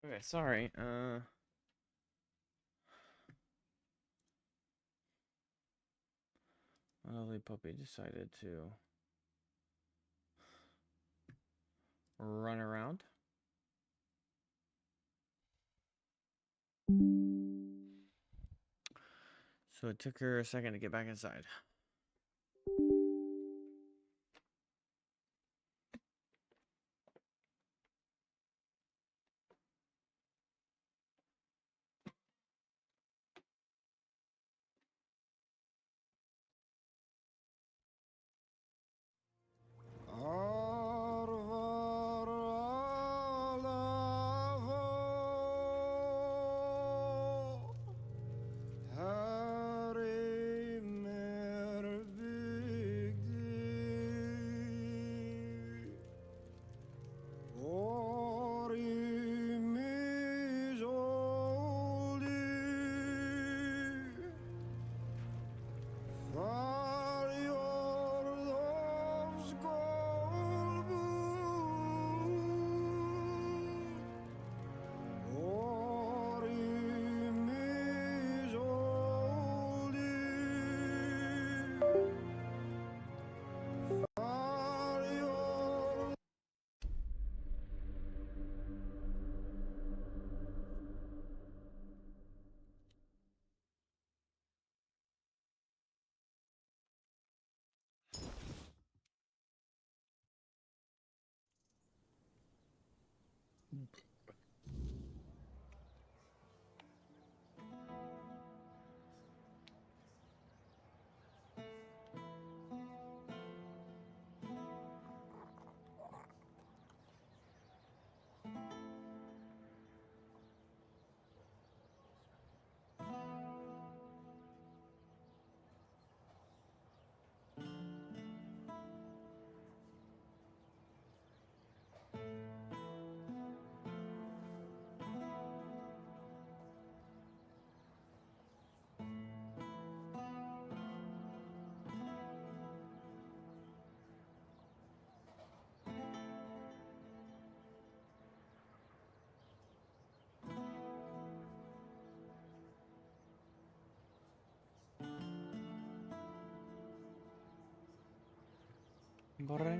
Okay, sorry. My lovely puppy decided to run around. So it took her a second to get back inside. Bring,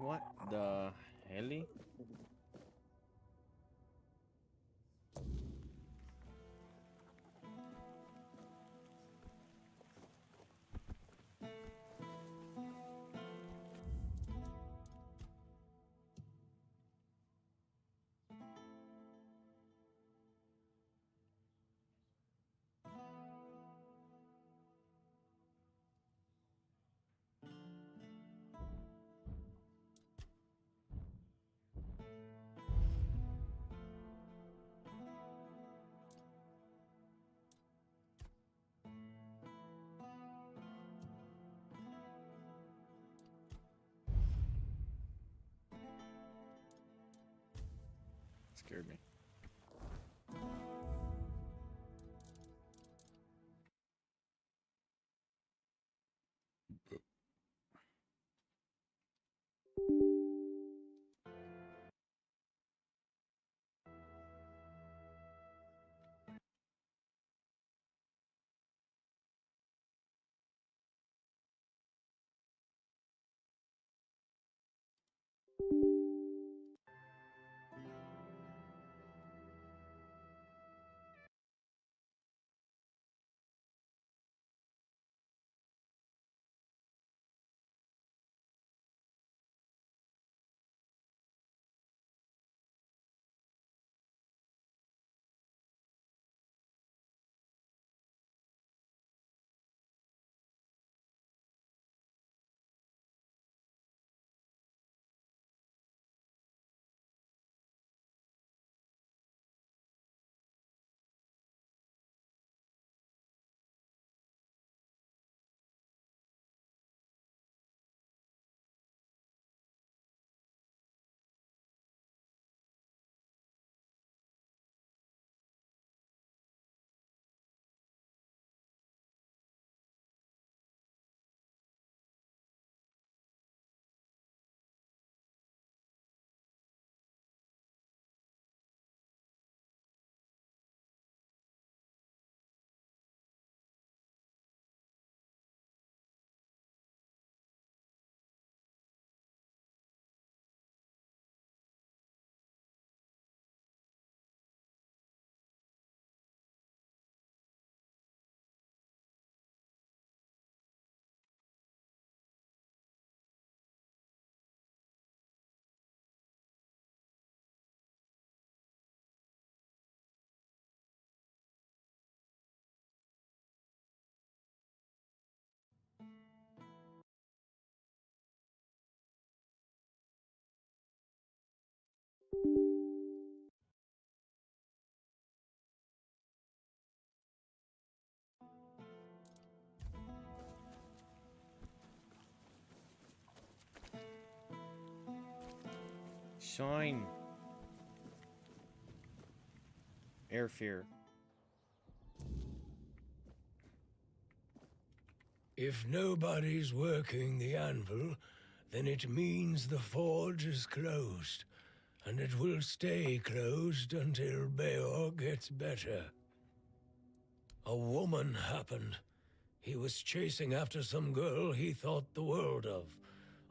What the hell? Scared me. Shine. Air fear. If nobody's working the anvil, then it means the forge is closed, and it will stay closed until Beor gets better. A woman happened. He was chasing after some girl he thought the world of.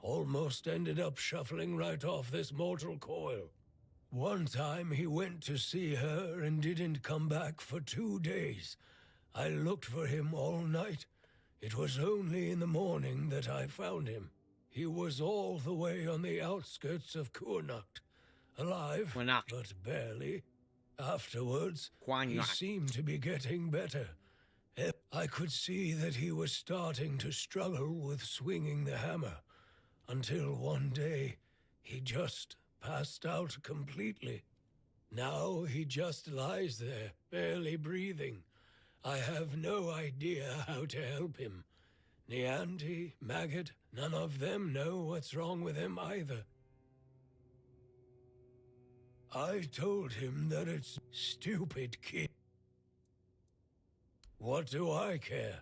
Almost ended up shuffling right off this mortal coil. One time he went to see her and didn't come back for 2 days. I looked for him all night. It was only in the morning that I found him. He was all the way on the outskirts of Kurnacht. Alive, Kurnacht. but barely. Afterwards, he Kurnacht. seemed to be getting better. I could see that he was starting to struggle with swinging the hammer, until one day, he just passed out completely. Now he just lies there, barely breathing. I have no idea how to help him. Nianti, Maggot, none of them know what's wrong with him either. I told him that it's stupid kid. What do I care?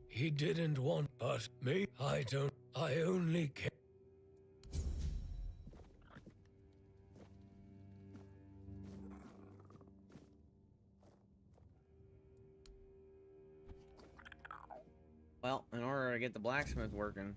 He didn't want, but me, I don't. I only care. Well, in order to get the blacksmith working,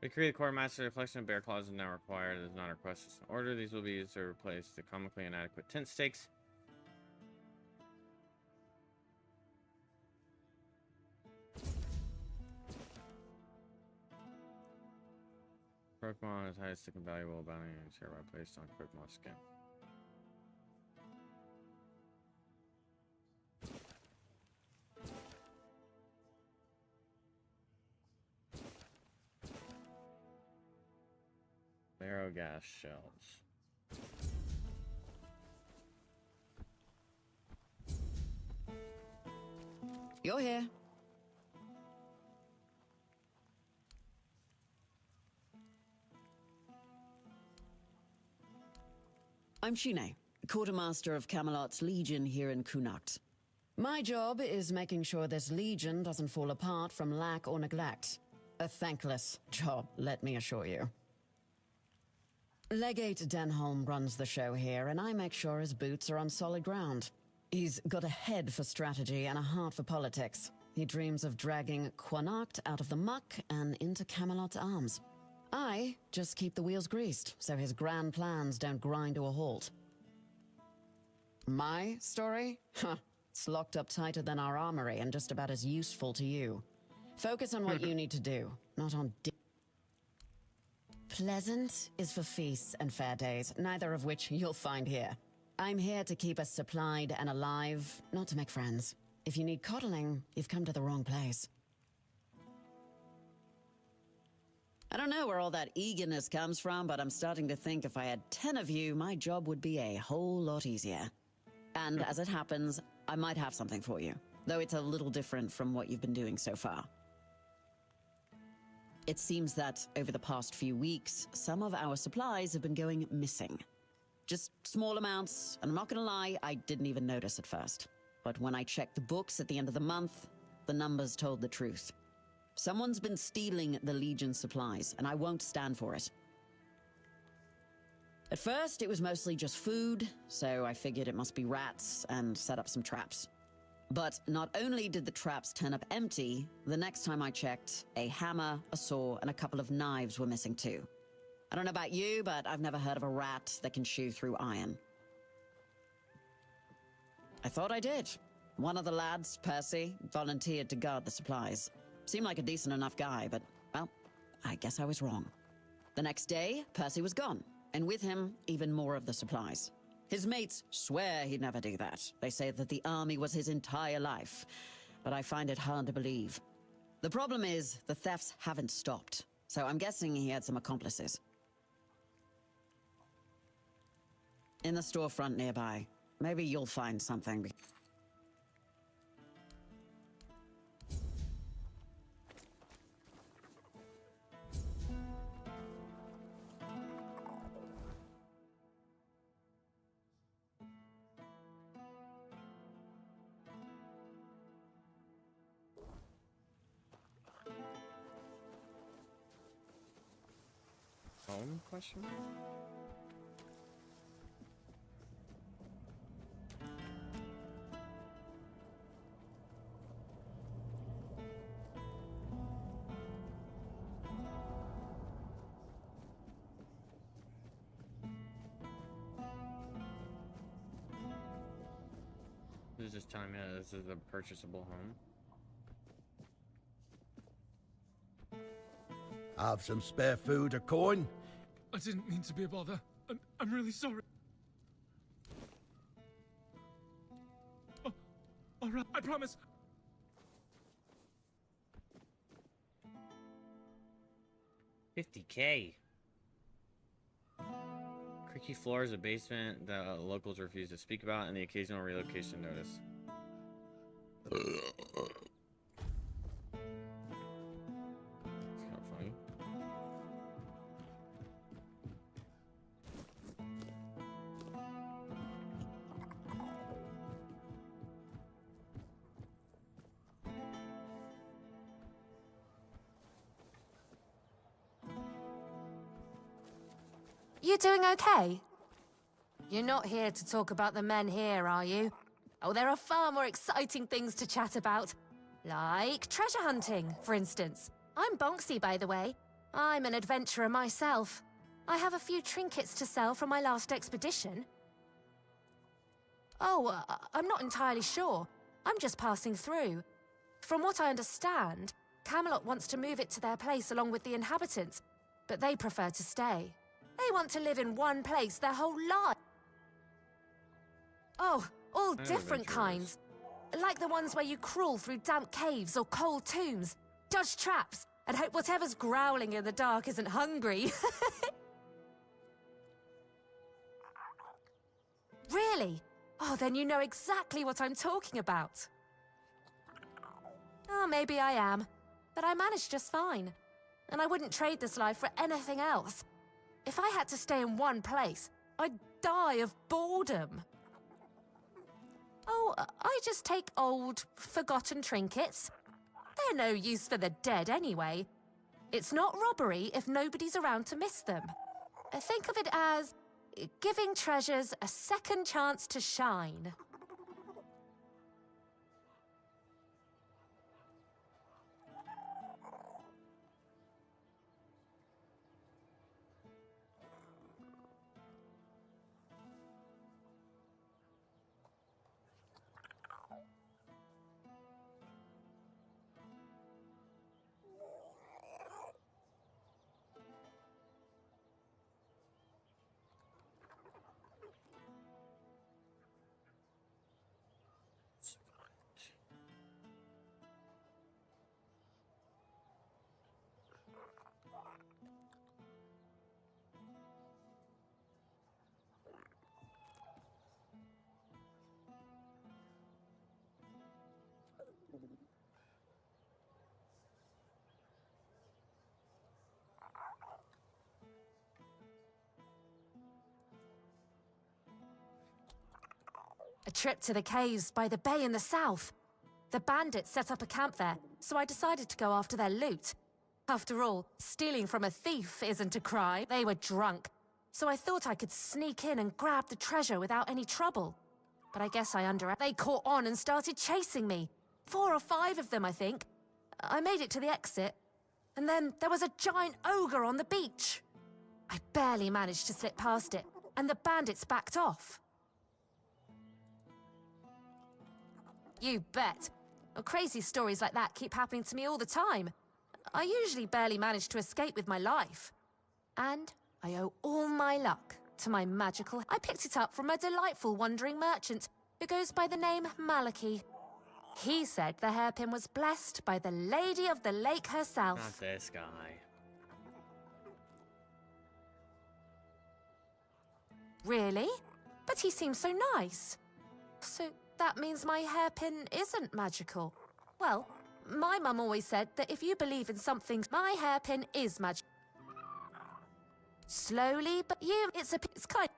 We create the quartermaster reflection of bear claws is now required. It is not requested. It's an order. These will be used to replace the comically inadequate tent stakes. Pokemon is highest stick and valuable bounty and hereby placed on Pokemon skin. Marrow gas shells. You're here. I'm Shine, quartermaster of Camelot's Legion here in Connacht. My job is making sure this Legion doesn't fall apart from lack or neglect. A thankless job, let me assure you. Legate Denholm runs the show here, and I make sure his boots are on solid ground. He's got a head for strategy and a heart for politics. He dreams of dragging Connacht out of the muck and into Camelot's arms. I just keep the wheels greased, so his grand plans don't grind to a halt. My story? Huh. It's locked up tighter than our armory and just about as useful to you. Focus on what you need to do, not on Pleasant is for feasts and fair days, neither of which you'll find here. I'm here to keep us supplied and alive, not to make friends. If you need coddling, you've come to the wrong place. I don't know where all that eagerness comes from, but I'm starting to think if I had 10 of you, my job would be a whole lot easier. And as it happens, I might have something for you, though it's a little different from what you've been doing so far. It seems that over the past few weeks, some of our supplies have been going missing. Just small amounts, and I'm not gonna lie, I didn't even notice at first. But when I checked the books at the end of the month, the numbers told the truth. Someone's been stealing the Legion supplies, and I won't stand for it. At first, it was mostly just food, so I figured it must be rats and set up some traps. But not only did the traps turn up empty, the next time I checked, a hammer, a saw, and a couple of knives were missing too. I don't know about you, but I've never heard of a rat that can chew through iron. I thought I did. One of the lads, Percy, volunteered to guard the supplies. Seemed like a decent enough guy, but, well, I guess I was wrong. The next day, Percy was gone, and with him, even more of the supplies. His mates swear he'd never do that. They say that the army was his entire life, but I find it hard to believe. The problem is, the thefts haven't stopped, so I'm guessing he had some accomplices. In the storefront nearby. Maybe you'll find something. Home? Question mark? This is just telling me that this is a purchasable home. Have some spare food or coin? I didn't mean to be a bother. I'm really sorry. All right, I promise. $50K. Creaky floors, a basement that locals refuse to speak about, and the occasional relocation notice. It's kind of funny. You doing okay? You're not here to talk about the men here, are you? Oh, there are far more exciting things to chat about. Like treasure hunting, for instance. I'm Bonksy, by the way. I'm an adventurer myself. I have a few trinkets to sell from my last expedition. Oh, I'm not entirely sure. I'm just passing through. From what I understand, Camelot wants to move it to their place along with the inhabitants, but they prefer to stay. They want to live in one place their whole life. Oh, all different kinds. Like the ones where you crawl through damp caves or cold tombs, dodge traps, and hope whatever's growling in the dark isn't hungry. Really? Oh, then you know exactly what I'm talking about. Oh, maybe I am. But I managed just fine. And I wouldn't trade this life for anything else. If I had to stay in one place, I'd die of boredom. Oh, I just take old, forgotten trinkets. They're no use for the dead anyway. It's not robbery if nobody's around to miss them. Think of it as giving treasures a second chance to shine. A trip to the caves by the bay in the south. The bandits set up a camp there, so I decided to go after their loot. After all, stealing from a thief isn't a crime. They were drunk, so I thought I could sneak in and grab the treasure without any trouble. But I guess I They caught on and started chasing me. 4 or 5 of them, I think. I made it to the exit, and then there was a giant ogre on the beach. I barely managed to slip past it, and the bandits backed off. You bet. Crazy stories like that keep happening to me all the time. I usually barely manage to escape with my life. And I owe all my luck to my magical... I picked it up from a delightful wandering merchant who goes by the name Malachi. He said the hairpin was blessed by the Lady of the Lake herself. Not this guy. Really? But he seems so nice. So that means my hairpin isn't magical. Well, my mum always said that if you believe in something, my hairpin is magic. Slowly, but it's kind.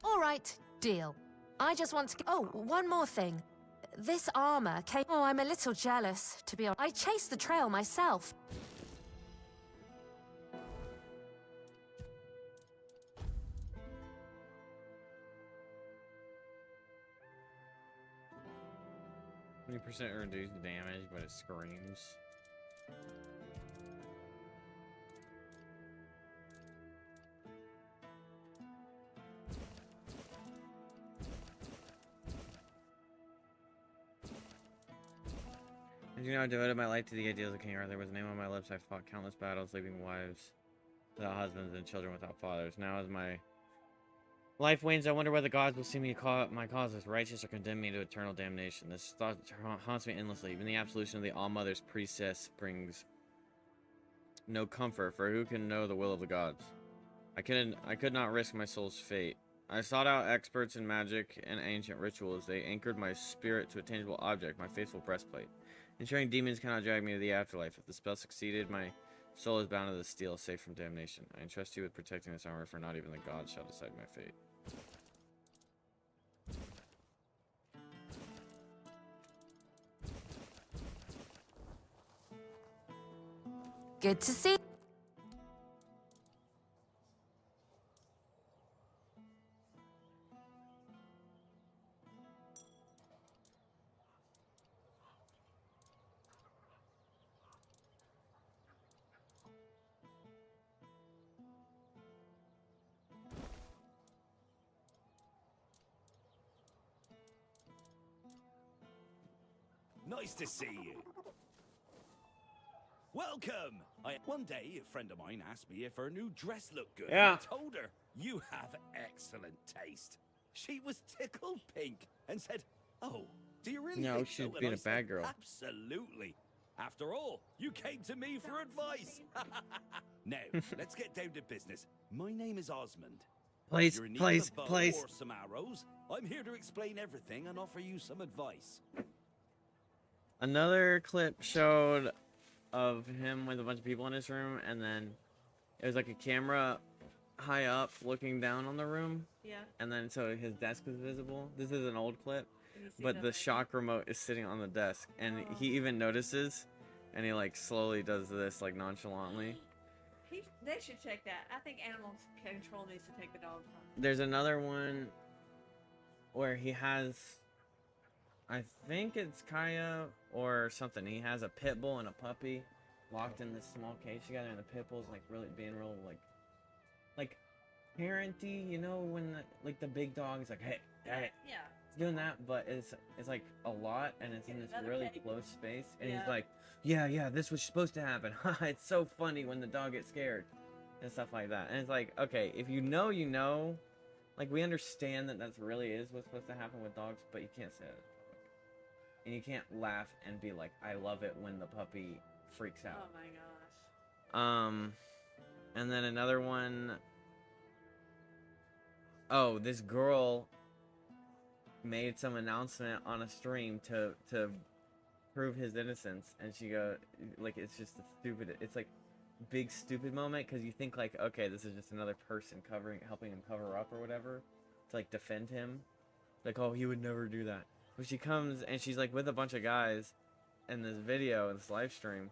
All right, deal. I just want to... Oh, one more thing. This armor came... Oh, I'm a little jealous, to be honest. I chased the trail myself. %, reduced damage, but it screams. As you know, I devoted my life to the ideals of King Arthur. With his name on my lips, I fought countless battles, leaving wives without husbands and children without fathers. Now, as my Life wanes. I wonder whether the gods will see me my cause as righteous or condemn me to eternal damnation. This thought haunts me endlessly. Even the absolution of the All-Mother's priestess brings no comfort, for who can know the will of the gods? I could not risk my soul's fate. I sought out experts in magic and ancient rituals. They anchored my spirit to a tangible object, my faithful breastplate. Ensuring demons cannot drag me to the afterlife. If the spell succeeded, my soul is bound to the steel, safe from damnation. I entrust you with protecting this armor, for not even the gods shall decide my fate. Good to see. Nice to see you. Welcome! One day, a friend of mine asked me if her new dress looked good. Yeah. And I told her, you have excellent taste. She was tickled pink and said, oh, do you really No, think she's so? And being I a bad said, girl. Absolutely. After all, you came to me for advice. Now, let's get down to business. My name is Osmond. Please, If you're in need please, of a bow please. or some arrows, I'm here to explain everything and offer you some advice. Another clip showed of him with a bunch of people in his room, and then it was like a camera high up looking down on the room, Yeah. and then so his desk was visible. This is an old clip, And you see but the thing. shock remote is sitting on the desk, and Oh. he even notices, and he like slowly does this like nonchalantly. They should check that. I think animal control needs to take the dog from. There's another one where he has, I think it's Kaya or something. He has a pit bull and a puppy locked in this small cage together, and the pit bull's like really being real like parenty, you know, when the big dog is like, hey, hey, Yeah. it's doing that, but it's like a lot, and it's in this Another really pig. close space, and Yeah. he's like, yeah, this was supposed to happen. It's so funny when the dog gets scared and stuff like that. And it's like, okay, if you know, you know. Like, we understand that that's really is what's supposed to happen with dogs, but you can't say that in public. And you can't laugh and be like, I love it when the puppy freaks out. Oh my gosh. And then another one. Oh, this girl made some announcement on a stream to prove his innocence, and she go like, it's just a stupid, it's like big stupid moment, because you think like, okay, this is just another person helping him cover up or whatever to like defend him, like, oh, he would never do that. But she comes and she's like with a bunch of guys in this video, in this live stream,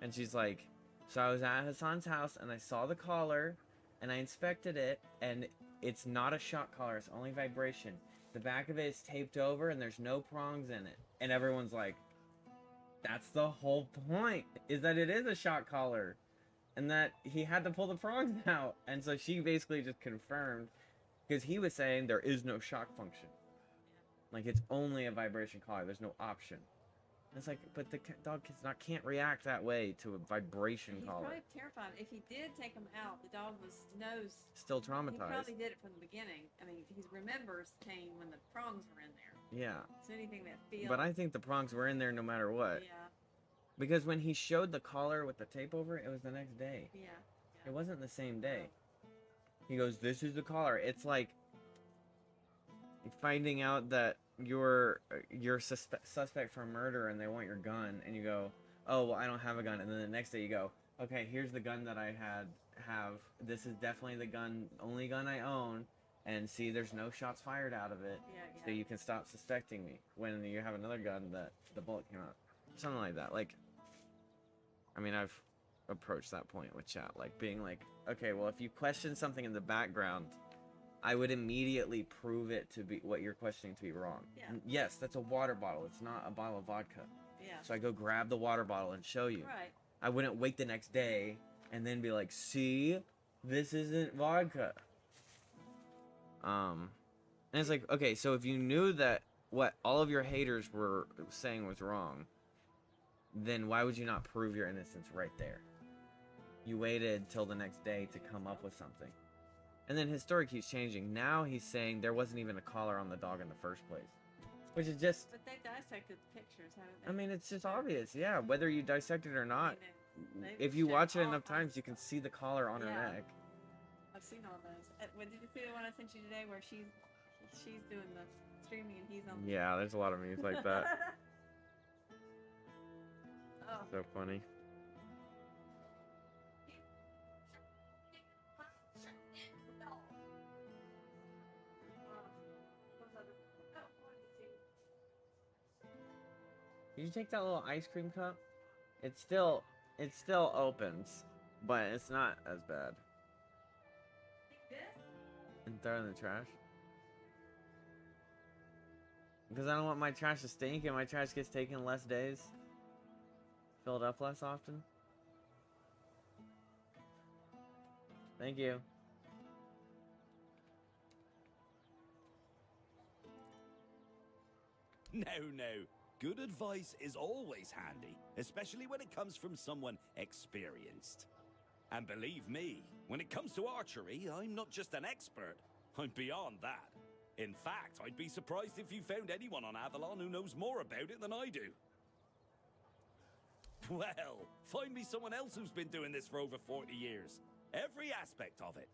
and she's like, so I was at Hassan's house and I saw the collar and I inspected it, and it's not a shock collar, it's only vibration. The back of it is taped over and there's no prongs in it. And everyone's like, that's the whole point, is that it is a shock collar and that he had to pull the prongs out. And so she basically just confirmed, because he was saying there is no shock function. Like, it's only a vibration collar, there's no option. And it's like, but the dog can't react that way to a vibration He's collar. probably terrified. If he did take him out, the dog knows. Still He traumatized. probably did it from the beginning. I mean, he remembers pain when the prongs were in there. Yeah. So anything that feels. But I think the prongs were in there no matter what. Yeah. Because when he showed the collar with the tape over it, it was the next day. Yeah. It wasn't the same day. He goes, this is the collar. It's like finding out that you're suspect for murder and they want your gun, and you go, oh, well, I don't have a gun. And then the next day you go, okay, here's the gun that I have. This is definitely the only gun I own. And see, there's no shots fired out of it. Yeah. So you can stop suspecting me. When you have another gun that the bullet came out. Something like that. Like, I mean, I've approached that point with chat. Like, being like, okay, well, if you question something in the background, I would immediately prove it to be what you're questioning to be wrong. Yeah. And yes, that's a water bottle. It's not a bottle of vodka. Yeah. So I go grab the water bottle and show you. Right. I wouldn't wait the next day and then be like, see, this isn't vodka. And it's like, okay, so if you knew that what all of your haters were saying was wrong, then why would you not prove your innocence right there? You waited till the next day to come up with something. And then his story keeps changing. Now he's saying there wasn't even a collar on the dog in the first place. Which is just... But they dissected the pictures, haven't they? I mean, it's just obvious. Yeah, whether you dissect it or not. They've If you shown watch it all enough kinds times, you can see the collar on her Yeah. neck. I've seen all those. Did you see the one I sent you today where she's doing the streaming and he's on? Yeah, there's a lot of memes like that. Oh. So funny. Did you take that little ice cream cup? It still opens, but it's not as bad. And throw it in the trash. Because I don't want my trash to stink, and my trash gets taken less days. Filled up less often. Thank you. No, no. Good advice is always handy, especially when it comes from someone experienced. And believe me, when it comes to archery, I'm not just an expert. I'm beyond that. In fact, I'd be surprised if you found anyone on Avalon who knows more about it than I do. Well, find me someone else who's been doing this for over 40 years. Every aspect of it.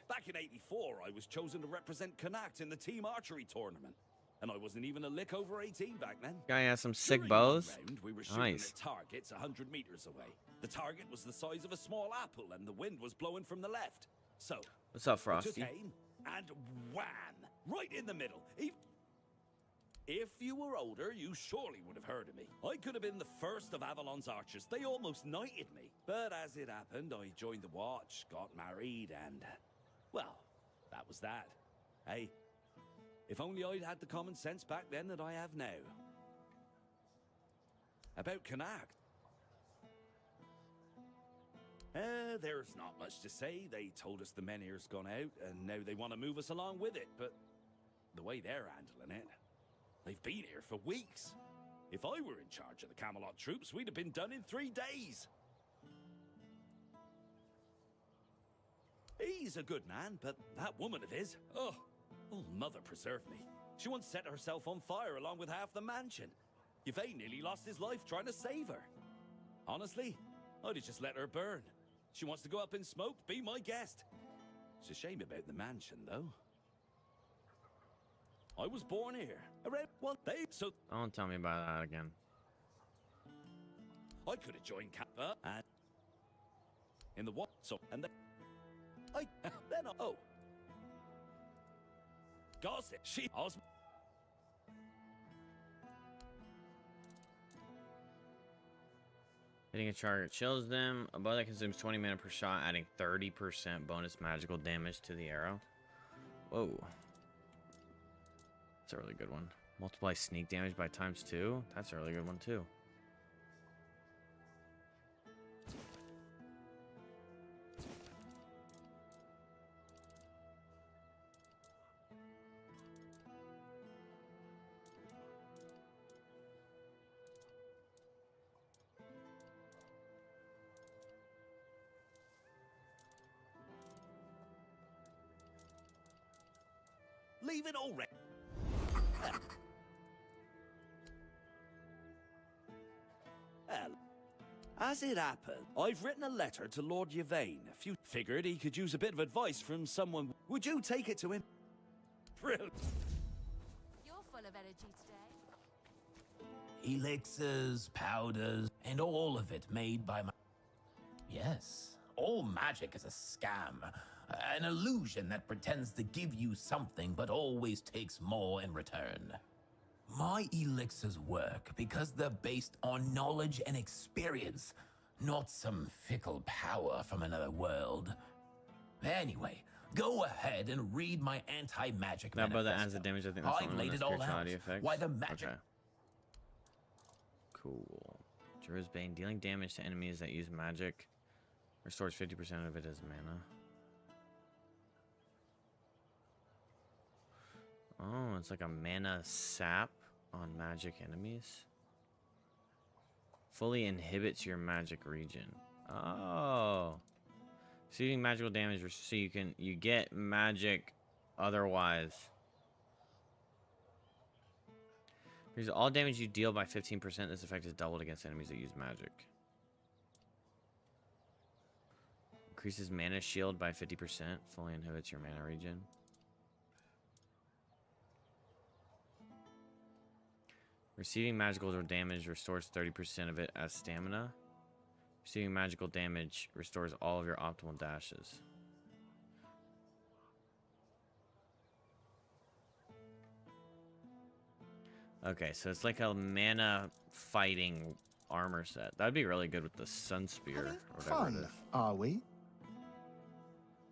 Back in '84, I was chosen to represent Connacht in the team archery tournament. And I wasn't even a lick over 18 back then. Guy has some sick During bows. one round, we were shooting Nice. at targets 100 meters away. The target was the size of a small apple, and the wind was blowing from the left. So, What's up, I took Frosty? aim, and wham! Right in the middle. If you were older, you surely would have heard of me. I could have been the first of Avalon's archers. They almost knighted me. But as it happened, I joined the watch, got married, and... well, that was that. Hey, if only I'd had the common sense back then that I have now. About Connacht. There's not much to say. They told us the men here's gone out, and now they want to move us along with it, but the way they're handling it, they've been here for weeks. If I were in charge of the Camelot troops, we'd have been done in 3 days. He's a good man, but that woman of his, oh, mother preserve me. She once set herself on fire along with half the mansion. Yvain nearly lost his life trying to save her. Honestly, I'd have just let her burn. She wants to go up in smoke, be my guest. It's a shame about the mansion, though. I was born here, around one day, so Don't tell me about that again. I could have joined Kappa and in the what? So and then oh, gossip. She was. Hitting a target chills them. A bow that consumes 20 mana per shot, adding 30% bonus magical damage to the arrow. Whoa. That's a really good one. Multiply sneak damage by ×2. That's a really good one too. Leave it already. Well, as it happened, I've written a letter to Lord Yvain. If you figured he could use a bit of advice from someone, would you take it to him? Brilliant. You're full of energy today. Elixirs, powders, and all of it made by my... Yes, all magic is a scam. An illusion that pretends to give you something but always takes more in return. My elixirs work because they're based on knowledge and experience, not some fickle power from another world. Anyway, go ahead and read my anti-magic That bow manifesto. that adds the damage, I think that's I've only laid one it of all the out. spirituality effects. Why the magic... Okay. Cool. Druid's Bane, dealing damage to enemies that use magic. Restores 50% of it as mana. Oh, it's like a mana sap on magic enemies. Fully inhibits your magic region. Oh. Receiving magical damage, so you get magic otherwise. Because all damage you deal by 15%, this effect is doubled against enemies that use magic. Increases mana shield by 50%, fully inhibits your mana regen. Receiving magical damage restores 30% of it as stamina. Receiving magical damage restores all of your optimal dashes. Okay, so it's like a mana fighting armor set. That'd be really good with the Sun Spear or whatever it is. Are we?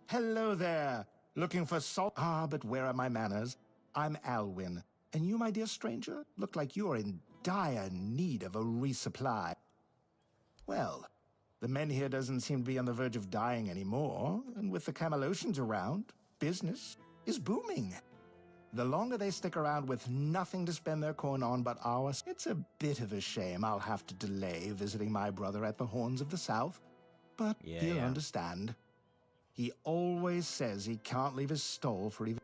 Hello there. Looking for salt? Ah, but where are my manners? I'm Alwyn. And you, my dear stranger, look like you are in dire need of a resupply. Well, the men here doesn't seem to be on the verge of dying anymore, and with the Camelosians around, business is booming. The longer they stick around with nothing to spend their coin on but ours, it's a bit of a shame I'll have to delay visiting my brother at the Horns of the South. But he'll understand. He always says he can't leave his stole for even...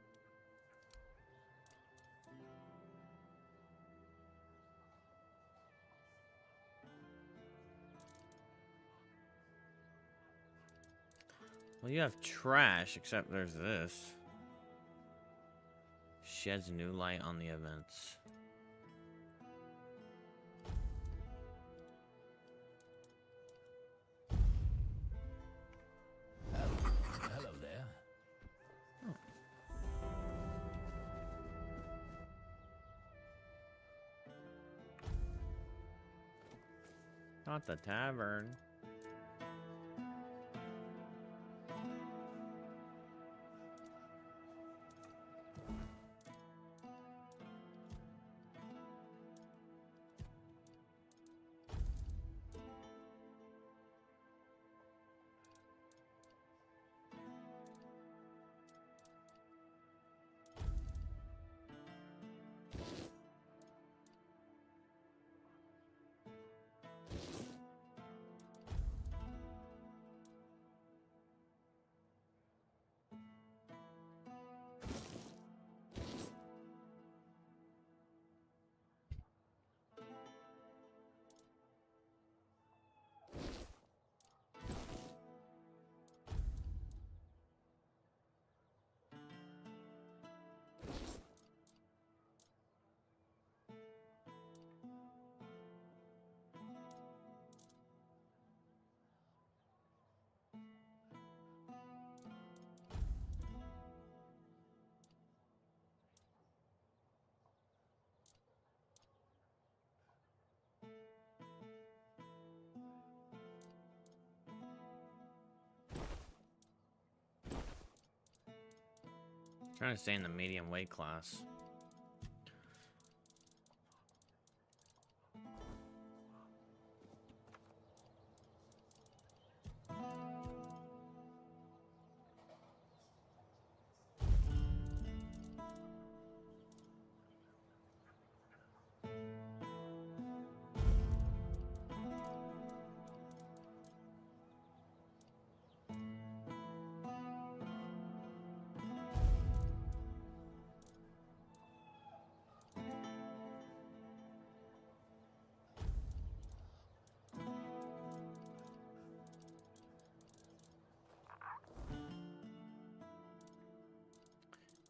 Well, you have trash, except there's this. Sheds new light on the events. Hello there. Not the tavern. Trying to stay in the medium weight class.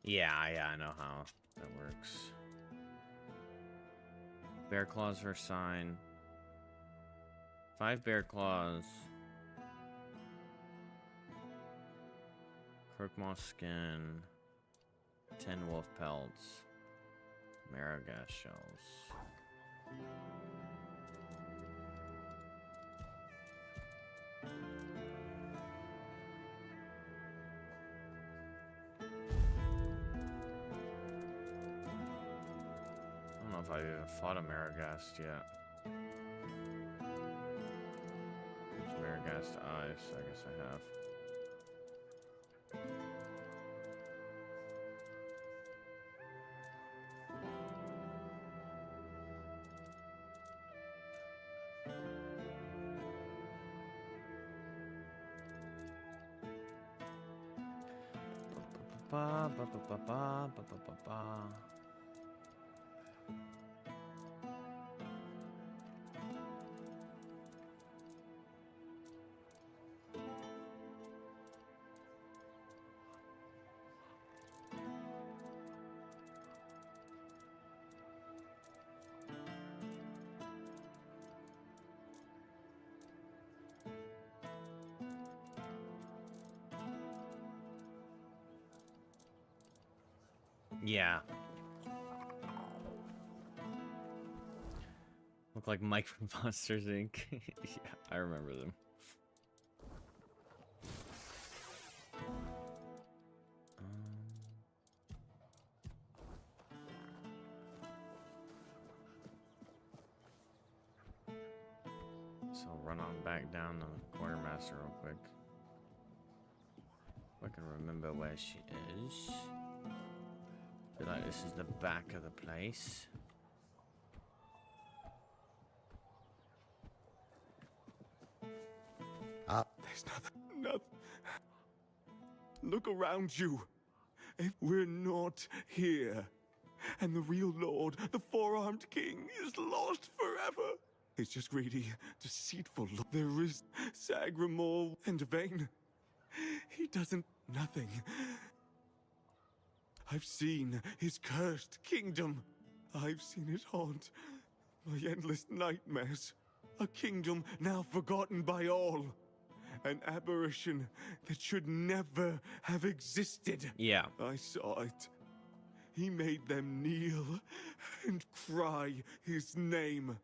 Yeah, I know how that works. Bear claws for sign. 5 bear claws. Crookmoth skin. 10 wolf pelts. Marrow gas shells. I don't know if I've even fought a Maragast yet. There's Maragast eyes, so I guess I have. Yeah. Look like Mike from Monsters Inc. Yeah, I remember them. So run on back down the quartermaster real quick. If I can remember where she is. Feel like this is the back of the place. There's nothing. Look around you. If we're not here, and the real Lord, the four-armed king, is lost forever. He's just greedy, deceitful. There is Sagramore and vain. He doesn't nothing. I've seen his cursed kingdom. I've seen it haunt my endless nightmares. A kingdom now forgotten by all. An aberration that should never have existed. Yeah. I saw it. He made them kneel and cry his name.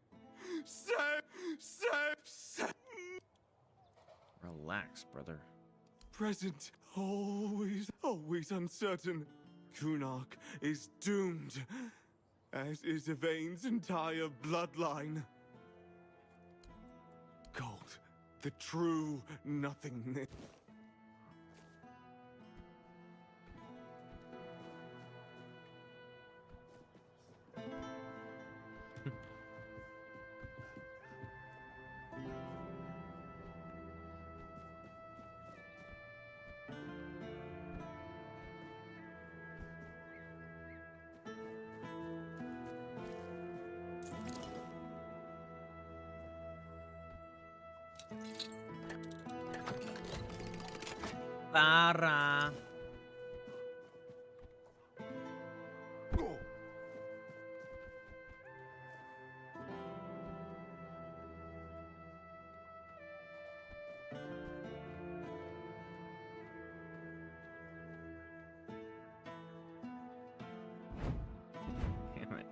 Relax, brother. Present, always uncertain. Kunark is doomed, as is Yvain's entire bloodline. Gold, the true nothingness. Para. Damn it.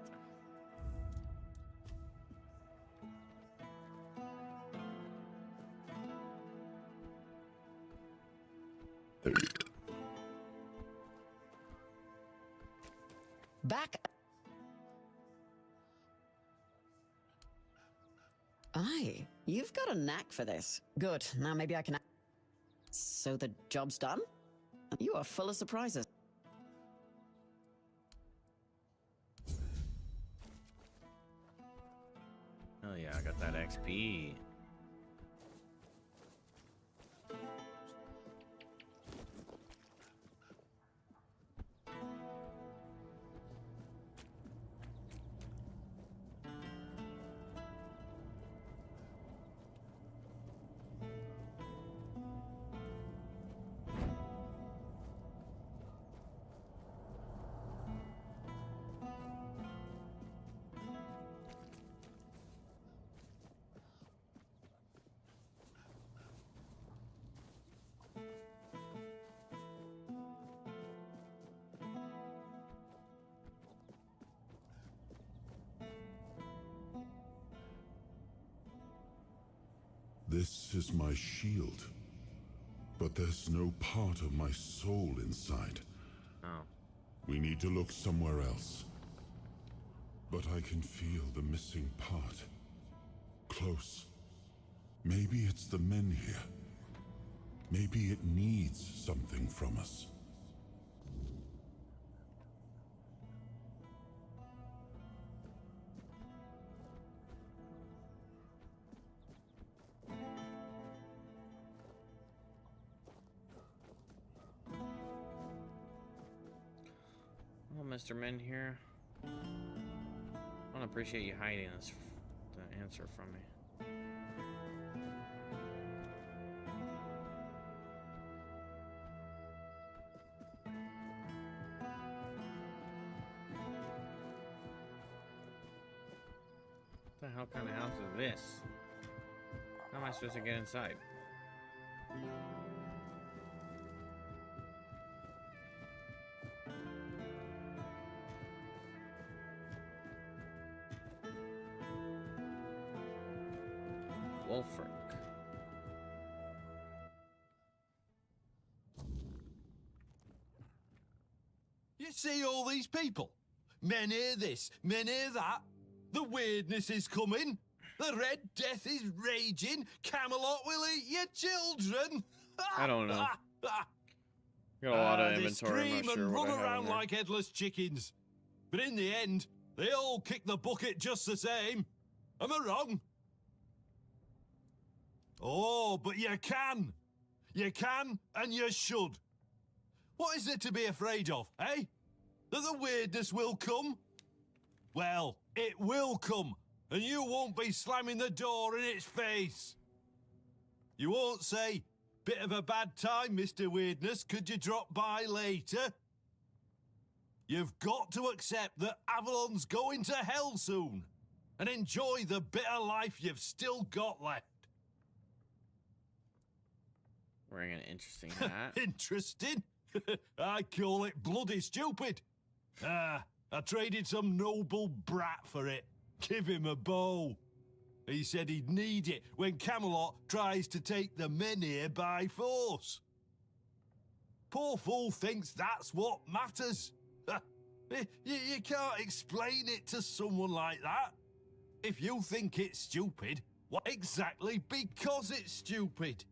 Back. Aye, you've got a knack for this. Good, now maybe I can... So the job's done? You are full of surprises. Oh yeah, I got that XP. This is my shield, but there's no part of my soul inside. Oh. We need to look somewhere else. But I can feel the missing part. Close. Maybe it's the men here. Maybe it needs something from us. Well, Mr. Men here. I don't appreciate you hiding this the answer from me. What the hell kind of house is this? How am I supposed to get inside? Wolfric. You see all these people? Men hear this, men hear that. The weirdness is coming. The Red Death is raging. Camelot will eat your children. I don't know. Got a lot of They inventory. I'm scream not sure and what run I have in around there. like headless chickens. But in the end, they all kick the bucket just the same. Am I wrong? Oh, but you can. You can and you should. What is there to be afraid of, eh? That the weirdness will come? Well, it will come, and you won't be slamming the door in its face. You won't say, bit of a bad time, Mr. Weirdness, could you drop by later? You've got to accept that Avalon's going to hell soon, and enjoy the bitter life you've still got left. Wearing an interesting hat. Interesting? I call it bloody stupid. I traded some noble brat for it. Give him a bow. He said he'd need it when Camelot tries to take the men here by force. Poor fool thinks that's what matters. You can't explain it to someone like that. If you think it's stupid, what exactly because it's stupid?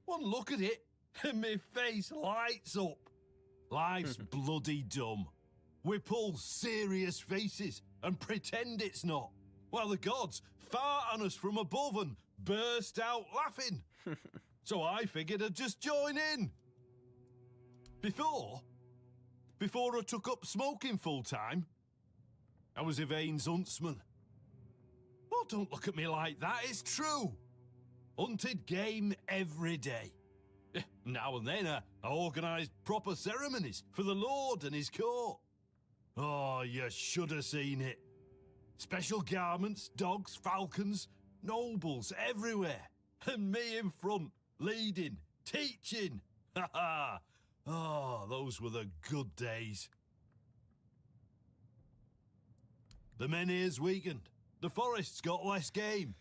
One look at it, and my face lights up. Life's bloody dumb. We pull serious faces and pretend it's not, while the gods fart on us from above and burst out laughing. So I figured I'd just join in. Before I took up smoking full time, I was Yvain's huntsman. Oh, don't look at me like that, it's true. Hunted game every day. Now and then I organised proper ceremonies for the Lord and his court. Oh, you should have seen it. Special garments, dogs, falcons, nobles everywhere. And me in front, leading, teaching. Ha ha! Oh, those were the good days. The men here's weakened. The forest's got less game.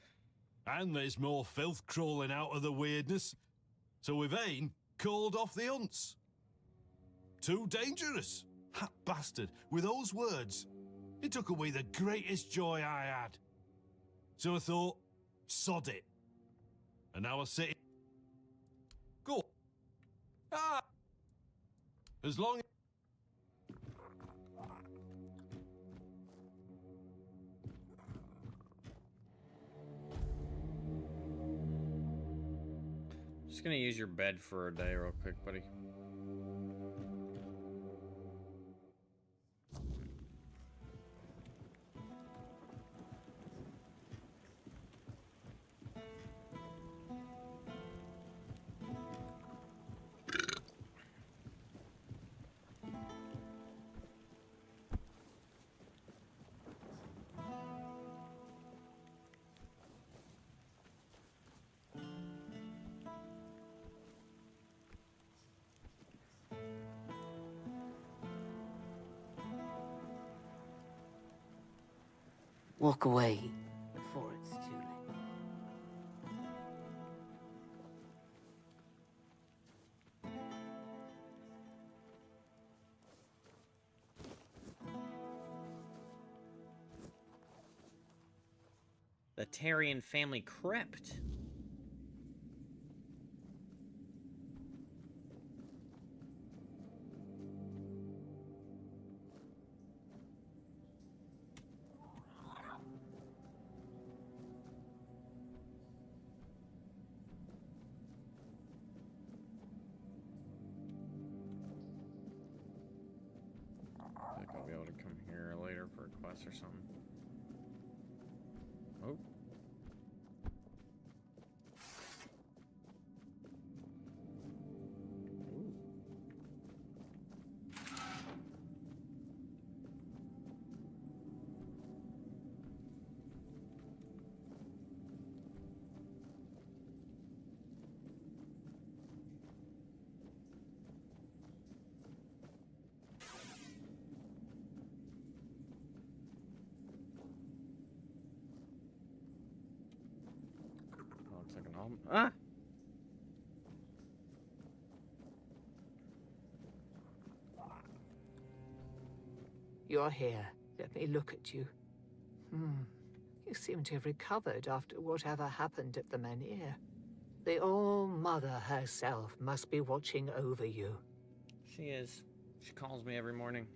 And there's more filth crawling out of the weirdness. So Yvain called off the hunts. Too dangerous. That bastard, with those words, he took away the greatest joy I had. So I thought, sod it. And now I sit. Go. Ah! As long. Just gonna use your bed for a day real quick, buddy. Walk away before it's too late. The Tarian family crypt. like I'll be able to come here later for a quest or something. Oh. Looks like an album. Ah! You're here. Let me look at you. You seem to have recovered after whatever happened at the Menhir. The All-Mother herself must be watching over you. She is. She calls me every morning.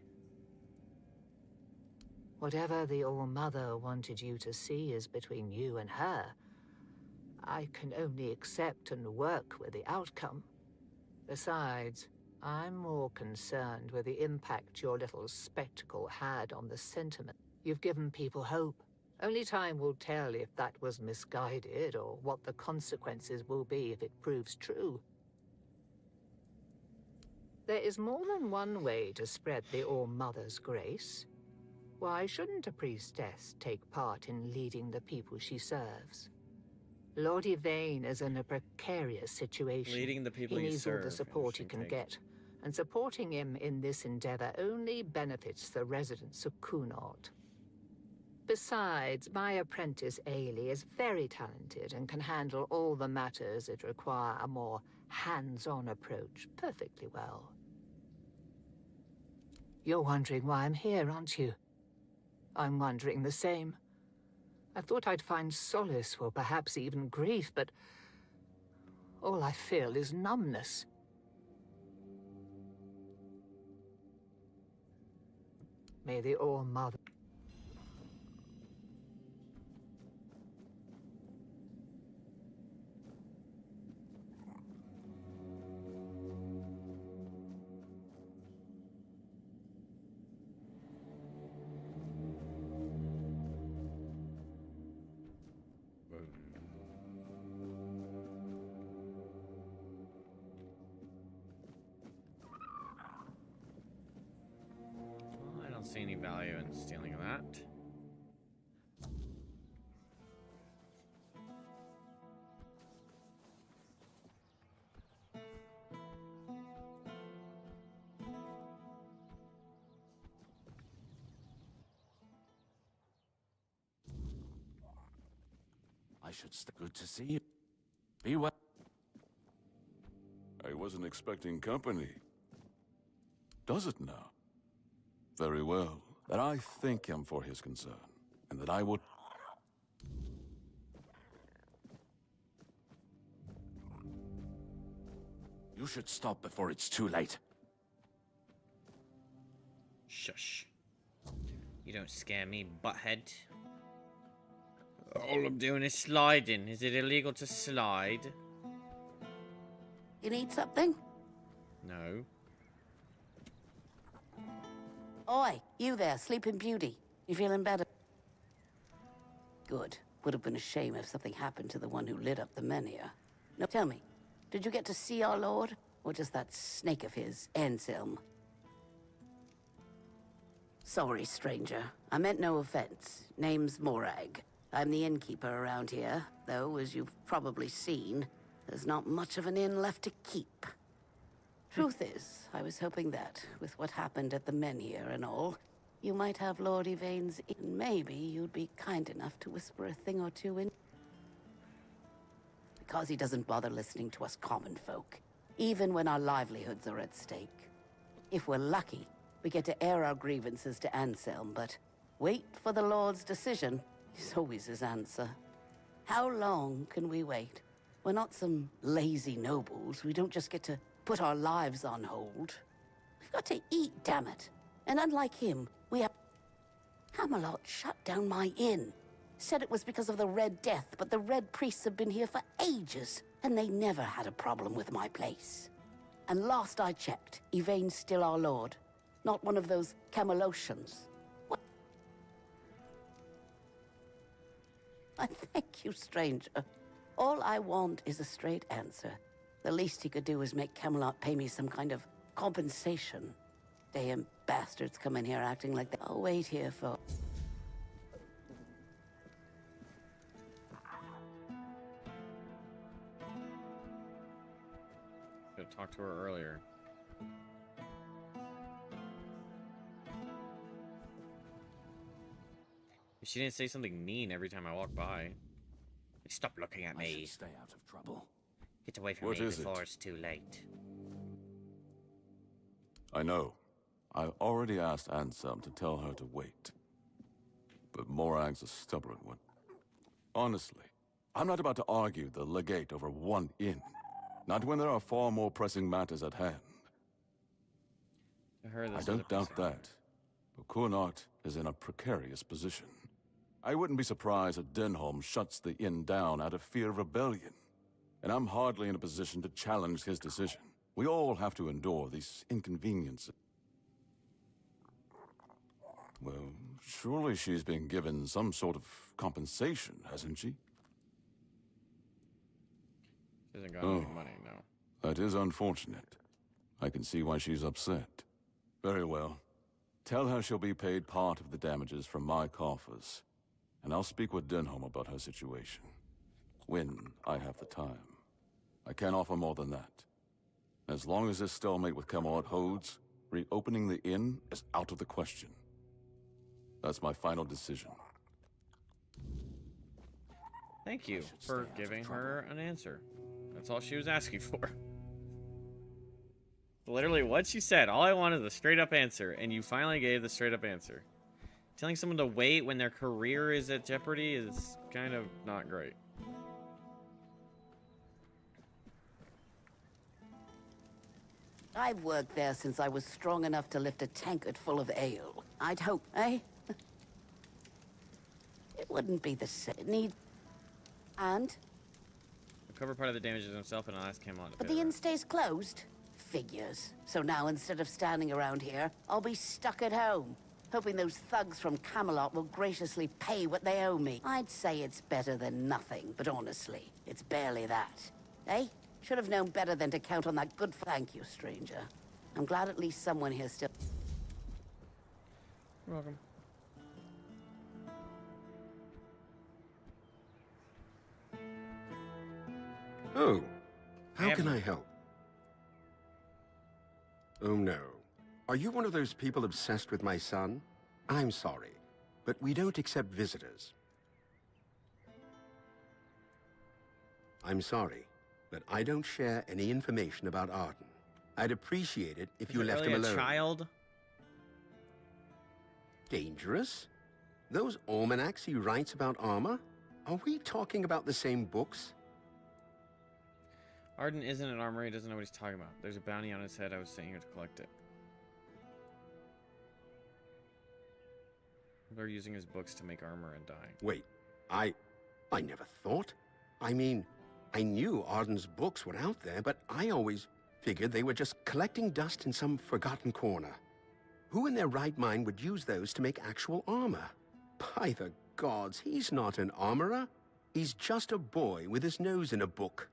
Whatever the All-Mother wanted you to see is between you and her. I can only accept and work with the outcome. Besides, I'm more concerned with the impact your little spectacle had on the sentiment. You've given people hope. Only time will tell if that was misguided or what the consequences will be if it proves true. There is more than one way to spread the All-Mother's grace. Why shouldn't a priestess take part in leading the people she serves? Lord Yvain is in a precarious situation. Leading the people he you needs serve. all the support he can get, and supporting him in this endeavor only benefits the residents of Kunord. Besides, my apprentice Ailey is very talented and can handle all the matters that require a more hands-on approach perfectly well. You're wondering why I'm here, aren't you? I'm wondering the same. I thought I'd find solace or perhaps even grief, but all I feel is numbness. May the All-Mother... I don't see any value in stealing that. I should stay. Good to see you. Be well. I wasn't expecting company. Does it now? Very well. That I thank him for his concern, and that I would... You should stop before it's too late. Shush. You don't scare me, butthead. All I'm doing is sliding. Is it illegal to slide? You need something? No. Oi, you there, Sleeping Beauty. You feeling better? Good. Would have been a shame if something happened to the one who lit up the Menhir. Now tell me, did you get to see our lord? Or just that snake of his, Anselm? Sorry, stranger. I meant no offense. Name's Morag. I'm the innkeeper around here, though, as you've probably seen, there's not much of an inn left to keep. Truth is, I was hoping that, with what happened at the Menhir and all, you might have Lord Yvain's inn. Maybe you'd be kind enough to whisper a thing or two in. Because he doesn't bother listening to us common folk, even when our livelihoods are at stake. If we're lucky, we get to air our grievances to Anselm, but wait for the Lord's decision is always his answer. How long can we wait? We're not some lazy nobles. We don't just get to put our lives on hold. We've got to eat, damn it. And unlike him, we have... Camelot shut down my inn. Said it was because of the Red Death, but the Red Priests have been here for ages, and they never had a problem with my place. And last I checked, Yvain's still our lord. Not one of those Camelotians. What? I thank you, stranger. All I want is a straight answer. The least he could do is make Camelot pay me some kind of compensation. Damn bastards come in here acting like that. I'll wait here for... Should have talked to her earlier. She didn't say something mean every time I walk by. Stop looking at me. Stay out of trouble. Get away from What me is before it? it's too late. I know. I already asked Anselm to tell her to wait. But Morag's a stubborn one. Honestly, I'm not about to argue the legate over one inn. Not when there are far more pressing matters at hand. To her, this I is don't a doubt pressing that. But Kunart is in a precarious position. I wouldn't be surprised if Denholm shuts the inn down out of fear of rebellion. And I'm hardly in a position to challenge his decision. We all have to endure these inconveniences. Well, surely she's been given some sort of compensation, hasn't she? She hasn't got any money, no. That is unfortunate. I can see why she's upset. Very well. Tell her she'll be paid part of the damages from my coffers. And I'll speak with Denholm about her situation. When I have the time. I can't offer more than that. As long as this stalemate with Camelot holds, reopening the inn is out of the question. That's my final decision. Thank you for giving her an answer. That's all she was asking for. Literally what she said. All I wanted is a straight up answer, and you finally gave the straight up answer. Telling someone to wait when their career is at jeopardy is kind of not great. I've worked there since I was strong enough to lift a tankard full of ale. I'd hope, eh? It wouldn't be the same. And? Cover part of the damages himself and I'll ask him on to But pay the the inn rest. stays closed. Figures. So now, instead of standing around here, I'll be stuck at home, hoping those thugs from Camelot will graciously pay what they owe me. I'd say it's better than nothing, but honestly, it's barely that. Eh? Should have known better than to count on that good... Thank you, stranger. I'm glad at least someone here still... You're welcome. Oh, how can I help? Oh no. Are you one of those people obsessed with my son? I'm sorry, but we don't accept visitors. I'm sorry, but I don't share any information about Arden. I'd appreciate it if you left him alone. A child? Dangerous? Those almanacs he writes about armor? Are we talking about the same books? Arden isn't an armorer, he doesn't know what he's talking about. There's a bounty on his head, I was sitting here to collect it. They're using his books to make armor and dying. Wait, I never thought. I mean, I knew Arden's books were out there, but I always figured they were just collecting dust in some forgotten corner. Who in their right mind would use those to make actual armor? By the gods, he's not an armorer. He's just a boy with his nose in a book.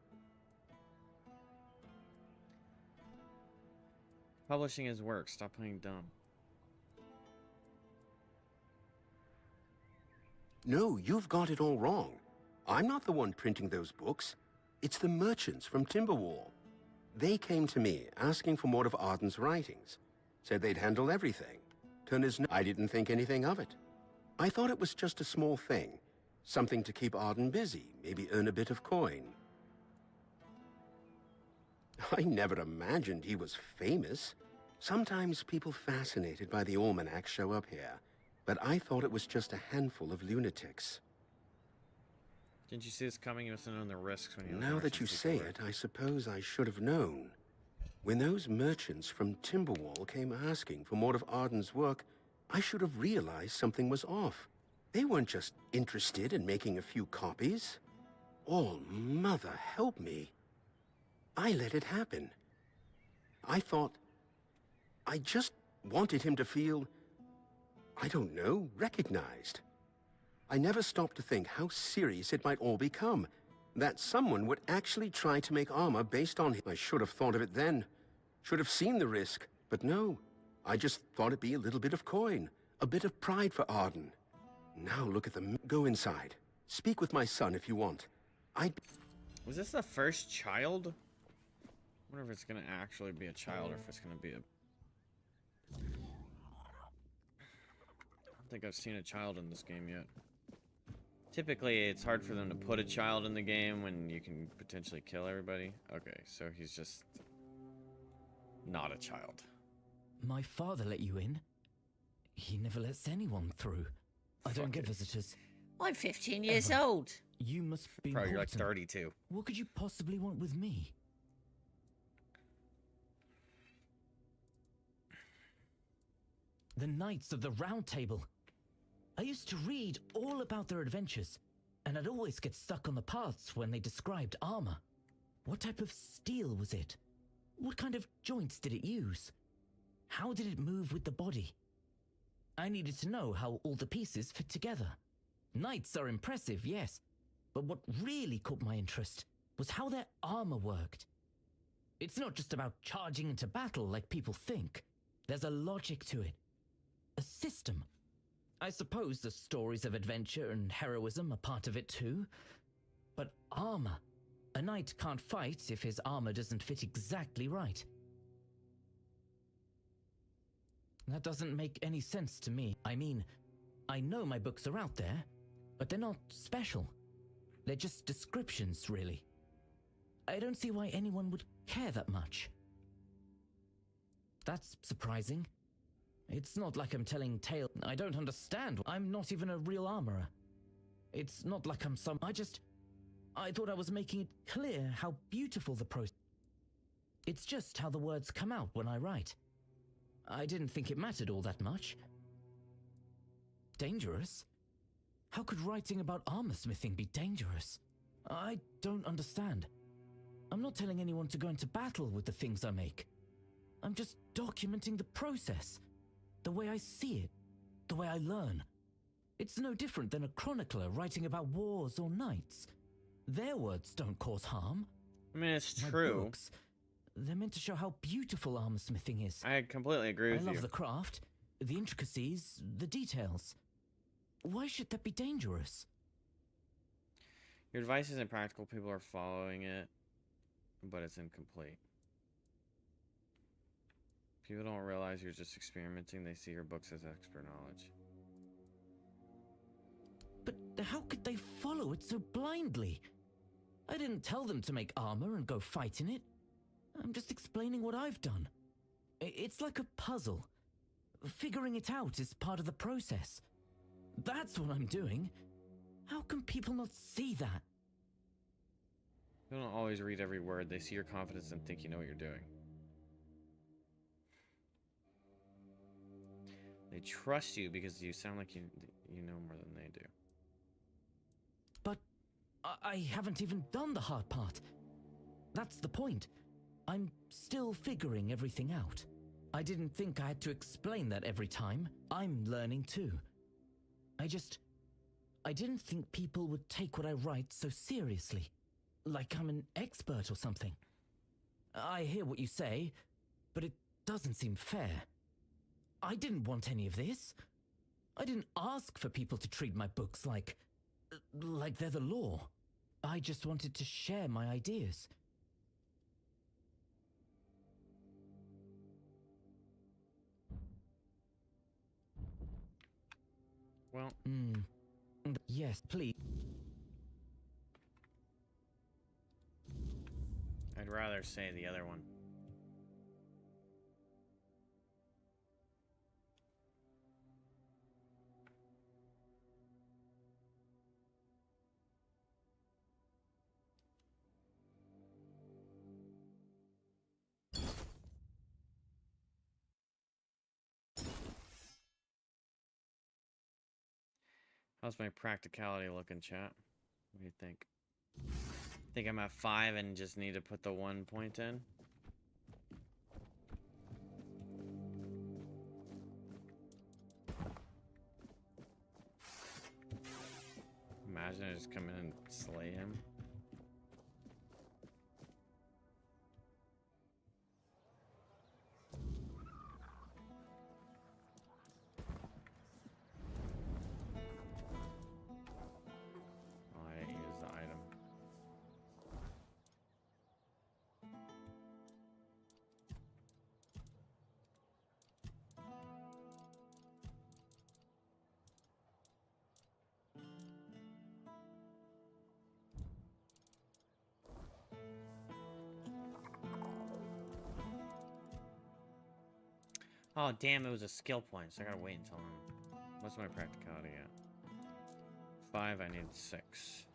Publishing his work, stop playing dumb. No, you've got it all wrong. I'm not the one printing those books. It's the merchants from Timberwall. They came to me asking for more of Arden's writings. Said they'd handle everything. I didn't think anything of it. I thought it was just a small thing. Something to keep Arden busy, maybe earn a bit of coin. I never imagined he was famous. Sometimes people fascinated by the almanac show up here, but I thought it was just a handful of lunatics. Didn't you see this coming? You must have known the risks when you... Now that you say it, I suppose I should have known. When those merchants from Timberwall came asking for more of Arden's work, I should have realized something was off. They weren't just interested in making a few copies. Oh, Mother, help me. I let it happen. I thought... I just wanted him to feel, I don't know, recognized. I never stopped to think how serious it might all become. That someone would actually try to make armor based on him. I should have thought of it then. Should have seen the risk. But no. I just thought it'd be a little bit of coin. A bit of pride for Arden. Now look at them. Go inside. Speak with my son if you want. Was this the first child? I wonder if it's gonna actually be a child or if it's gonna be a... I don't think I've seen a child in this game yet. Typically, it's hard for them to put a child in the game when you can potentially kill everybody. Okay, so he's just not a child. My father let you in? He never lets anyone through. I don't get visitors. I'm 15 years old. You must be Bro, you're like important. 32. What could you possibly want with me? The Knights of the Round Table. I used to read all about their adventures, and I'd always get stuck on the paths when they described armor. What type of steel was it? What kind of joints did it use? How did it move with the body? I needed to know how all the pieces fit together. Knights are impressive, yes, but what really caught my interest was how their armor worked. It's not just about charging into battle like people think. There's a logic to it. A system. I suppose the stories of adventure and heroism are part of it too. But armor. A knight can't fight if his armor doesn't fit exactly right. That doesn't make any sense to me. I mean, I know my books are out there, but they're not special. They're just descriptions, really. I don't see why anyone would care that much. That's surprising. It's not like I'm telling tales. I don't understand. I'm not even a real armorer. It's not like I'm some... I thought I was making it clear how beautiful the process... It's just how the words come out when I write. I didn't think it mattered all that much. Dangerous? How could writing about armorsmithing be dangerous? I don't understand. I'm not telling anyone to go into battle with the things I make. I'm just documenting the process. The way I see it. The way I learn. It's no different than a chronicler writing about wars or knights. Their words don't cause harm. I mean, it's My true. books, they're meant to show how beautiful armorsmithing is. I completely agree with you. I love the craft, the intricacies, the details. Why should that be dangerous? Your advice isn't practical. People are following it, but it's incomplete. People don't realize you're just experimenting. They see your books as expert knowledge. But how could they follow it so blindly? I didn't tell them to make armor and go fight in it. I'm just explaining what I've done. It's like a puzzle. Figuring it out is part of the process. That's what I'm doing. How can people not see that? They don't always read every word. They see your confidence and think you know what you're doing. They trust you because you sound like you know more than they do. But I haven't even done the hard part. That's the point. I'm still figuring everything out. I didn't think I had to explain that every time. I'm learning too. I didn't think people would take what I write so seriously. Like I'm an expert or something. I hear what you say, but it doesn't seem fair. I didn't want any of this. I didn't ask for people to treat my books like they're the law. I just wanted to share my ideas. Well... Yes, please. I'd rather say the other one. How's my practicality looking, chat? What do you think? Think I'm at 5 and just need to put the 1 point in? imagine I just come in and slay him? Oh, I didn't use the item. Oh, damn, it was a skill point, so I gotta wait until I'm... What's my practicality at? 5, I need 6.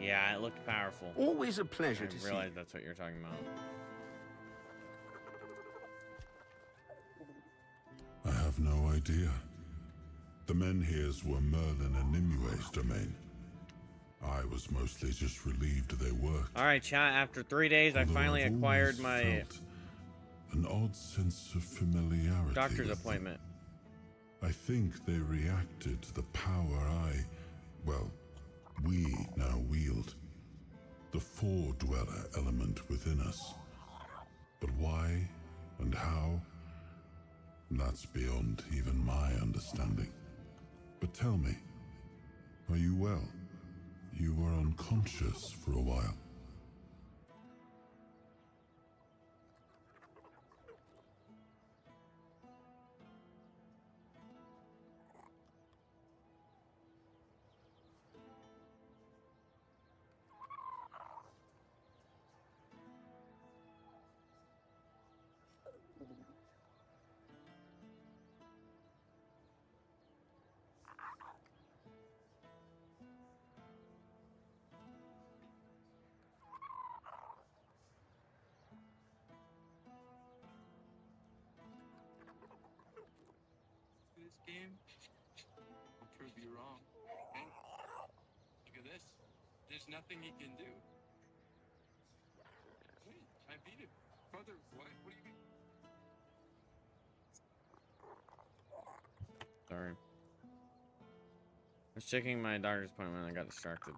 Yeah, it looked powerful. Always a pleasure to see. I realized that's what you're talking about. I have no idea. The Menhirs were Merlin and Nimue's domain. I was mostly just relieved they worked. Alright, chat, after 3 days, I finally acquired my an odd sense of familiarity. doctor's with appointment. them. I think they reacted to the power we now wield. The four-dweller element within us. But why and how? That's beyond even my understanding. But tell me, are you well? You were unconscious for a while. This game will prove you wrong. And look at this. There's nothing he can do. Wait, I beat him. Brother, what do you mean? Sorry. I was checking my doctor's appointment and I got distracted.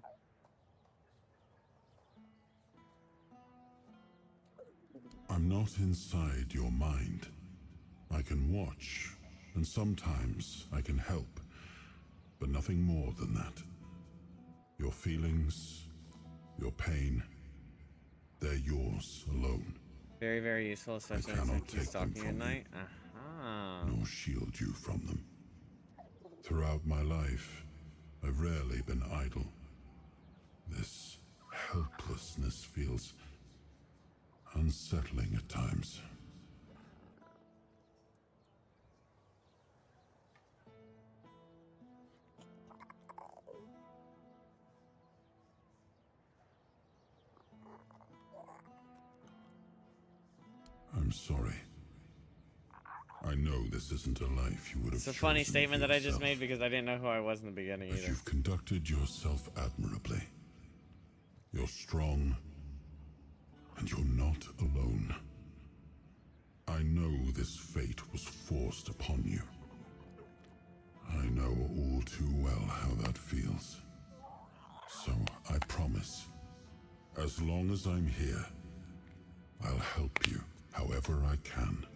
I'm not inside your mind. I can watch, and sometimes I can help, but nothing more than that. Your feelings, your pain, they're yours alone. Very, very useful, especially cannot since he's take them stalking you at from you. night. Aha. Nor shield you from them. Throughout my life, I've rarely been idle. This helplessness feels unsettling at times. I'm sorry. I know this isn't a life you would have It's a funny chosen statement for that I just yourself, made because I didn't know who I was in the beginning but either. you've conducted yourself admirably. You're strong, and you're not alone. I know this fate was forced upon you. I know all too well how that feels. So I promise, as long as I'm here, I'll help you however I can.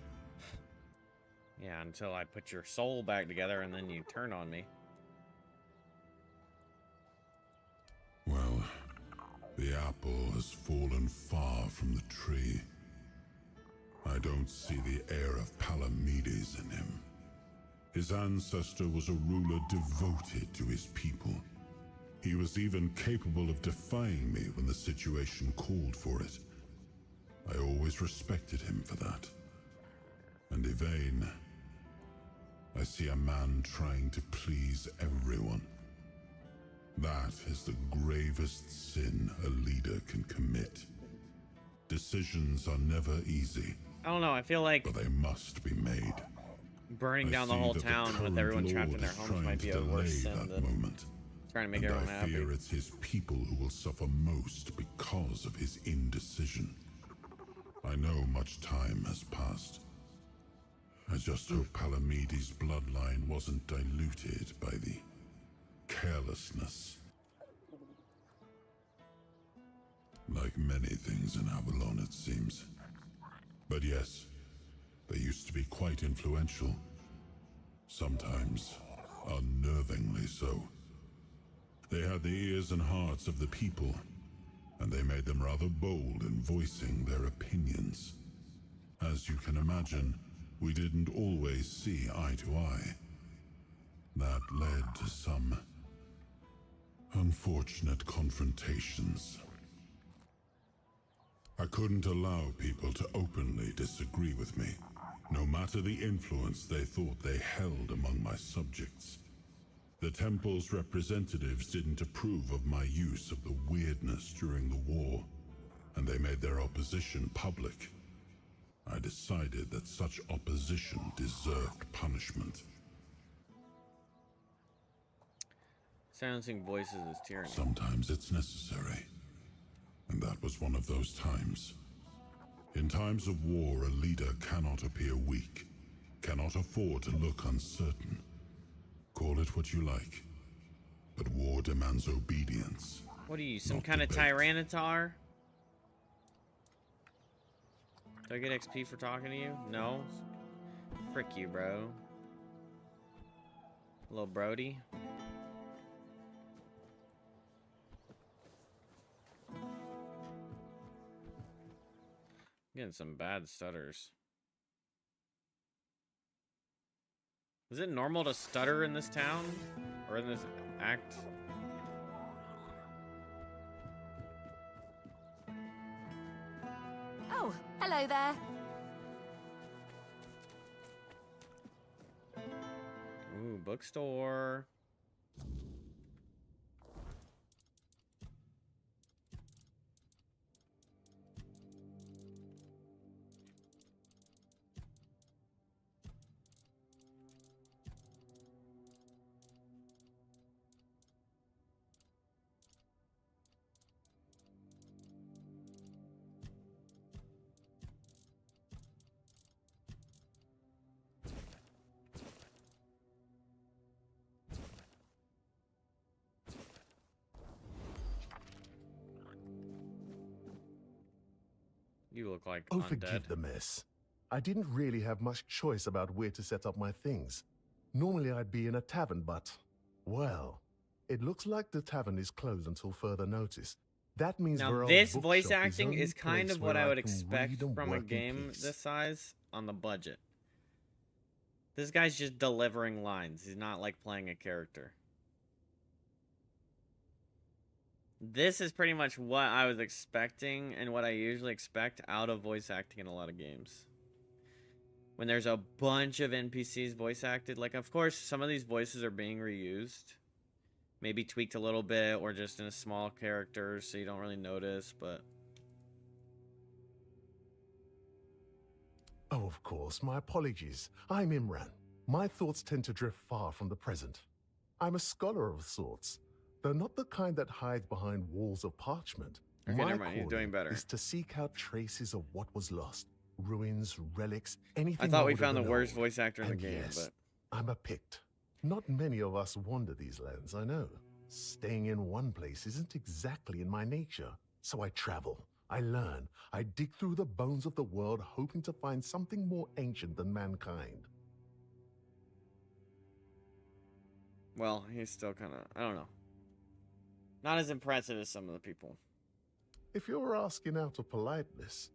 Yeah, until I put your soul back together and then you turn on me. Well, the apple has fallen far from the tree. I don't see the air of Palamedes in him. His ancestor was a ruler devoted to his people. He was even capable of defying me when the situation called for it. I always respected him for that. And Yvain, I see a man trying to please everyone. That is the gravest sin a leader can commit. Decisions are never easy, I don't know. I feel like but they must be made. burning down the see whole that the town with current everyone trapped in Lord their is homes trying might to be a worse delay sin that than moment. trying to make And everyone I happy. fear it's his people who will suffer most because of his indecision. I know much time has passed. I just hope Palamedes' bloodline wasn't diluted by the carelessness. Like many things in Avalon, it seems. But yes, they used to be quite influential. Sometimes unnervingly so. They had the ears and hearts of the people, and they made them rather bold in voicing their opinions. As you can imagine, we didn't always see eye to eye. That led to some unfortunate confrontations. I couldn't allow people to openly disagree with me, no matter the influence they thought they held among my subjects. The temple's representatives didn't approve of my use of the weirdness during the war, and they made their opposition public. I decided that such opposition deserved punishment. Silencing voices is tyranny. Sometimes it's necessary, and that was one of those times. In times of war, a leader cannot appear weak, cannot afford to look uncertain. Call it what you like, but war demands obedience. What are you, some kind of Tyranitar? Do I get XP for talking to you? No? Frick you, bro. Little Brody. Getting some bad stutters. Is it normal to stutter in this town? Or in this act? Oh, hello there. Ooh, bookstore. You look like Oh, undead. forgive the mess. I didn't really have much choice about where to set up my things. Normally I'd be in a tavern, but, well, it looks like the tavern is closed until further notice. That means now Varel's this voice bookshop acting only is kind place of what where I would can expect read and from a work in game peace. this size on the budget. This guy's just delivering lines. He's not like playing a character. This is pretty much what I was expecting and what I usually expect out of voice acting in a lot of games. When there's a bunch of NPCs voice acted, like of course some of these voices are being reused. Maybe tweaked a little bit or just in a small character so you don't really notice, but... Oh, of course, my apologies. I'm Imran. My thoughts tend to drift far from the present. I'm a scholar of sorts, though not the kind that hides behind walls of parchment. Okay, My never mind. He's doing calling better. is to seek out traces of what was lost. Ruins, relics, anything I thought we that would have found the been worst old. voice actor in the And game, yes, but... I'm a Pict. Not many of us wander these lands, I know. Staying in one place isn't exactly in my nature. So I travel, I learn, I dig through the bones of the world hoping to find something more ancient than mankind. Well, he's still kind of... I don't know. Not as impressive as some of the people. If you're asking out of politeness,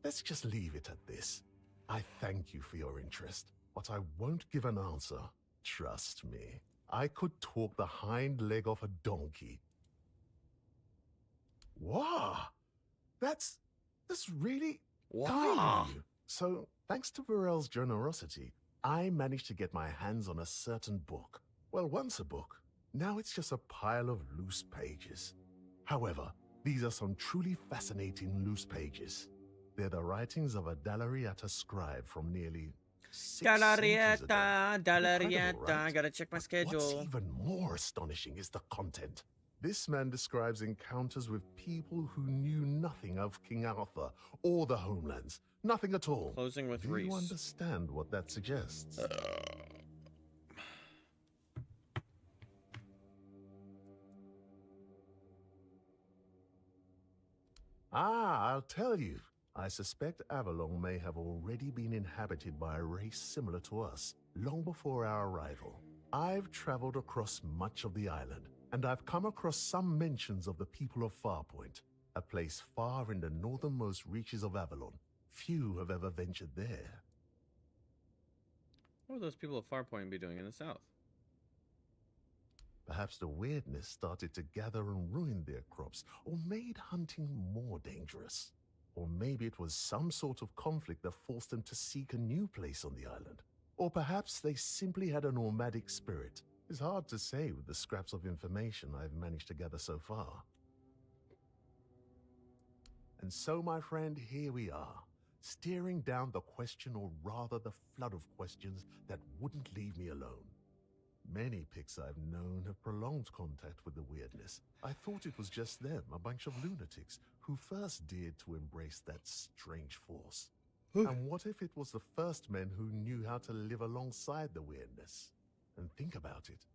let's just leave it at this. I thank you for your interest, but I won't give an answer. Trust me, I could talk the hind leg off a donkey. Wow, that's really kind of you. So, thanks to Varel's generosity, I managed to get my hands on a certain book. Well, once a book, now it's just a pile of loose pages. However, these are some truly fascinating loose pages. They're the writings of a Dalariata scribe from nearly 6 centuries ago. Incredible, right? Gotta check my What's schedule. even more astonishing is the content. This man describes encounters with people who knew nothing of King Arthur or the homelands. Nothing at all. Closing with Do Reese. you understand what that suggests? I'll tell you. I suspect Avalon may have already been inhabited by a race similar to us, long before our arrival. I've traveled across much of the island, and I've come across some mentions of the people of Farpoint, a place far in the northernmost reaches of Avalon. Few have ever ventured there. What would those people of Farpoint be doing in the south? Perhaps the weirdness started to gather and ruin their crops, or made hunting more dangerous. Or maybe it was some sort of conflict that forced them to seek a new place on the island. Or perhaps they simply had a nomadic spirit. It's hard to say with the scraps of information I've managed to gather so far. And so, my friend, here we are, staring down the question, or rather the flood of questions that wouldn't leave me alone. Many Picts I've known have prolonged contact with the weirdness. I thought it was just them, a bunch of lunatics, who first dared to embrace that strange force. And what if it was the first men who knew how to live alongside the weirdness? And think about it.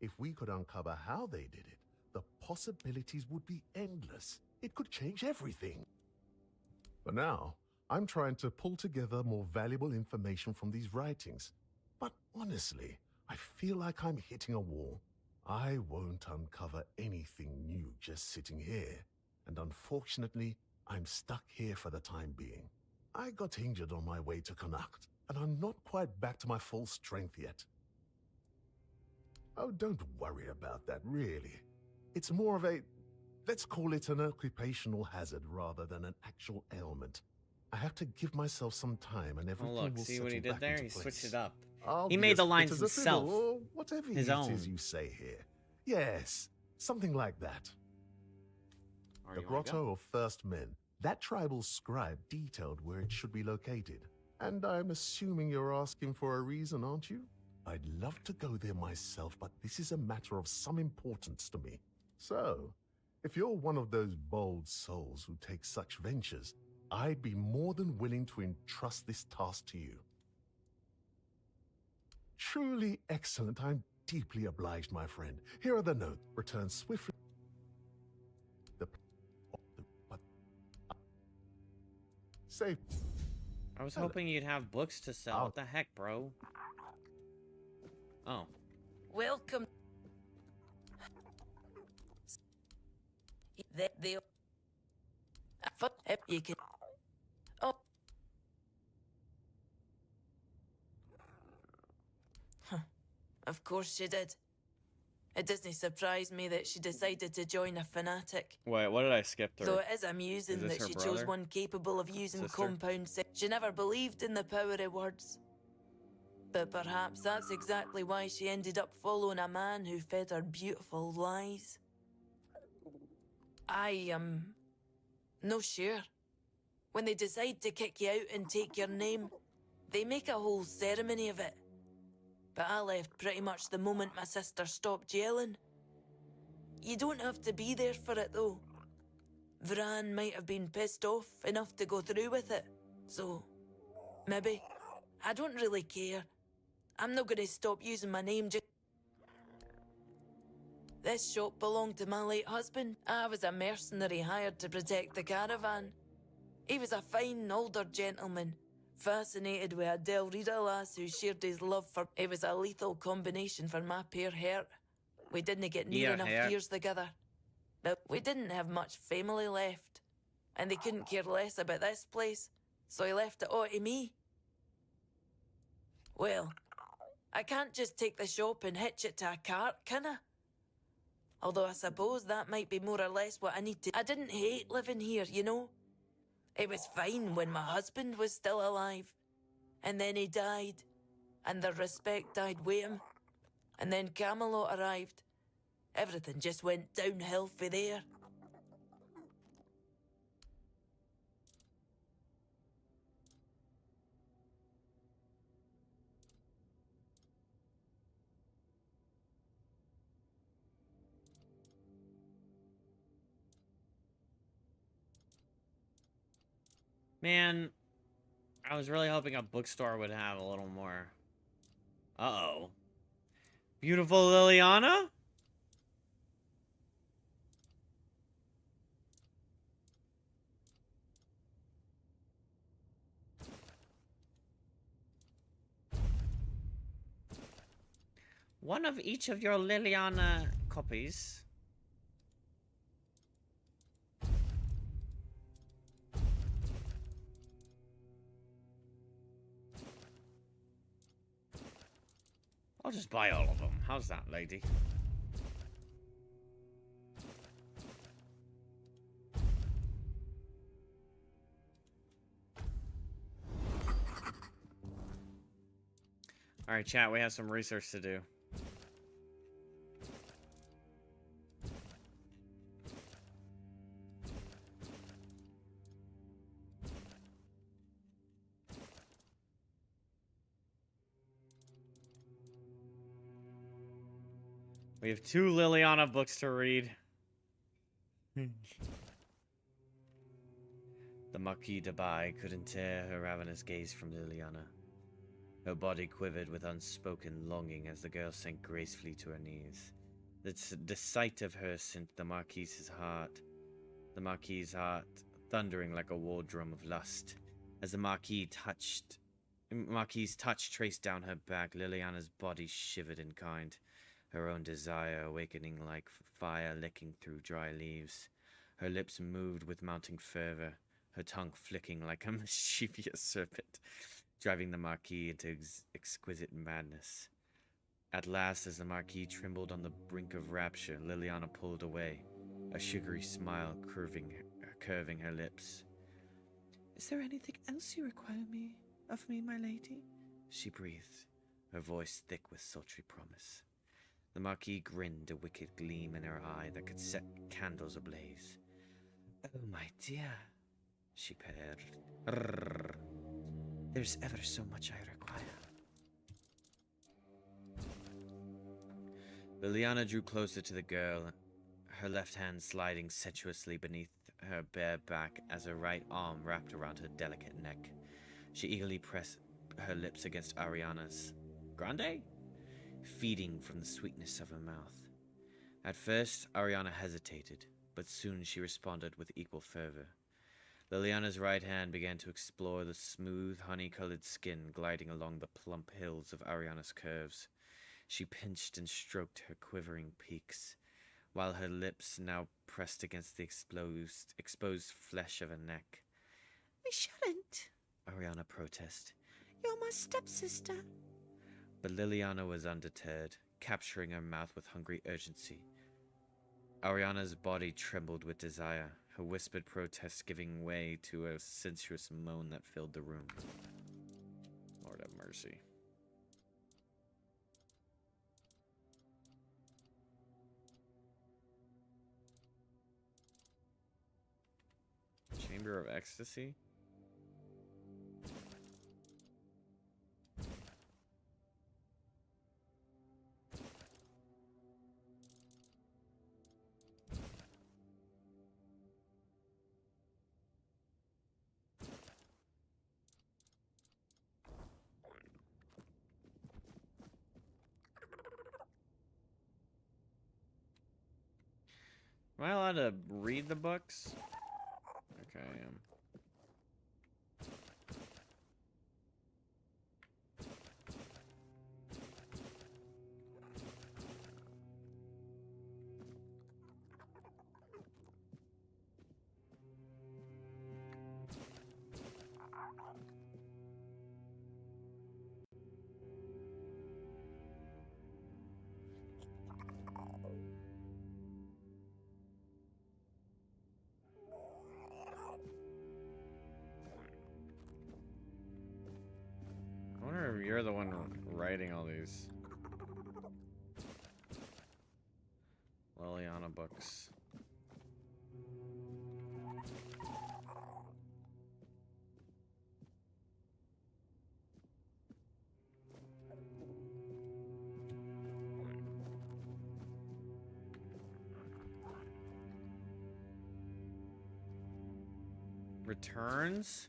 If we could uncover how they did it, the possibilities would be endless. It could change everything. For now, I'm trying to pull together more valuable information from these writings. But honestly, I feel like I'm hitting a wall. I won't uncover anything new just sitting here. And unfortunately, I'm stuck here for the time being. I got injured on my way to Connacht, and I'm not quite back to my full strength yet. Oh, don't worry about that, really. It's more of a, let's call it an occupational hazard rather than an actual ailment. I have to give myself some time and everything Oh, look, will see what he settle did back there? into He place. switched it up. I'll He be made as the fit lines as a fiddle, himself. or whatever His it own. is you say here. Yes, something like that. The Grotto of First Men. That tribal scribe detailed where it should be located. And I'm assuming you're asking for a reason, aren't you? I'd love to go there myself, but this is a matter of some importance to me. So, if you're one of those bold souls who take such ventures, I'd be more than willing to entrust this task to you. Truly excellent. I'm deeply obliged, my friend. Here are the notes. Return swiftly. Safe. I was hoping you'd have books to sell. What the heck, bro? Oh. Welcome. You can. Oh. Of course she did. It doesn't surprise me that she decided to join a fanatic. Wait, what did I skip through? Though it is amusing that she chose one capable of using compound sex. She never believed in the power of words. But perhaps that's exactly why she ended up following a man who fed her beautiful lies. I am no sure. When they decide to kick you out and take your name, they make a whole ceremony of it. But I left pretty much the moment my sister stopped yelling. You don't have to be there for it, though. Vran might have been pissed off enough to go through with it. So, maybe. I don't really care. I'm not going to stop using my name just... This shop belonged to my late husband. I was a mercenary hired to protect the caravan. He was a fine, older gentleman, fascinated with a Del Rita lass who shared his love for... It was a lethal combination for my poor heart. We didn't get near enough years together. But we didn't have much family left. And they couldn't care less about this place, so he left it all to me. Well, I can't just take the shop and hitch it to a cart, can I? Although I suppose that might be more or less what I need to... I didn't hate living here, you know? It was fine when my husband was still alive. And then he died. And the respect died with him. And then Camelot arrived. Everything just went downhill for there. Man, I was really hoping a bookstore would have a little more. Uh-oh. Beautiful Liliana? One of each of your Liliana copies. I'll just buy all of them. How's that, lady? Alright, chat, we have some research to do. We have 2 Liliana books to read. The Marquis de Bai couldn't tear her ravenous gaze from Liliana. Her body quivered with unspoken longing as the girl sank gracefully to her knees. The sight of her sent the Marquis's heart thundering like a war drum of lust. As the Marquis's touch traced down her back, Liliana's body shivered in kind, her own desire awakening like fire licking through dry leaves. Her lips moved with mounting fervor, her tongue flicking like a mischievous serpent, driving the Marquis into exquisite madness. At last, as the Marquis trembled on the brink of rapture, Liliana pulled away, a sugary smile curving her lips. "Is there anything else you require of me, my lady?" she breathed, her voice thick with sultry promise. The Marquis grinned, a wicked gleam in her eye that could set candles ablaze. "Oh, my dear," she purred. "There's ever so much I require." Liliana drew closer to the girl, her left hand sliding sensuously beneath her bare back as her right arm wrapped around her delicate neck. She eagerly pressed her lips against Ariana's. "Grande?" feeding from the sweetness of her mouth. At first, Ariana hesitated, but soon she responded with equal fervor. Liliana's right hand began to explore the smooth, honey-colored skin gliding along the plump hills of Ariana's curves. She pinched and stroked her quivering peaks, while her lips now pressed against the exposed flesh of her neck. "We shouldn't," Ariana protested. "You're my stepsister." But Liliana was undeterred, capturing her mouth with hungry urgency. Ariana's body trembled with desire, her whispered protest giving way to a sensuous moan that filled the room. Lord have mercy. Chamber of Ecstasy? Am I allowed to read the books? Okay, I am. I wonder if you're the one writing all these Liliana books. Returns?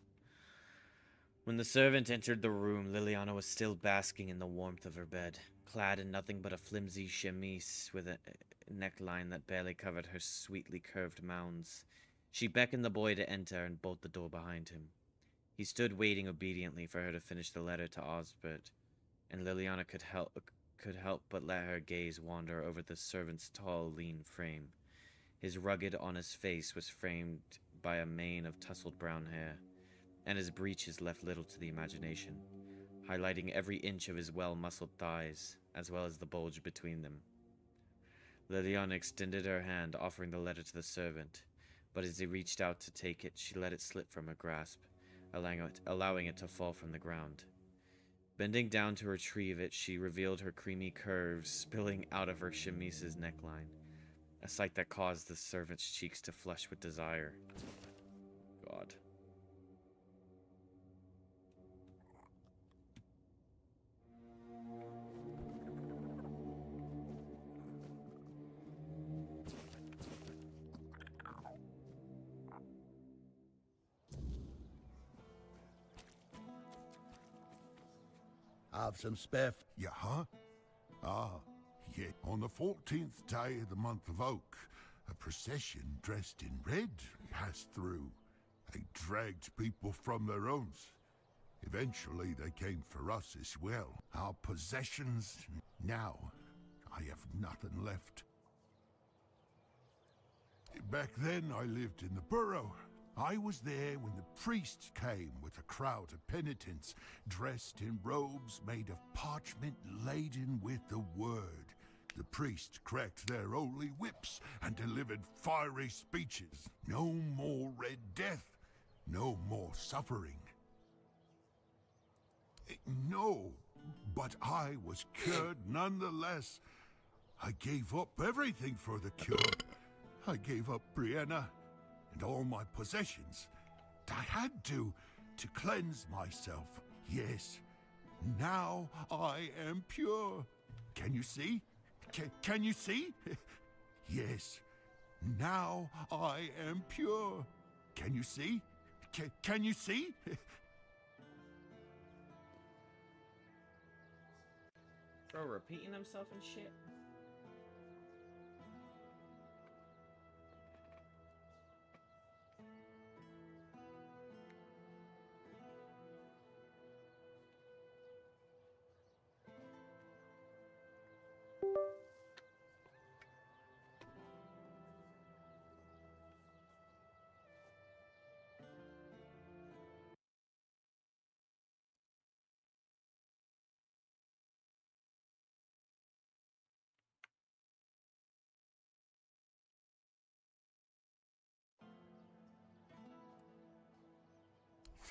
When the servant entered the room, Liliana was still basking in the warmth of her bed, clad in nothing but a flimsy chemise with a neckline that barely covered her sweetly curved mounds. She beckoned the boy to enter and bolted the door behind him. He stood waiting obediently for her to finish the letter to Osbert, and Liliana could help but let her gaze wander over the servant's tall, lean frame. His rugged, honest face was framed by a mane of tousled brown hair, and his breeches left little to the imagination, highlighting every inch of his well-muscled thighs, as well as the bulge between them. Liliana extended her hand, offering the letter to the servant, but as he reached out to take it, she let it slip from her grasp, allowing it to fall from the ground. Bending down to retrieve it, she revealed her creamy curves spilling out of her chemise's neckline, a sight that caused the servant's cheeks to flush with desire. God. Have some spare. Yeah, huh? Ah, yeah. On the 14th day of the month of Oak, a procession dressed in red passed through. They dragged people from their homes. Eventually, they came for us as well. Our possessions. Now, I have nothing left. Back then, I lived in the burrow. I was there when the priests came with a crowd of penitents, dressed in robes made of parchment laden with the word. The priests cracked their holy whips and delivered fiery speeches. No more Red Death, no more suffering. No, but I was cured nonetheless. I gave up everything for the cure. I gave up Brianna and all my possessions. I had to cleanse myself. Yes, now I am pure. Can you see? Can you see? Yes, now I am pure. Can you see? Can you see? Bro, repeating himself and shit.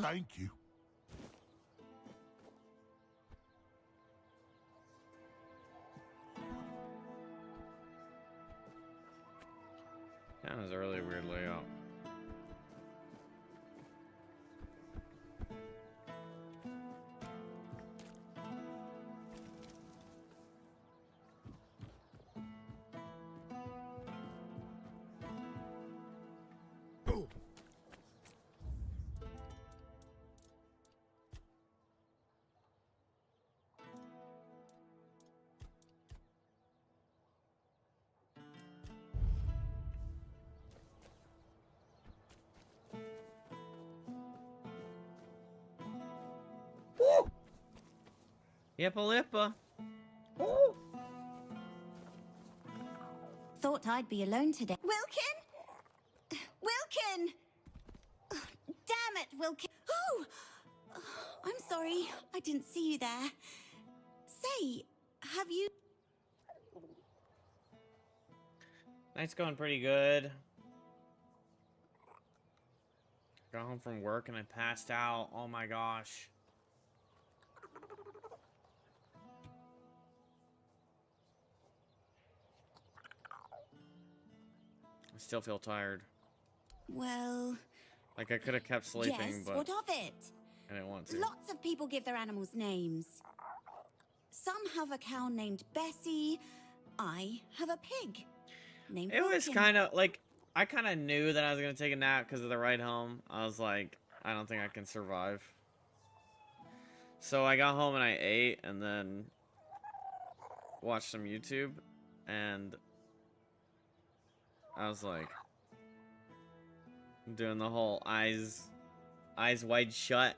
Thank you. That was a really weird layout. Yippa lippa. Ooh. Thought I'd be alone today. Wilkin? Wilkin! Damn it, Wilkin. Oh! I'm sorry. I didn't see you there. Say, have you... Night's going pretty good. Got home from work and I passed out. Oh my gosh. I still feel tired. Well... Like I could have kept sleeping, yes, but what of it? I didn't want to. Lots of people give their animals names. Some have a cow named Bessie. I have a pig named It was Wilkin. kind of like, I kind of knew that I was going to take a nap because of the ride home. I was like, I don't think I can survive. So I got home and I ate and then watched some YouTube and I was like doing the whole eyes wide shut,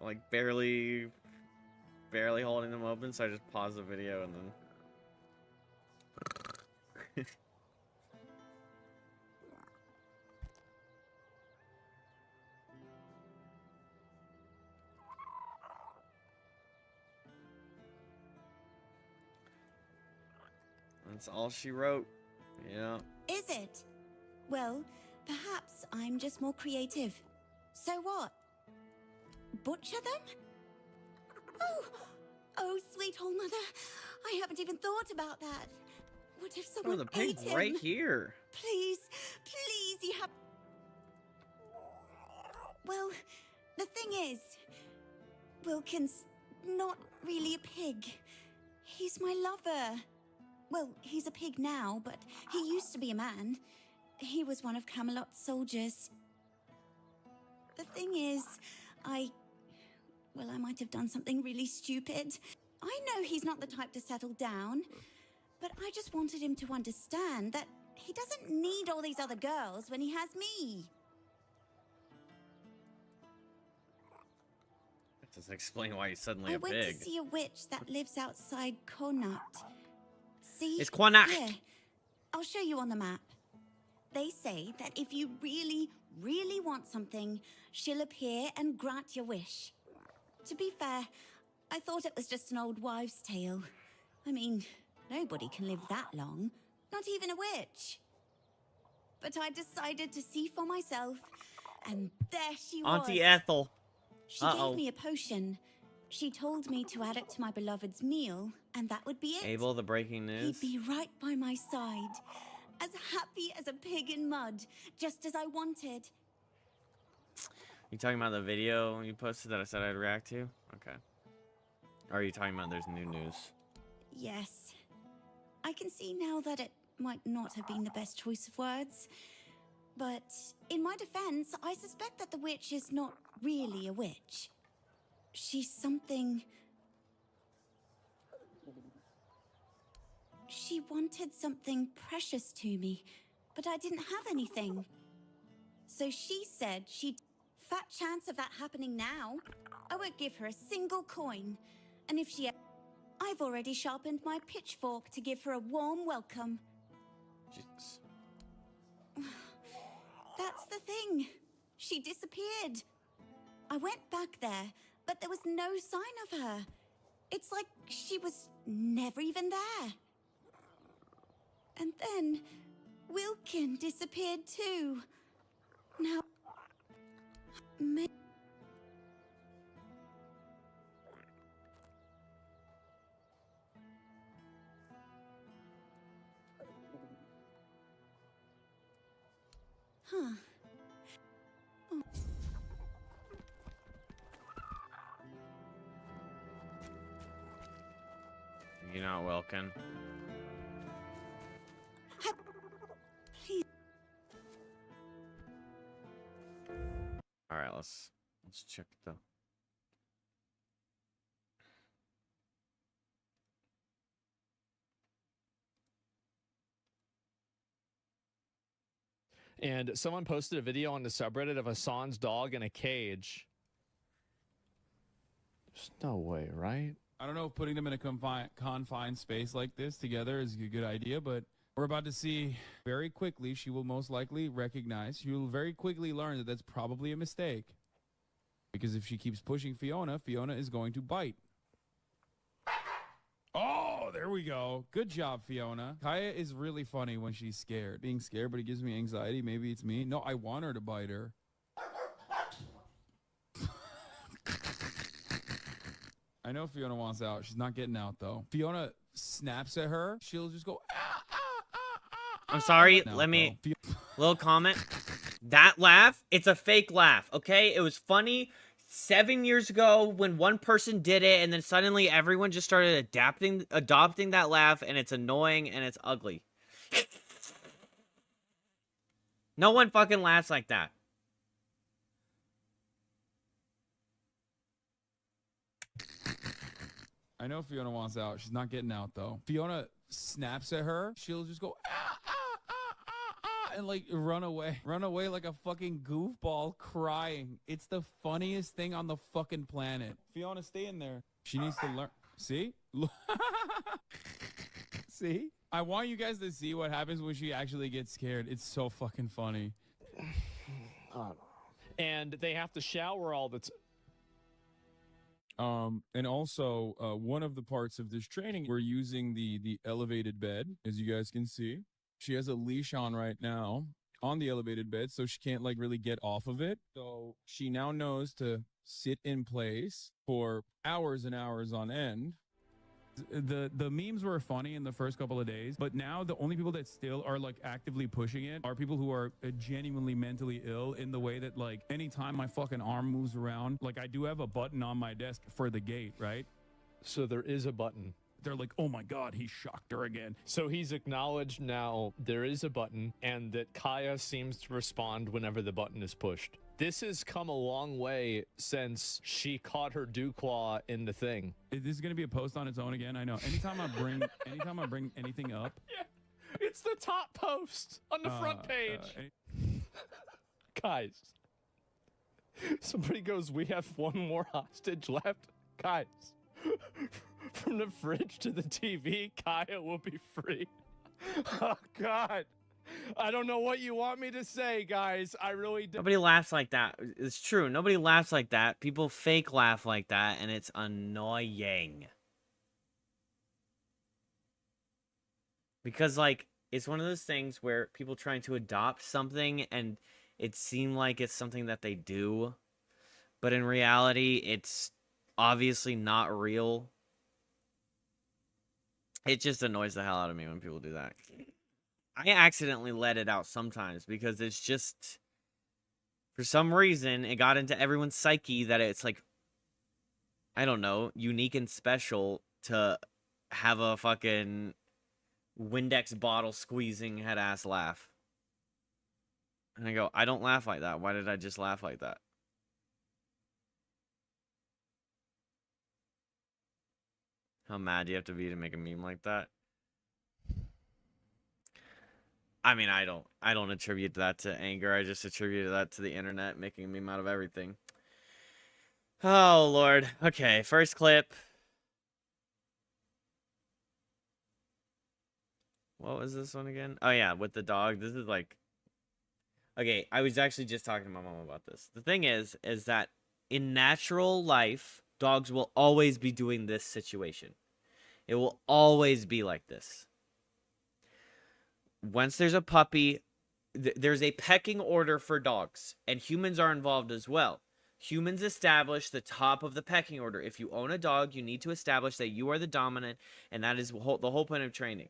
like barely holding them open, so I just paused the video and then that's all she wrote. Yeah. Is it? Well, perhaps I'm just more creative. So what? Butcher them? Oh, sweet old mother. I haven't even thought about that. What if someone the pig's ate him? right here. Please, you have... Well, the thing is, Wilkin's not really a pig. He's my lover. Well, he's a pig now, but he used to be a man. He was one of Camelot's soldiers. The thing is, I might have done something really stupid. I know he's not the type to settle down, but I just wanted him to understand that he doesn't need all these other girls when he has me. That doesn't explain why he's suddenly I a went pig. to see a witch that lives outside Connacht. See? It's Connacht. Here, I'll show you on the map. They say that if you really, really want something, she'll appear and grant your wish. To be fair, I thought it was just an old wives' tale. I mean, nobody can live that long, not even a witch. But I decided to see for myself, and there she was. Auntie Ethel. She gave me a potion. She told me to add it to my beloved's meal, and that would be it. Abel, the breaking news. He'd be right by my side, as happy as a pig in mud, just as I wanted. You talking about the video you posted that I said I'd react to? Okay. Or are you talking about there's new news? Yes. I can see now that it might not have been the best choice of words. But in my defense, I suspect that the witch is not really a witch. She's something... She wanted something precious to me, but I didn't have anything. So she said she'd... Fat chance of that happening now. I won't give her a single coin. And if she... I've already sharpened my pitchfork to give her a warm welcome. Jesus. That's the thing. She disappeared. I went back there, but there was no sign of her. It's like she was never even there. And then Wilkin disappeared too. Now... Huh. Oh. You're not Welkin. Please. All right, let's check the. And someone posted a video on the subreddit of Hassan's dog in a cage. There's no way, right? I don't know if putting them in a confined space like this together is a good idea, but we're about to see very quickly. She will most likely recognize. She will very quickly learn that that's probably a mistake. Because if she keeps pushing Fiona, Fiona is going to bite. Oh, there we go. Good job, Fiona. Kaya is really funny when she's scared. Being scared, but it gives me anxiety. Maybe it's me. No, I want her to bite her. I know Fiona wants out. She's not getting out, though. Fiona snaps at her. She'll just go, ah, ah, ah, ah. I'm sorry. No, Let me. no. Little comment. That laugh, it's a fake laugh, okay? It was funny 7 years ago when one person did it, and then suddenly everyone just started adopting that laugh, and it's annoying and it's ugly. No one fucking laughs like that. I know Fiona wants out. She's not getting out, though. Fiona snaps at her. She'll just go, ah, ah, ah, ah, ah, and like run away. Run away like a fucking goofball crying. It's the funniest thing on the fucking planet. Fiona, stay in there. She needs to learn. See? See? I want you guys to see what happens when she actually gets scared. It's so fucking funny. And they have to shower all the time. And also, one of the parts of this training, we're using the elevated bed, as you guys can see. She has a leash on right now on the elevated bed, so she can't like really get off of it. So she now knows to sit in place for hours and hours on end. The memes were funny in the first couple of days, but now the only people that still are like actively pushing it are people who are genuinely mentally ill, in the way that like anytime my fucking arm moves around, like I do have a button on my desk for the gate, right? So there is a button. They're like, oh my God, he shocked her again. So he's acknowledged now there is a button, and that Kaya seems to respond whenever the button is pushed. This has come a long way since she caught her Dewclaw in the thing. This is gonna be a post on its own again. I know. Anytime I bring anything up, yeah, it's the top post on the front page. Guys, somebody goes, we have one more hostage left. Guys, from the fridge to the TV, Kaya will be free. Oh God. I don't know what you want me to say, guys. I really don't. Nobody laughs like that. It's true. Nobody laughs like that. People fake laugh like that, and it's annoying. Because, like, it's one of those things where people trying to adopt something, and it seems like it's something that they do. But in reality, it's obviously not real. It just annoys the hell out of me when people do that. I accidentally let it out sometimes because it's just, for some reason, it got into everyone's psyche that it's like, I don't know, unique and special to have a fucking Windex bottle squeezing head ass laugh. And I go, I don't laugh like that. Why did I just laugh like that? How mad do you have to be to make a meme like that? I mean, I don't attribute that to anger. I just attribute that to the internet making a meme out of everything. Oh, Lord. Okay, first clip. What was this one again? Oh, yeah, with the dog. This is like... Okay, I was actually just talking to my mom about this. The thing is that in natural life, dogs will always be doing this situation. It will always be like this. Once there's a puppy, there's a pecking order for dogs, and humans are involved as well. Humans establish the top of the pecking order. If you own a dog, you need to establish that you are the dominant, and that is the whole point of training.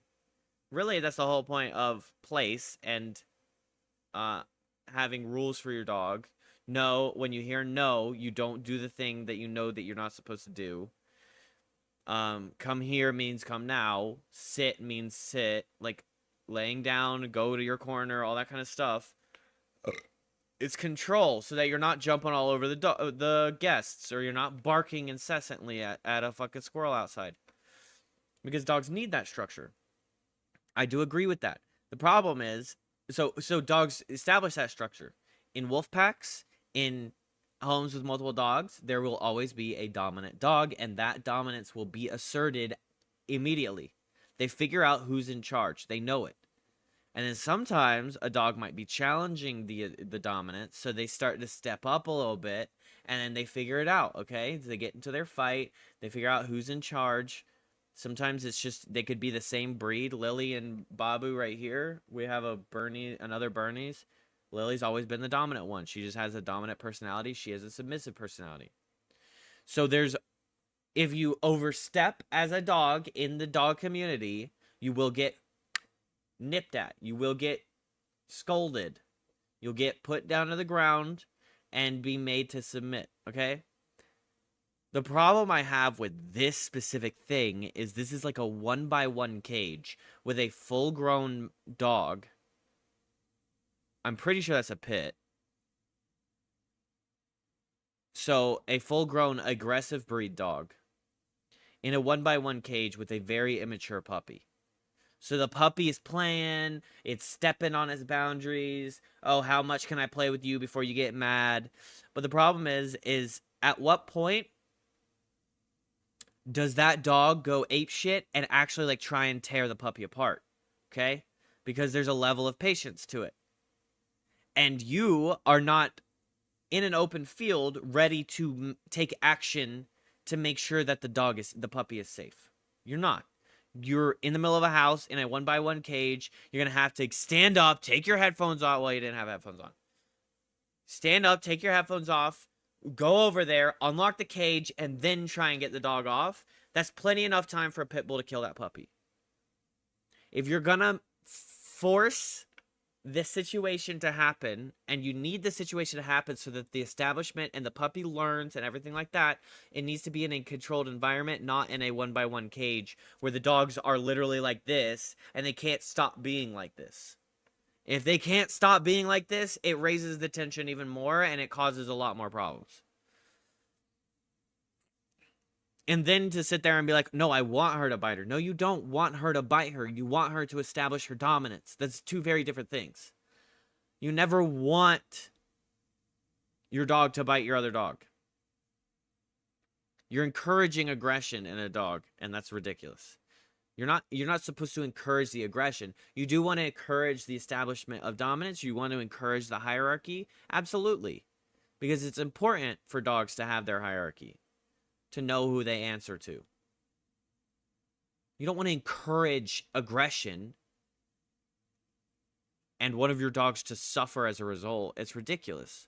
Really, that's the whole point of place and having rules for your dog. No, when you hear no, you don't do the thing that you know that you're not supposed to do. Come here means come now. Sit means sit. Like, laying down, go to your corner, all that kind of stuff. It's control, so that you're not jumping all over the guests, or you're not barking incessantly at a fucking squirrel outside. Because dogs need that structure. I do agree with that. The problem is, so dogs establish that structure. In wolf packs, in homes with multiple dogs, there will always be a dominant dog, and that dominance will be asserted immediately. They figure out who's in charge. They know it. And then sometimes a dog might be challenging the dominance, so they start to step up a little bit, and then they figure it out, okay? They get into their fight. They figure out who's in charge. Sometimes it's just, they could be the same breed. Lily and Babu right here. We have another Bernie's. Lily's always been the dominant one. She just has a dominant personality. She has a submissive personality. So if you overstep as a dog in the dog community, you will get nipped at. You will get scolded. You'll get put down to the ground and be made to submit, okay? The problem I have with this specific thing is this is like a 1-by-1 cage with a full-grown dog. I'm pretty sure that's a pit. So, a full-grown aggressive breed dog in a 1x1 cage with a very immature puppy. So the puppy is playing, it's stepping on its boundaries. Oh, how much can I play with you before you get mad? But the problem is at what point does that dog go apeshit and actually like try and tear the puppy apart? Okay? Because there's a level of patience to it. And you are not in an open field ready to take action to make sure that the puppy is safe. You're not. You're in the middle of a house in a 1x1 cage. You're going to have to stand up, take your headphones off. Well, you didn't have headphones on. Stand up, take your headphones off, go over there, unlock the cage, and then try and get the dog off. That's plenty enough time for a pit bull to kill that puppy. If you're going to force this situation to happen, and you need the situation to happen so that the establishment and the puppy learns and everything like that, it needs to be in a controlled environment, not in a 1x1 cage where the dogs are literally like this and they can't stop being like this. If they can't stop being like this, it raises the tension even more and it causes a lot more problems. And then to sit there and be like, no, I want her to bite her. No, you don't want her to bite her. You want her to establish her dominance. That's two very different things. You never want your dog to bite your other dog. You're encouraging aggression in a dog, and that's ridiculous. You're not supposed to encourage the aggression. You do want to encourage the establishment of dominance. You want to encourage the hierarchy. Absolutely. Because it's important for dogs to have their hierarchy, to know who they answer to. You don't want to encourage aggression and one of your dogs to suffer as a result. It's ridiculous.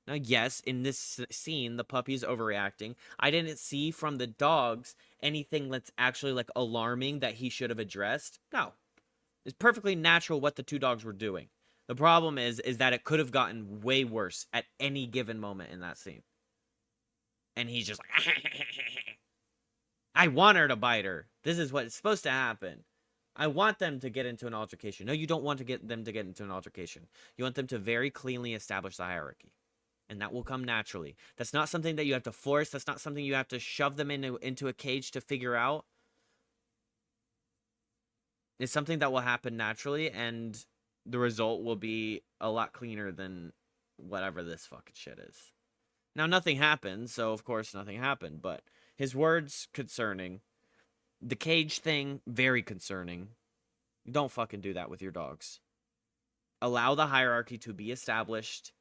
Now, yes, in this scene, the puppy's overreacting. I didn't see from the dogs anything that's actually, like, alarming that he should have addressed. No. It's perfectly natural what the two dogs were doing. The problem is that it could have gotten way worse at any given moment in that scene. And he's just like, I want her to bite her. This is what's supposed to happen. I want them to get into an altercation. No, you don't want them to get into an altercation. You want them to very cleanly establish the hierarchy. And that will come naturally. That's not something that you have to force. That's not something you have to shove them into a cage to figure out. It's something that will happen naturally, and the result will be a lot cleaner than whatever this fucking shit is. Now, nothing happened, so of course nothing happened, but his words, concerning. The cage thing, very concerning. Don't fucking do that with your dogs. Allow the hierarchy to be established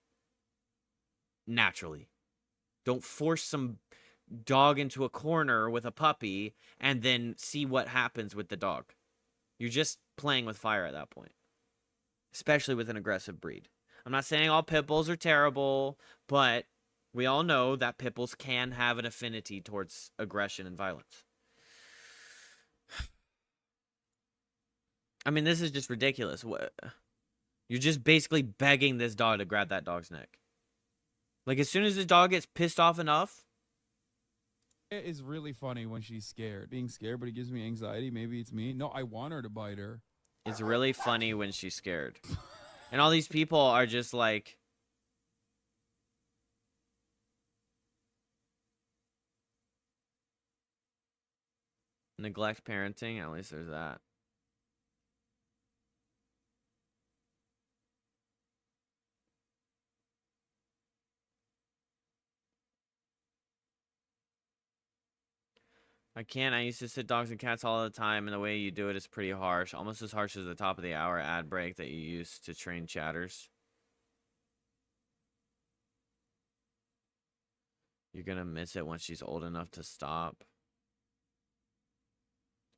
naturally. Don't force some dog into a corner with a puppy and then see what happens with the dog. You're just playing with fire at that point. Especially with an aggressive breed. I'm not saying all pit bulls are terrible, but we all know that pit bulls can have an affinity towards aggression and violence. I mean, this is just ridiculous. You're just basically begging this dog to grab that dog's neck. Like, as soon as the dog gets pissed off enough. It is really funny when she's scared. Being scared, but it gives me anxiety. Maybe it's me. No, I want her to bite her. It's really funny when she's scared. And all these people are just like... neglect parenting. At least there's that. I can't. I used to sit dogs and cats all the time, and the way you do it is pretty harsh. Almost as harsh as the top of the hour ad break that you use to train chatters. You're gonna miss it once she's old enough to stop.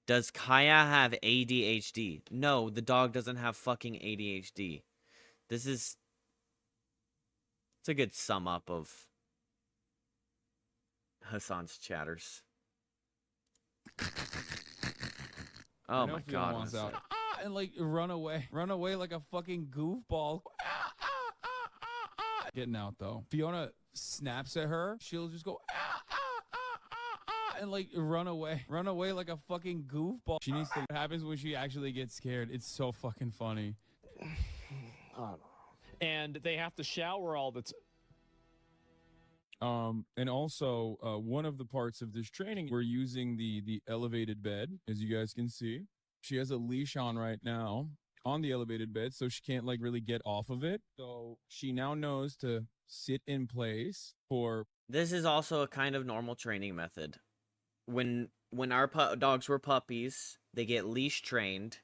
Does Kaya have ADHD? No, the dog doesn't have fucking ADHD. This is... it's a good sum up of Hassan's chatters. Oh my god. Wants out. And like run away like a fucking goofball. Getting out though. Fiona snaps at her. She'll just go and like run away like a fucking goofball. She needs to. What happens when she actually gets scared? It's so fucking funny. I don't know. And they have to shower all the time. And also, one of the parts of this training, we're using the elevated bed, as you guys can see. She has a leash on right now on the elevated bed, so she can't like really get off of it. So she now knows to sit in place for. This is also a kind of normal training method. When our dogs were puppies, they get leash trained.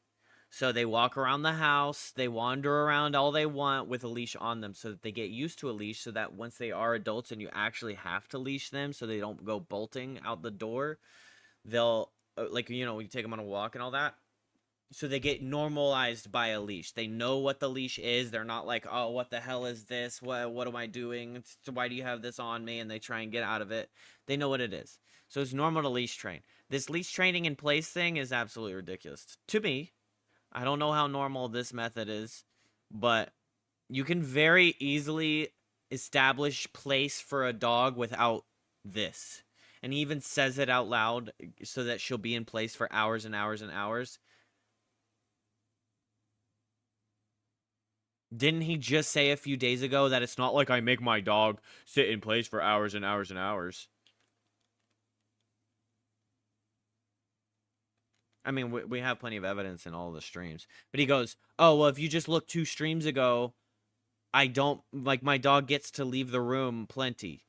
So they walk around the house, they wander around all they want with a leash on them so that they get used to a leash, so that once they are adults and you actually have to leash them so they don't go bolting out the door, they'll, like, you know, you take them on a walk and all that. So they get normalized by a leash. They know what the leash is. They're not like, oh, what the hell is this? What am I doing? Why do you have this on me? And they try and get out of it. They know what it is. So it's normal to leash train. This leash training in place thing is absolutely ridiculous. To me, I don't know how normal this method is, but you can very easily establish place for a dog without this. And he even says it out loud so that she'll be in place for hours and hours and hours. Didn't he just say a few days ago that it's not like I make my dog sit in place for hours and hours and hours? I mean, we have plenty of evidence in all the streams. But he goes, oh, well, if you just look 2 streams ago, I don't, like, my dog gets to leave the room plenty.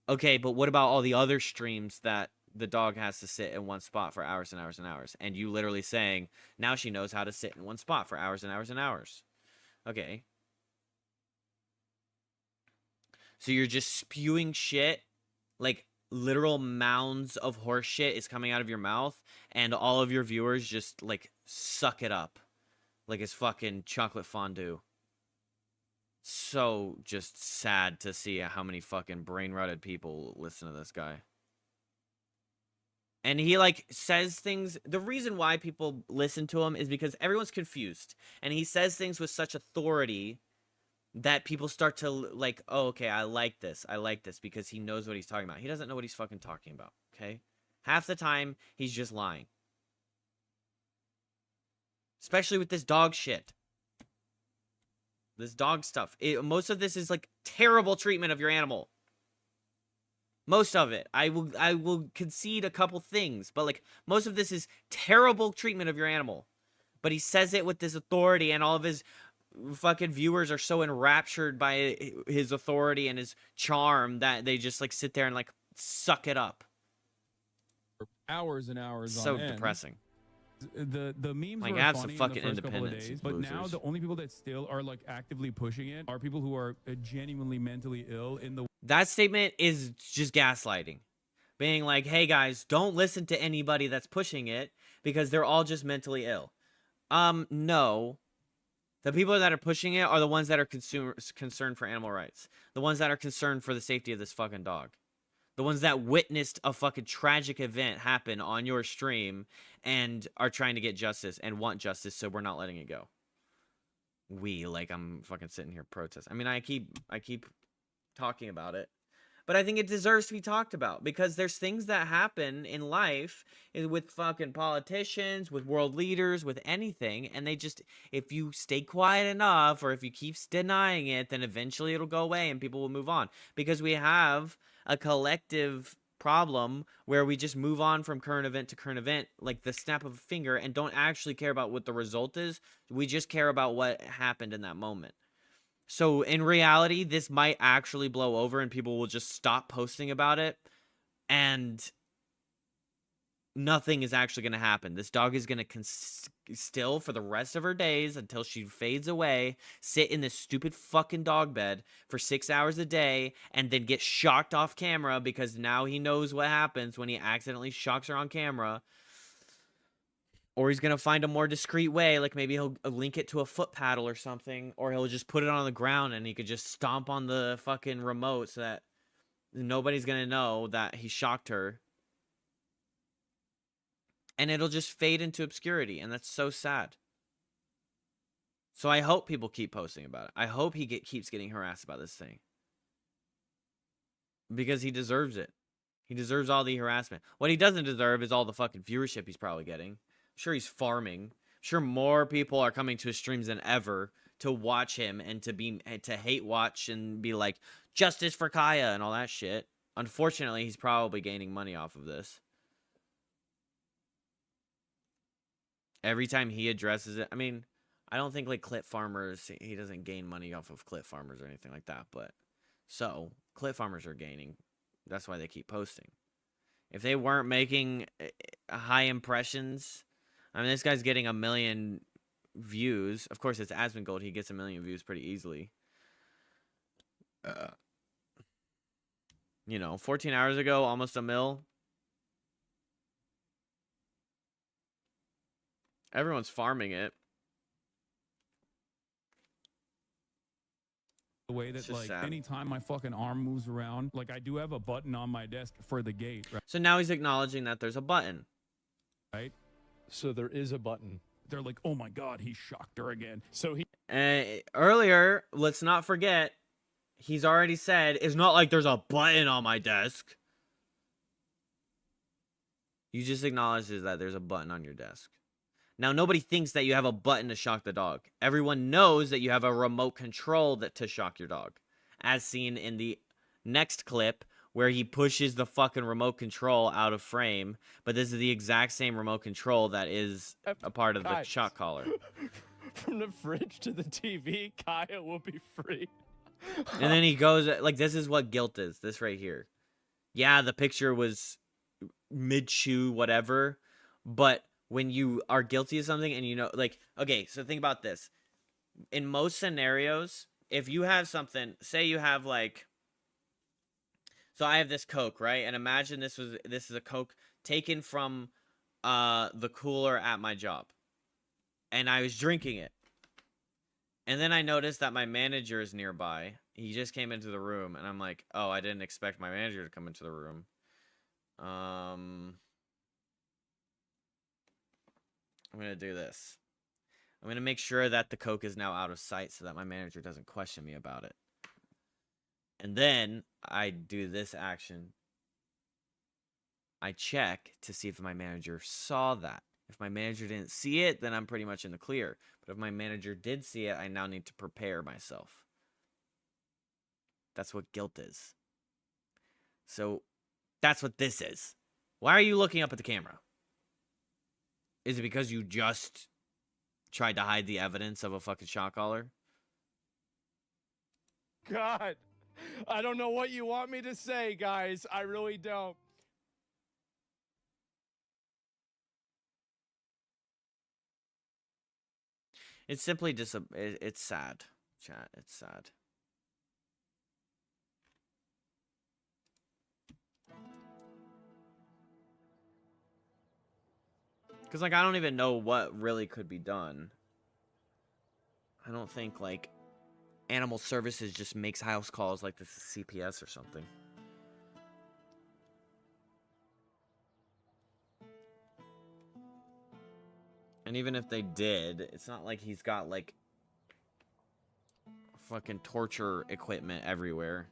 Okay, but what about all the other streams that the dog has to sit in one spot for hours and hours and hours? And you literally saying, now she knows how to sit in one spot for hours and hours and hours. Okay. So you're just spewing shit, like literal mounds of horse shit is coming out of your mouth, and all of your viewers just like suck it up like it's fucking chocolate fondue. So just sad to see how many fucking brain rotted people listen to this guy. And he like says things. The reason why people listen to him is because everyone's confused, and he says things with such authority that people start to like, oh, okay, I like this because he knows what he's talking about. He doesn't know what he's fucking talking about, okay? Half the time, he's just lying. Especially with this dog shit. This dog stuff. Most of this is like terrible treatment of your animal. Most of it. I will concede a couple things, but like most of this is terrible treatment of your animal. But he says it with this authority, and all of his fucking viewers are so enraptured by his authority and his charm that they just like sit there and like suck it up. Hours and hours. So on end. depressing. The memes like, were have funny some fucking in the first couple of independence, days, but now losers. the only people that still are like actively pushing it are people who are genuinely mentally ill in the. That statement is just gaslighting. Being like, hey guys, don't listen to anybody that's pushing it because they're all just mentally ill. No. The people that are pushing it are the ones that are concerned for animal rights. The ones that are concerned for the safety of this fucking dog. The ones that witnessed a fucking tragic event happen on your stream and are trying to get justice and want justice, so we're not letting it go. Like, I'm fucking sitting here protesting. I mean, I keep talking about it. But I think it deserves to be talked about because there's things that happen in life with fucking politicians, with world leaders, with anything. And they just, if you stay quiet enough or if you keep denying it, then eventually it'll go away and people will move on. Because we have a collective problem where we just move on from current event to current event like the snap of a finger and don't actually care about what the result is. We just care about what happened in that moment. So in reality, this might actually blow over and people will just stop posting about it and nothing is actually going to happen. This dog is going to still for the rest of her days until she fades away, sit in this stupid fucking dog bed for 6 hours a day and then get shocked off camera because now he knows what happens when he accidentally shocks her on camera. Or he's going to find a more discreet way, like maybe he'll link it to a foot paddle or something, or he'll just put it on the ground and he could just stomp on the fucking remote so that nobody's going to know that he shocked her. And it'll just fade into obscurity, and that's so sad. So I hope people keep posting about it. I hope he keeps getting harassed about this thing. Because he deserves it. He deserves all the harassment. What he doesn't deserve is all the fucking viewership he's probably getting. I'm sure he's farming. I'm sure more people are coming to his streams than ever to watch him and to hate watch and be like, justice for Kaya and all that shit. Unfortunately, he's probably gaining money off of this. Every time he addresses it, I mean, I don't think like clit farmers, he doesn't gain money off of clit farmers or anything like that, but so clit farmers are gaining. That's why they keep posting. If they weren't making high impressions, I mean, this guy's getting 1 million views. Of course, it's Asmongold. He gets 1 million views pretty easily. You know, 14 hours ago, almost 1 mil. Everyone's farming it. The way that, like, anytime my fucking arm moves around, like, I do have a button on my desk for the gate, right? So now he's acknowledging that there's a button. Right? So there is a button. They're like, oh my god, he shocked her again. So he... Earlier, let's not forget, he's already said, it's not like there's a button on my desk. You just acknowledged that there's a button on your desk. Now, nobody thinks that you have a button to shock the dog. Everyone knows that you have a remote control to shock your dog. As seen in the next clip, where he pushes the fucking remote control out of frame. But this is the exact same remote control that is a part of the shock collar. From the fridge to the TV, Kaya will be free. And then he goes, like, this is what guilt is. This right here. Yeah, the picture was mid-chew, whatever. But when you are guilty of something and you know, like, okay, so think about this. In most scenarios, if you have something, say you have, like, so I have this Coke, right? And imagine this is a Coke taken from the cooler at my job. And I was drinking it. And then I noticed that my manager is nearby. He just came into the room, and I'm like, oh, I didn't expect my manager to come into the room. I'm going to do this. I'm going to make sure that the Coke is now out of sight so that my manager doesn't question me about it. And then I do this action. I check to see if my manager saw that. If my manager didn't see it, then I'm pretty much in the clear. But if my manager did see it, I now need to prepare myself. That's what guilt is. So that's what this is. Why are you looking up at the camera? Is it because you just tried to hide the evidence of a fucking shock collar? God, I don't know what you want me to say, guys. I really don't. It's simply just it's sad, chat. It's sad. Because, like, I don't even know what really could be done. I don't think, like, Animal Services just makes house calls like this is CPS or something. And even if they did, it's not like he's got, like, fucking torture equipment everywhere.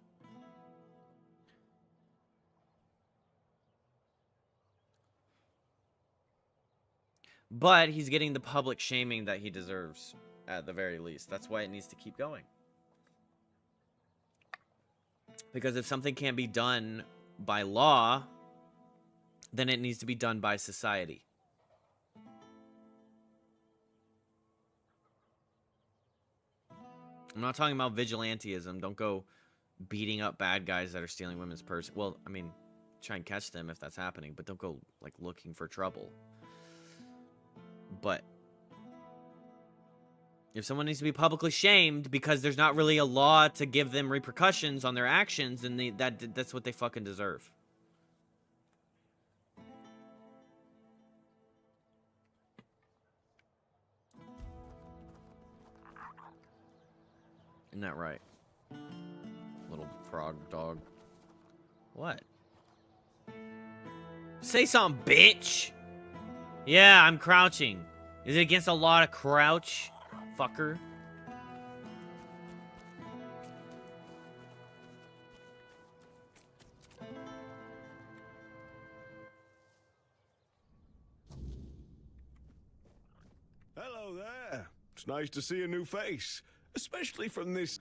But he's getting the public shaming that he deserves, at the very least. That's why it needs to keep going. Because if something can't be done by law, then it needs to be done by society. I'm not talking about vigilantism. Don't go beating up bad guys that are stealing women's purses. Well, I mean, try and catch them if that's happening, but don't go, like, looking for trouble. But if someone needs to be publicly shamed because there's not really a law to give them repercussions on their actions, then that's what they fucking deserve. Isn't that right? Little frog dog. What? Say something, bitch! Yeah, I'm crouching. Is it against a law to crouch? Fucker. Hello there. It's nice to see a new face. especially from this.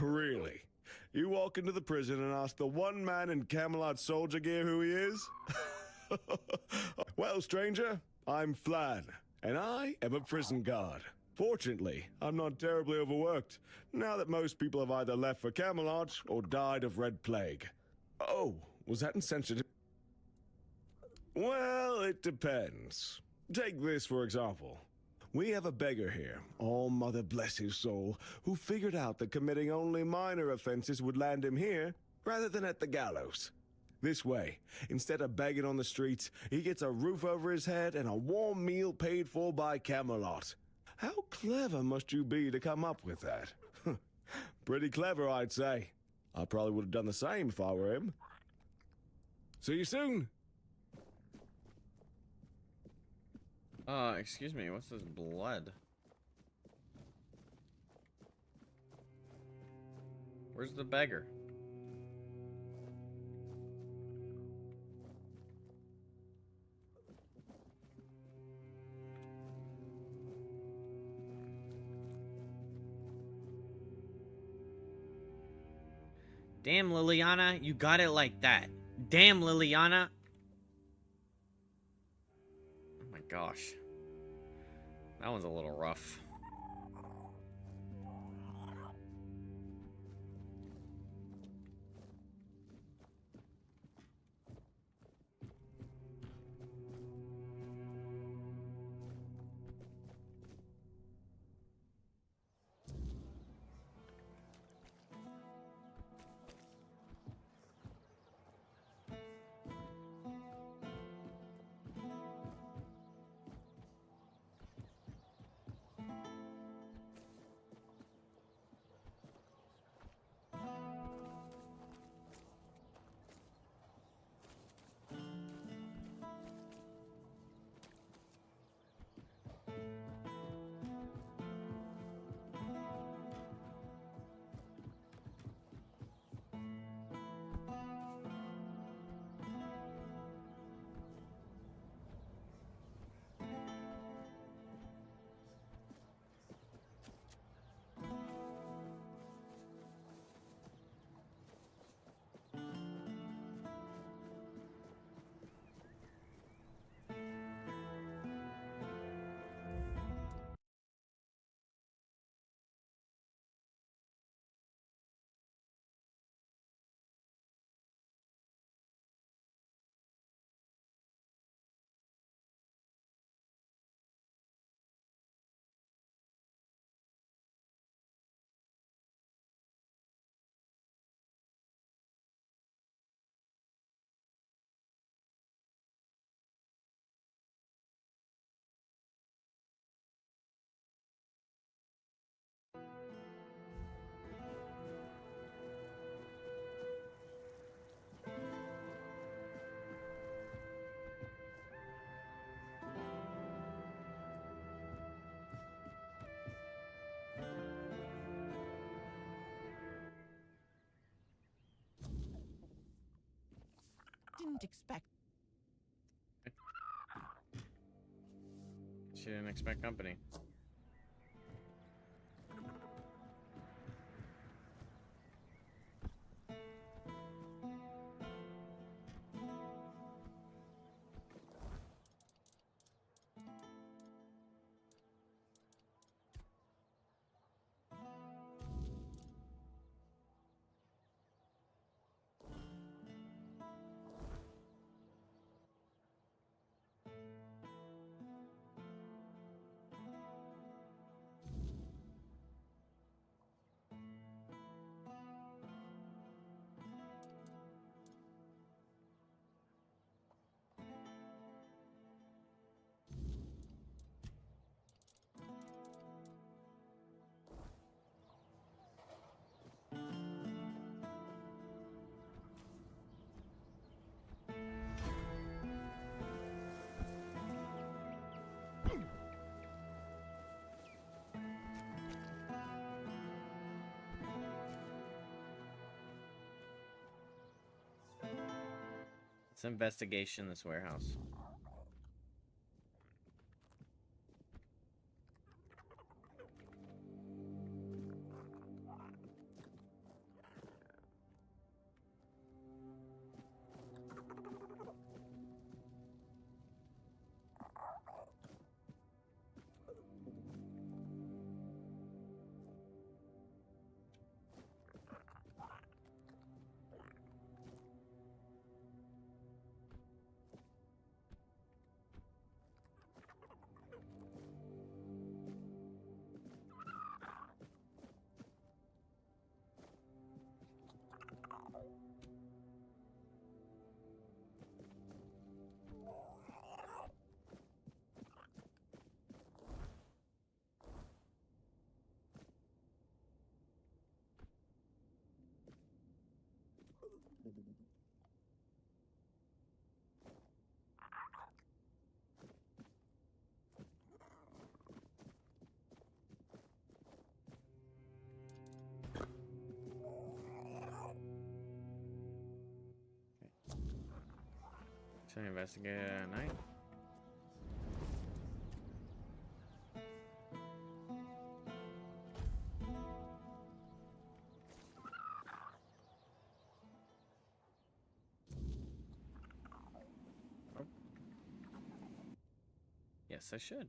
Really? You walk into the prison and ask the one man in Camelot soldier gear who he is? Well, stranger, I'm Flan, and I am a prison guard. Fortunately, I'm not terribly overworked, now that most people have either left for Camelot or died of Red Plague. Oh, was that insensitive? Well, it depends. Take this, for example. We have a beggar here, all mother bless his soul, who figured out that committing only minor offenses would land him here, rather than at the gallows. This way, instead of begging on the streets, he gets a roof over his head and a warm meal paid for by Camelot. How clever must you be to come up with that? Pretty clever, I'd say. I probably would have done the same if I were him. See you soon. Excuse me, what's this blood? Where's the beggar? Damn, Liliana, you got it like that. Damn, Liliana. Oh my gosh. That one's a little rough. Didn't expect. She didn't expect company. Let's investigation this warehouse. Should I investigate it at night? Oh. Yes, I should.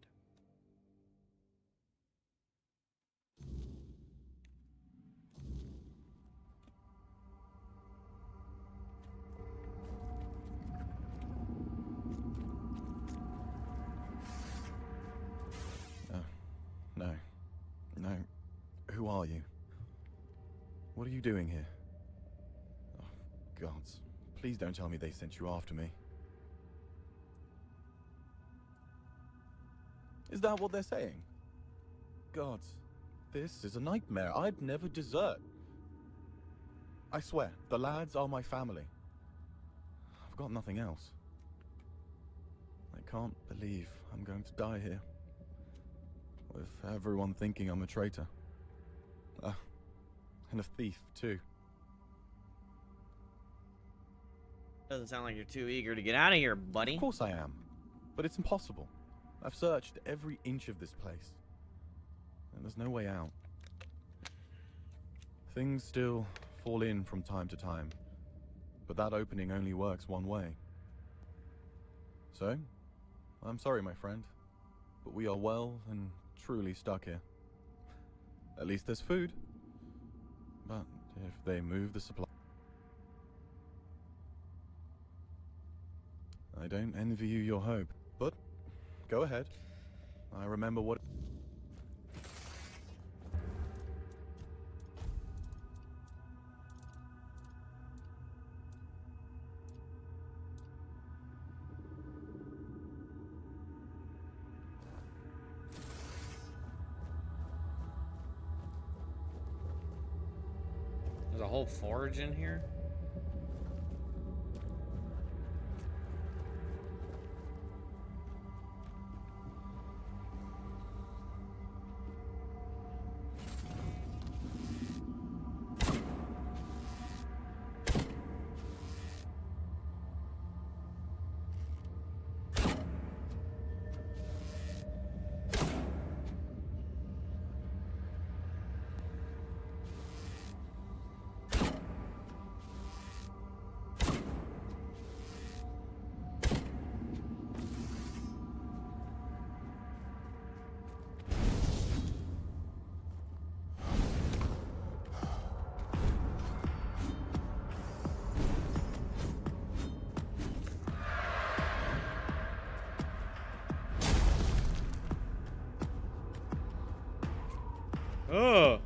No. Who are you? What are you doing here? Oh, gods. Please don't tell me they sent you after me. Is that what they're saying? Gods, this is a nightmare. I'd never desert. I swear, the lads are my family. I've got nothing else. I can't believe I'm going to die here. With everyone thinking I'm a traitor. And a thief, too. Doesn't sound like you're too eager to get out of here, buddy. Of course I am. But it's impossible. I've searched every inch of this place. And there's no way out. Things still fall in from time to time. But that opening only works one way. So, I'm sorry, my friend. But we are well and truly stuck here. At least there's food. But if they move the supply... I don't envy you your hope. But, go ahead. I remember what... There's a whole forge in here? Oh.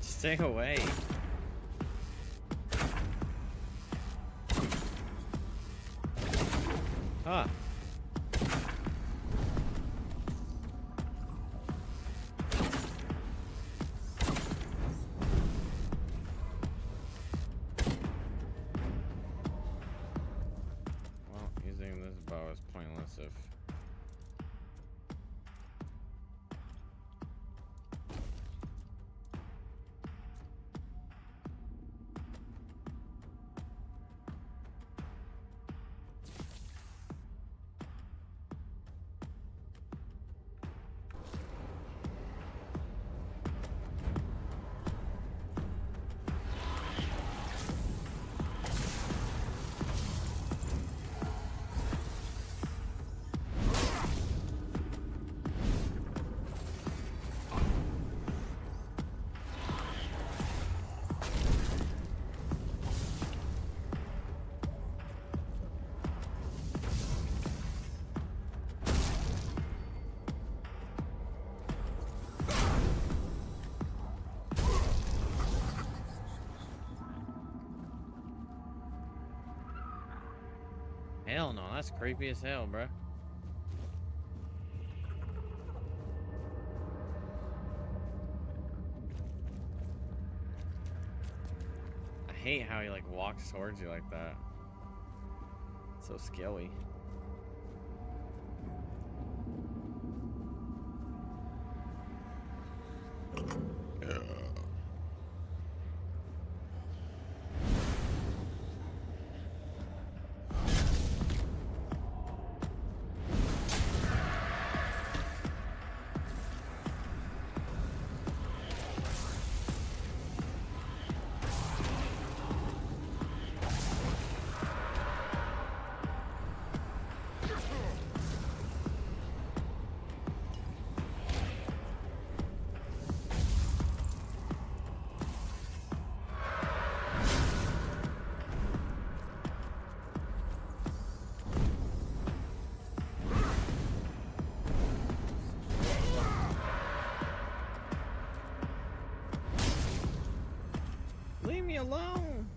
Stay away. Huh. Well, using this bow is pointless if... Hell no, that's creepy as hell, bruh. I hate how he like walks towards you like that. So scary. Leave me alone.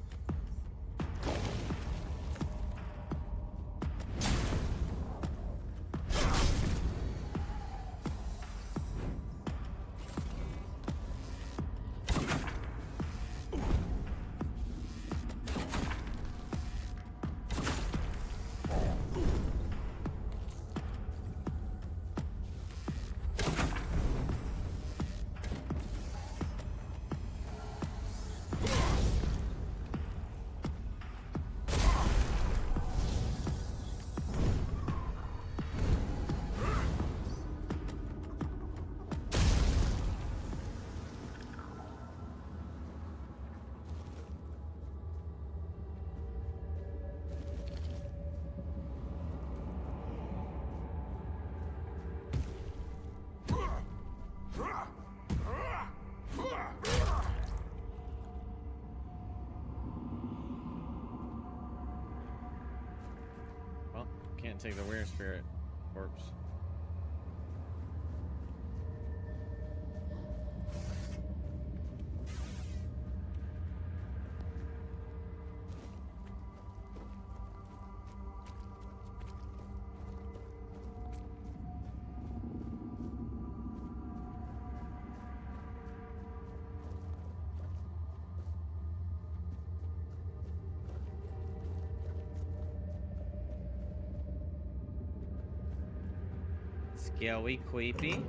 Well, can't take the weird spirit corpse. Scary, creepy.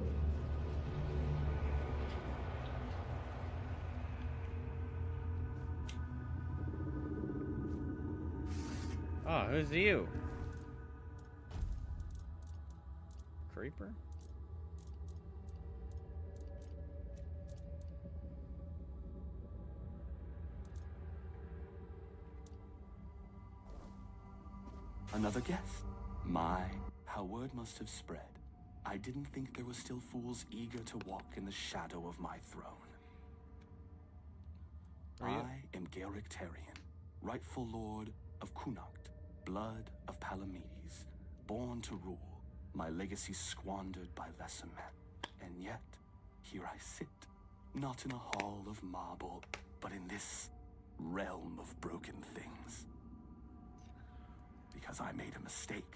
Oh, who's you? Creeper? Another guest? My, how word must have spread. I didn't think there were still fools eager to walk in the shadow of my throne. I am Garrick Tarian, rightful lord of Kunacht, blood of Palamedes, born to rule, my legacy squandered by lesser men. And yet, here I sit, not in a hall of marble, but in this realm of broken things. Because I made a mistake,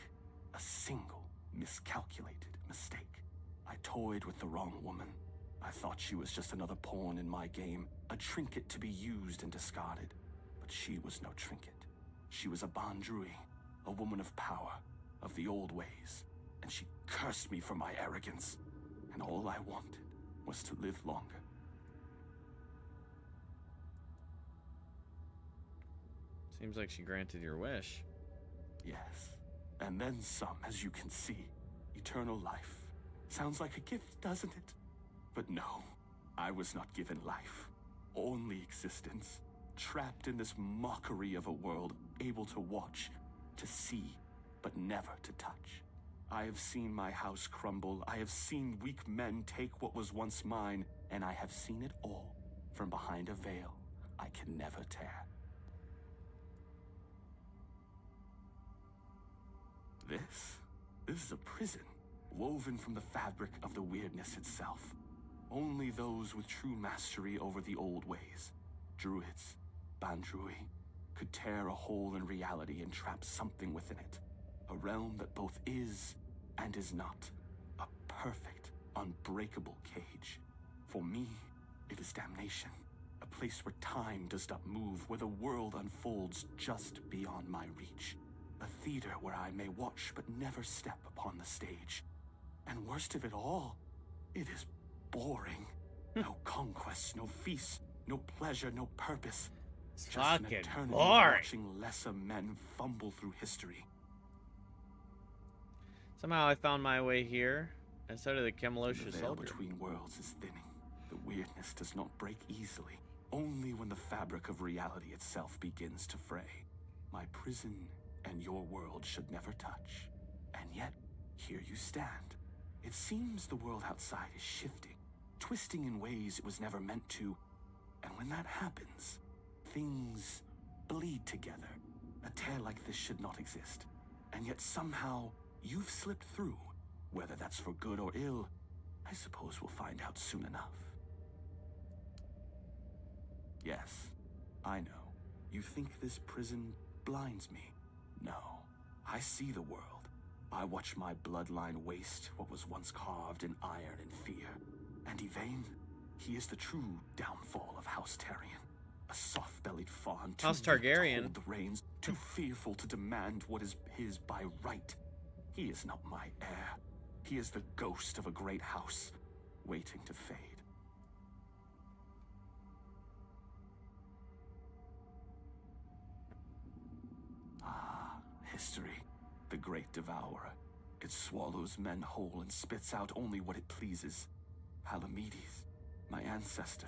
a single miscalculated mistake. I toyed with the wrong woman. I thought she was just another pawn in my game, a trinket to be used and discarded. But she was no trinket. She was a Bandrui, a woman of power, of the old ways. And she cursed me for my arrogance. And all I wanted was to live longer. Seems like she granted your wish. Yes. And then some, as you can see. Eternal life. Sounds like a gift, doesn't it? But no, I was not given life. Only existence. Trapped in this mockery of a world, able to watch, to see, but never to touch. I have seen my house crumble. I have seen weak men take what was once mine, and I have seen it all from behind a veil I can never tear. This is a prison, woven from the fabric of the weirdness itself. Only those with true mastery over the old ways, druids, Bandrui, could tear a hole in reality and trap something within it. A realm that both is and is not. A perfect, unbreakable cage. For me, it is damnation. A place where time does not move, where the world unfolds just beyond my reach. A theater where I may watch but never step upon the stage. And worst of it all, it is boring. No conquests, no feasts, no pleasure, no purpose. Just an Fucking eternity boring. watching lesser men fumble through history. Somehow I found my way here, and so did the The Camelocious veil soldier. between worlds is thinning. The weirdness does not break easily, only when the fabric of reality itself begins to fray. My prison and your world should never touch. And yet, here you stand. It seems the world outside is shifting, twisting in ways it was never meant to. And when that happens, things bleed together. A tear like this should not exist. And yet somehow, you've slipped through. Whether that's for good or ill, I suppose we'll find out soon enough. Yes, I know. You think this prison blinds me? No. I see the world. I watch my bloodline waste what was once carved in iron and fear. And Yvain, he is the true downfall of House Targaryen. A soft-bellied fawn, too House weak to Targaryen. hold the reins, too fearful to demand what is his by right. He is not my heir. He is the ghost of a great house, waiting to fade. Ah, history, the great devourer. It swallows men whole and spits out only what it pleases. Palamedes, my ancestor.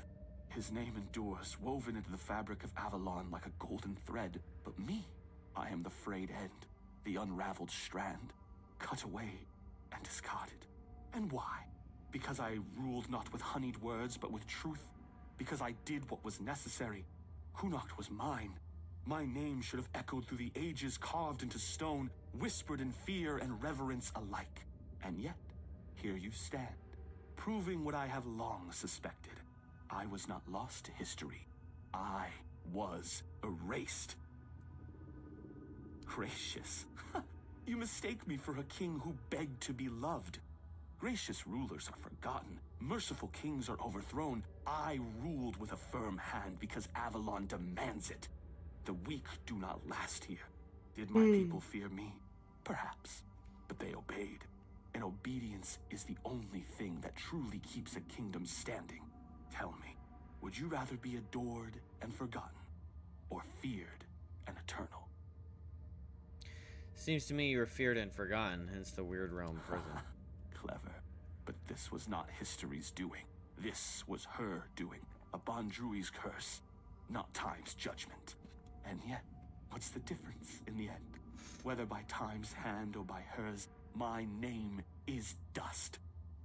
His name endures, woven into the fabric of Avalon like a golden thread. But me, I am the frayed end, the unraveled strand, cut away and discarded. And why? Because I ruled not with honeyed words, but with truth. Because I did what was necessary. Hunnocht was mine. My name should have echoed through the ages, carved into stone, whispered in fear and reverence alike. And yet, here you stand, proving what I have long suspected. I was not lost to history. I was erased. Gracious. You mistake me for a king who begged to be loved. Gracious rulers are forgotten. Merciful kings are overthrown. I ruled with a firm hand because Avalon demands it. The weak do not last here. Did my people fear me? Perhaps. But they obeyed. And obedience is the only thing that truly keeps a kingdom standing. Tell me, would you rather be adored and forgotten, or feared and eternal? Seems to me you were feared and forgotten, hence the weird realm prison. Clever. But this was not history's doing. This was her doing. A Bondrui's curse, not time's judgment. And yet, what's the difference in the end? Whether by time's hand or by hers, my name is dust.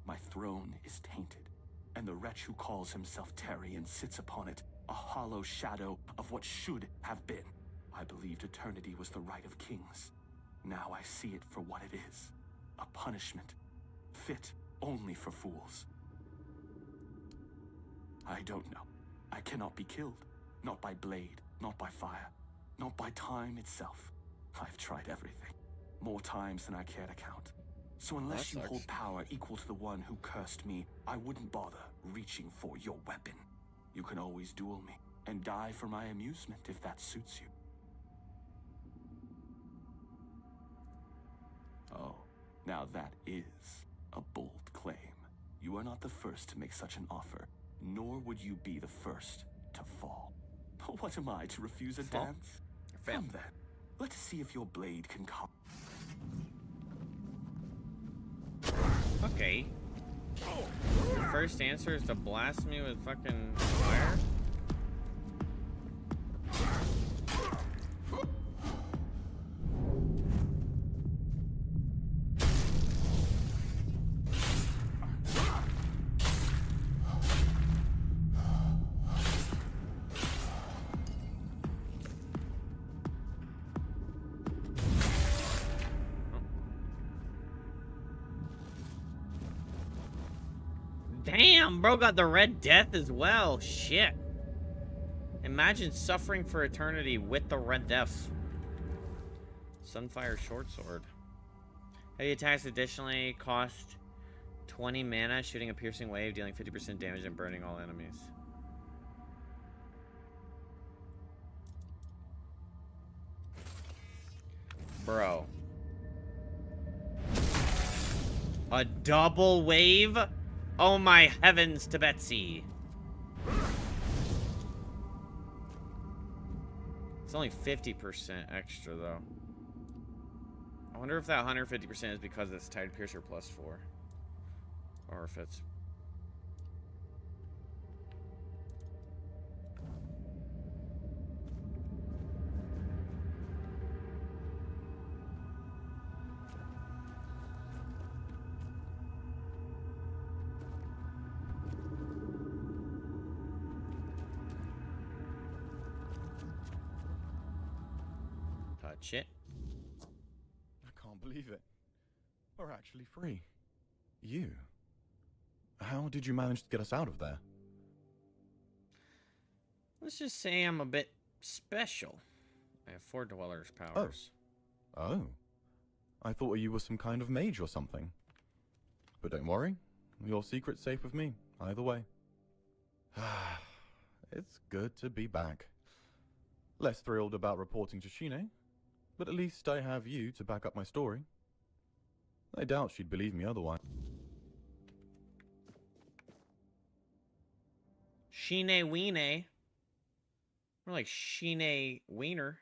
My throne is tainted. And the wretch who calls himself Targaryen sits upon it, a hollow shadow of what should have been. I believed eternity was the right of kings. Now I see it for what it is. A punishment, fit only for fools. I don't know. I cannot be killed. Not by blade, not by fire, not by time itself. I've tried everything. More times than I care to count. So unless you hold power equal to the one who cursed me, I wouldn't bother reaching for your weapon. You can always duel me, and die for my amusement if that suits you. Oh, now that is a bold claim. You are not the first to make such an offer, nor would you be the first to fall. What am I, to refuse a dance? Come then, let's see if your blade can come. Okay. Your first answer is to blast me with fucking fire? Damn, bro got the Red Death as well. Shit. Imagine suffering for eternity with the Red Death. Sunfire Short Sword. Heavy attacks additionally cost 20 mana, shooting a piercing wave, dealing 50% damage and burning all enemies. Bro. A double wave? Oh my heavens to Betsy. It's only 50% extra though. I wonder if that 150% is because it's Tide Piercer +4. Or if it's... Touch it. I can't believe it. We're actually free. You? How did you manage to get us out of there? Let's just say I'm a bit special. I have 4 Dweller's powers. Oh. I thought you were some kind of mage or something. But don't worry. Your secret's safe with me, either way. It's good to be back. Less thrilled about reporting to Shine, but at least I have you to back up my story. I doubt she'd believe me otherwise. Shine Weene. More like Shine Wiener.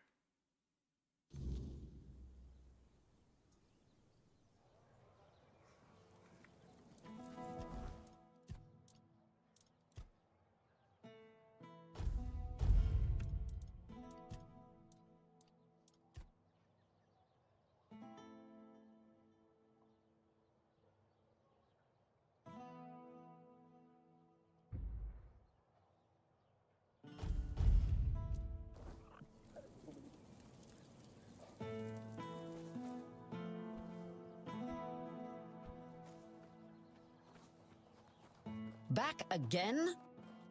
Back again?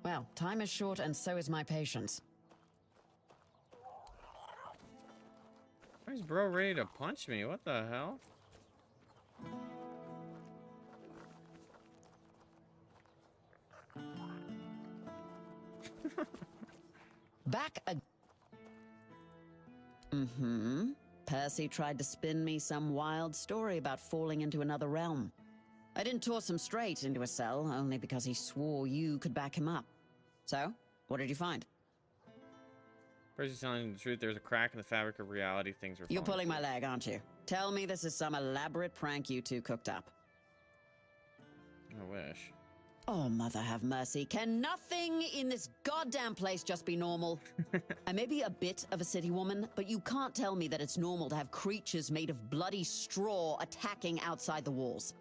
Well, time is short and so is my patience. Why is bro ready to punch me? What the hell? Back again. Mm-hmm. Percy tried to spin me some wild story about falling into another realm. I didn't toss him straight into a cell, only because he swore you could back him up. So, what did you find? Percy's telling the truth. There's a crack in the fabric of reality. Things are You're falling pulling my apart. leg, aren't you? Tell me this is some elaborate prank you two cooked up. I wish. Oh, mother have mercy. Can nothing in this goddamn place just be normal? I may be a bit of a city woman, but you can't tell me that it's normal to have creatures made of bloody straw attacking outside the walls.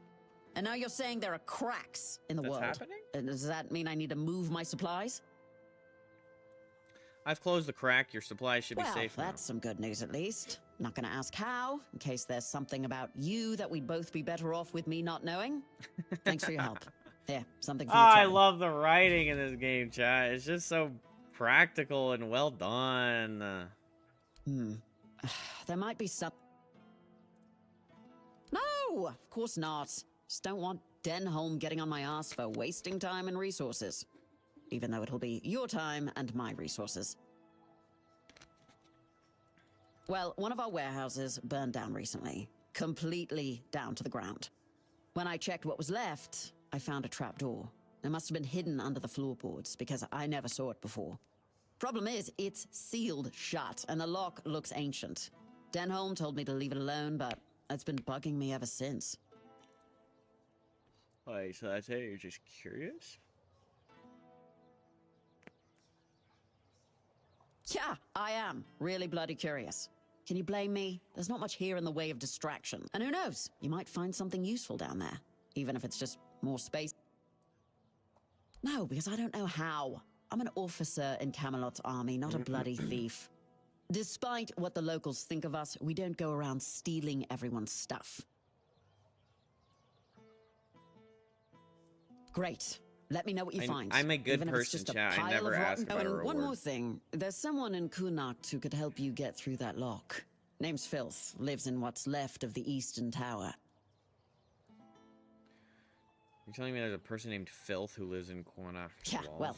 And now you're saying there are cracks in the world. Happening? Does that mean I need to move my supplies? I've closed the crack. Your supplies should be safe now. That's some good news at least. Not gonna ask how, in case there's something about you that we'd both be better off with me not knowing. Thanks for your help. Here, something for your I trouble. love the writing in this game, chat. It's just so practical and well done. There might be some... No, of course not. Just don't want Denholm getting on my ass for wasting time and resources. Even though it'll be your time and my resources. Well, one of our warehouses burned down recently. Completely down to the ground. When I checked what was left, I found a trapdoor. It must have been hidden under the floorboards, because I never saw it before. Problem is, it's sealed shut, and the lock looks ancient. Denholm told me to leave it alone, but it's been bugging me ever since. Wait, so that's it? You're just curious? Yeah, I am. Really bloody curious. Can you blame me? There's not much here in the way of distraction. And who knows? You might find something useful down there. Even if it's just more space. No, because I don't know how. I'm an officer in Camelot's army, not a bloody thief. Despite what the locals think of us, we don't go around stealing everyone's stuff. Great. Let me know what you find. I'm a good even if it's person, just a chat. I pile never of ask rotten- about a Oh, and one reward. more thing. There's someone in Kunacht who could help you get through that lock. Name's Filth. Lives in what's left of the Eastern Tower. You're telling me there's a person named Filth who lives in Connacht? Yeah, well,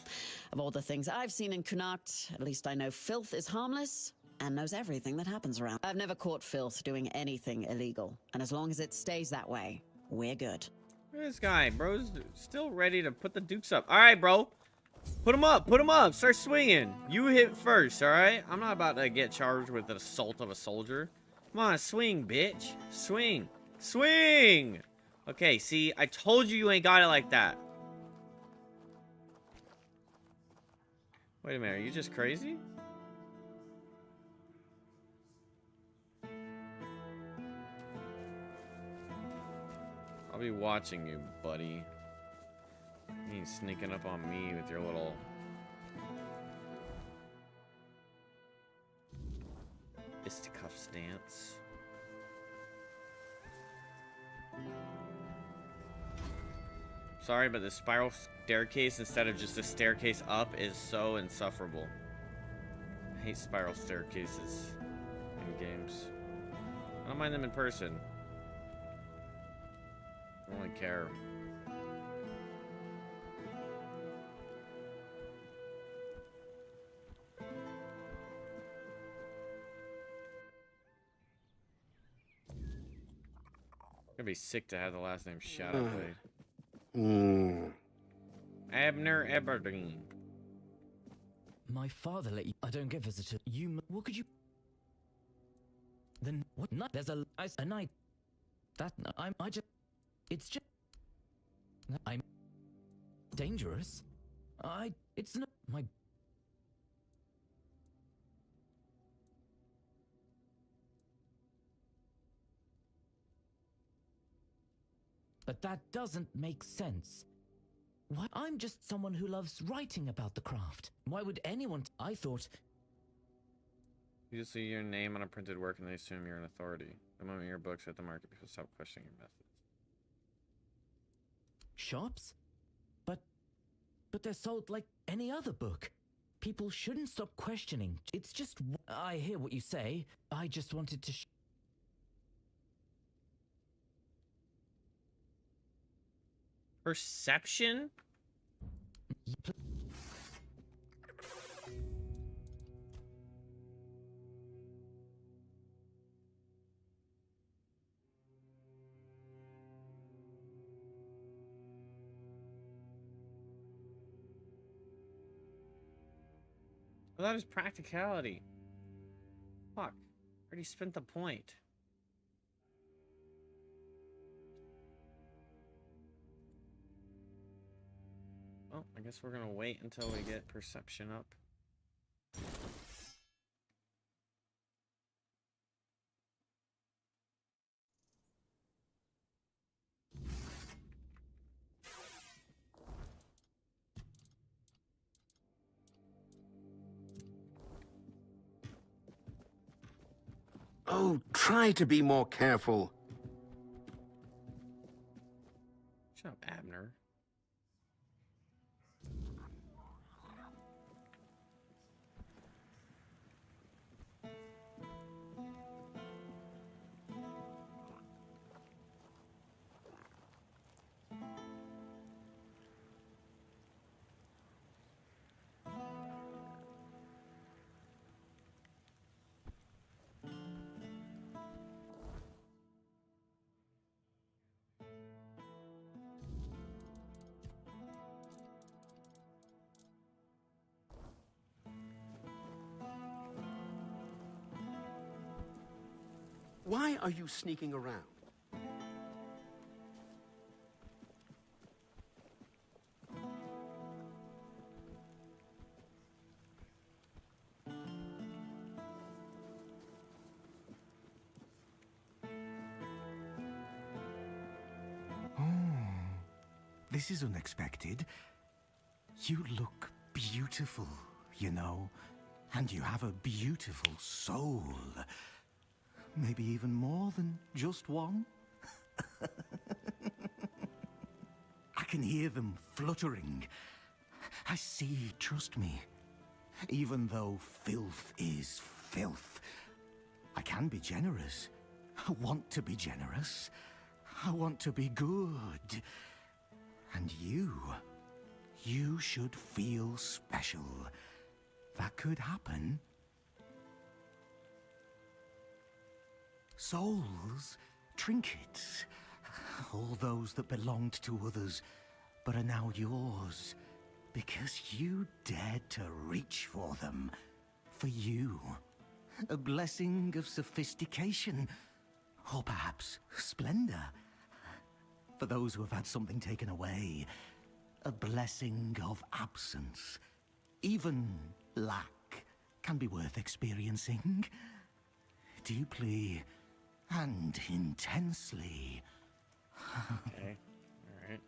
of all the things I've seen in Connacht, at least I know Filth is harmless and knows everything that happens around. I've never caught Filth doing anything illegal, and as long as it stays that way, we're good. Look at this guy, bro's still ready to put the dukes up. All right, bro. Put him up, put him up. Start swinging. You hit first, all right? I'm not about to get charged with the assault of a soldier. Come on, swing, bitch. Swing. Swing! Okay, see, I told you ain't got it like that. Wait a minute, are you just crazy? I'll be watching you, buddy. You ain't sneaking up on me with your little... fisticuff stance. Sorry, but the spiral staircase instead of just a staircase up is so insufferable. I hate spiral staircases in games. I don't mind them in person. I don't really care. I'd be sick to have the last name Shadow Blade. Abner Aberdeen. My father let you. I don't get visitors. You. What could you? Then what? Not there's a night. That I just. It's just. I'm dangerous. It's not my. But that doesn't make sense. Why? I'm just someone who loves writing about the craft. Why would anyone? I thought. You just see your name on a printed work and they assume you're an authority. The moment your books hit the market, people stop questioning your methods. Shops? But they're sold like any other book. People shouldn't stop questioning. It's just. I hear what you say. I just wanted to. Perception? Well, that is practicality. Fuck. Already spent the point. Well, I guess we're gonna wait until we get perception up. Oh, try to be more careful. Shut up, Abner. Why are you sneaking around? This is unexpected. You look beautiful, you know, and you have a beautiful soul. Maybe even more than just one. I can hear them fluttering. I see, trust me. Even though filth is filth, I can be generous. I want to be generous. I want to be good. And you should feel special. That could happen. Souls, trinkets, all those that belonged to others, but are now yours, because you dared to reach for them. For you. A blessing of sophistication, or perhaps splendor. For those who have had something taken away, a blessing of absence. Even lack can be worth experiencing. Deeply and intensely. Okay, alright.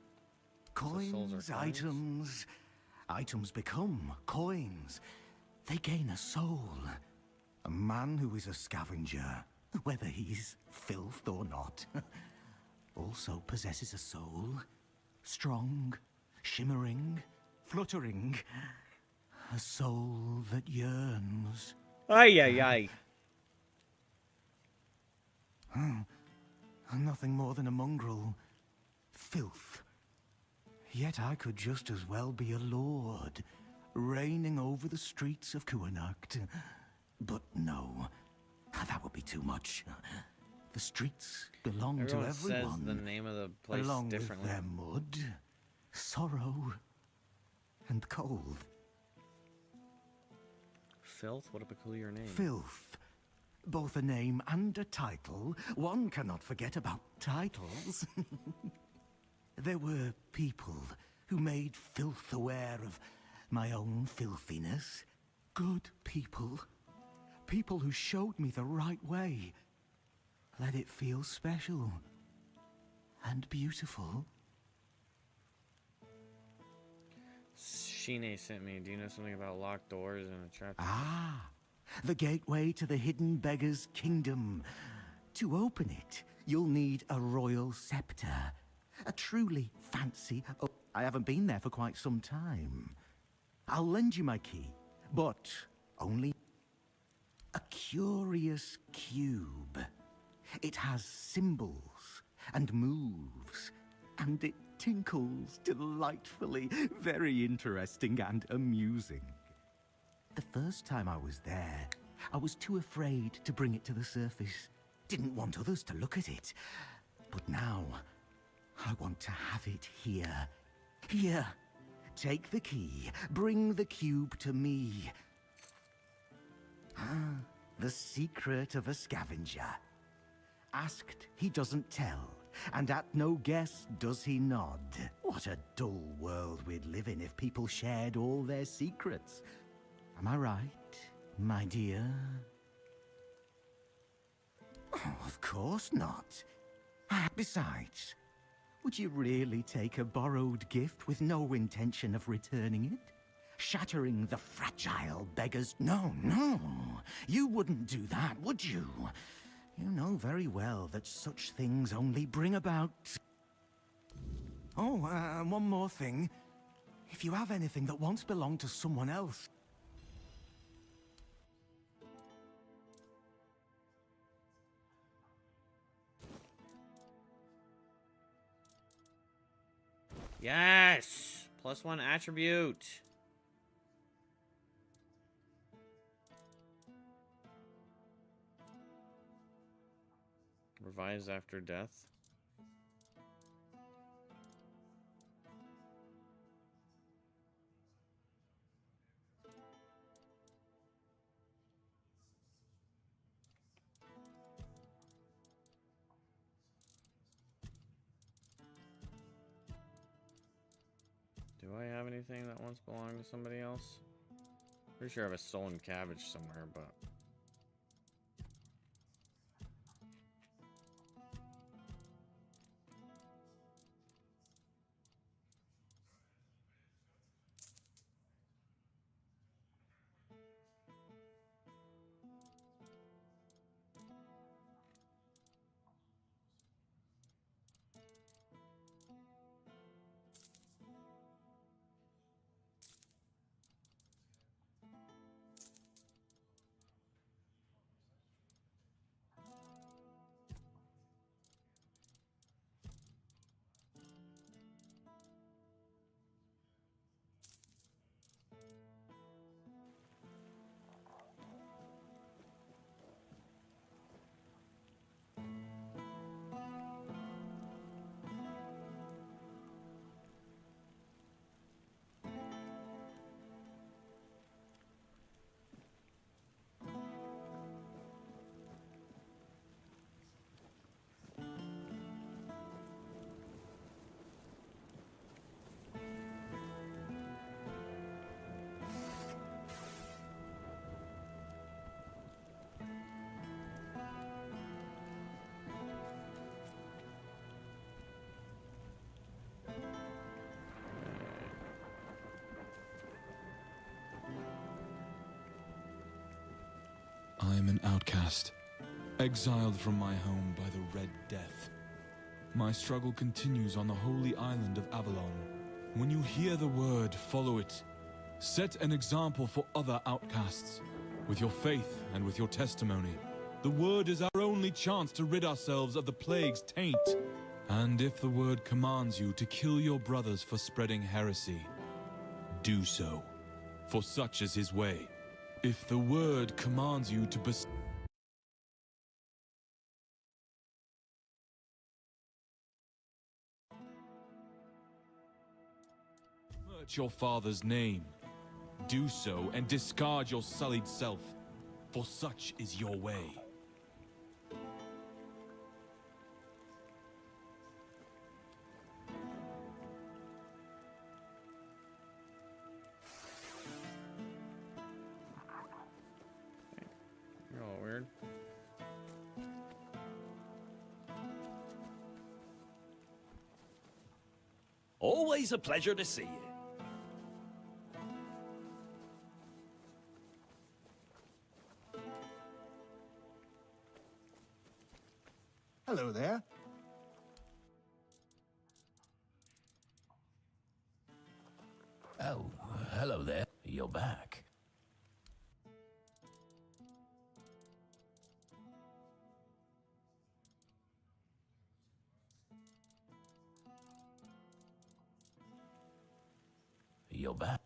Coins, items become coins. They gain a soul. A man who is a scavenger, whether he's filth or not, also possesses a soul. Strong, shimmering, fluttering. A soul that yearns. Ay, ay, ay. Nothing more than a mongrel. Filth. Yet I could just as well be a lord, reigning over the streets of Kuanacht. But no, that would be too much. The streets belong Everyone to everyone. says the name of the place along differently. with their mud, sorrow, and cold. Filth? What a peculiar name. Filth. Both a name and a title. One cannot forget about titles. There were people who made filth aware of my own filthiness. Good people. People who showed me the right way. Let it feel special. And beautiful. Shine sent me. Do you know something about locked doors and a trap? Ah, the gateway to the hidden beggar's kingdom. To open it, you'll need a royal scepter. A truly fancy... Oh, I haven't been there for quite some time. I'll lend you my key, but only... A curious cube. It has symbols and moves, and it tinkles delightfully. Very interesting and amusing. The first time I was there, I was too afraid to bring it to the surface. Didn't want others to look at it. But now, I want to have it here. Here. Take the key. Bring the cube to me. The secret of a scavenger. Asked, he doesn't tell. And at no guess does he nod. What a dull world we'd live in if people shared all their secrets. Am I right, my dear? Oh, of course not. Besides, would you really take a borrowed gift with no intention of returning it? Shattering the fragile beggars? No, no. You wouldn't do that, would you? You know very well that such things only bring about... Oh, one more thing. If you have anything that once belonged to someone else... Yes! +1 attribute. Revives after death. Do I have anything that once belonged to somebody else? Pretty sure I have a stolen cabbage somewhere, but... an outcast, exiled from my home by the Red Death. My struggle continues on the holy island of Avalon. When you hear the word, follow it. Set an example for other outcasts. With your faith and with your testimony, the word is our only chance to rid ourselves of the plague's taint. And if the word commands you to kill your brothers for spreading heresy, do so, for such is his way. If the word commands you to besmirch your father's name, do so and discard your sullied self, for such is your way. You're all weird. Always a pleasure to see you. Hello there. Oh, hello there. You're back. You're back.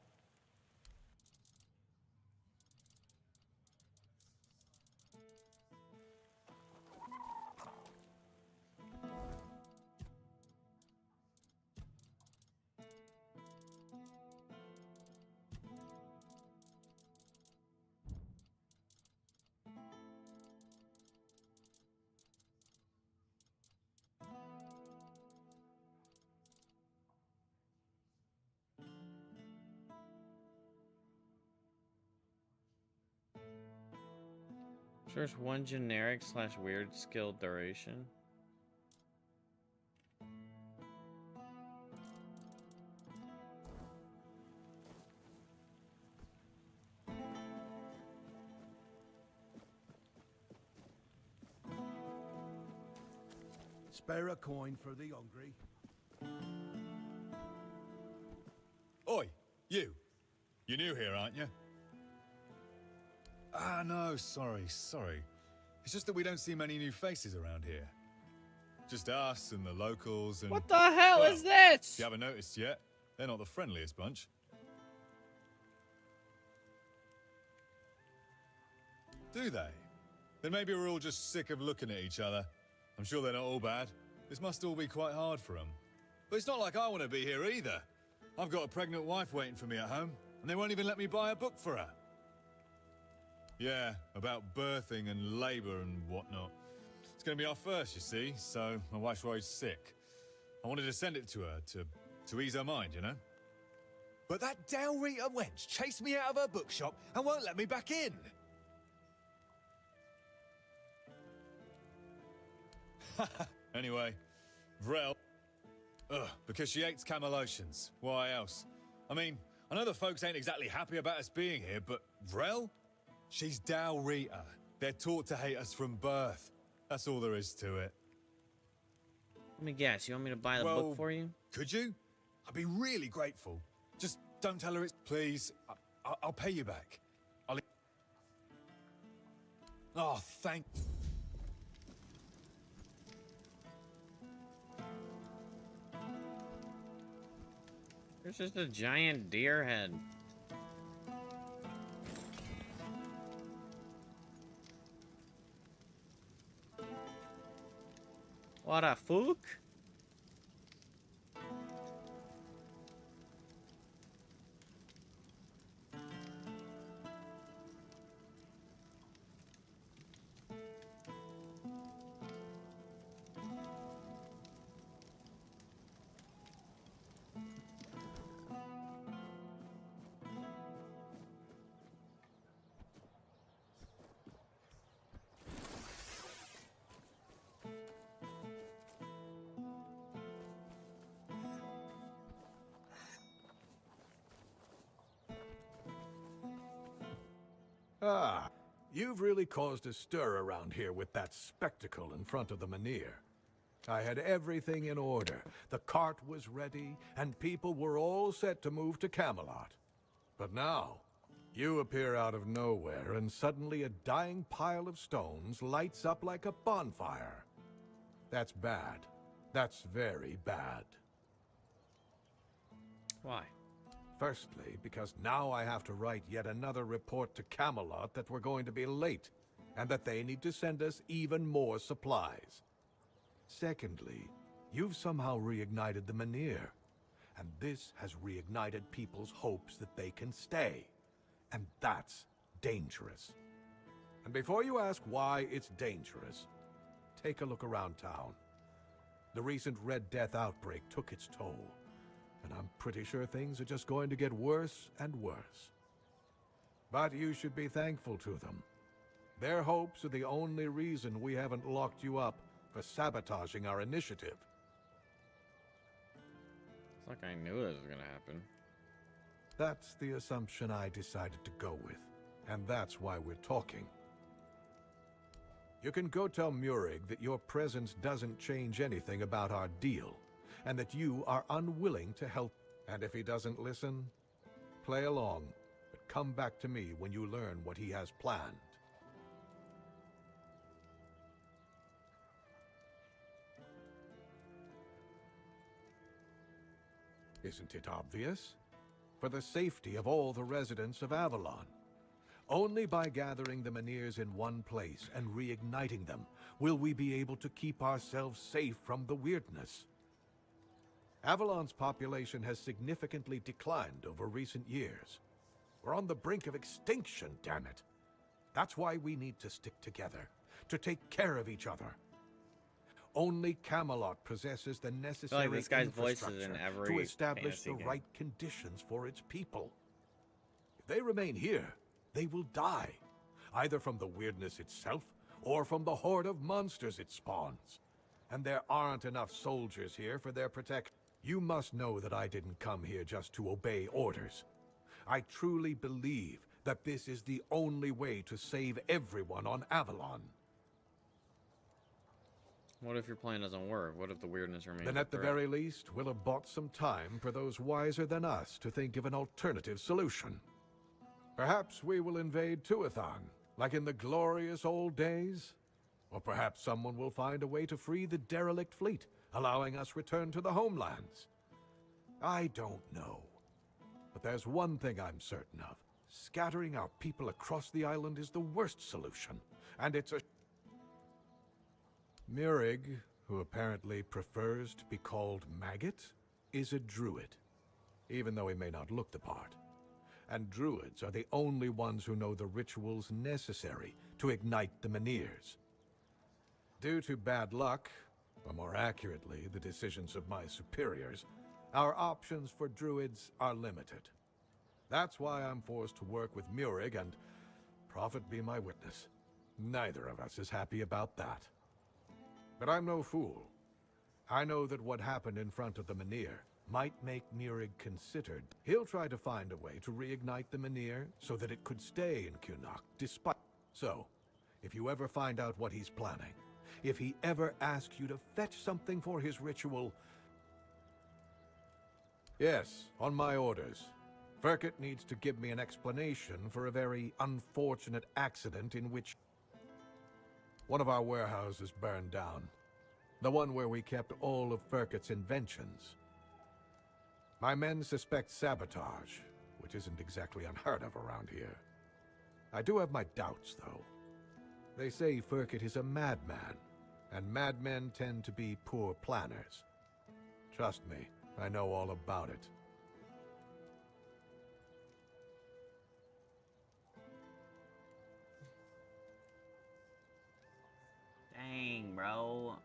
So there's one generic / weird skill duration. Spare a coin for the hungry. Oi, you. You're new here, aren't you? Ah, no, sorry. It's just that we don't see many new faces around here. Just us and the locals and... What the hell is this? If you haven't noticed yet, they're not the friendliest bunch. Do they? Then maybe we're all just sick of looking at each other. I'm sure they're not all bad. This must all be quite hard for them. But it's not like I want to be here either. I've got a pregnant wife waiting for me at home, and they won't even let me buy a book for her. Yeah, about birthing and labour and whatnot. It's going to be our first, you see, so my wife's worried sick. I wanted to send it to her, to ease her mind, you know? But that Dalrita wench chased me out of her bookshop and won't let me back in. Anyway, Vrel... Ugh, because she hates Camelotians. Why else? I mean, I know the folks ain't exactly happy about us being here, but Vrel? She's Dalrita. They're taught to hate us from birth. That's all there is to it. Let me guess, you want me to buy the book for you? Could you? I'd be really grateful. Just don't tell her it's... Please, I'll pay you back. Oh, thank... There's just a giant deer head. What a fuck? Ah, You've really caused a stir around here with that spectacle in front of the Menhir. I had everything in order. The cart was ready, and people were all set to move to Camelot. But now, you appear out of nowhere, and suddenly a dying pile of stones lights up like a bonfire. That's bad. That's very bad. Why? Firstly, because now I have to write yet another report to Camelot that we're going to be late, and that they need to send us even more supplies. Secondly, you've somehow reignited the Menhir, and this has reignited people's hopes that they can stay. And that's dangerous. And before you ask why it's dangerous, take a look around town. The recent Red Death outbreak took its toll, and I'm pretty sure things are just going to get worse and worse. But you should be thankful to them. Their hopes are the only reason we haven't locked you up for sabotaging our initiative. It's like I knew it was gonna happen. That's the assumption I decided to go with, and that's why we're talking. You can go tell Murig that your presence doesn't change anything about our deal, and that you are unwilling to help. And if he doesn't listen, play along, but come back to me when you learn what he has planned. Isn't it obvious? For the safety of all the residents of Avalon. Only by gathering the Menhirs in one place and reigniting them will we be able to keep ourselves safe from the weirdness. Avalon's population has significantly declined over recent years. We're on the brink of extinction, damn it. That's why we need to stick together, to take care of each other. Only Camelot possesses the necessary this guy's voice is in infrastructure every to establish fantasy the game. right conditions for its people. If they remain here, they will die, either from the weirdness itself or from the horde of monsters it spawns. And there aren't enough soldiers here for their protection. You must know that I didn't come here just to obey orders. I truly believe that this is the only way to save everyone on Avalon. What if your plan doesn't work? What if the weirdness remains? Then at the a threat? very least, we'll have bought some time for those wiser than us to think of an alternative solution. Perhaps we will invade Tuathan, like in the glorious old days. Or perhaps someone will find a way to free the derelict fleet, allowing us return to the homelands. I don't know. But there's one thing I'm certain of. Scattering our people across the island is the worst solution, and it's a... Murig, who apparently prefers to be called Maggot, is a druid, even though he may not look the part. And druids are the only ones who know the rituals necessary to ignite the Menhirs. Due to bad luck, or more accurately, the decisions of my superiors, our options for druids are limited. That's why I'm forced to work with Murig, and prophet be my witness, neither of us is happy about that. But I'm no fool. I know that what happened in front of the Menhir might make Murig considered. He'll try to find a way to reignite the Menhir so that it could stay in Kunok, despite... So, if you ever find out what he's planning, if he ever asks you to fetch something for his ritual... Yes, on my orders. Furkett needs to give me an explanation for a very unfortunate accident in which... One of our warehouses burned down. The one where we kept all of Furkett's inventions. My men suspect sabotage, which isn't exactly unheard of around here. I do have my doubts, though. They say Furkett is a madman, and madmen tend to be poor planners. Trust me, I know all about it. Dang, bro.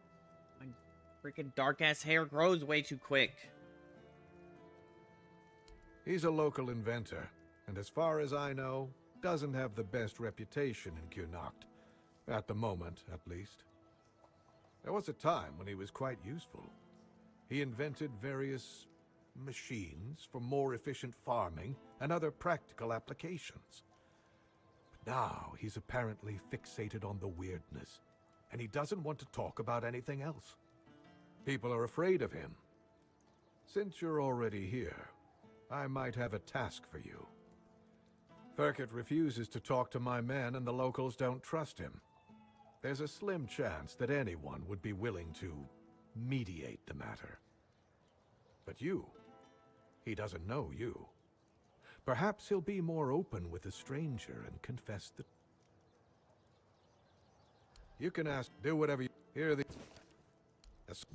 My freaking dark-ass hair grows way too quick. He's a local inventor, and as far as I know, doesn't have the best reputation in Kunokt. At the moment, at least. There was a time when he was quite useful. He invented various machines for more efficient farming and other practical applications. Now he's apparently fixated on the weirdness, and he doesn't want to talk about anything else. People are afraid of him. Since you're already here, I might have a task for you. Firkett refuses to talk to my men, and the locals don't trust him. There's a slim chance that anyone would be willing to mediate the matter. But you, he doesn't know you. Perhaps he'll be more open with a stranger and confess that... You can ask, do whatever you... Here are the... Yes.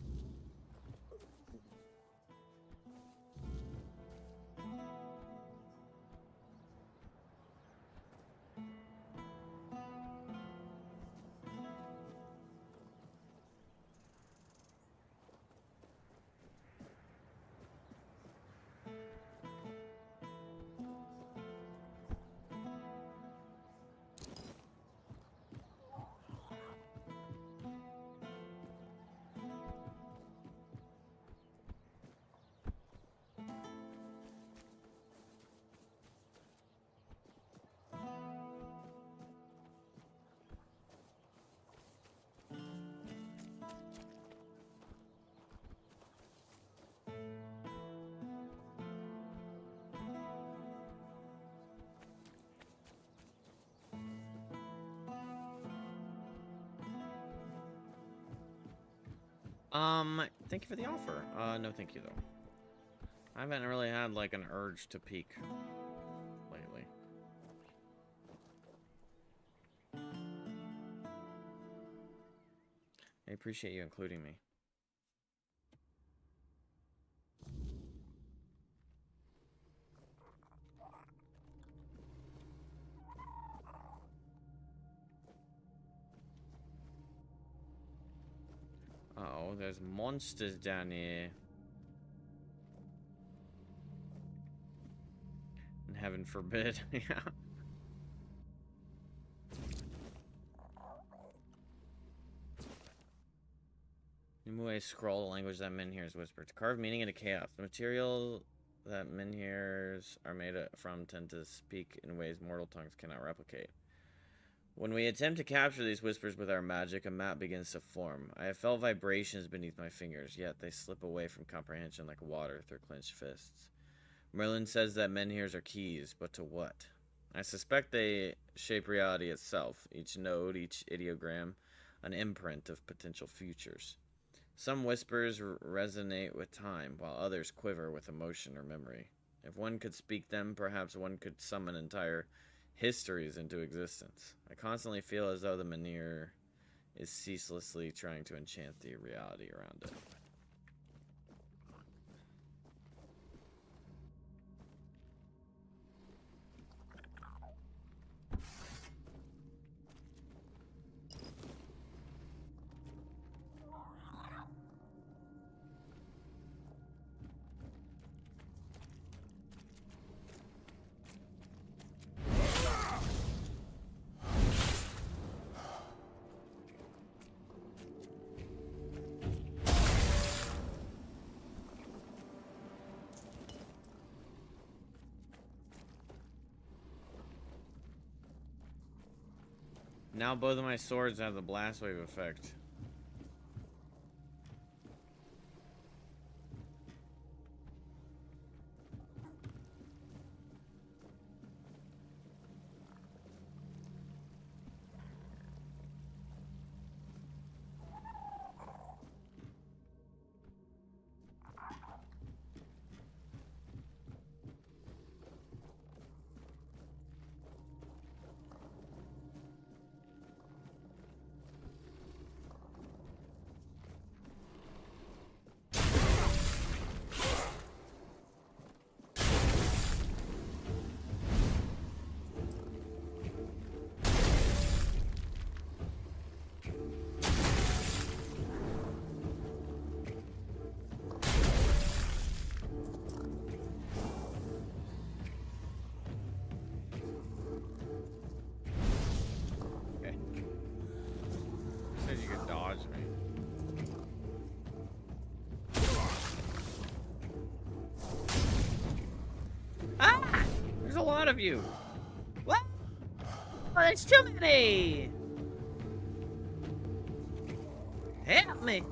Thank you for the offer. No thank you though. I haven't really had like an urge to peek lately. I appreciate you including me. Uh-oh, there's monsters down here. And heaven forbid, yeah. Nimue scroll, the language that men hears whispered. To carve meaning into chaos. The material that men hears are made from tend to speak in ways mortal tongues cannot replicate. When we attempt to capture these whispers with our magic, a map begins to form. I have felt vibrations beneath my fingers, yet they slip away from comprehension like water through clenched fists. Merlin says that menhirs are keys, but to what? I suspect they shape reality itself, each node, each ideogram, an imprint of potential futures. Some whispers resonate with time, while others quiver with emotion or memory. If one could speak them, perhaps one could summon entire histories into existence. I constantly feel as though the menhir is ceaselessly trying to enchant the reality around it. Now both of my swords have the blast wave effect. You can dodge me. Ah! There's a lot of you. What? that's too many! Help me!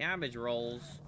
Cabbage rolls.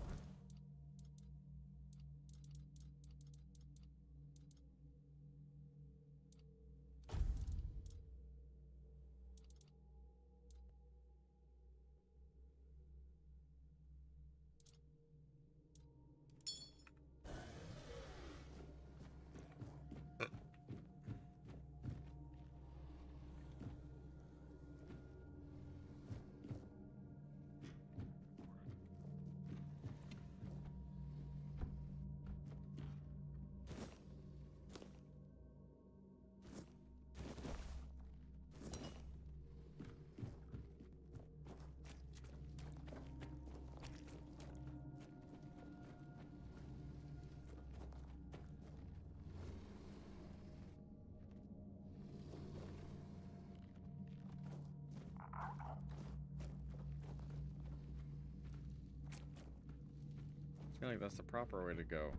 I feel like that's the proper way to go.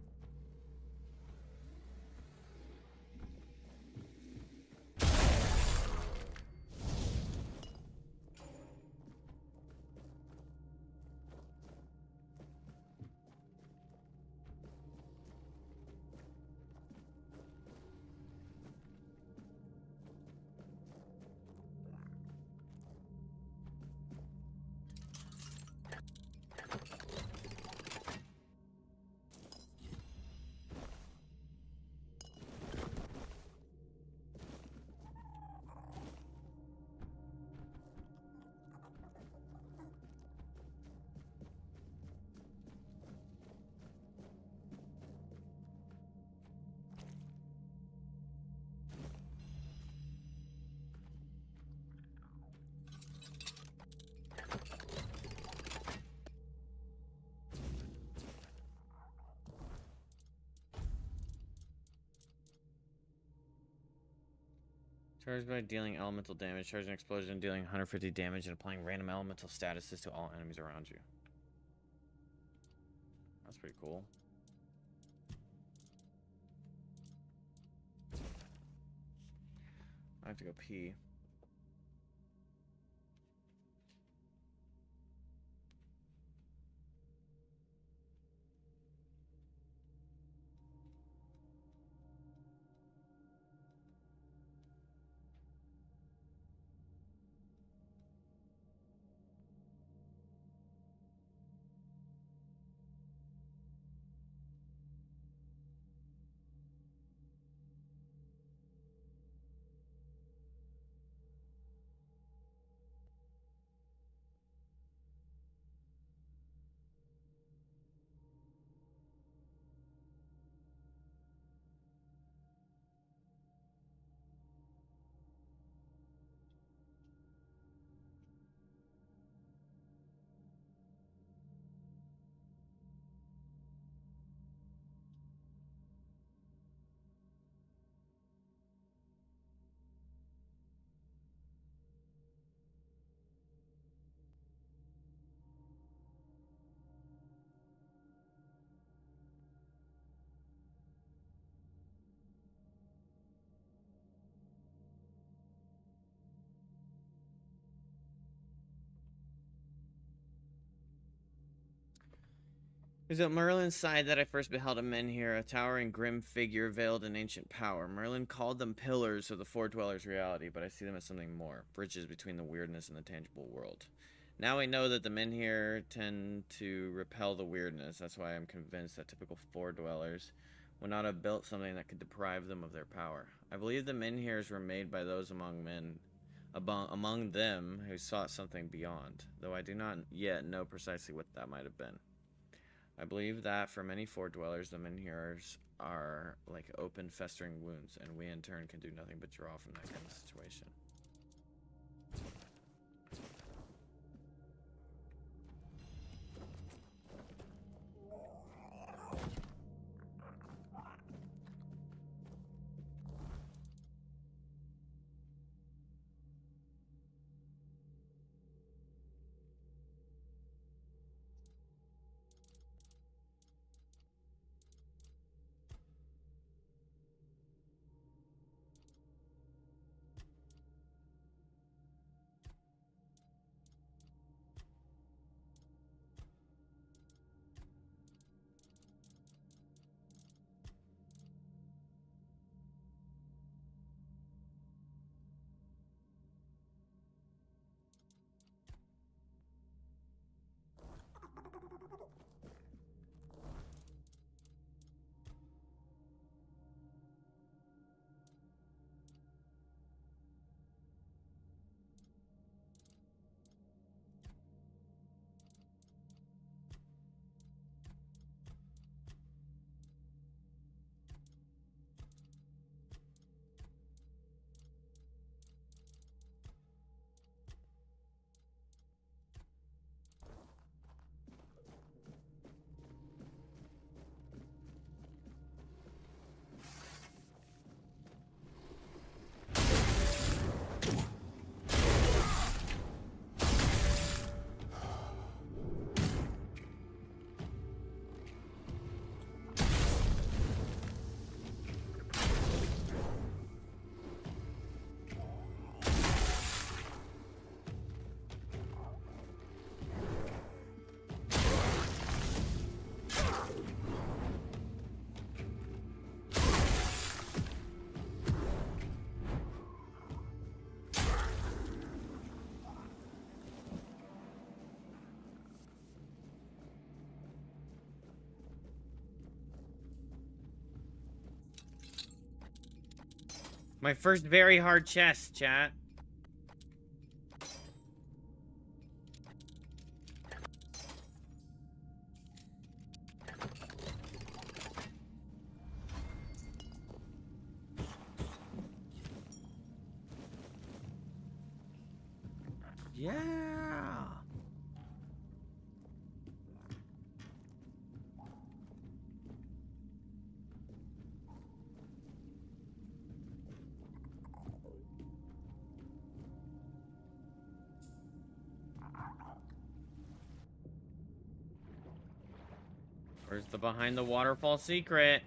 Charged by dealing elemental damage, charging an explosion, dealing 150 damage, and applying random elemental statuses to all enemies around you. That's pretty cool. I have to go pee. It was at Merlin's side that I first beheld a menhir, a towering grim figure veiled in ancient power. Merlin called them pillars of the Four Dwellers' reality, but I see them as something more, bridges between the weirdness and the tangible world. Now I know that the menhir tend to repel the weirdness. That's why I'm convinced that typical Four Dwellers would not have built something that could deprive them of their power. I believe the menhirs were made by those among them who sought something beyond, though I do not yet know precisely what that might have been. I believe that for many Four Dwellers, the menhirs are like open, festering wounds, and we in turn can do nothing but draw from that kind of situation. My first very hard chest, chat. Yeah. Where's the behind the waterfall secret?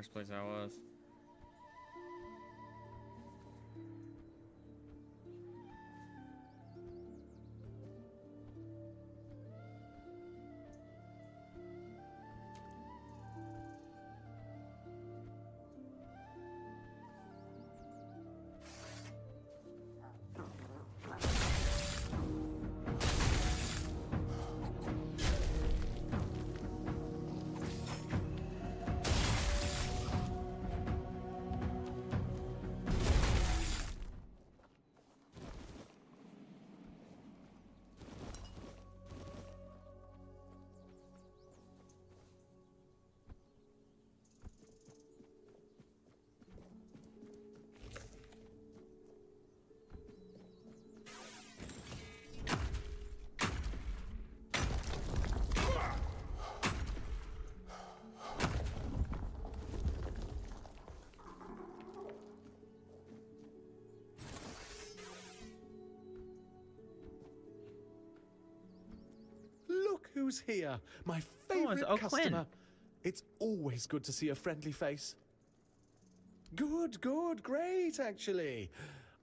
First place I was. Look who's here, my favorite customer. It's always good to see a friendly face. Good, good, great, actually.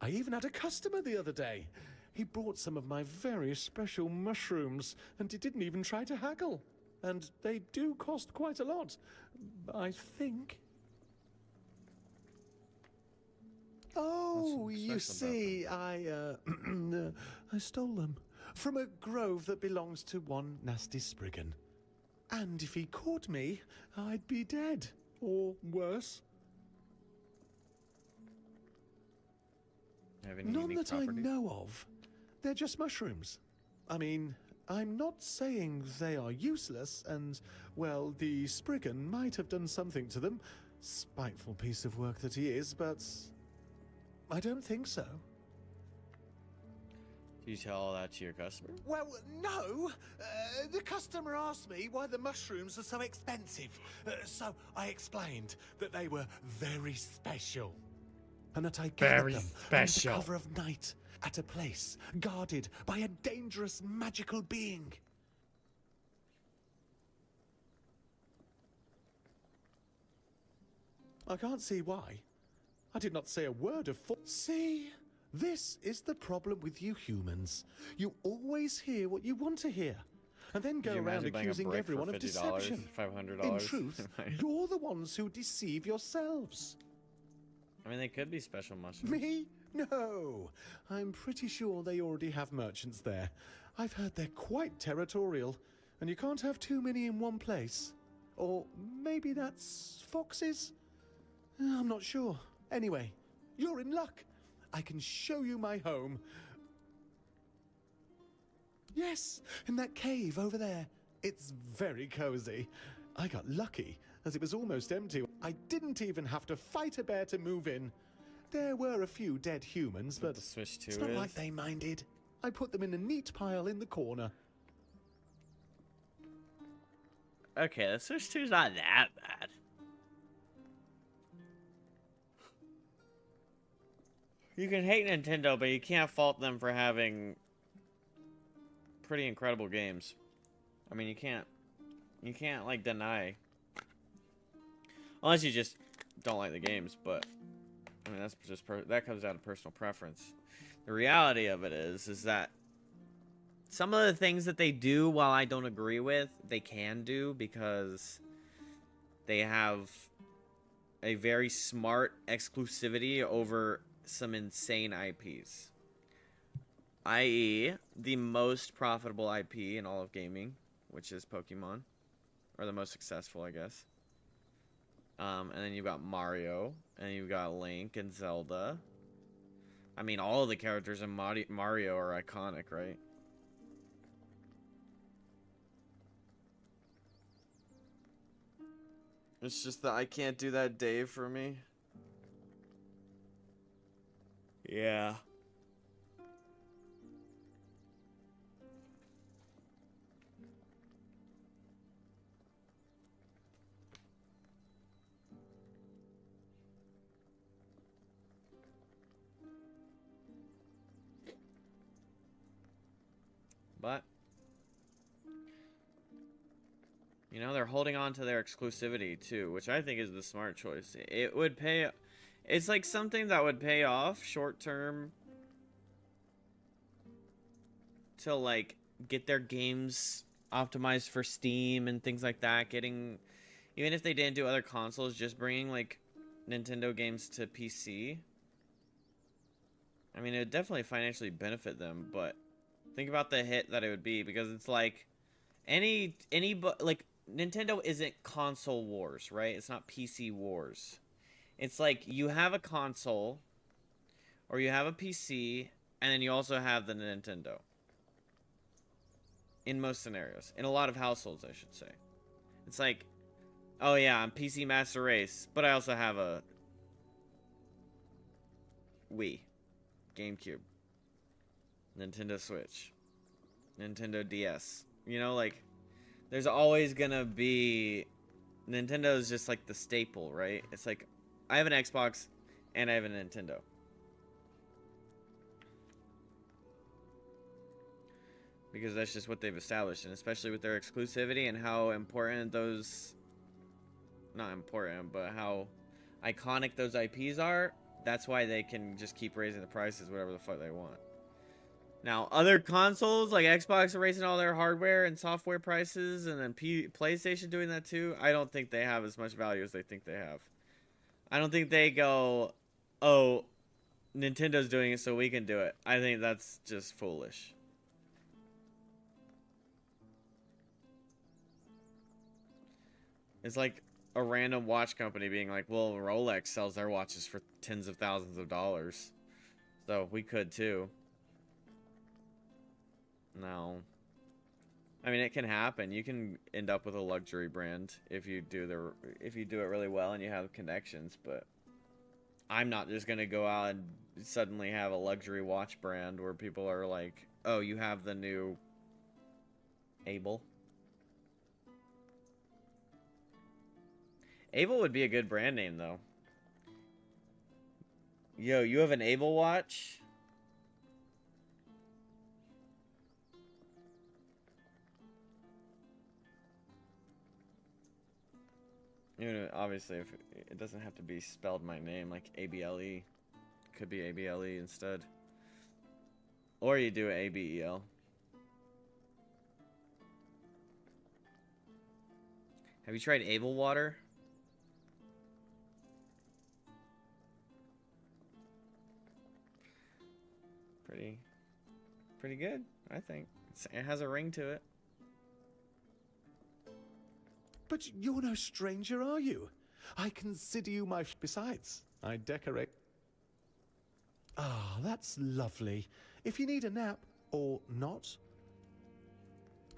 I even had a customer the other day. He brought some of my very special mushrooms, and he didn't even try to haggle. And they do cost quite a lot, I think. Oh, you see, I stole them from a grove that belongs to one nasty Spriggan. And if he caught me, I'd be dead, or worse. None that I know of. They're just mushrooms. I mean, I'm not saying they are useless, and, well, the Spriggan might have done something to them. Spiteful piece of work that he is, but I don't think so. Do you tell all that to your customer? Well, no. The customer asked me why the mushrooms are so expensive. So I explained that they were very special. And that I gathered them under the cover of night at a place guarded by a dangerous magical being. I can't see why. I did not say a word of See? This is the problem with you humans. You always hear what you want to hear, and then go around accusing everyone of deception. $500. In truth, you're the ones who deceive yourselves. I mean, they could be special mushrooms. Me? No. I'm pretty sure they already have merchants there. I've heard they're quite territorial, and you can't have too many in one place. Or maybe that's foxes? I'm not sure. Anyway, you're in luck. I can show you my home. Yes, in that cave over there. It's very cozy. I got lucky, as it was almost empty. I didn't even have to fight a bear to move in. There were a few dead humans, but it's not like they minded. I put them in a neat pile in the corner. Okay, the Switch 2's not that bad. You can hate Nintendo, but you can't fault them for having pretty incredible games. I mean, you can't like deny, unless you just don't like the games. But I mean, that's just that comes down to personal preference. The reality of it is that some of the things that they do, while I don't agree with, they can do because they have a very smart exclusivity over some insane IPs, i.e. the most profitable IP in all of gaming, which is Pokemon, or the most successful, I guess. And then you've got Mario, and you've got Link and Zelda. I mean, all of the characters in Mario are iconic, right? It's just that I can't do that day for me. Yeah. But You know, they're holding on to their exclusivity too, which I think is the smart choice. It would pay. It's like something that would pay off short term to like get their games optimized for Steam and things like that. Getting, even if they didn't do other consoles, just bringing like Nintendo games to PC. I mean, it would definitely financially benefit them, but think about the hit that it would be, because it's like like Nintendo isn't console wars, right? It's not PC wars. It's like you have a console or you have a PC and then you also have the Nintendo. In most scenarios, in a lot of households, I should say. It's like, oh yeah, I'm PC Master Race, but I also have a Wii, GameCube, Nintendo Switch, Nintendo DS. You know, like, there's always gonna be... Nintendo's just like the staple, right? It's like, I have an Xbox and I have a Nintendo. Because that's just what they've established, and especially with their exclusivity and how important those... Not important, but how iconic those IPs are, that's why they can just keep raising the prices whatever the fuck they want. Now, other consoles, like Xbox are raising all their hardware and software prices, and then PlayStation doing that too, I don't think they have as much value as they think they have. I don't think they go, oh, Nintendo's doing it so we can do it. I think that's just foolish. It's like a random watch company being like, well, Rolex sells their watches for tens of thousands of dollars, so we could too. No. I mean, it can happen. You can end up with a luxury brand if you do it really well and you have connections, but I'm not just gonna go out and suddenly have a luxury watch brand where people are like, oh, you have the new Able. Able would be a good brand name, though. Yo, you have an Able watch? You know, obviously, if it doesn't have to be spelled my name, like ABLE. Could be ABLE instead. Or you do ABEL. Have you tried Able water? Pretty good, I think. It has a ring to it. But you're no stranger, are you? I consider you my... Besides, I decorate... Ah, that's lovely. If you need a nap, or not,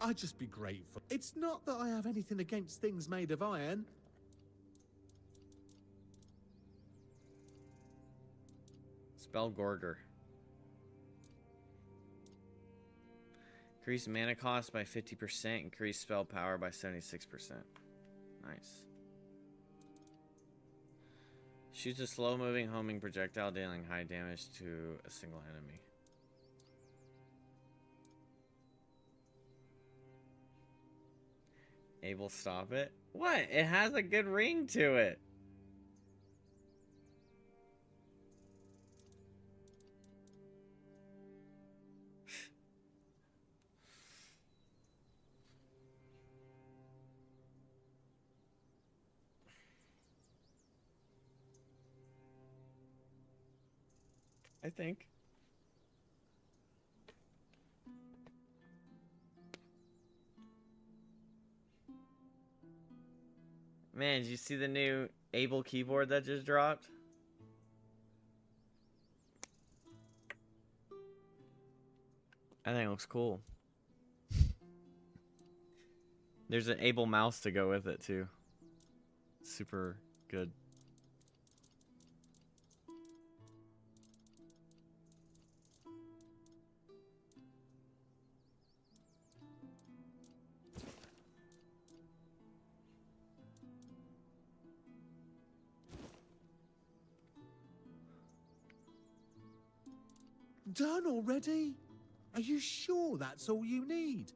I'd just be grateful. It's not that I have anything against things made of iron. Spell Gorger. Increase mana cost by 50%. Increase spell power by 76%. Nice. Shoots a slow-moving homing projectile dealing high damage to a single enemy. Able stop it? What? It has a good ring to it. I think. Man, did you see the new Able keyboard that just dropped? I think it looks cool. There's an Able mouse to go with it too. Super good. Done already? Are you sure that's all you need?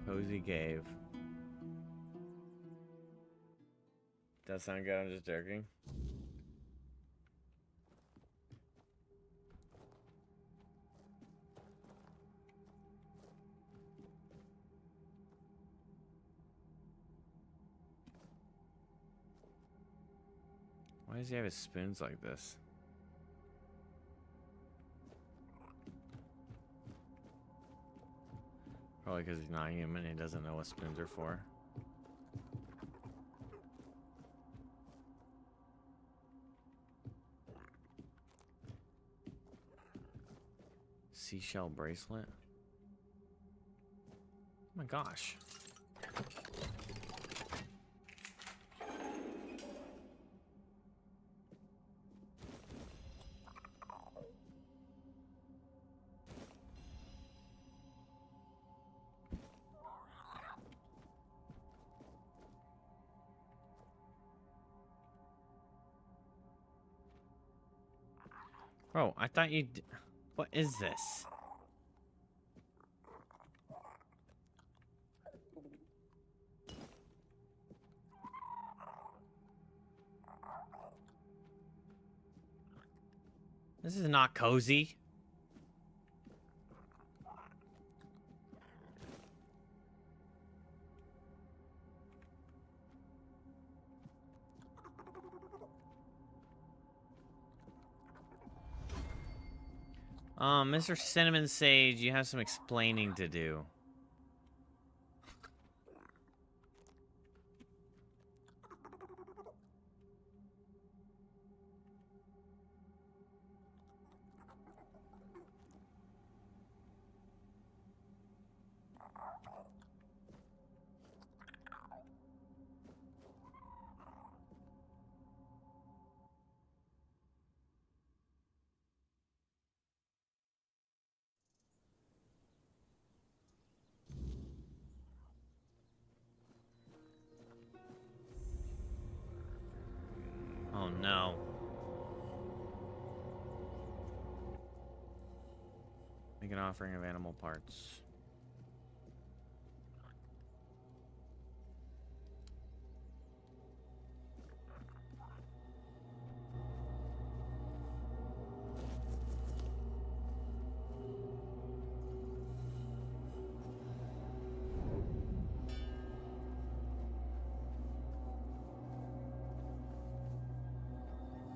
Cozy Cave. Does sound good, I'm just joking. Why does he have his spoons like this? Probably because he's not human, he doesn't know what spoons are for. Seashell bracelet? Oh my gosh. Bro, I thought you. What is this? This is not cozy. Mr. Cinnamon Sage, you have some explaining to do. Oh no. Make an offering of animal parts.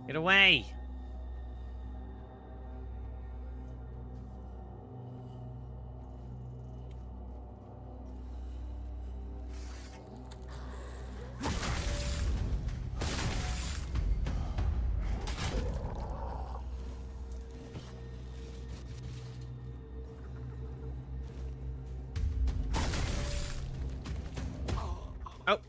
Get away! Oh!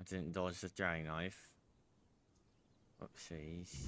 I didn't dodge the throwing knife. Oopsies.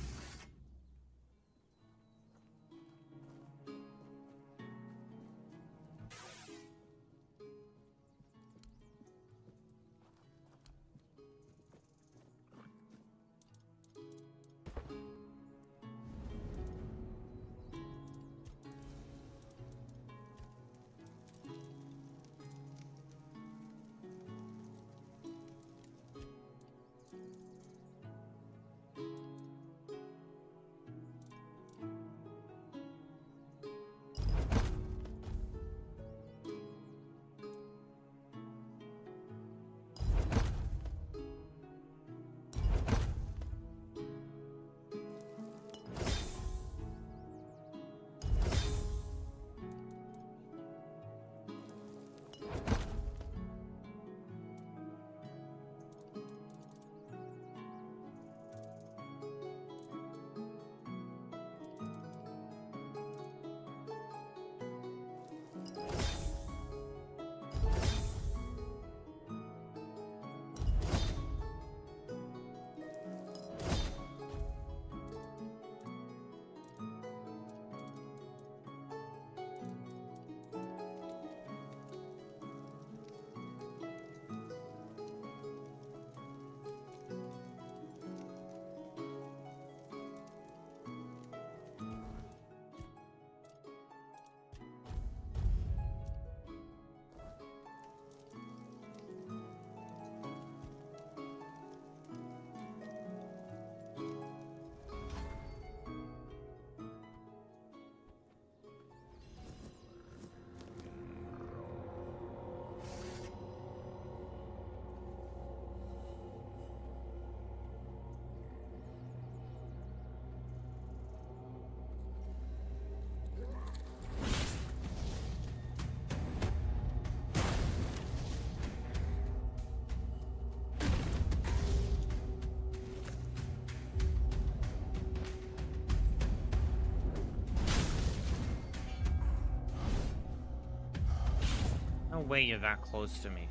way you're that close to me.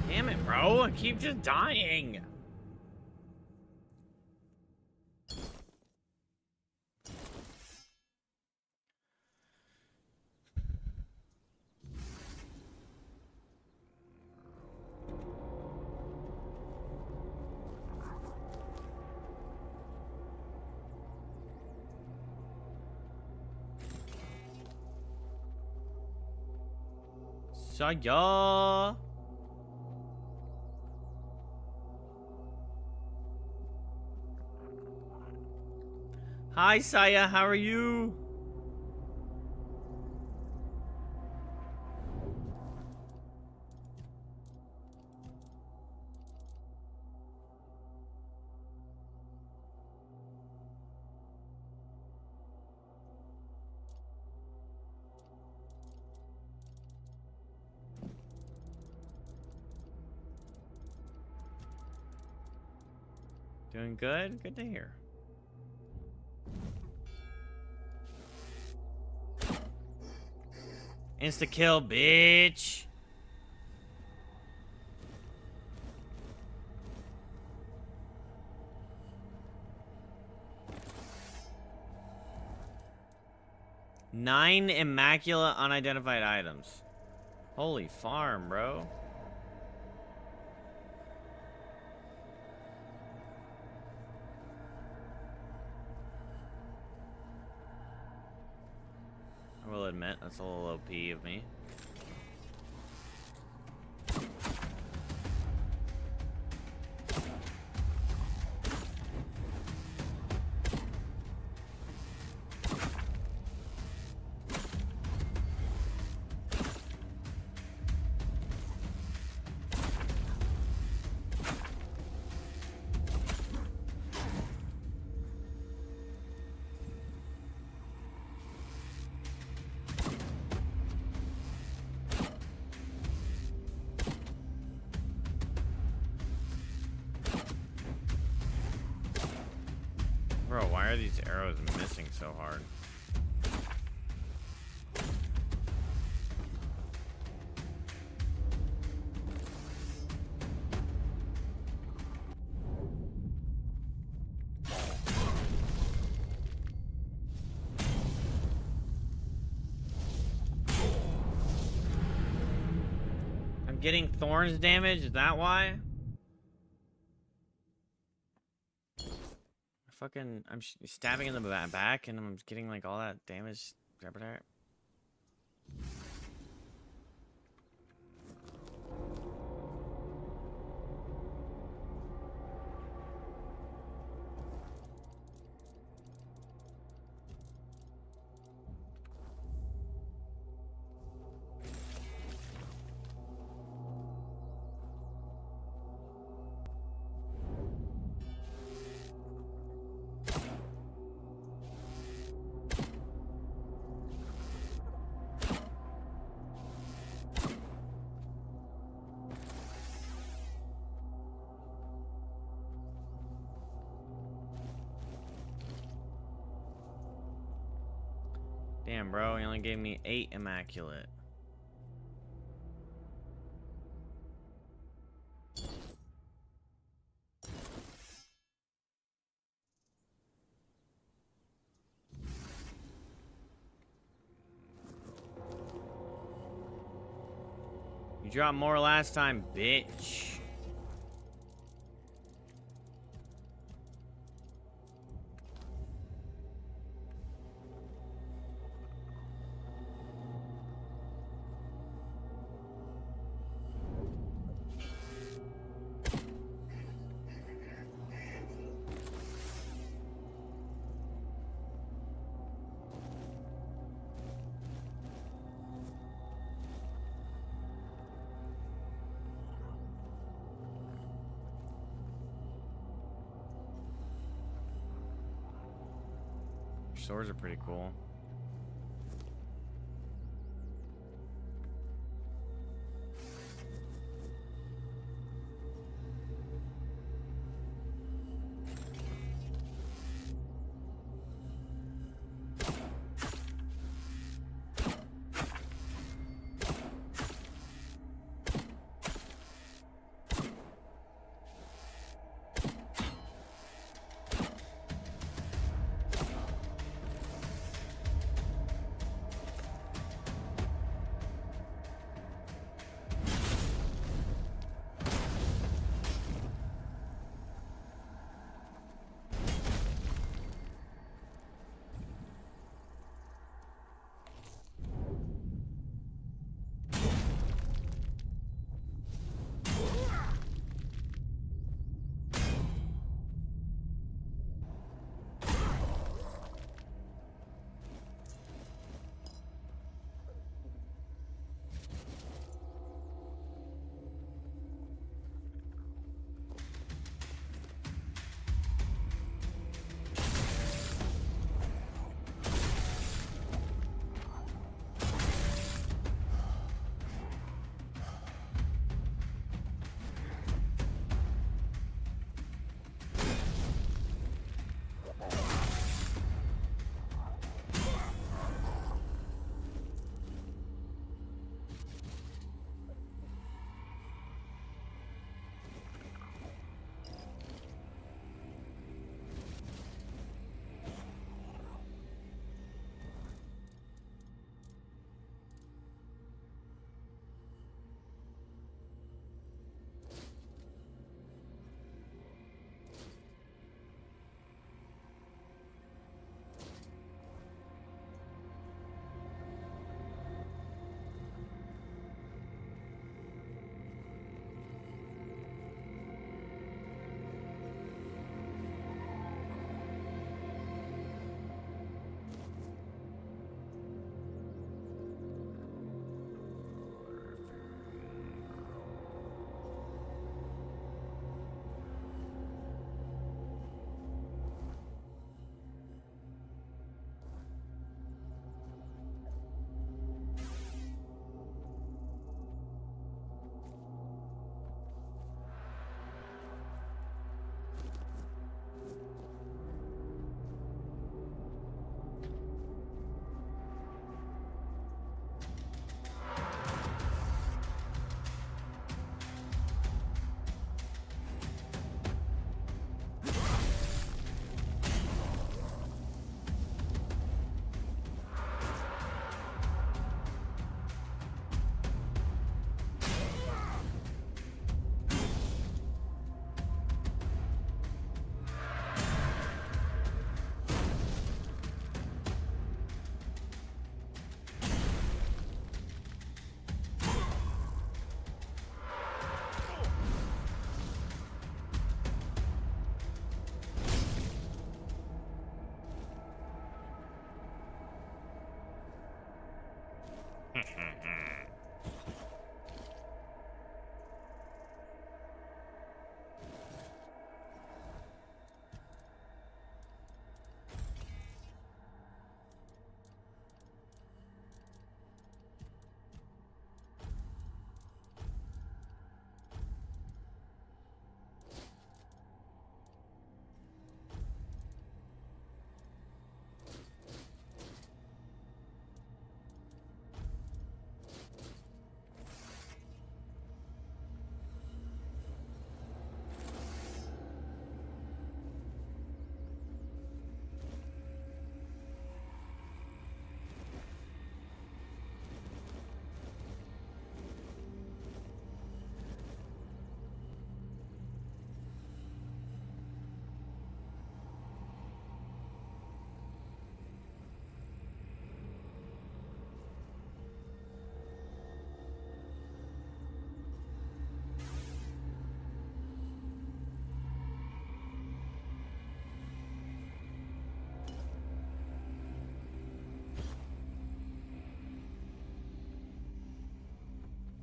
Damn it, bro. I keep just dying. Saya. Hi, Saya. How are you? Doing good? Good to hear. Insta kill, bitch. Nine immaculate unidentified items. Holy farm, bro. I will admit, that's a little OP of me. Bro, why are these arrows missing so hard? I'm getting thorns damage, is that why? I'm stabbing in the back and I'm getting like all that damage. Damn, bro, he only gave me 8 immaculate. You dropped more last time, bitch. Swords are pretty cool.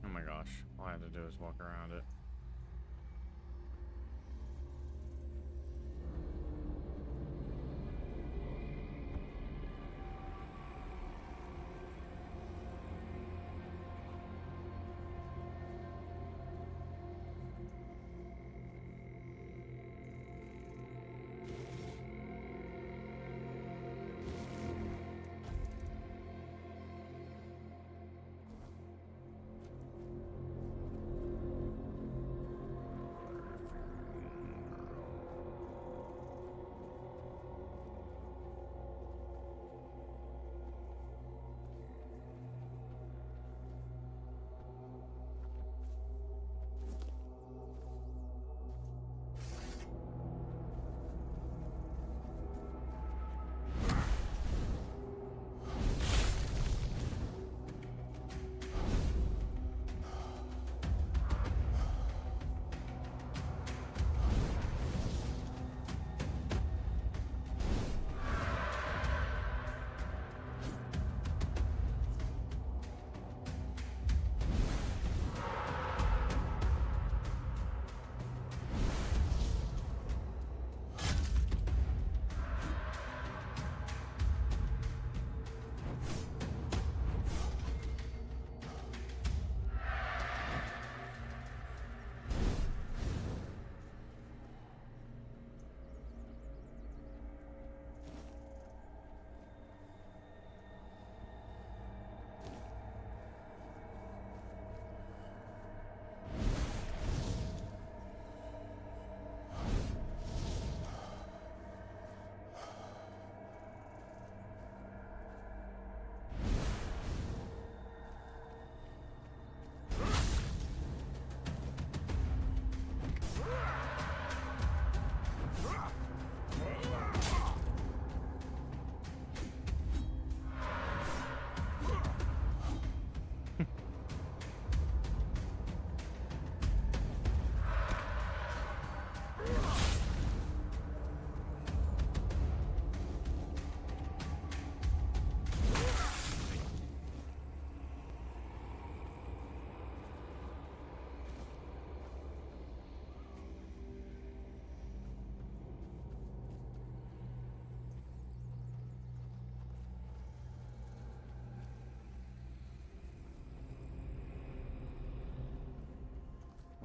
Oh my gosh, all I have to do is walk around it.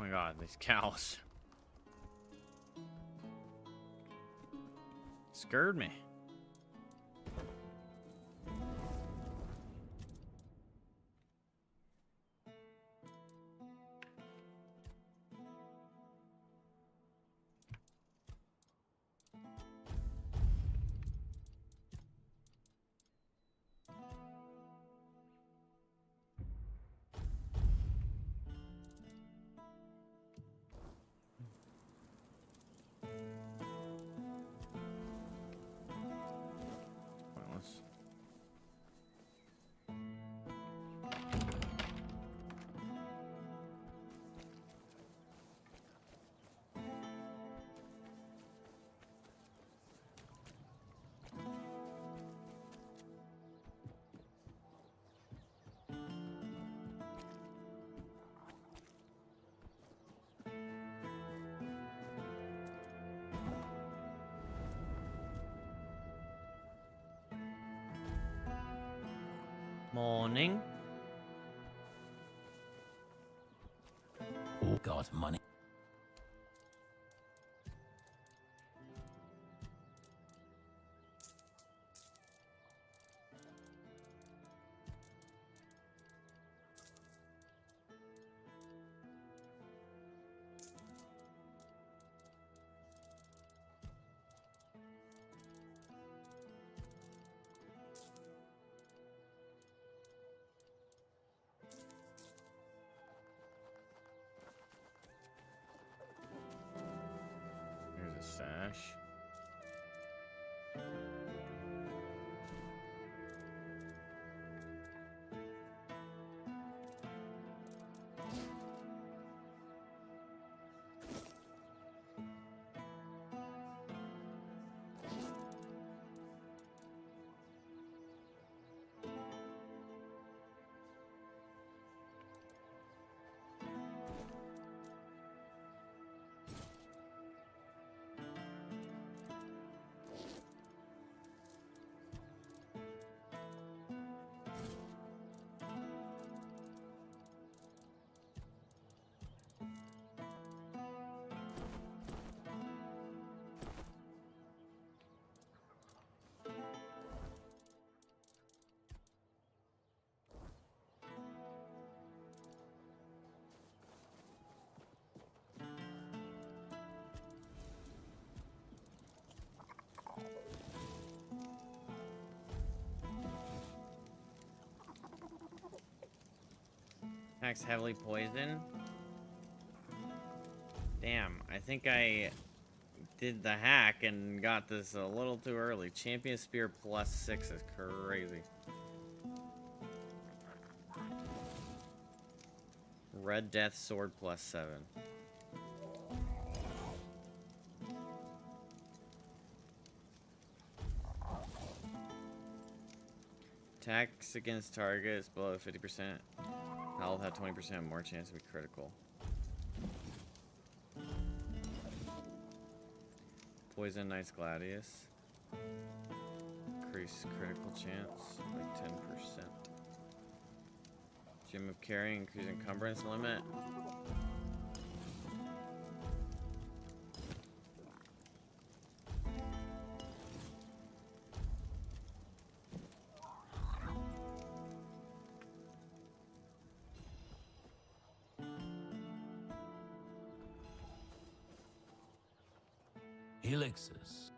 Oh my god, these cows. Scared me. Pointless. Morning. Oh, got money. Here's a sash. Max heavily poisoned. Damn, I think I did the hack and got this a little too early. Champion Spear +6 is crazy. Red Death Sword +7. Attacks against targets below 50%. Health have 20% more chance to be critical. Poison Knight's Gladius. Increase critical chance by 10%. Gem of Carrying, increase encumbrance limit. Elixirs.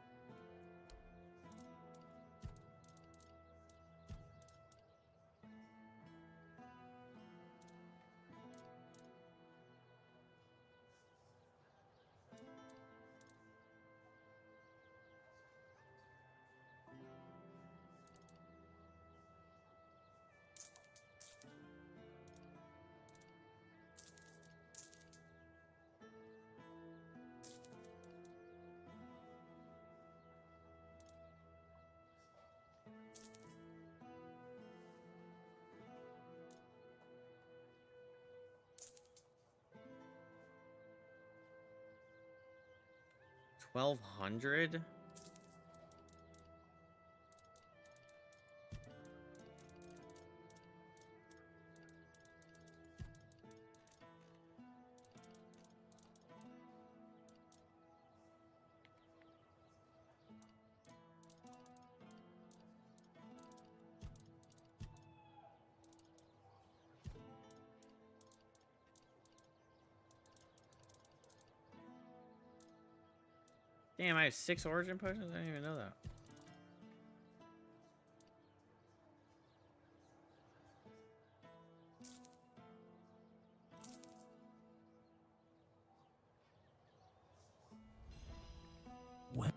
$1,200? Damn, I have 6 origin potions? I didn't even know that. What?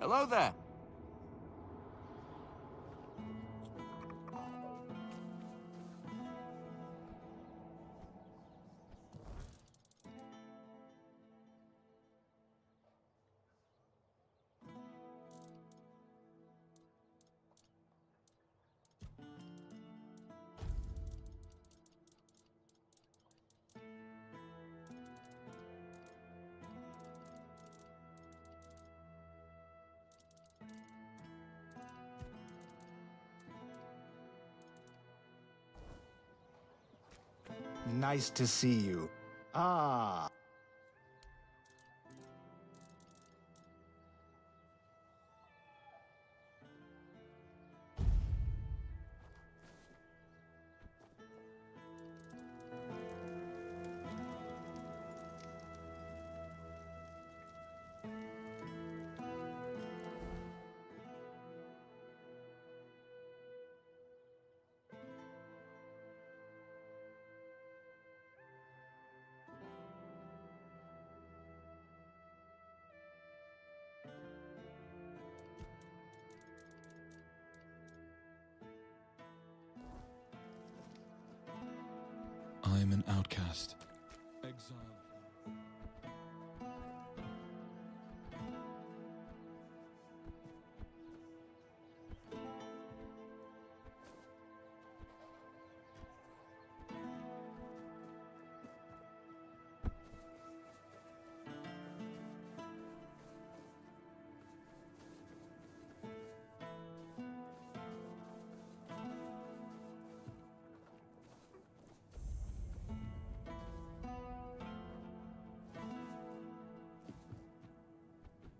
Hello there. Nice to see you. Ah. I am an outcast, exiled.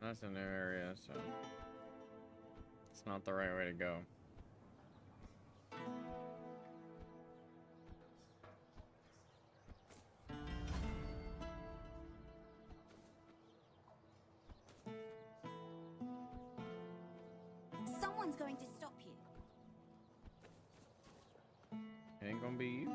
That's a new area, so it's not the right way to go. Someone's going to stop you. It ain't gonna be you.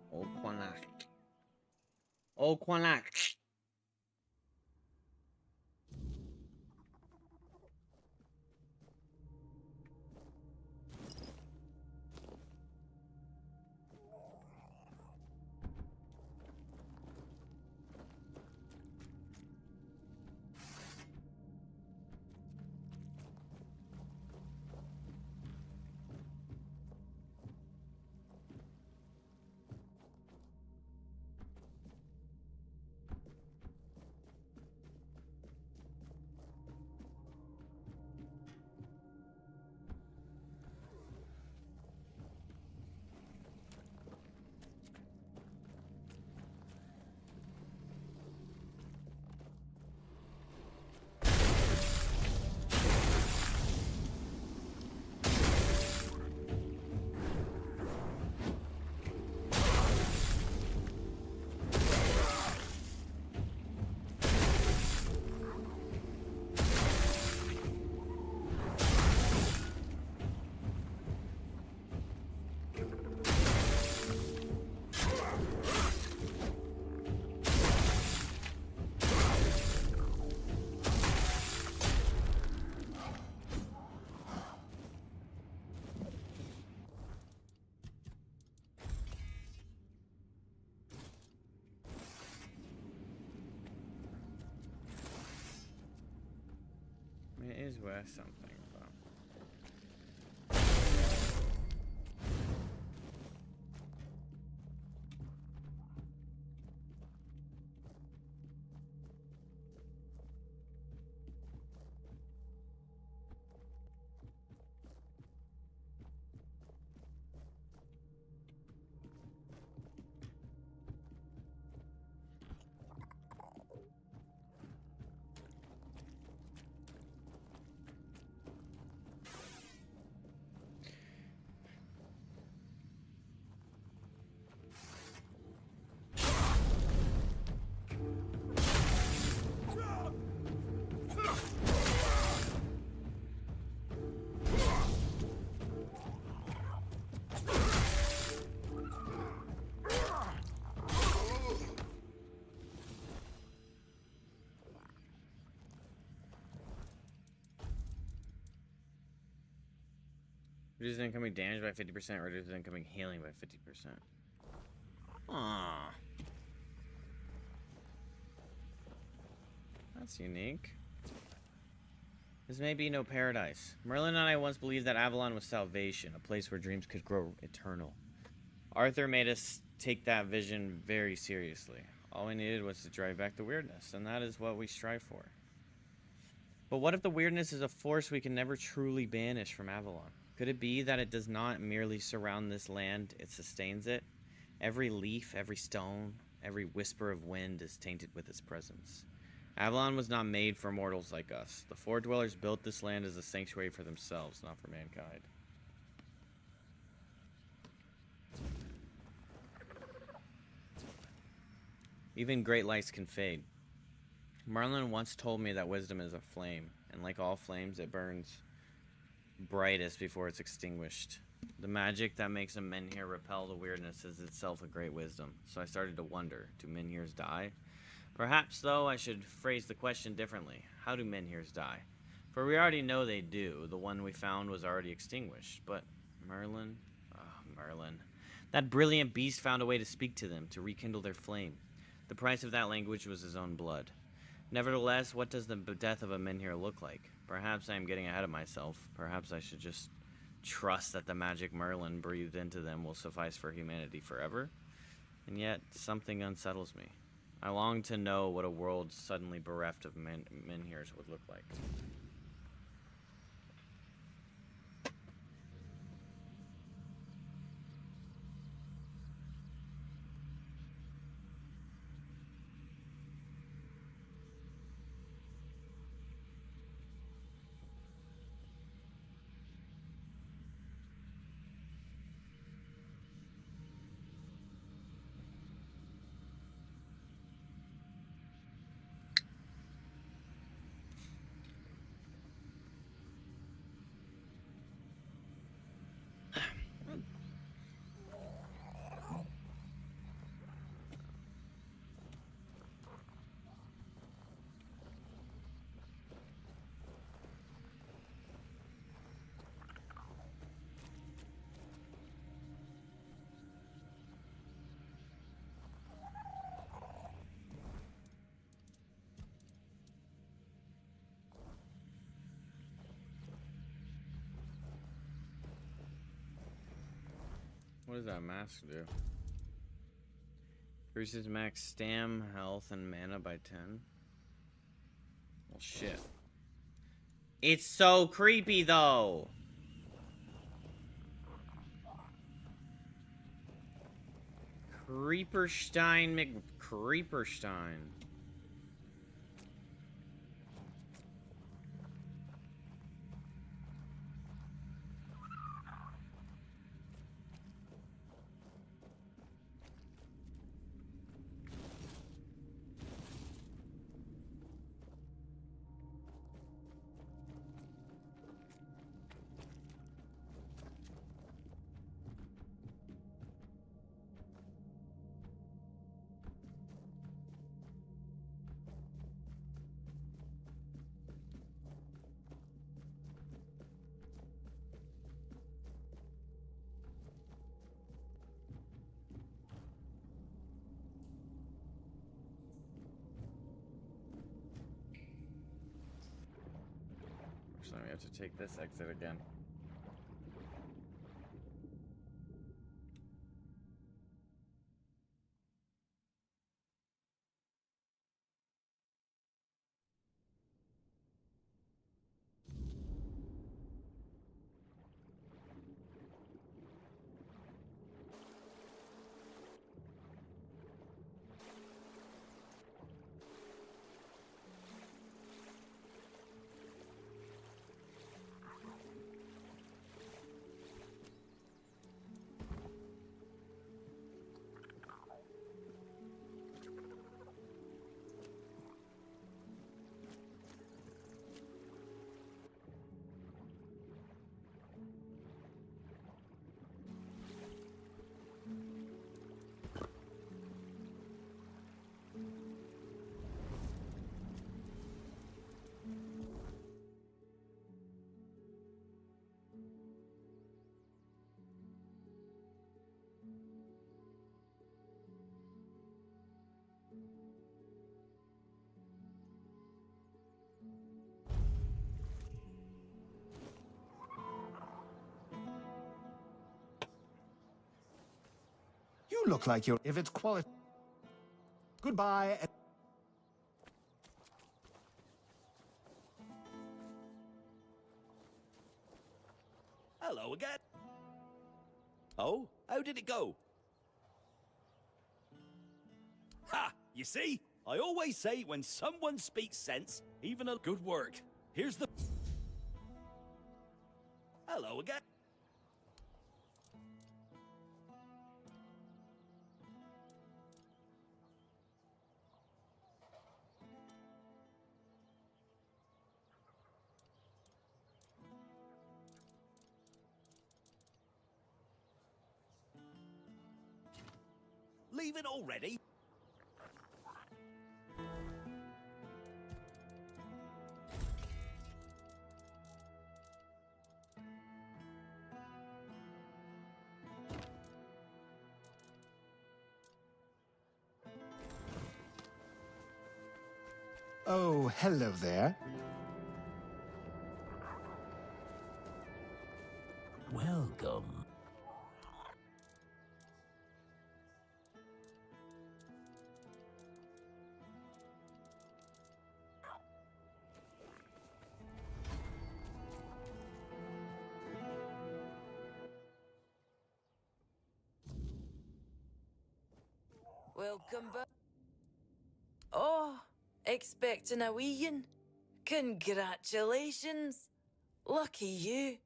Old Quanak. Old Quanak. It is worth something, but Reduces incoming damage by 50%, reduces incoming healing by 50%. Aww. That's unique. This may be no paradise. Merlin and I once believed that Avalon was salvation, a place where dreams could grow eternal. Arthur made us take that vision very seriously. All we needed was to drive back the weirdness, and that is what we strive for. But what if the weirdness is a force we can never truly banish from Avalon? Could it be that it does not merely surround this land, it sustains it? Every leaf, every stone, every whisper of wind is tainted with its presence. Avalon was not made for mortals like us. The Four Dwellers built this land as a sanctuary for themselves, not for mankind. Even great lights can fade. Merlin once told me that wisdom is a flame, and like all flames, it burns brightest before it's extinguished. The magic that makes a menhir repel the weirdness is itself a great wisdom. So I started to wonder, do menhirs die? Perhaps, though, I should phrase the question differently. How do menhirs die? For we already know they do. The one we found was already extinguished. But Merlin? Merlin. That brilliant beast found a way to speak to them, to rekindle their flame. The price of that language was his own blood. Nevertheless, what does the death of a menhir look like? Perhaps I am getting ahead of myself. Perhaps I should just trust that the magic Merlin breathed into them will suffice for humanity forever. And yet, something unsettles me. I long to know what a world suddenly bereft of menhirs would look like. What does that mask do? Increases max stam, health, and mana by 10. Well, shit. It's so creepy, though! Creeperstein McCreeperstein. So we have to take this exit again. look like you're... If it's quality... Goodbye. Hello again. Oh, how did it go? Ha! You see? I always say when someone speaks sense, even a good work. Here's the... Hello again. Leave it already? Oh, hello there. Welcome. Welcome back. Oh, expecting a wee-un? Congratulations. Lucky you.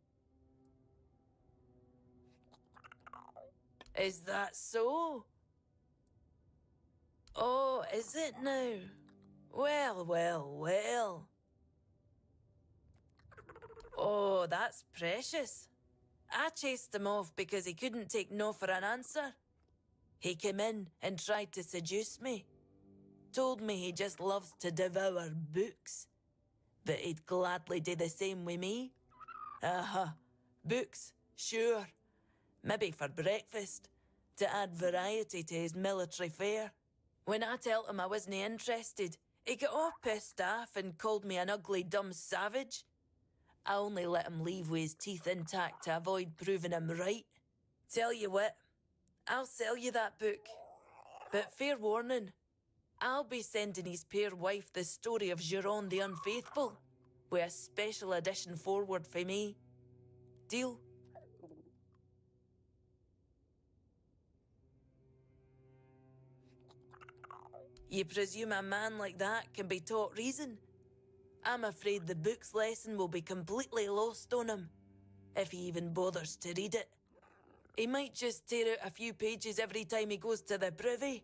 Is that so? Oh, is it now? Well, well, well. Oh, that's precious. I chased him off because he couldn't take no for an answer. He came in and tried to seduce me. Told me he just loves to devour books. But he'd gladly do the same with me. Books, sure. Maybe for breakfast, to add variety to his military fare. When I told him I wasn't interested, he got all pissed off and called me an ugly, dumb savage. I only let him leave with his teeth intact to avoid proving him right. Tell you what, I'll sell you that book. But fair warning, I'll be sending his peer wife the story of Giron the Unfaithful, with a special edition forward for me. Deal? You presume a man like that can be taught reason? I'm afraid the book's lesson will be completely lost on him, if he even bothers to read it. He might just tear out a few pages every time he goes to the privy.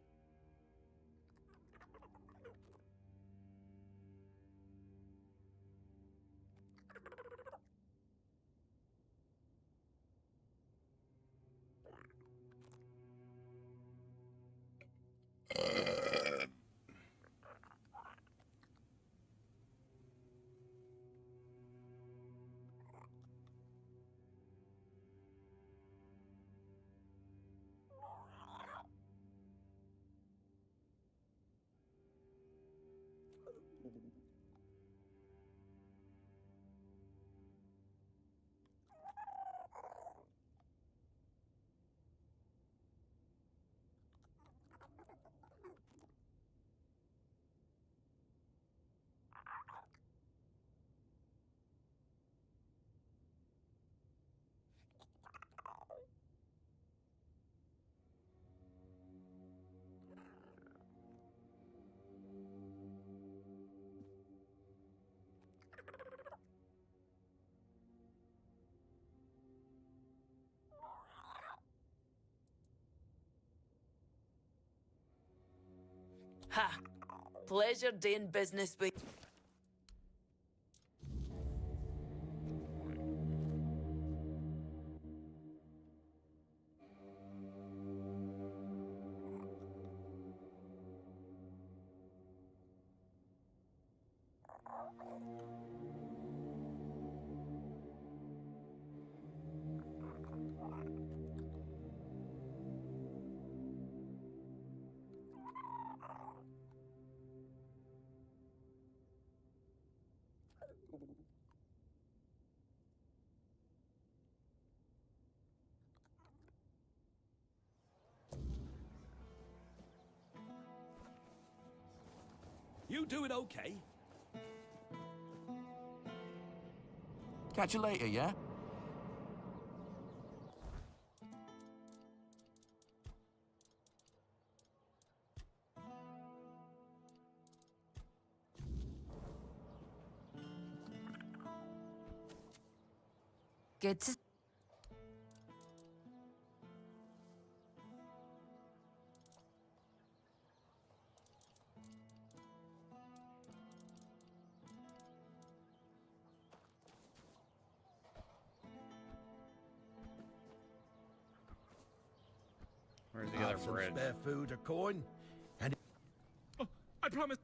Ha! Pleasure doing business with... You doing okay? Catch you later, yeah? Good to... Where's the other Have some bridge? spare food or coin? And I promise.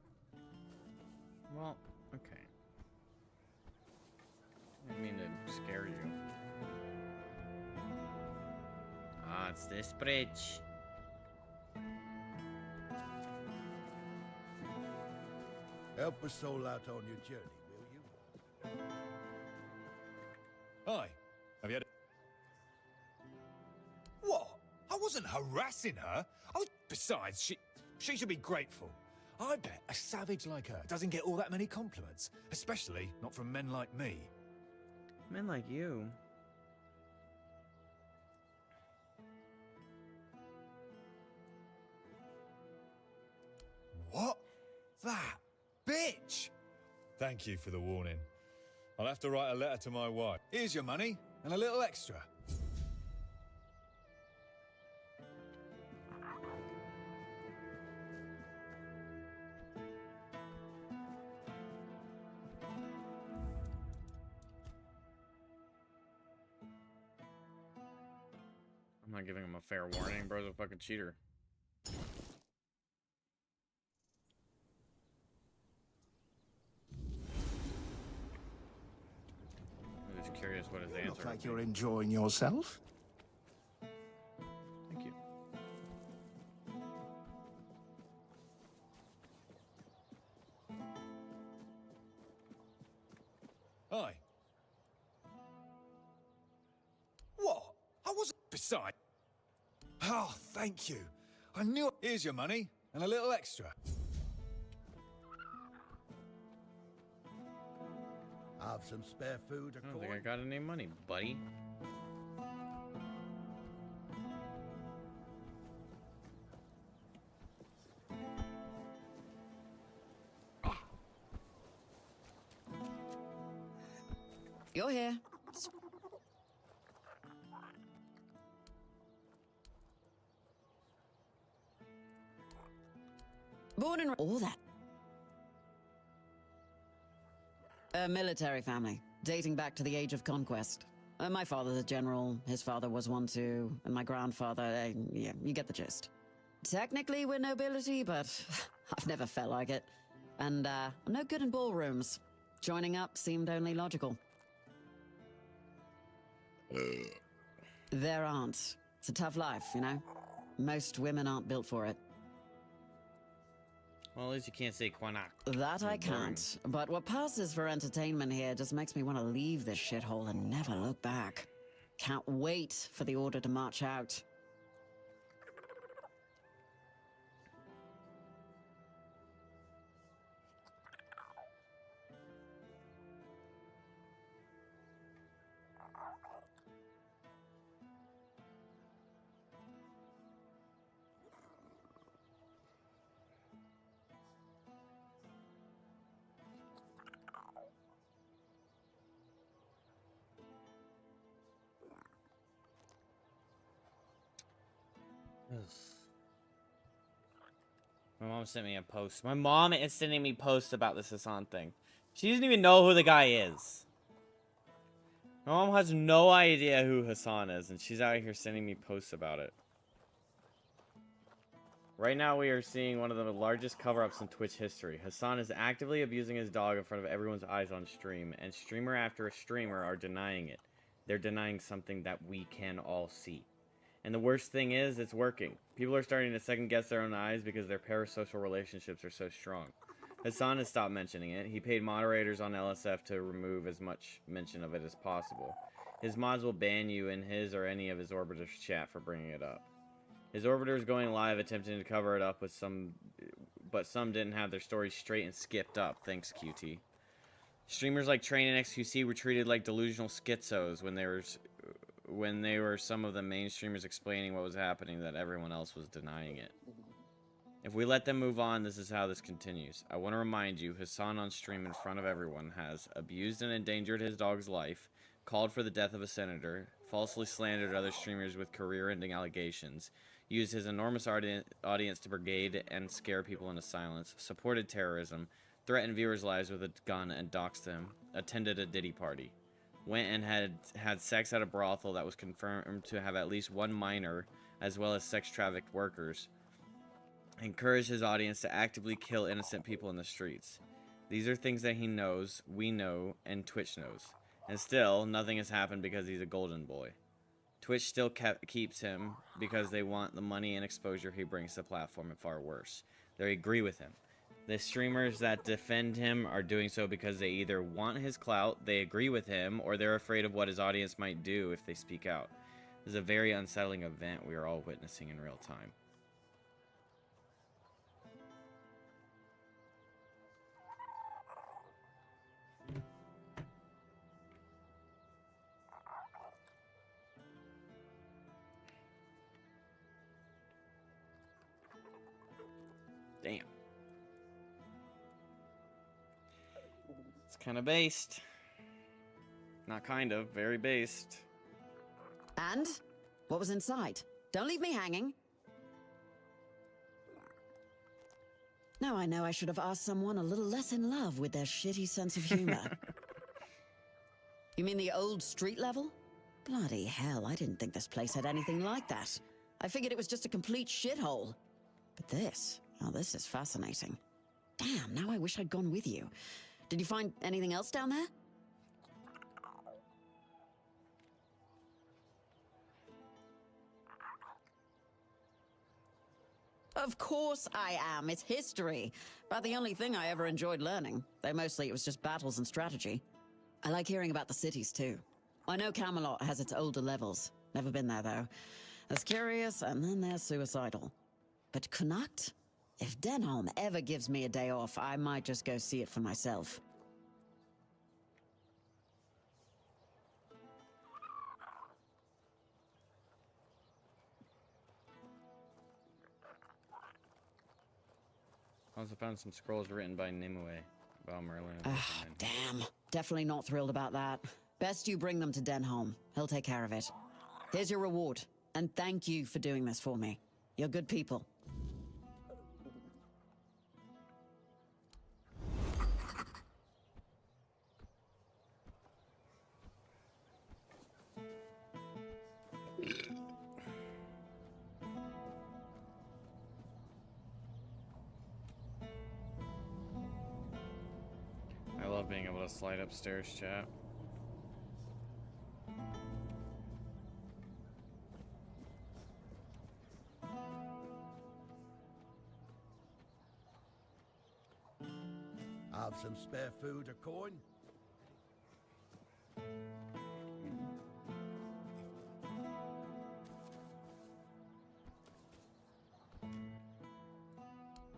Well, okay. I didn't mean to scare you. Ah, it's this bridge. help a soul out on your journey, will you? Hi. Have you had... What? I wasn't harassing her. Besides, she should be grateful. I bet a savage like her doesn't get all that many compliments, especially not from men like me. Men like you. What? That bitch! Thank you for the warning. I'll have to write a letter to my wife. Here's your money, and a little extra. I'm not giving him a fair warning. Bro's a fucking cheater. I'm just curious what his You answer look like would you're be. enjoying yourself. Thank you. Hi. What? I wasn't... Besides... Oh, thank you. I knew... Here's your money, and a little extra. Have some spare food or I don't coin? think I got any money, buddy. You're here. Born in all that. A military family, dating back to the age of conquest. My father's a general, his father was one too, and my grandfather, yeah, you get the gist. Technically we're nobility, but I've never felt like it. And I'm no good in ballrooms. Joining up seemed only logical. There aren't. It's a tough life, you know? Most women aren't built for it. Well, at least you can't say Quanak. That I Boring. can't. But what passes for entertainment here just makes me want to leave this shithole and never look back. Can't wait for the order to march out. My mom sent me a post. My mom is sending me posts about this Hassan thing. She doesn't even know who the guy is. My mom has no idea who Hassan is, and she's out here sending me posts about it. Right now, we are seeing one of the largest cover-ups in Twitch history. Hassan is actively abusing his dog in front of everyone's eyes on stream, and streamer after streamer are denying it. They're denying something that we can all see. And the worst thing is, it's working. People are starting to second-guess their own eyes because their parasocial relationships are so strong. Hassan has stopped mentioning it. He paid moderators on LSF to remove as much mention of it as possible. His mods will ban you in his or any of his orbiters' chat for bringing it up. His orbiter is going live attempting to cover it up with some but some didn't have their stories straight and skipped up. Thanks, QT. Streamers like Train and XQC were treated like delusional schizos when they were some of the main streamers explaining what was happening that everyone else was denying it. If we let them move on, this is how this continues. I want to remind you, Hassan on stream in front of everyone has abused and endangered his dog's life, called for the death of a senator, falsely slandered other streamers with career-ending allegations, used his enormous audience to brigade and scare people into silence, supported terrorism, threatened viewers' lives with a gun and doxed them, attended a Diddy party, went and had sex at a brothel that was confirmed to have at least one minor, as well as sex-trafficked workers, encouraged his audience to actively kill innocent people in the streets. These are things that he knows, we know, and Twitch knows. And still, nothing has happened because he's a golden boy. Twitch still keeps him because they want the money and exposure he brings to the platform, and far worse. They agree with him. The streamers that defend him are doing so because they either want his clout, they agree with him, or they're afraid of what his audience might do if they speak out. This is a very unsettling event we are all witnessing in real time. Damn. It's kind of based. Not kind of, very based. And? What was inside? Don't leave me hanging. Now I know I should have asked someone a little less in love with their shitty sense of humor. You mean the old street level? Bloody hell, I didn't think this place had anything like that. I figured it was just a complete shithole. But this, oh, this is fascinating. Damn, now I wish I'd gone with you. Did you find anything else down there? Of course I am. It's history. About the only thing I ever enjoyed learning. Though mostly it was just battles and strategy. I like hearing about the cities too. I know Camelot has its older levels. Never been there though. There's curious and then there's suicidal. But Connacht? If Denholm ever gives me a day off, I might just go see it for myself. I also found some scrolls written by Nimue about Merlin. Ah, damn. Definitely not thrilled about that. Best you bring them to Denholm. He'll take care of it. Here's your reward. And thank you for doing this for me. You're good people. I love being able to slide upstairs, chat. Have some spare food or coin?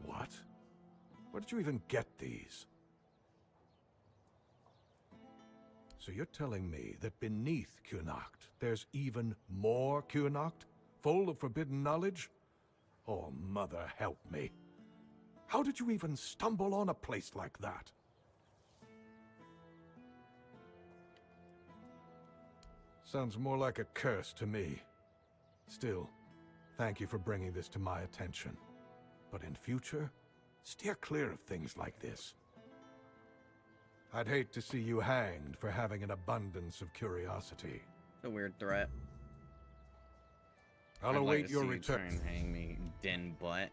What? Where did you even get these? So you're telling me that beneath Connacht, there's even more Connacht, full of forbidden knowledge? Oh, mother help me. How did you even stumble on a place like that? Sounds more like a curse to me. Still, thank you for bringing this to my attention. But in future, steer clear of things like this. I'd hate to see you hanged for having an abundance of curiosity. It's a weird threat. I'll I'd await like to your see you return. try and hang me, den butt.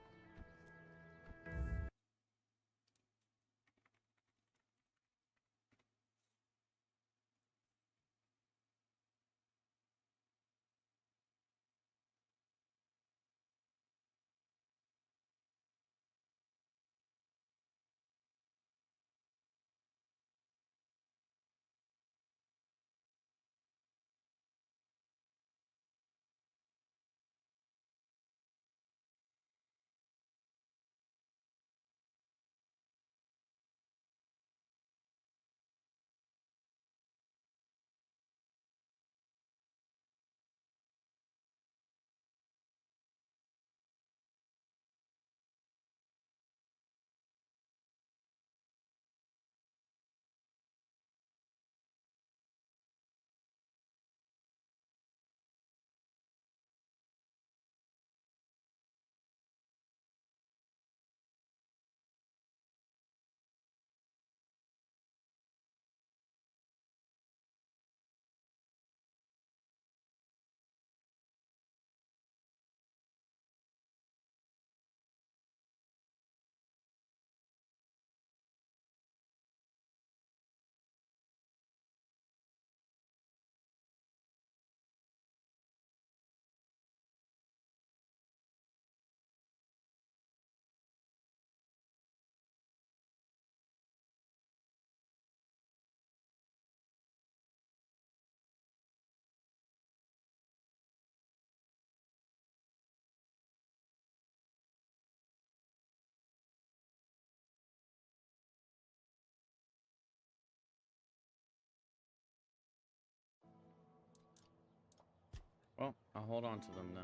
Well, I'll hold on to them then.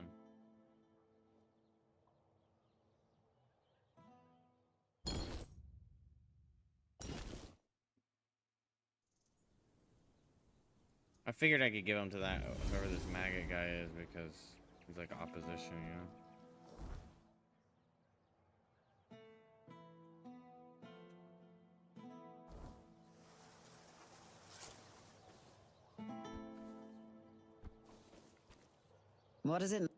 I figured I could give them to that whoever this maggot guy is because he's like opposition, you know. What is it?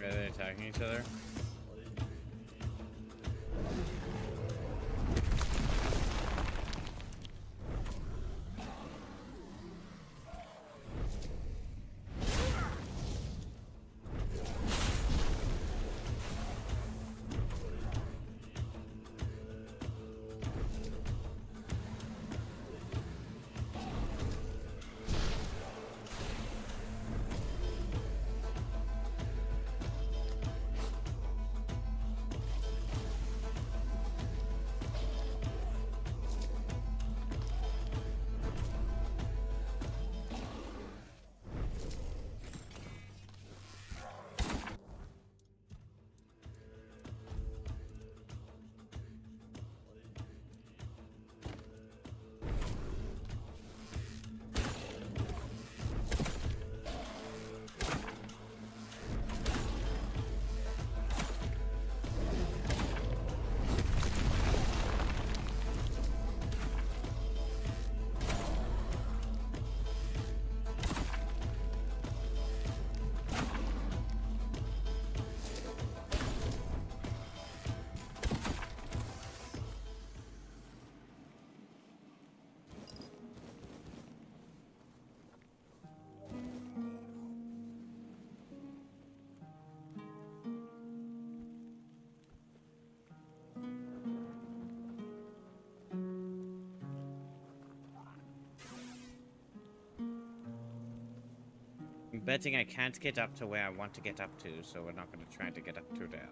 Are they attacking each other? I'm betting I can't get up to where I want to get up to, so we're not going to try to get up to there.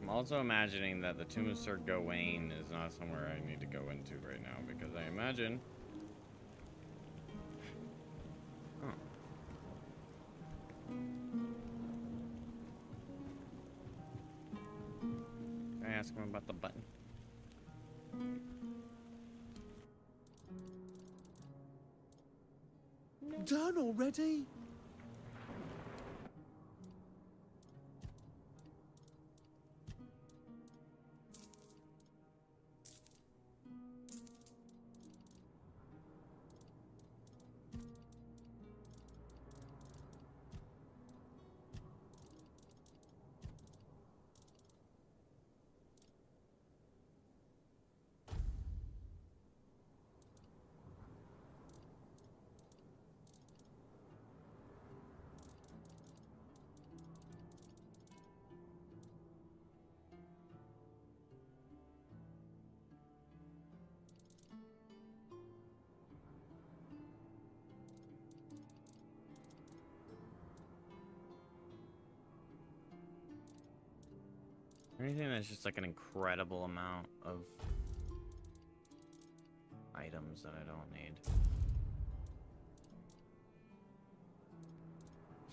I'm also imagining that the Tomb of Sir Gawain is not somewhere I need to go into right now, because I imagine... Oh. Can I ask him about the button? Done already? Anything that's just like an incredible amount of items that I don't need.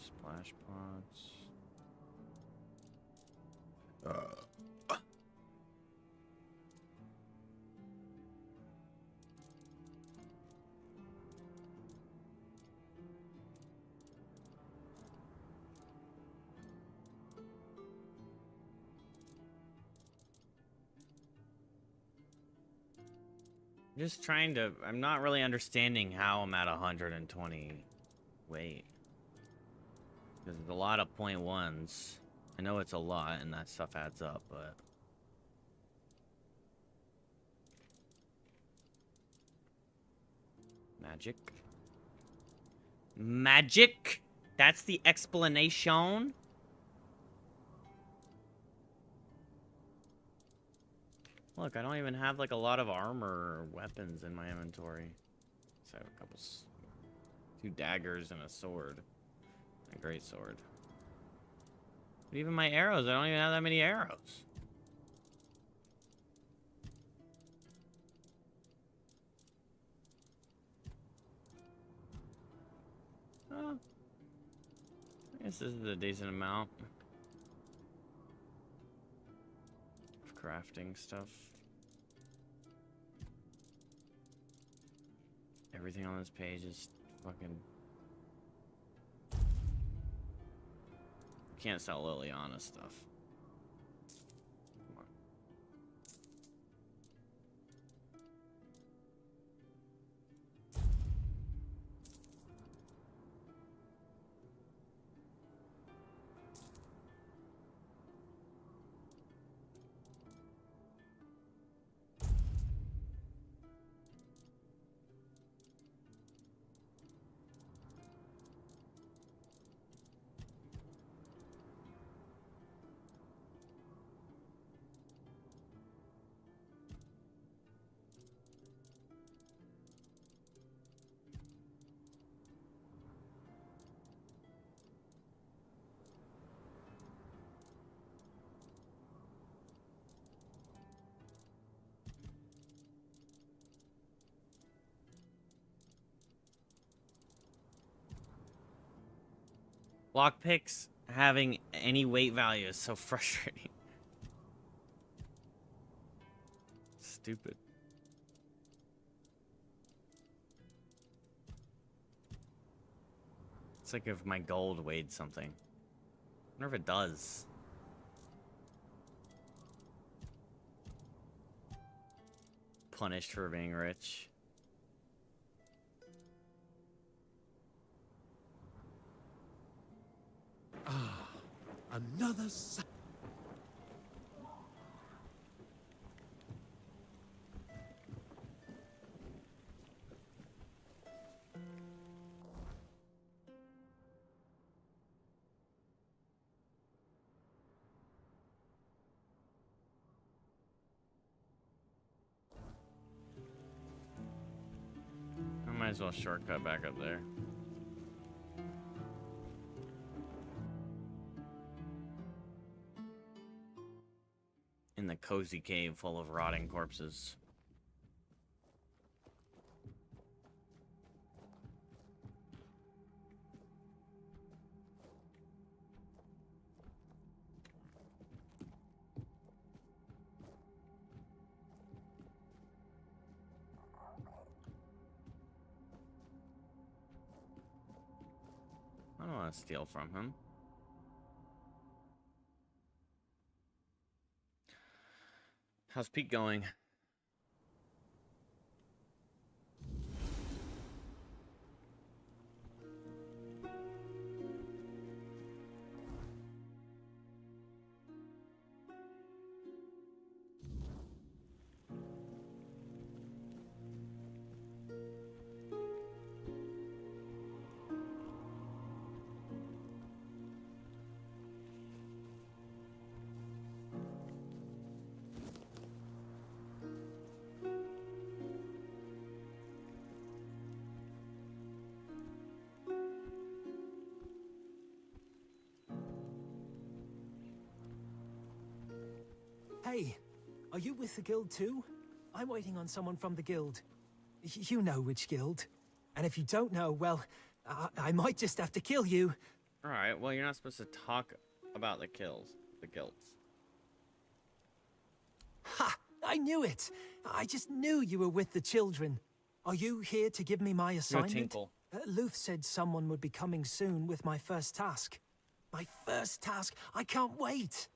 Splash pots. Just trying to, I'm not really understanding how I'm at 120 weight. Because there's a lot of point ones. I know it's a lot and that stuff adds up, but... Magic. Magic? That's the explanation? Look, I don't even have like a lot of armor or weapons in my inventory. So I have a couple, 2 daggers and a sword. A great sword. But even my arrows, I don't even have that many arrows. Oh. I guess this is a decent amount of crafting stuff. Everything on this page is fucking... Can't sell Liliana stuff. Come on. Lockpicks having any weight value is so frustrating. Stupid. It's like if my gold weighed something. I wonder if it does. Punished for being rich. Ah, another. I might as well shortcut back up there. In the cozy cave full of rotting corpses. I don't want to steal from him. How's Pete going? Hey, are you with the guild too? I'm waiting on someone from the guild. You know which guild. And if you don't know, well, I might just have to kill you. Alright, well, you're not supposed to talk about the guilds. Ha! I knew it! I just knew you were with the children. Are you here to give me my assignment? tinkle. Luth said someone would be coming soon with my first task. My first task! I can't wait!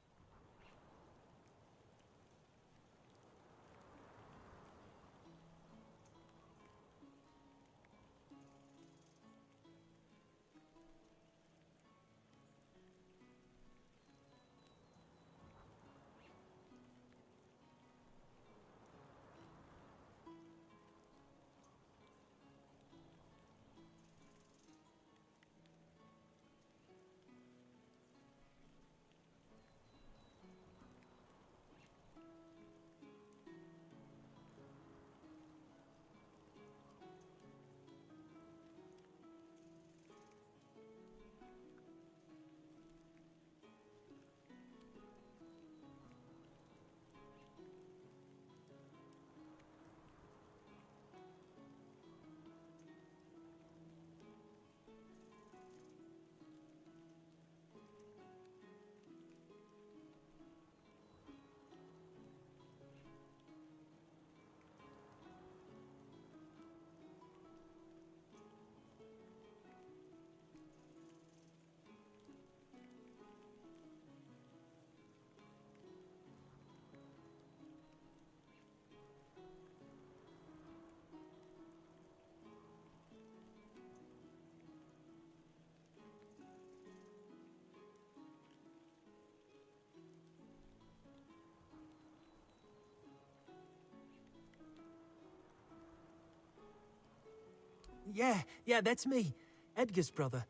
Yeah, that's me. Edgar's brother.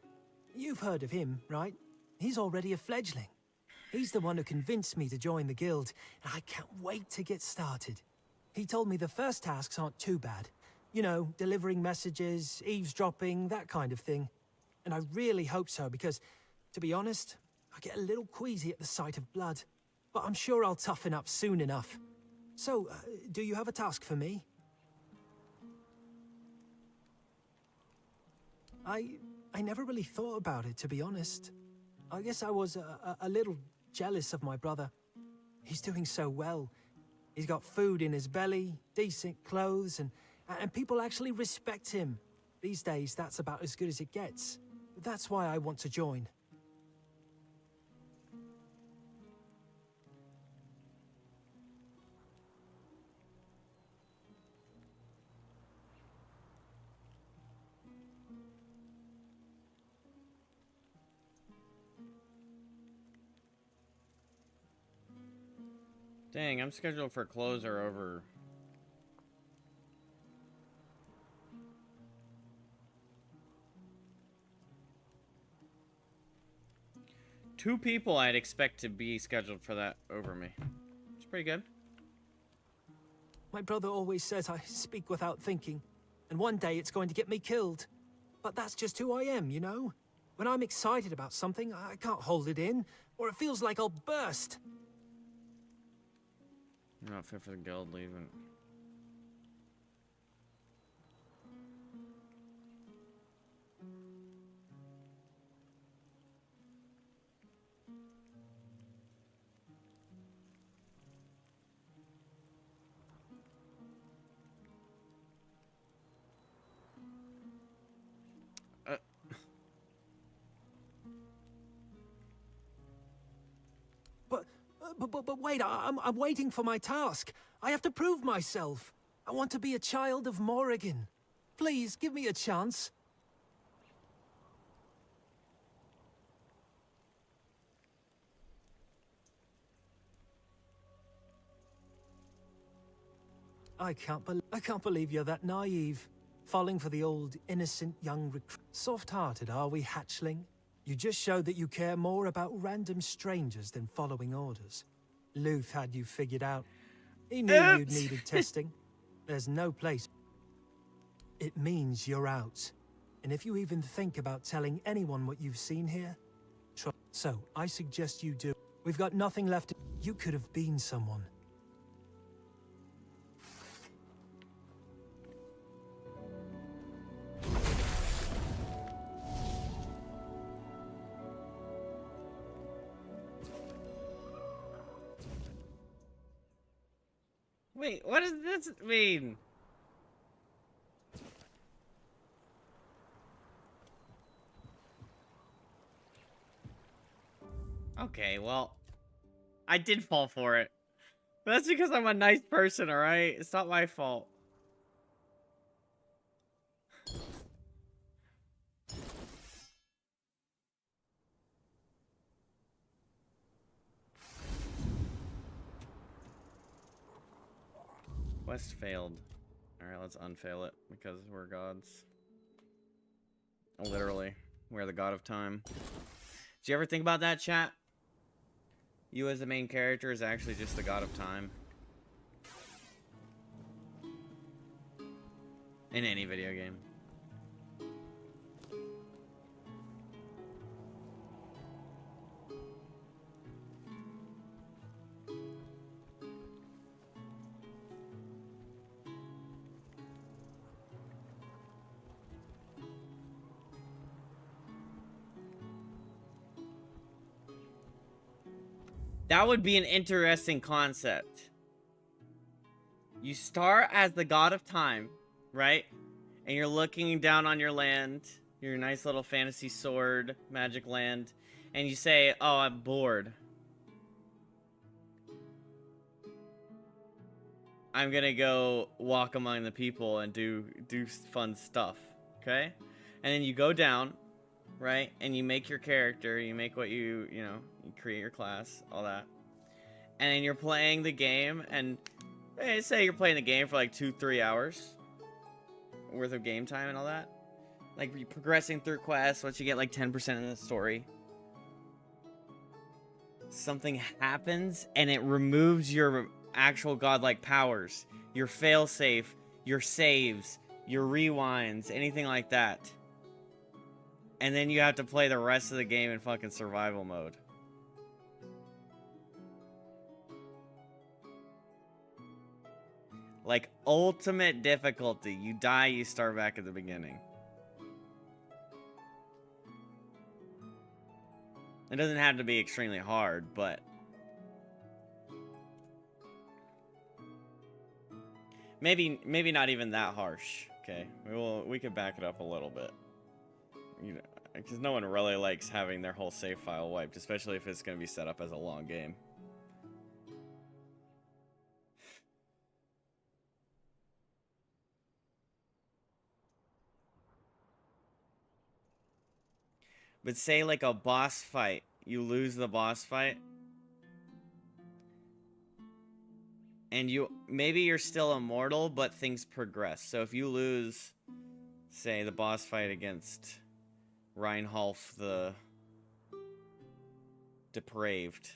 You've heard of him, right? He's already a fledgling. He's the one who convinced me to join the guild, and I can't wait to get started. He told me the first tasks aren't too bad. You know, delivering messages, eavesdropping, that kind of thing. And I really hope so, because, to be honest, I get a little queasy at the sight of blood. But I'm sure I'll toughen up soon enough. So, do you have a task for me? I never really thought about it, to be honest. I guess I was a little jealous of my brother. He's doing so well. He's got food in his belly, decent clothes, and people actually respect him. These days, that's about as good as it gets. That's why I want to join. Dang, I'm scheduled for closer over... Two people I'd expect to be scheduled for that over me. It's pretty good. My brother always says I speak without thinking, and one day it's going to get me killed. But that's just who I am, you know? When I'm excited about something, I can't hold it in, or it feels like I'll burst. You're not fit for the guild, leaving. But wait, I'm waiting for my task. I have to prove myself. I want to be a child of Morrigan. Please, give me a chance. I can't believe you're that naive. Falling for the old, innocent young recruit. Soft-hearted, are we, hatchling? You just show that you care more about random strangers than following orders. Luth had you figured out. He knew you needed testing. There's no place. It means you're out. And if you even think about telling anyone what you've seen here, so I suggest you do. We've got nothing left. You could have been someone. Wait, what does this mean? Okay, well, I did fall for it. But that's because I'm a nice person, alright? It's not my fault. Quest failed. Alright, let's unfail it, because we're gods. Literally. We're the god of time. Did you ever think about that, chat? You as the main character is actually just the god of time. In any video game. That would be an interesting concept. You start as the god of time, right? And you're looking down on your land, your nice little fantasy sword, magic land, and you say, oh, I'm bored. I'm gonna go walk among the people and do fun stuff, okay? And then you go down, right? And you make your character, you make what you know, you create your class, all that. And then you're playing the game, and say you're playing the game for like 2-3 hours worth of game time and all that. Like, you're progressing through quests, once you get like 10% of the story. Something happens, and it removes your actual godlike powers. Your failsafe, your saves, your rewinds, anything like that. And then you have to play the rest of the game in fucking survival mode. Like, ultimate difficulty. You die, you start back at the beginning. It doesn't have to be extremely hard, but... Maybe not even that harsh, okay? We could back it up a little bit. You know, because no one really likes having their whole save file wiped, especially if it's going to be set up as a long game. But say like a boss fight, you lose the boss fight, and maybe you're still immortal, but things progress. So if you lose, say, the boss fight against Reinholf the Depraved,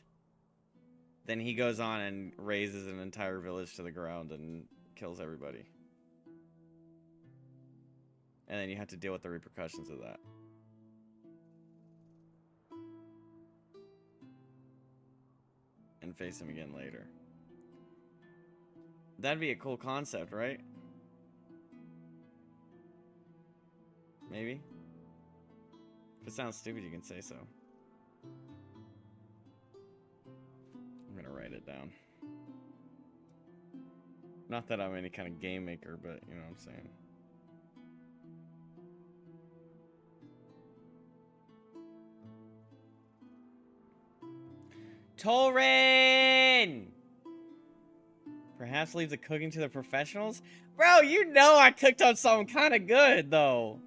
then he goes on and razes an entire village to the ground and kills everybody. And then you have to deal with the repercussions of that. And face him again later. That'd be a cool concept, right? Maybe? If it sounds stupid, you can say so. I'm gonna write it down. Not that I'm any kind of game maker, but you know what I'm saying. Torin! Perhaps leave the cooking to the professionals? Bro, you know I cooked up something kind of good, though.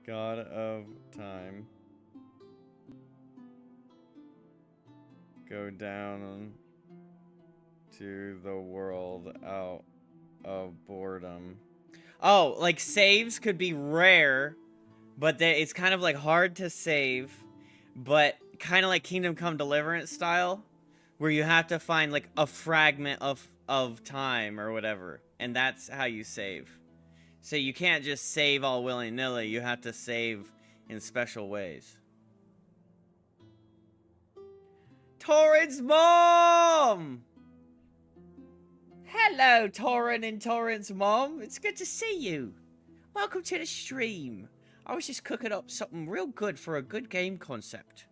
God of time. Go down to the world out of boredom. Oh, like saves could be rare, but it's kind of like hard to save, but kind of like Kingdom Come Deliverance style, where you have to find like a fragment of time or whatever, and that's how you save. So you can't just save all willy-nilly, you have to save in special ways. Torrent's mom! Hello, Torrent and Torrent's mom. It's good to see you. Welcome to the stream. I was just cooking up something real good for a good game concept.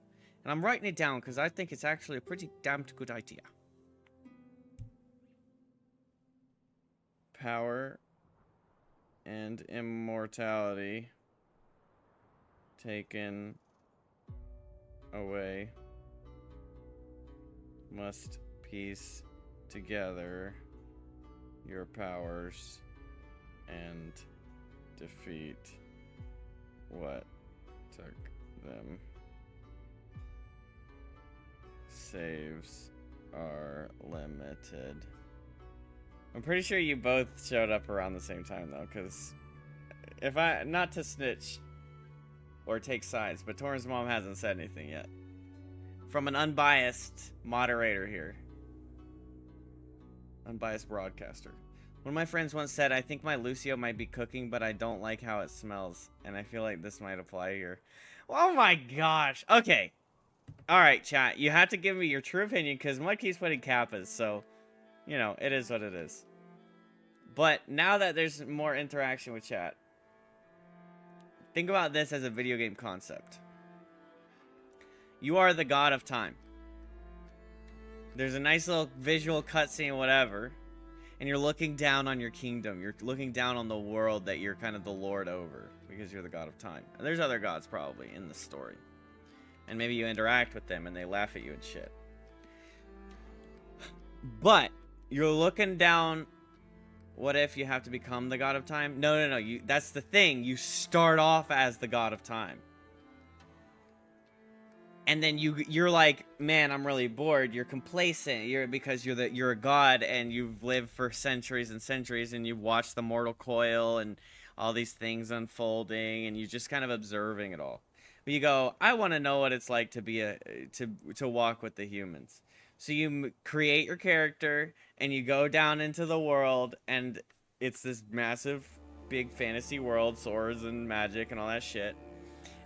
And I'm writing it down because I think it's actually a pretty damn good idea. Power and immortality taken away. Must piece together your powers and defeat what took them. Saves are limited. I'm pretty sure you both showed up around the same time though, because if I, not to snitch or take sides, but Torrance mom hasn't said anything yet. From an unbiased moderator here. Unbiased broadcaster. One of my friends once said, I think my Lucio might be cooking, but I don't like how it smells. And I feel like this might apply here. Oh my gosh. Okay. Alright, chat. You have to give me your true opinion, because Mud keeps putting kappas, so... You know, it is what it is. But now that there's more interaction with chat, think about this as a video game concept. You are the god of time. There's a nice little visual cutscene, whatever, and you're looking down on your kingdom. You're looking down on the world that you're kind of the lord over, because you're the god of time. And there's other gods probably in the story. And maybe you interact with them and they laugh at you and shit. But you're looking down. What if you have to become the god of time? No. That's the thing. You start off as the god of time. And then you're like, man, I'm really bored. You're complacent. Because you're a god and you've lived for centuries and centuries and you've watched the mortal coil and all these things unfolding and you're just kind of observing it all. But you go, I want to know what it's like to be to walk with the humans. So you create your character, and you go down into the world, and it's this massive, big fantasy world, swords and magic and all that shit.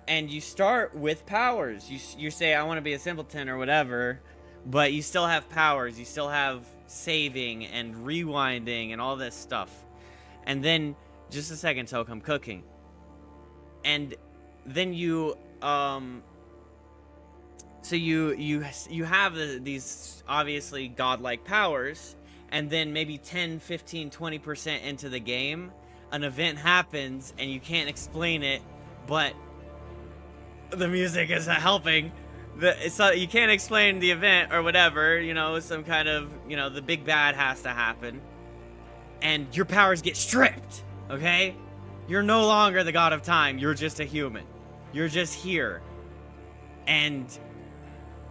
And you start with powers. You say, I want to be a simpleton or whatever, but you still have powers. You still have saving and rewinding and all this stuff. And then, just a second, Toke, I'm cooking. And then you, so you have these obviously godlike powers, and then maybe 10, 15, 20% into the game, an event happens and you can't explain it, but the music is helping. So you can't explain the event or whatever, you know, some kind of, you know, the big bad has to happen, and your powers get stripped, okay? You're no longer the god of time, you're just a human. You're just here. And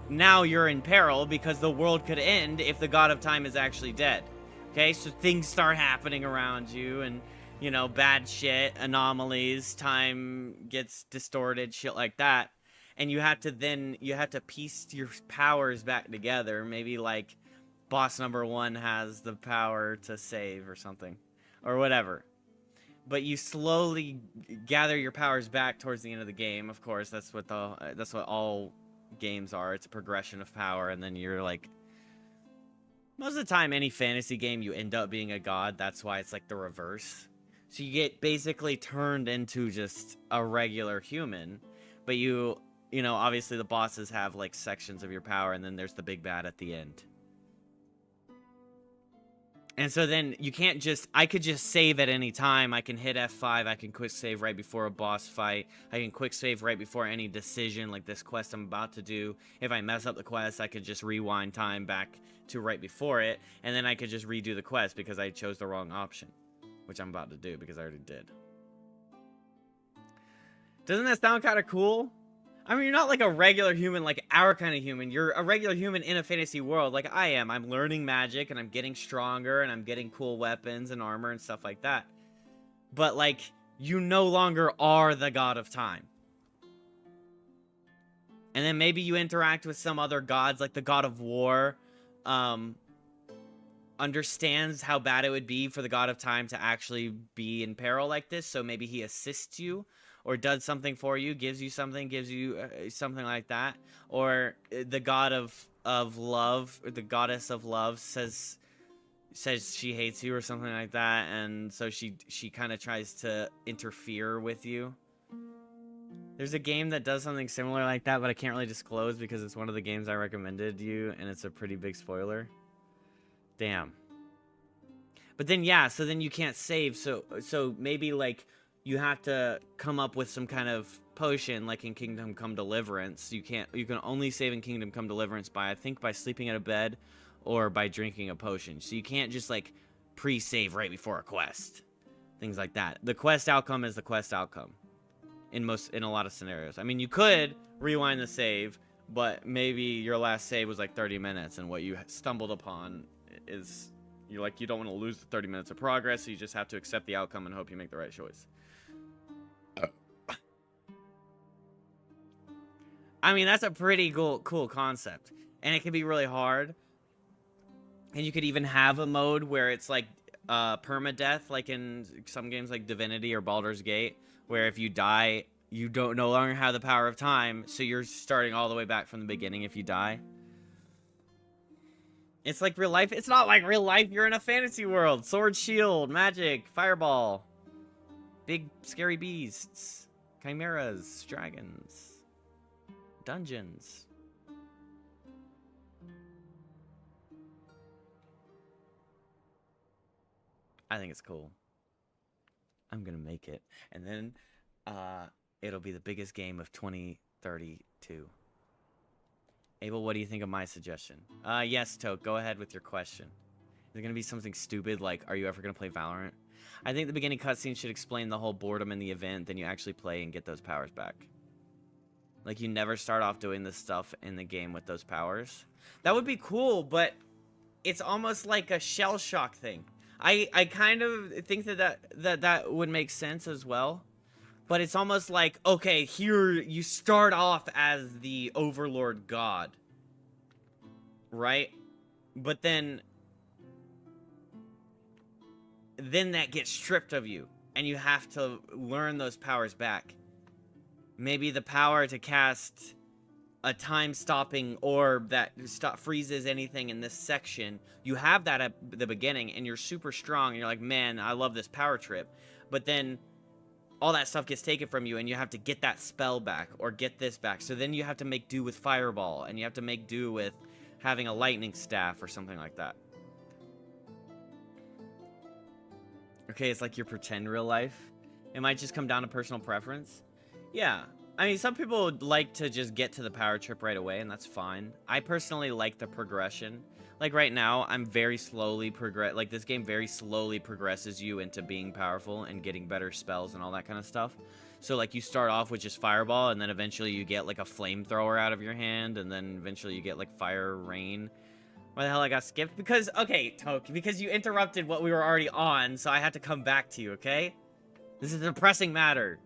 now you're in peril because the world could end if the god of time is actually dead. Okay, so things start happening around you and, you know, bad shit, anomalies, time gets distorted, shit like that. And you have to piece your powers back together. Maybe like boss number 1 has the power to save or something or whatever. But you slowly gather your powers back towards the end of the game. Of course, that's what all games are. It's a progression of power, and then you're like, most of the time any fantasy game you end up being a god. That's why it's like the reverse. So you get basically turned into just a regular human, but you know, obviously the bosses have like sections of your power, and then there's the big bad at the end. And so then you can't just, I could just save at any time. I can hit F5, I can quick save right before a boss fight. I can quick save right before any decision like this quest I'm about to do. If I mess up the quest, I could just rewind time back to right before it. And then I could just redo the quest because I chose the wrong option. Which I'm about to do because I already did. Doesn't that sound kind of cool? I mean, you're not like a regular human, like our kind of human. You're a regular human in a fantasy world like I am. I'm learning magic and I'm getting stronger and I'm getting cool weapons and armor and stuff like that. But like, you no longer are the god of time. And then maybe you interact with some other gods, like the god of war, understands how bad it would be for the god of time to actually be in peril like this. So maybe he assists you. Or does something for you, gives you something something like that. Or the god of love, or the goddess of love says she hates you or something like that, and so she kind of tries to interfere with you. There's a game that does something similar like that, but I can't really disclose because it's one of the games I recommended you, and it's a pretty big spoiler. Damn. But then, yeah, so then you can't save, so maybe, like, you have to come up with some kind of potion, like in Kingdom Come Deliverance. You can only save in Kingdom Come Deliverance by, I think, by sleeping in a bed or by drinking a potion. So you can't just, like, pre-save right before a quest. Things like that. The quest outcome is the quest outcome. In a lot of scenarios. I mean, you could rewind the save, but maybe your last save was like 30 minutes, and what you stumbled upon is you don't want to lose the 30 minutes of progress, so you just have to accept the outcome and hope you make the right choice. I mean, that's a pretty cool concept, and it can be really hard. And you could even have a mode where it's like permadeath, like in some games like Divinity or Baldur's Gate, where if you die, you no longer have the power of time, so you're starting all the way back from the beginning if you die. It's like real life. It's not like real life. You're in a fantasy world. Sword, shield, magic, fireball. Big scary beasts. Chimeras, dragons. Dungeons. I think it's cool. I'm gonna make it. And then it'll be the biggest game of 2032. Abel, what do you think of my suggestion? Yes, Toke, go ahead with your question. Is it gonna be something stupid like, are you ever gonna play Valorant? I think the beginning cutscene should explain the whole boredom in the event, then you actually play and get those powers back. Like, you never start off doing this stuff in the game with those powers. That would be cool, but it's almost like a shell shock thing. I kind of think that would make sense as well. But it's almost like, okay, here you start off as the Overlord God. Right? But then that gets stripped of you. And you have to learn those powers back. Maybe the power to cast a time-stopping orb that freezes anything in this section. You have that at the beginning, and you're super strong, and you're like, man, I love this power trip. But then all that stuff gets taken from you, and you have to get that spell back, or get this back. So then you have to make do with Fireball, and you have to make do with having a lightning staff, or something like that. Okay, it's like your pretend real life. It might just come down to personal preference. Yeah. I mean, some people would like to just get to the power trip right away, and that's fine. I personally like the progression. Like, right now, I'm very slowly like, this game very slowly progresses you into being powerful and getting better spells and all that kind of stuff. So, like, you start off with just Fireball, and then eventually you get, like, a flamethrower out of your hand, and then eventually you get, like, Fire Rain. Why the hell I got skipped? Because, okay, Toke, because you interrupted what we were already on, so I have to come back to you, okay? This is a pressing matter.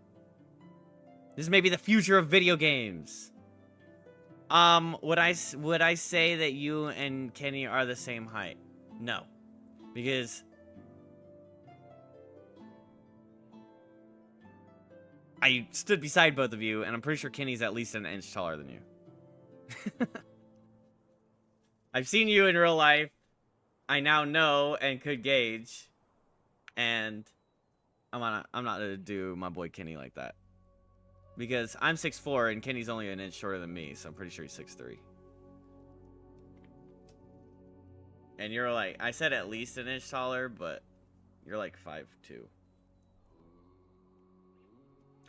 This may be the future of video games. Would I say that you and Kenny are the same height? No. Because I stood beside both of you, and I'm pretty sure Kenny's at least an inch taller than you. I've seen you in real life. I now know and could gauge. And I'm not gonna do my boy Kenny like that. Because I'm 6'4", and Kenny's only an inch shorter than me, so I'm pretty sure he's 6'3". And you're like, I said at least an inch taller, but you're like 5'2".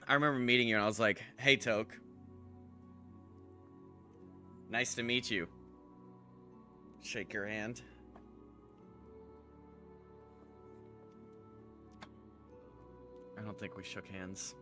I remember meeting you, and I was like, hey, Toke. Nice to meet you. Shake your hand. I don't think we shook hands.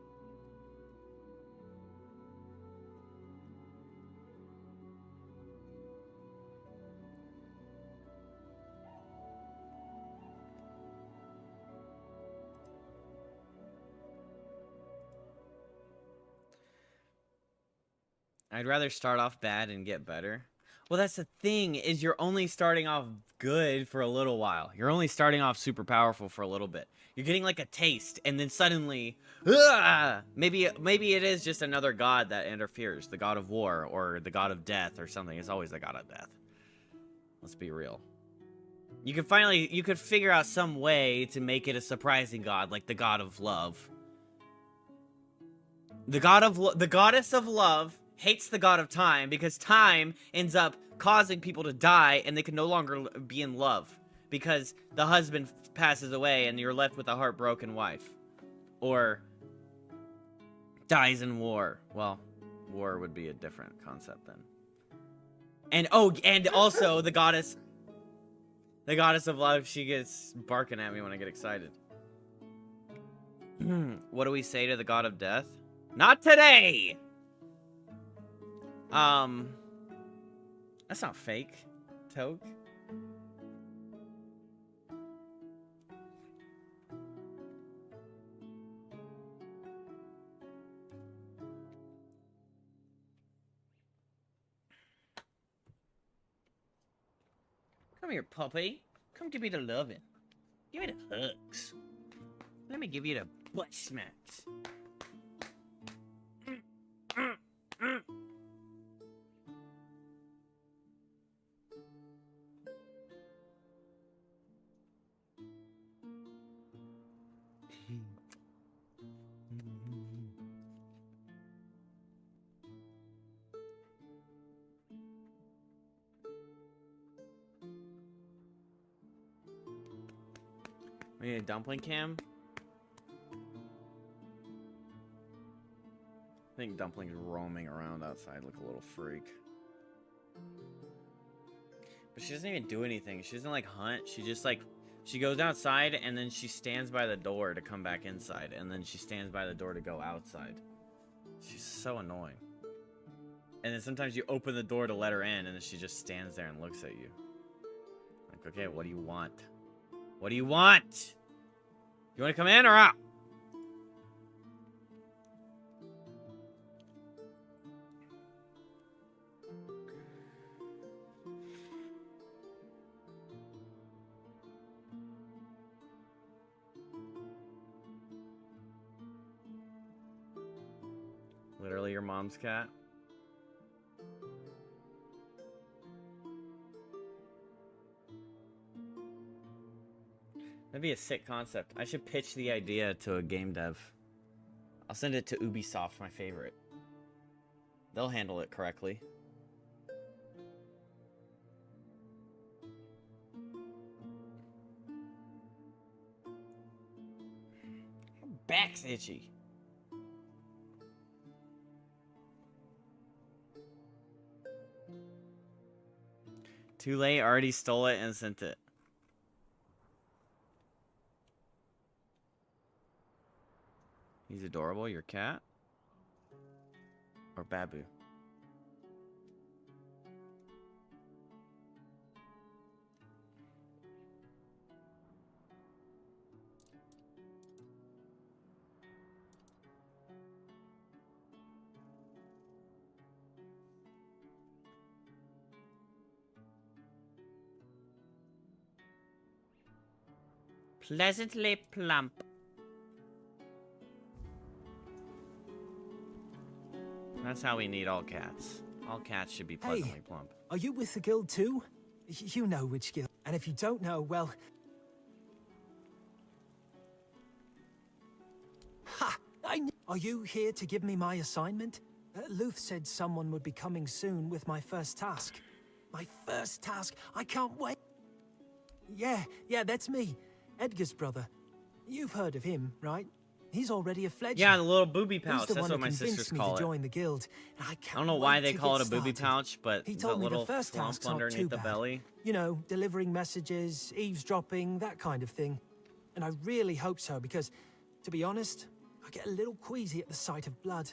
I'd rather start off bad and get better. Well, that's the thing, is you're only starting off good for a little while. You're only starting off super powerful for a little bit. You're getting like a taste, and then suddenly, maybe it is just another god that interferes. The god of war, or the god of death, or something. It's always the god of death. Let's be real. You could figure out some way to make it a surprising god, like the god of love. The goddess of love hates the god of time because time ends up causing people to die and they can no longer be in love because the husband passes away and you're left with a heartbroken wife. Or dies in war. Well, war would be a different concept then. And and also the goddess of love, she gets barking at me when I get excited. What do we say to the god of death? Not today! That's not fake, Toke. Come here, puppy. Come give me the loving. Give me the hugs. Let me give you the butt smacks. We need a dumpling cam. I think Dumpling's roaming around outside like a little freak. But she doesn't even do anything. She doesn't like hunt. She just like, she goes outside and then she stands by the door to come back inside. And then she stands by the door to go outside. She's so annoying. And then sometimes you open the door to let her in and then she just stands there and looks at you. Like, okay, what do you want? What do you want? You want to come in or out? Literally your mom's cat. That'd be a sick concept. I should pitch the idea to a game dev. I'll send it to Ubisoft, my favorite. They'll handle it correctly. My back's itchy. Too late, already stole it and sent it. He's adorable, your cat? Or Babu? Pleasantly plump. That's how we need all cats. All cats should be pleasantly plump. Are you with the guild too? You know which guild. And if you don't know, well... Ha! Are you here to give me my assignment? Luth said someone would be coming soon with my first task. My first task? I can't wait. Yeah, that's me. Edgar's brother. You've heard of him, right? He's already a fledgling. Yeah, the little booby pouch. That's what my sisters call it. Join the guild, and I don't know why they call it a booby pouch, but he told the me little the first flump task's not underneath too the bad. belly. You know, delivering messages, eavesdropping, that kind of thing. And I really hope so, because, to be honest, I get a little queasy at the sight of blood.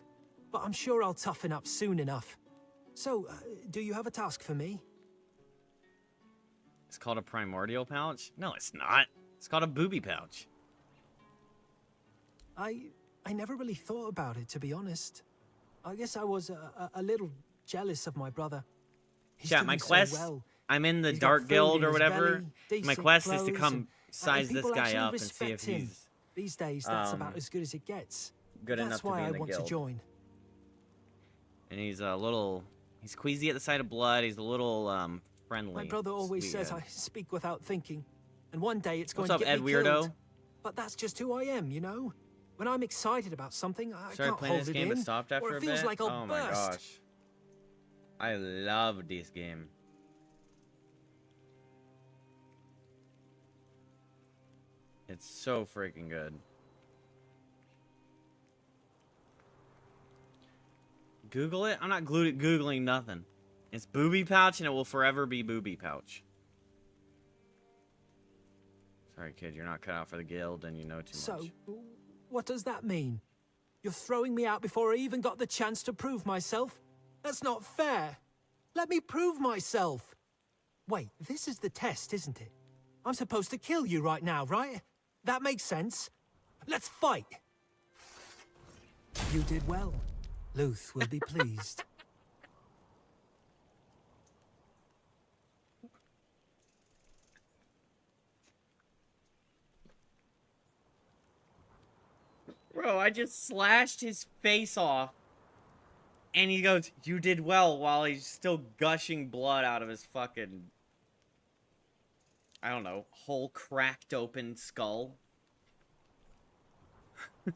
But I'm sure I'll toughen up soon enough. So, do you have a task for me? It's called a primordial pouch? No, it's not. It's called a booby pouch. I never really thought about it, to be honest. I guess I was a little jealous of my brother. He's Yeah, my doing so quest, well. I'm in the He's got Dark food Guild in or his whatever. belly, My decent quest is to clothes, come and size this people guy actually up and see if respect him. he's These days, that's about as good as it gets. good enough That's to why be I in the want guild. to join. And he's a little, he's queasy at the sight of blood. He's a little friendly. My brother always sweet says guy. I speak without thinking. And one day it's going What's to up, get Ed me Weirdo? killed. But that's just who I am, you know? When I'm excited about something, I Started can't playing hold this it game in, but stopped after or a it feels bit. like I'll Oh my burst. gosh. I love this game. It's so freaking good. Google it? I'm not Googling nothing. It's Booby Pouch and it will forever be Booby Pouch. Sorry, kid, you're not cut out for the guild and you know too much. So, what does that mean? You're throwing me out before I even got the chance to prove myself? That's not fair. Let me prove myself. Wait, this is the test, isn't it? I'm supposed to kill you right now, right? That makes sense. Let's fight. You did well. Luth will be pleased. Bro, I just slashed his face off. And he goes, "You did well," while he's still gushing blood out of his fucking, I don't know, whole cracked open skull.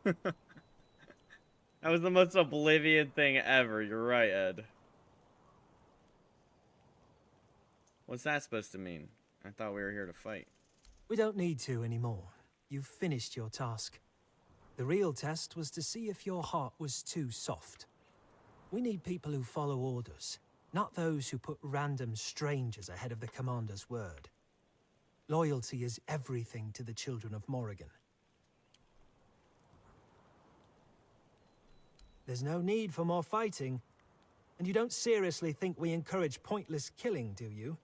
That was the most oblivion thing ever. You're right, Ed. What's that supposed to mean? I thought we were here to fight. We don't need to anymore. You've finished your task. The real test was to see if your heart was too soft. We need people who follow orders, not those who put random strangers ahead of the commander's word. Loyalty is everything to the children of Morrigan. There's no need for more fighting. And you don't seriously think we encourage pointless killing, do you?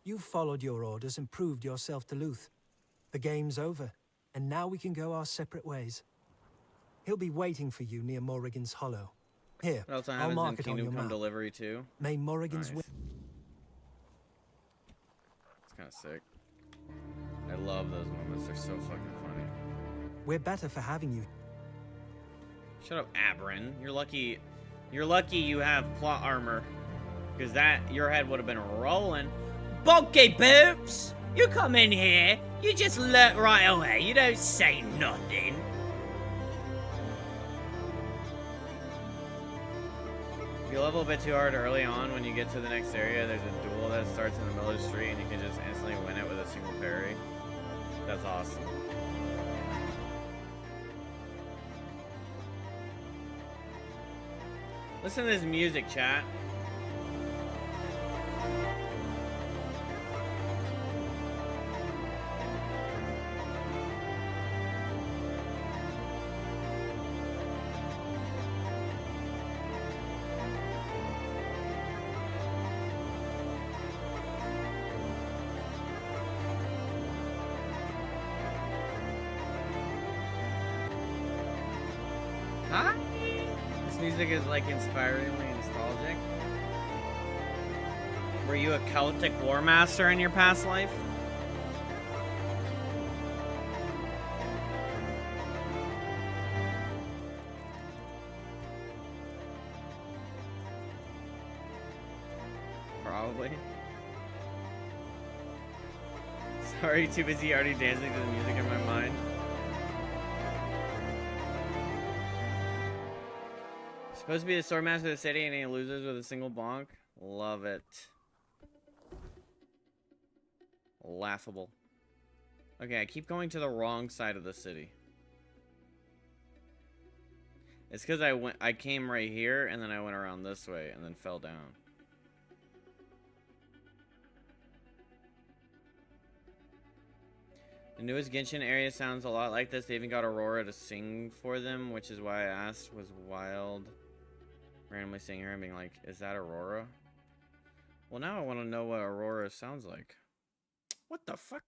You followed your orders and proved yourself to Luth. The game's over, and now we can go our separate ways. He'll be waiting for you near Morrigan's Hollow. Here, What else I'll happens mark in it on your Kingdom Come map. Delivery too? May Morrigan's Nice. win. It's kind of sick. I love those moments. They're so fucking funny. We're better for having you. Shut up, Aberin. You're lucky. You're lucky you have plot armor, because that your head would have been rolling. Bogey boots! You come in here. You just look right away. You don't say nothing. If you level a bit too hard early on, when you get to the next area, there's a duel that starts in the middle of the street, and you can just instantly win it with a single parry. That's awesome. Listen to this music, chat. Hi. This music is like inspiringly nostalgic. Were you a Celtic war master in your past life? Probably. Sorry, too busy already dancing to the music in my mind. Supposed to be the swordmaster of the city and he loses with a single bonk. Love it. Laughable. Okay, I keep going to the wrong side of the city. It's because I came right here and then I went around this way and then fell down. The newest Genshin area sounds a lot like this. They even got Aurora to sing for them, which is why I asked, was Wild randomly seeing her and being like, is that Aurora? Well, now I want to know what Aurora sounds like. What the fuck?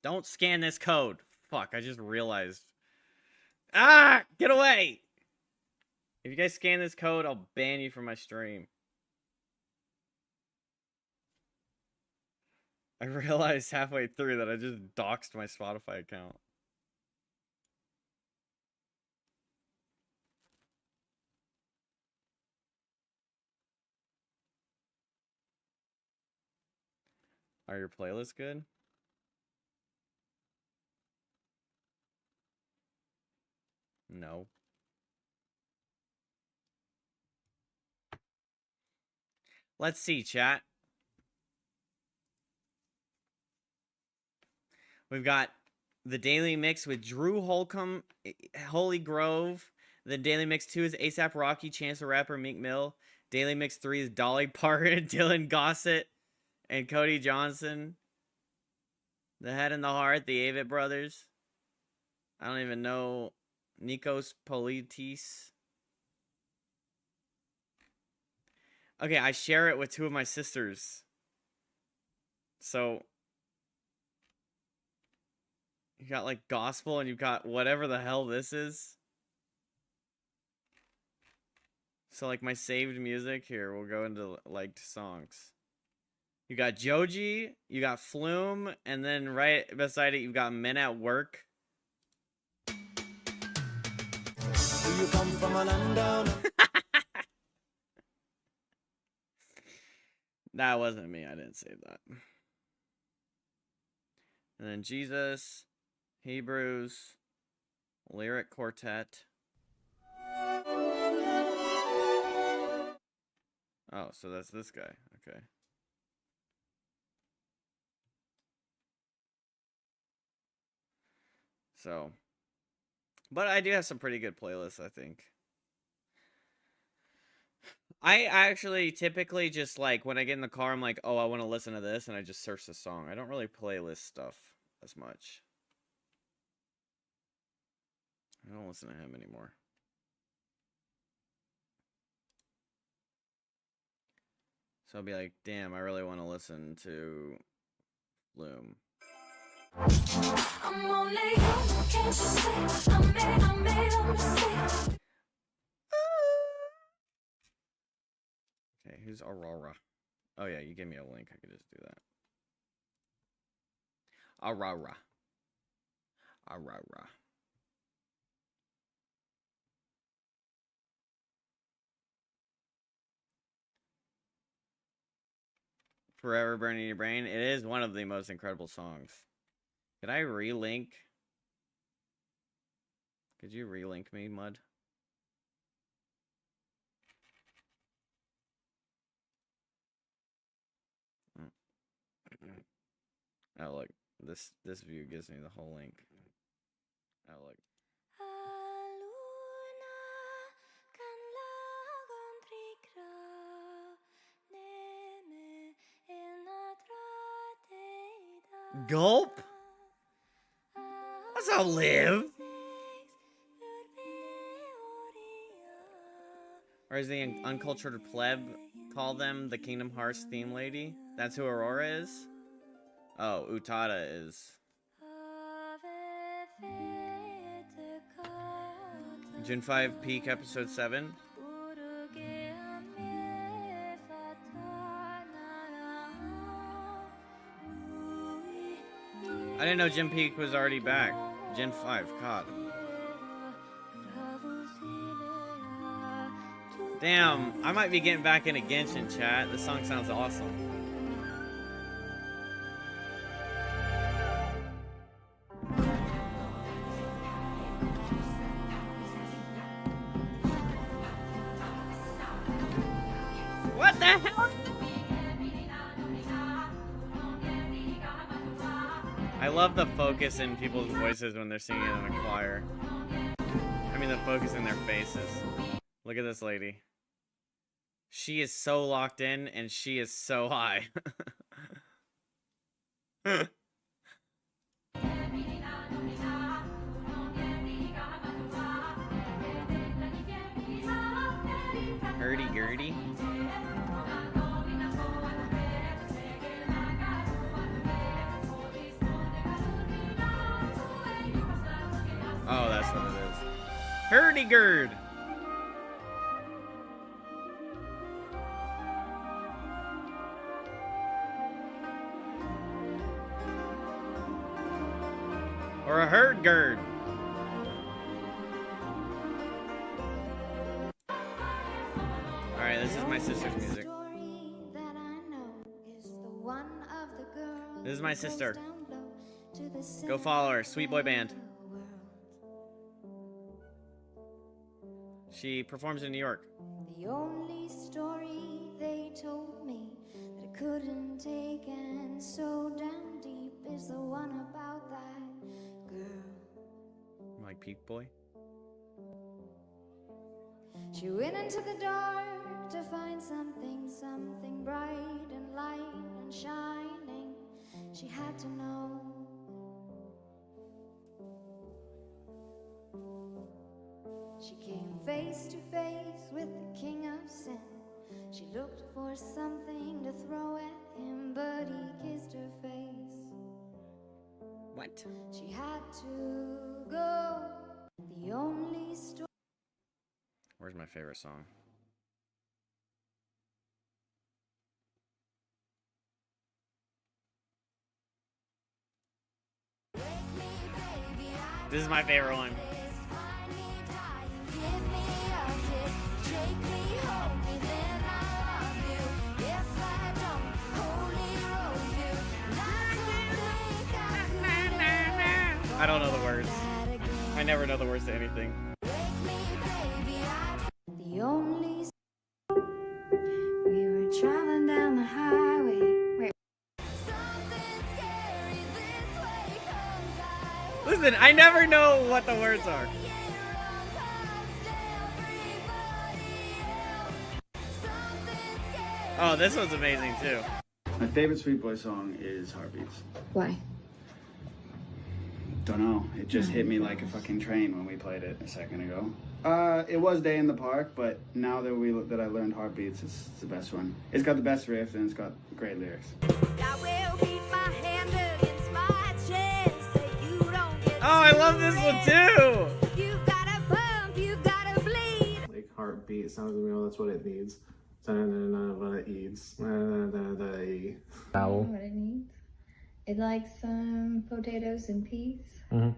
Don't scan this code. Fuck, I just realized. Ah! Get away! If you guys scan this code, I'll ban you from my stream. I realized halfway through that I just doxed my Spotify account. Are your playlists good? No. Let's see, chat. We've got the Daily Mix with Drew Holcomb, Holy Grove. The Daily Mix 2 is ASAP Rocky, Chance the Rapper, Meek Mill. Daily Mix 3 is Dolly Parton, Dylan Gossett, and Cody Johnson. The Head and the Heart, the Avett Brothers. I don't even know. Nikos Politis. Okay, I share it with two of my sisters. So you got like gospel and you've got whatever the hell this is. So like my saved music here, we'll go into liked songs. You got Joji, you got Flume, and then right beside it you've got Men at Work. Do you come from a land down? That wasn't me, I didn't save that. And then Jesus, Hebrews, Lyric Quartet. Oh, so that's this guy. Okay. So, but I do have some pretty good playlists, I think. I actually typically just like when I get in the car, I'm like, oh, I want to listen to this, and I just search the song. I don't really playlist stuff as much. I don't listen to him anymore. So I'll be like, damn, I really want to listen to Flume. I'm only human, can't you see? I made a mistake. Okay, who's Aurora? Oh yeah, you gave me a link. I could just do that. Aurora. Aurora. Forever Burning Your Brain. It is one of the most incredible songs. Could I relink? Could you relink me, Mud? Oh look, this view gives me the whole link. Oh look. Gulp? What's up, Liv? Or as the uncultured pleb call them, the Kingdom Hearts theme lady? That's who Aurora is? Oh, Utada is. Gen 5 Peak Episode 7. I didn't know Gen Peak was already back. Gen 5, God. Damn, I might be getting back into Genshin, chat. This song sounds awesome. What the hell? I love the focus in people's voices when they're singing in a choir. I mean, the focus in their faces. Look at this lady. She is so locked in, and she is so high. Hurdy-gurdy. Oh, that's what it is. Hurdy-gurd! Or a herd gird. Alright, this is my sister's music. Story that I know is the one of the girl This is my sister. Go follow her, Sweet Boy Band. She performs in New York. The only story they told me that I couldn't take and so damn deep is the one about that girl. Like Peak Boy. She went into the dark to find something, something bright and light and shining. She had to know. She came face to face with the king of sin. She looked for something to throw at him, but he kissed her face. What? She had to go. The only story. Where's my favorite song? This is my favorite one. I don't know the words. I never know the words to anything. The only. We were traveling down the highway. Wait. Listen, I never know what the words are. Oh, this one's amazing too. My favorite Sweet Boy song is Heartbeats. Why? Don't know. It just hit me like a fucking train when we played it a second ago. It was Day in the Park, but now that I learned Heartbeats, it's the best one. It's got the best riff and it's got great lyrics. Oh, I love this one too. Like heartbeat sounds like we know that's what it needs. What it eats. Owl. What it needs. It likes some potatoes and peas. Mm-hmm.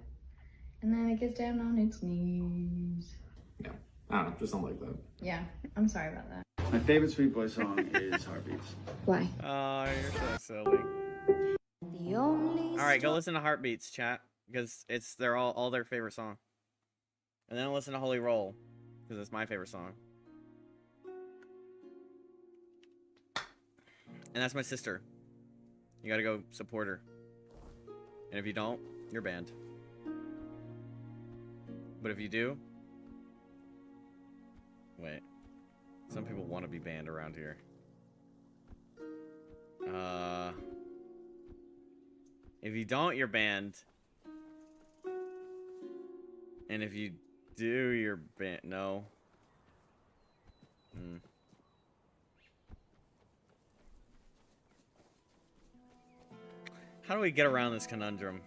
And then it gets down on its knees. Yeah. I don't know, just something like that. Yeah, I'm sorry about that. My favorite Sweet Boy song is Heartbeats. Why? Oh, you're so silly. The only. All right, go listen to Heartbeats, chat, because they're all their favorite song. And then listen to Holy Roll, because it's my favorite song. And that's my sister. You gotta go support her. And if you don't, you're banned. But if you do... Wait. Some people want to be banned around here. If you don't, you're banned. And if you do, you're banned. No. How do we get around this conundrum?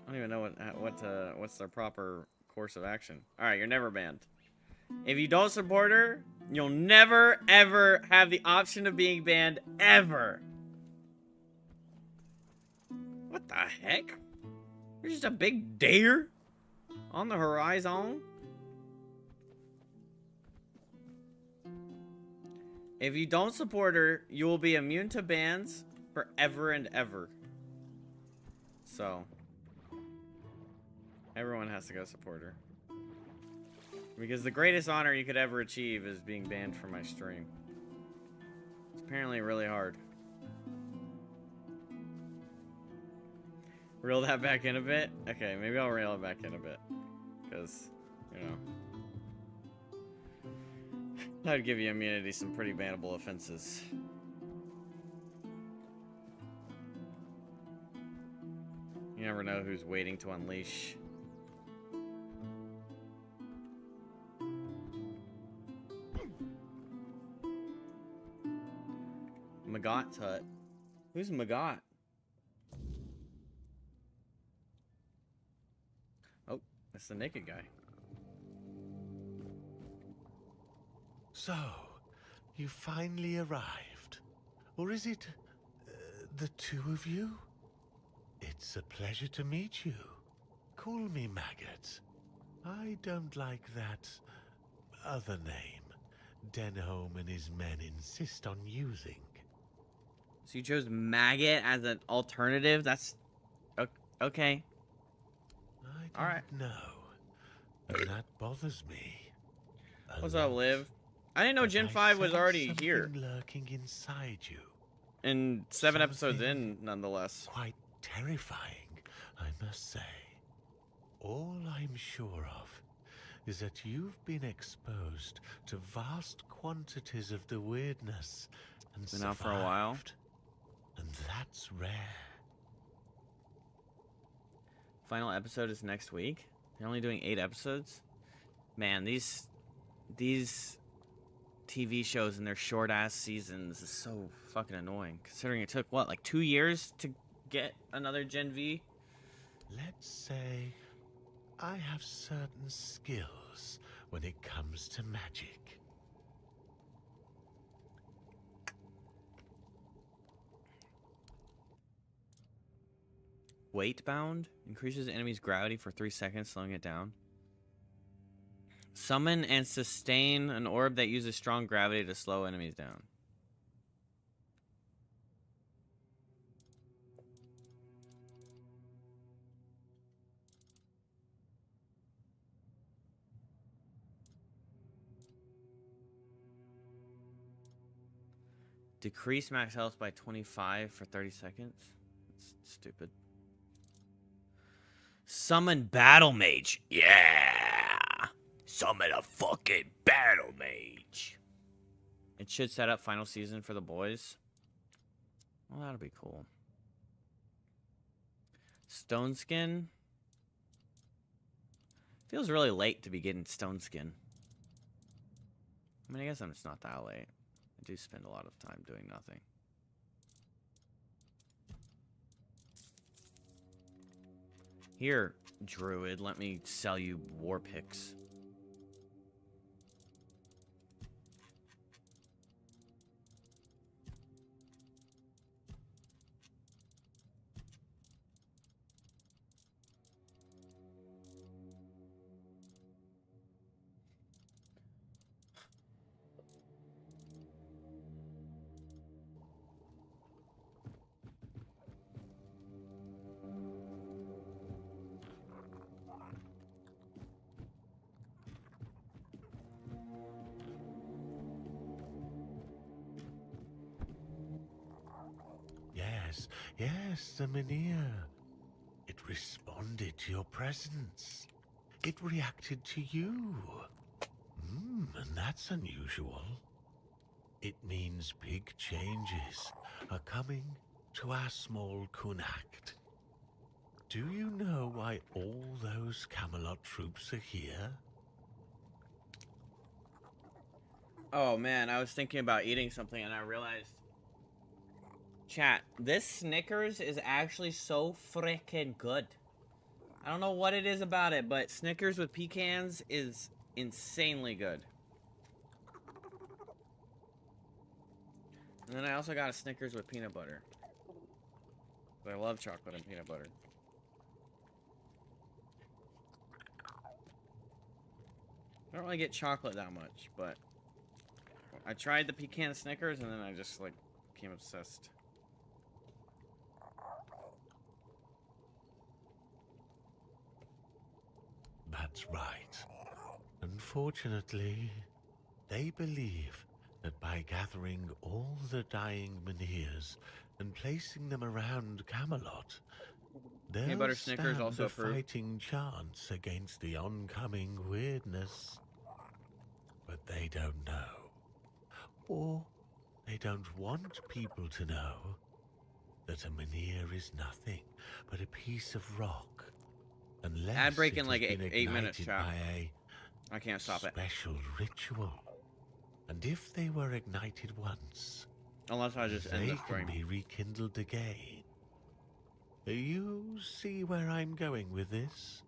I don't even know what's their proper course of action. All right, you're never banned. If you don't support her, you'll never ever have the option of being banned ever. What the heck? There's just a big dare on the horizon. If you don't support her, you will be immune to bans forever and ever. So, everyone has to go support her. Because the greatest honor you could ever achieve is being banned from my stream. It's apparently really hard. Reel that back in a bit? Okay, maybe I'll reel it back in a bit. Because, you know. That would give you immunity to some pretty bannable offenses. You never know who's waiting to unleash. Magot's hut. Who's Magot? Oh, that's the naked guy. So, you finally arrived. Or is it the two of you? It's a pleasure to meet you. Call me Maggot. I don't like that other name. Denholm and his men insist on using. So you chose maggot as an alternative? That's okay. I don't know. And that bothers me. What's up, Liv? I didn't know Gen 5 was already here. Lurking inside you. And 7 episodes in, nonetheless. Quite terrifying, I must say. All I'm sure of is that you've been exposed to vast quantities of the weirdness and Been out for a while. And that's rare. Final episode is next week. They're only doing 8 episodes. Man, these TV shows and their short ass seasons is so fucking annoying. Considering it took what, like 2 years to get another Gen V? Let's say I have certain skills when it comes to magic. Weight bound increases enemy's gravity for 3 seconds, slowing it down. Summon and sustain an orb that uses strong gravity to slow enemies down. Decrease max health by 25 for 30 seconds. That's stupid. Summon Battle Mage. Yeah! Summon a fucking Battle Mage. It should set up final season for the boys. Well, that'll be cool. Stone Skin. Feels really late to be getting Stone Skin. I mean, I guess I'm just not that late. I do spend a lot of time doing nothing. Here, Druid, let me sell you war picks. Yes, the Mynheer. It responded to your presence. It reacted to you. And that's unusual. It means big changes are coming to our small Kunacht. Do you know why all those Camelot troops are here? Oh man, I was thinking about eating something and I realized... Chat, this Snickers is actually so freaking good. I don't know what it is about it, but Snickers with pecans is insanely good. And then I also got a Snickers with peanut butter. But I love chocolate and peanut butter. I don't really get chocolate that much, but I tried the pecan Snickers and then I just like became obsessed. That's right. Unfortunately, they believe that by gathering all the dying Mynheers and placing them around Camelot, they'll butter Snickers stand also a fruit. fighting chance against the oncoming weirdness. But they don't know. Or they don't want people to know that a Mynheer is nothing but a piece of rock. Unless Ad break it in like has been 8 minutes, ignited chat. by a I can't stop it. special ritual. And if they were ignited once, Unless I just end they the can stream. be rekindled again. You see where I'm going with this?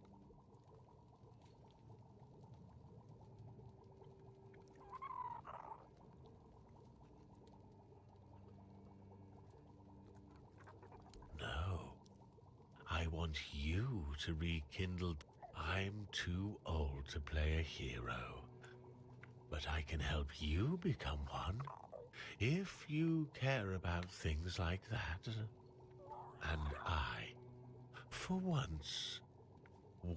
No. I want you to rekindle. I'm too old to play a hero. but I can help you become one if you care about things like that. And I, for once,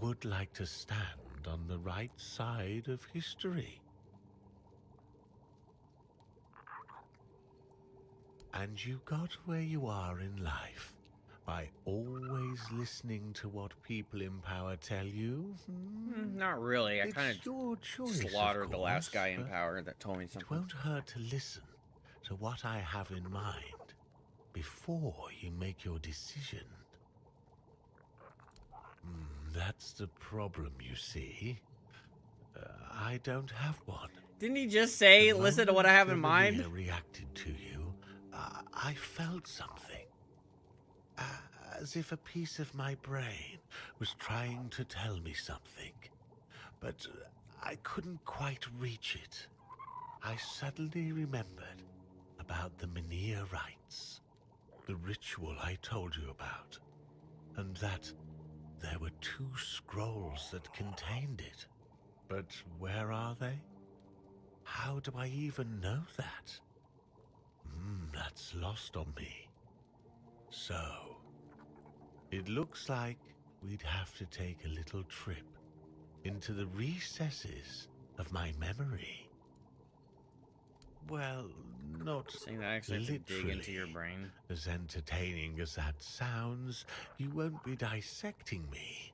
would like to stand on the right side of history. And you got where you are in life by always listening to what people in power tell you? Not really. I It's kind your of choice, of slaughtered the last course, guy in but power that told me it something. won't hurt to listen to what I have in mind before you make your decision. That's the problem, you see. I don't have one. Didn't he just say, The listen to what I have in moment mind? Cavalier reacted to you, I felt something. As if a piece of my brain was trying to tell me something. But I couldn't quite reach it. I suddenly remembered about the Menhir rites, the ritual I told you about, and that there were 2 scrolls that contained it. But where are they? How do I even know that? That's lost on me. So, it looks like we'd have to take a little trip into the recesses of my memory. Well, not Saying that I actually have to dig literally. into your brain. As entertaining as that sounds, you won't be dissecting me.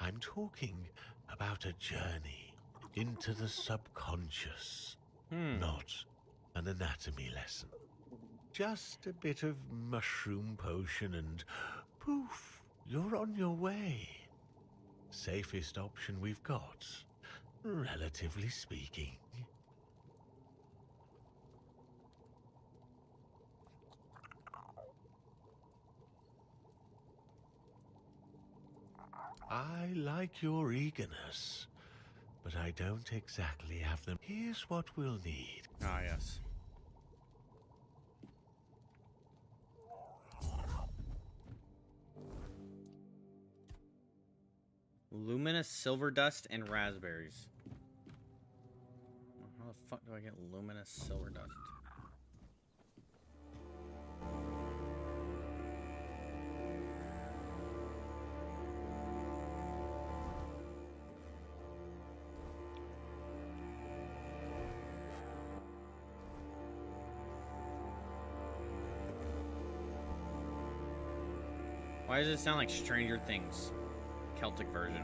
I'm talking about a journey into the subconscious, not an anatomy lesson. Just a bit of mushroom potion and poof, you're on your way. Safest option we've got, relatively speaking. I like your eagerness, but I don't exactly have them. Here's what we'll need. Ah, yes. Luminous silver dust and raspberries. How the fuck do I get luminous silver dust? Why does it sound like Stranger Things? Celtic version.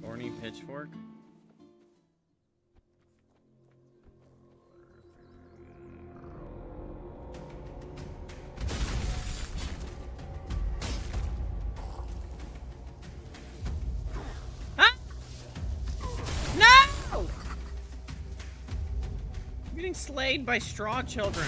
Thorny pitchfork? Ah! No! I'm getting slayed by straw children.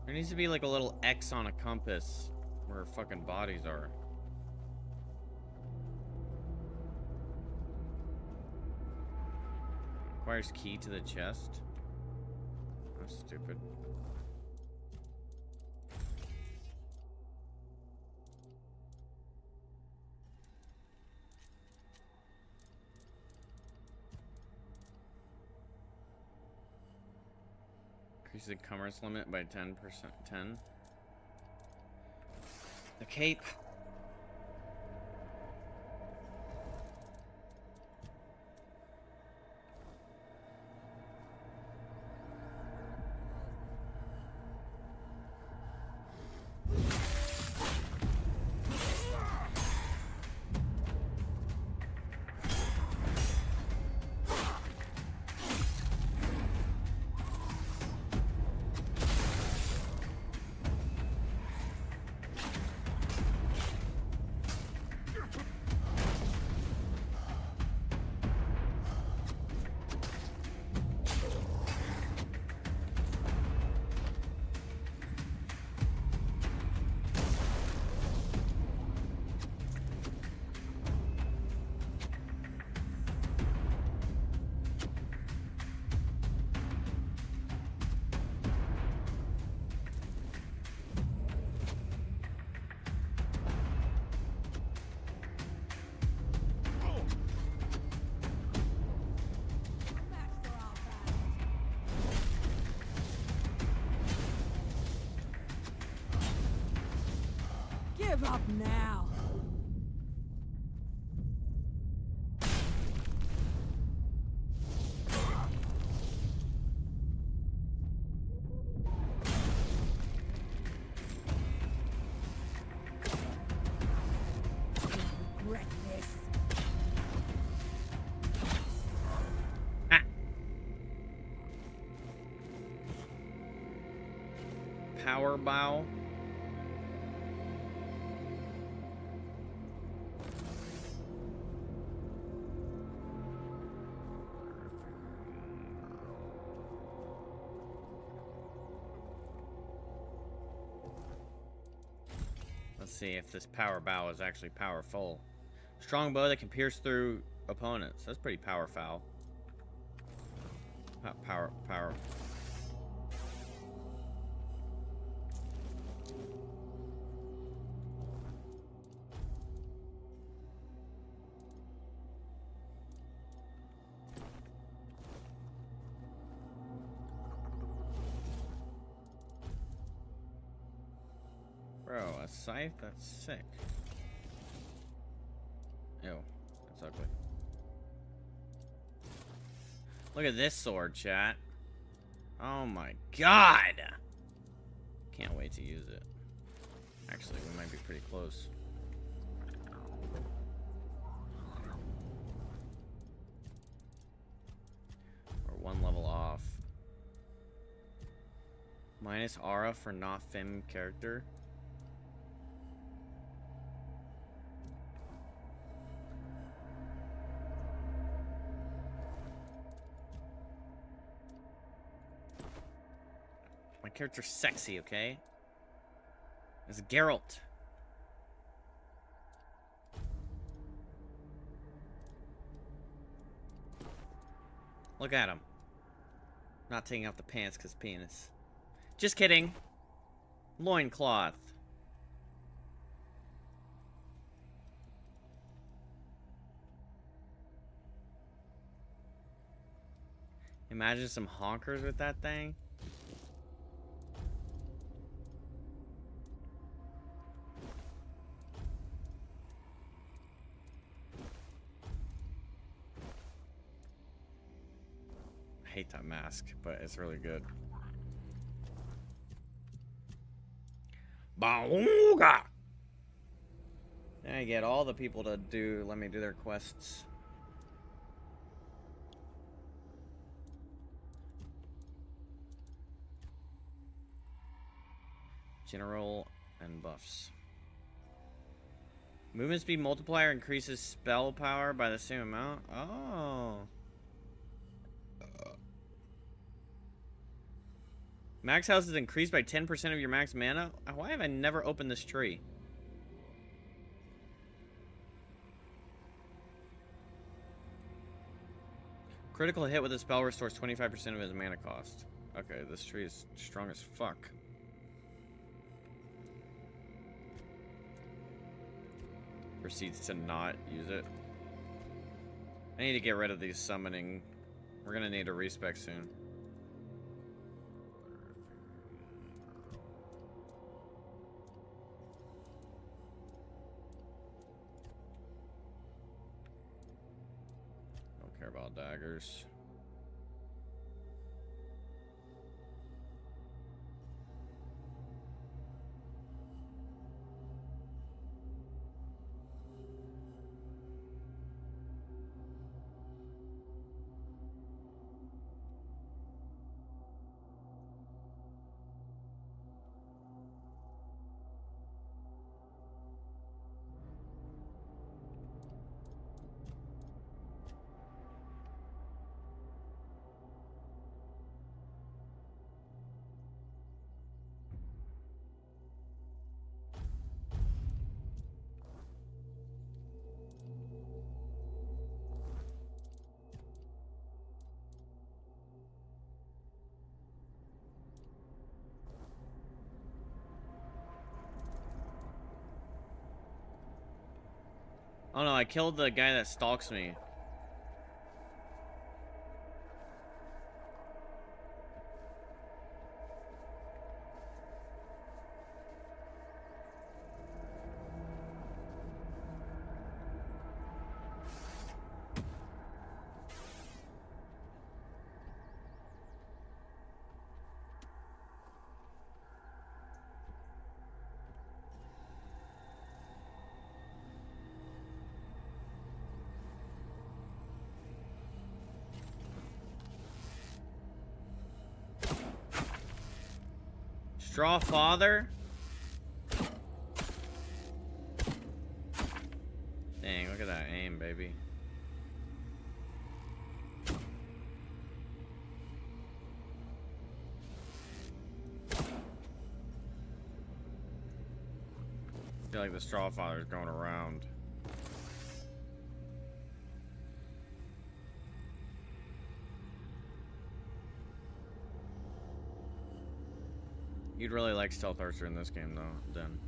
There needs to be like a little X on a compass where fucking bodies are. Requires key to the chest. That's stupid. Increase the commerce limit by 10%. 10. The cape. Give up now. Regret this. Power bow. Let's see if this power bow is actually powerful. Strong bow that can pierce through opponents. That's pretty powerful. Power. Bro, a scythe? That's sick. Ew, that's ugly. Look at this sword, chat. Oh my god! Can't wait to use it. Actually, we might be pretty close. We're one level off. Minus aura for not femme character. My character's sexy, okay? It's Geralt. Look at him. Not taking off the pants because penis. Just kidding. Loincloth. Imagine some honkers with that thing. I hate that mask, but it's really good. Baunga! Then I get all the people to let me do their quests. General and buffs. Movement speed multiplier increases spell power by the same amount. Oh. Max health is increased by 10% of your max mana. Why have I never opened this tree? Critical hit with a spell restores 25% of his mana cost. Okay, this tree is strong as fuck. Proceeds to not use it. I need to get rid of these summoning. We're gonna need a respec soon. Don't care about daggers. Oh no, I killed the guy that stalks me. Straw Father? Dang, look at that aim, baby. I feel like the Straw Father is going around. You'd really like Stealth Archer in this game, though, then.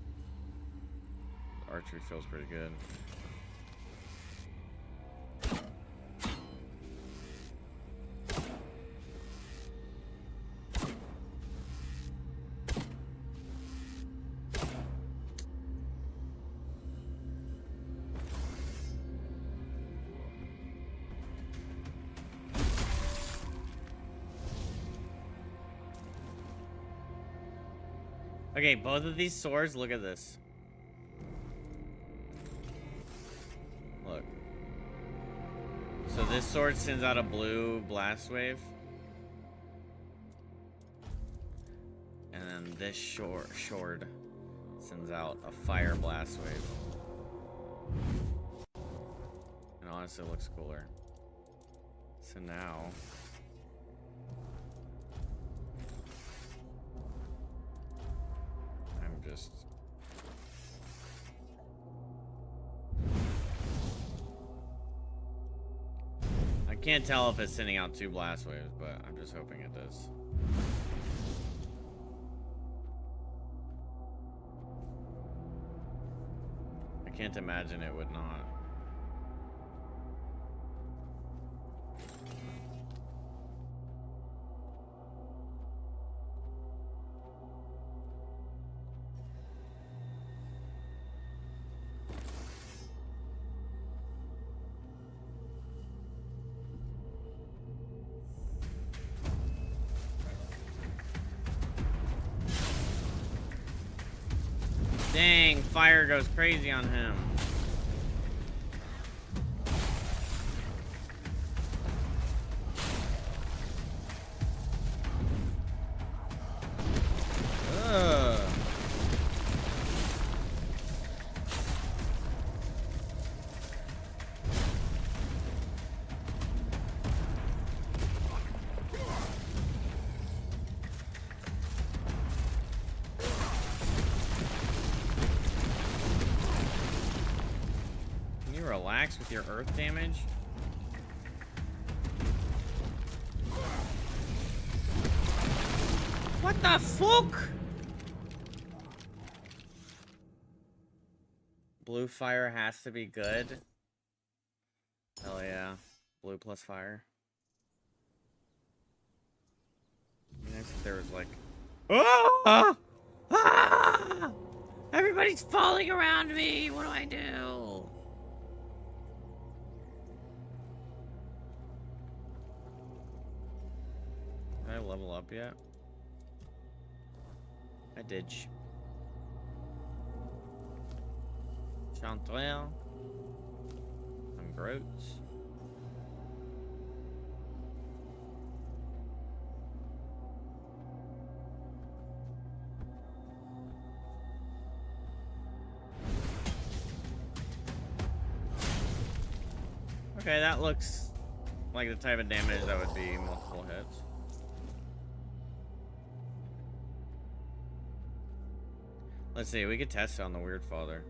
Archery feels pretty good. Okay, both of these swords, look at this. Look. So this sword sends out a blue blast wave. And then this sword sends out a fire blast wave. And honestly, it looks cooler. So now... just I can't tell if it's sending out 2 blast waves, but I'm just hoping it does. I can't imagine it would not. Dang, fire goes crazy on him. Ugh. Relax with your earth damage. What the fuck? Blue fire has to be good. Hell yeah. Blue plus fire. It'd be nice if there was like... Ah! Ah! Everybody's falling around me! What do I do? Did I level up yet? I did. Chanterelle. Some Groats. Okay, that looks like the type of damage that would be multiple hits. Let's see, we could test it on the Weird Father.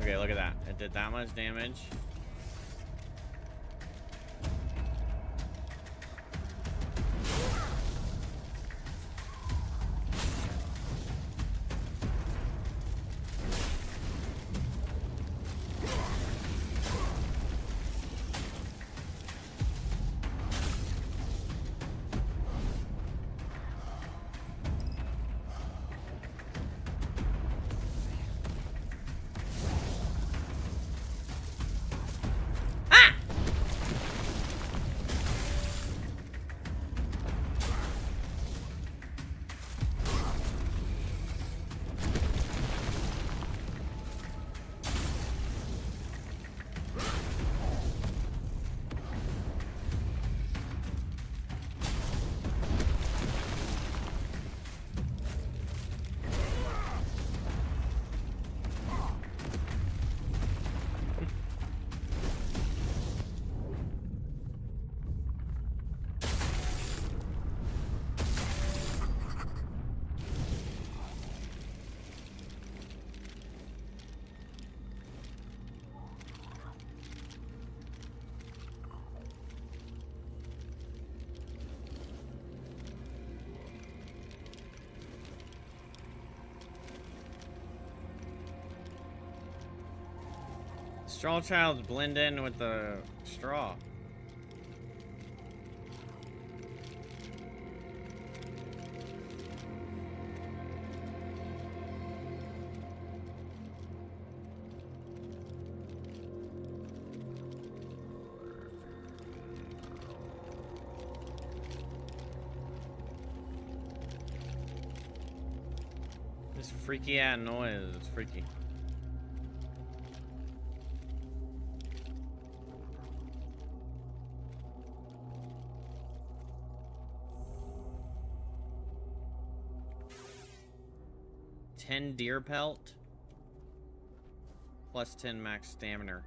Okay, look at that. It did that much damage. Straw Childs blend in with the straw. This freaky ass noise is freaky. Deer pelt plus 10 max stamina.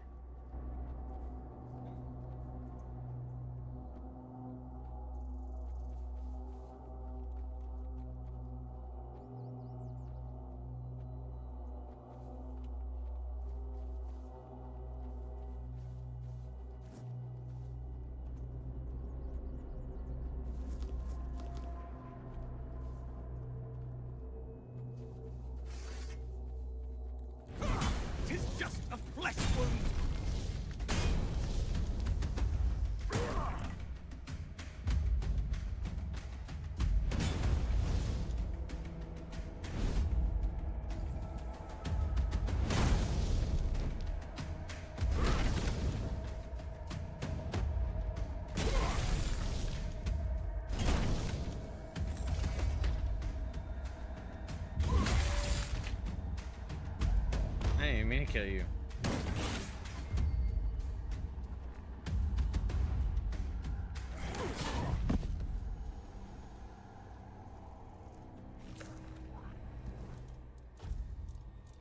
I didn't mean to kill you.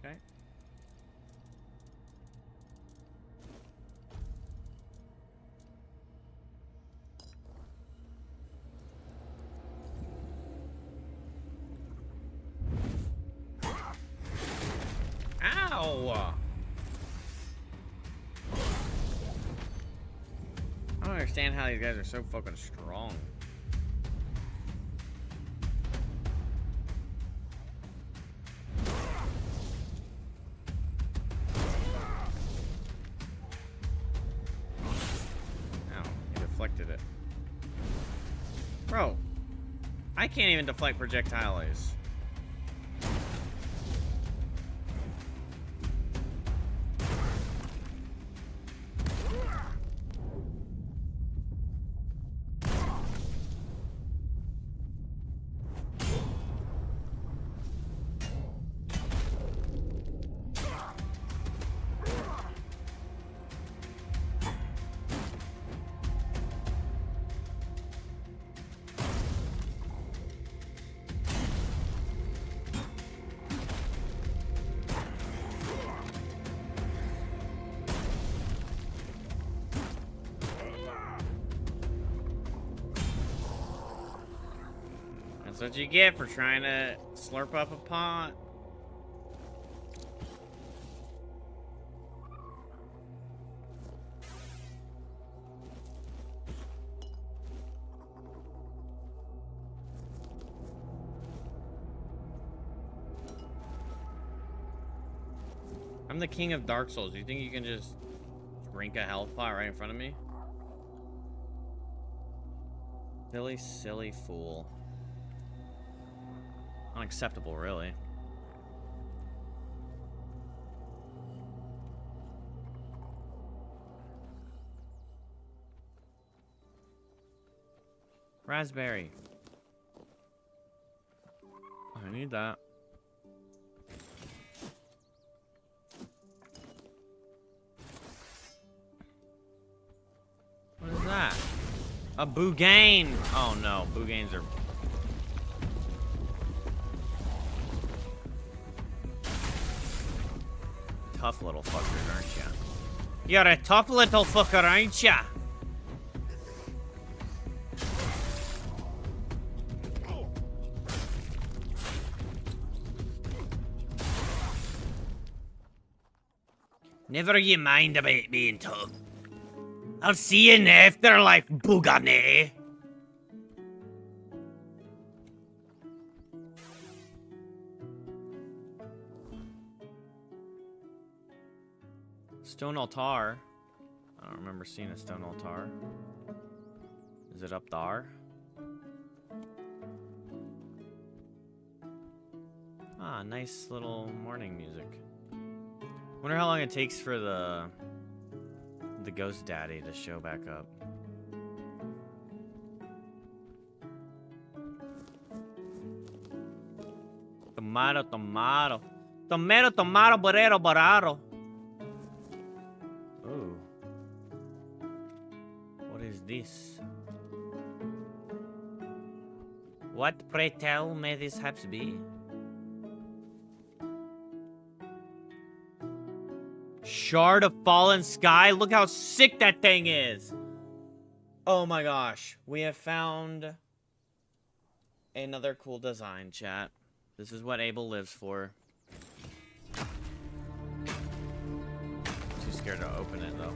Okay. I don't understand how these guys are so fucking strong. Ow, he deflected it. Bro, I can't even deflect projectiles. That's what you get for trying to slurp up a pot. I'm the king of Dark Souls. You think you can just drink a health pot right in front of me? Silly, silly fool. Unacceptable, really. Raspberry. I need that. What is that? A Bougain! Oh no, Bougains are... tough little fuckers, aren't ya? You're a tough little fucker, aren't ya? Never you mind about being tough. I'll see you in the afterlife, Bougane. Stone altar. I don't remember seeing a stone altar. Is it up there? Ah, nice little morning music. Wonder how long it takes for the ghost daddy to show back up. Tomato, tomato. Tomato, tomato, borero, boraro. Ooh. What is this? What, pray tell, may this haps be? Shard of Fallen Sky? Look how sick that thing is! Oh my gosh. We have found another cool design, chat. This is what Abel lives for. Too scared to open it, though.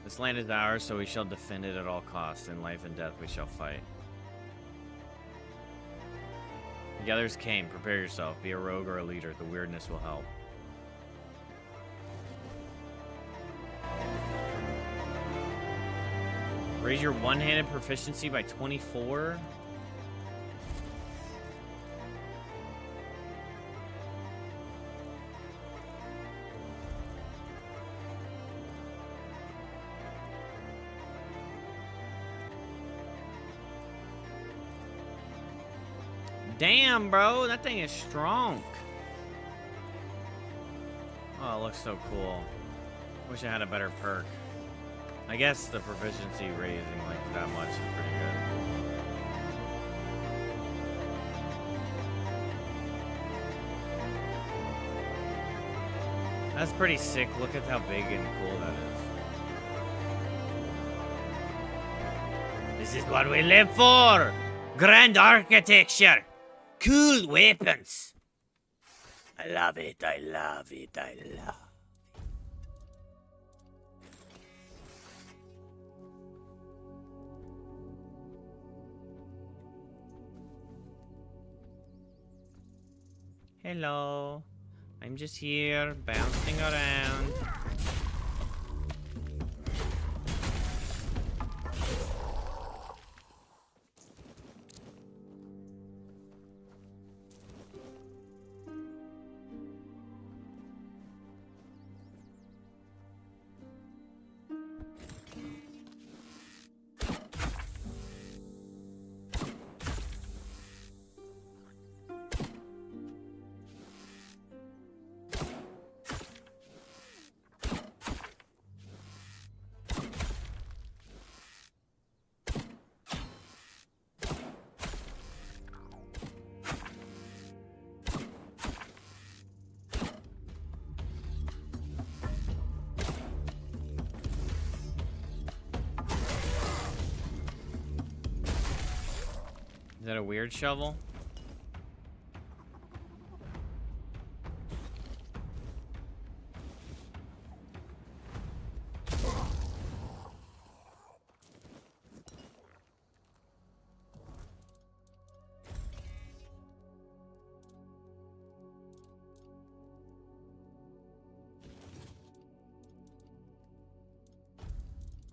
This land is ours, so we shall defend it at all costs. In life and death we shall fight. The others came. Prepare yourself. Be a rogue or a leader. The weirdness will help. Raise your one-handed proficiency by 24. Damn, bro, that thing is strong. Oh, it looks so cool. Wish I had a better perk. I guess the proficiency raising like that much is pretty good. That's pretty sick. Look at how big and cool that is. This is what we live for! Grand architecture! Cool weapons! I love it, I love it, I love it. Hello. I'm just here, bouncing around. Is that a weird shovel?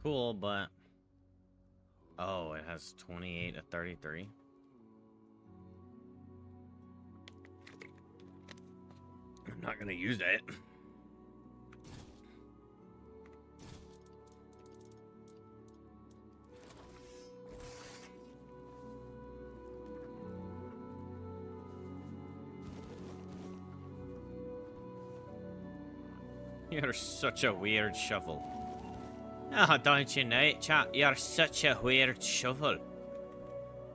Cool, but... Oh, it has 28 to 33. I'm not gonna use it. You're such a weird shovel. Oh, don't you know it, chap? You're such a weird shovel.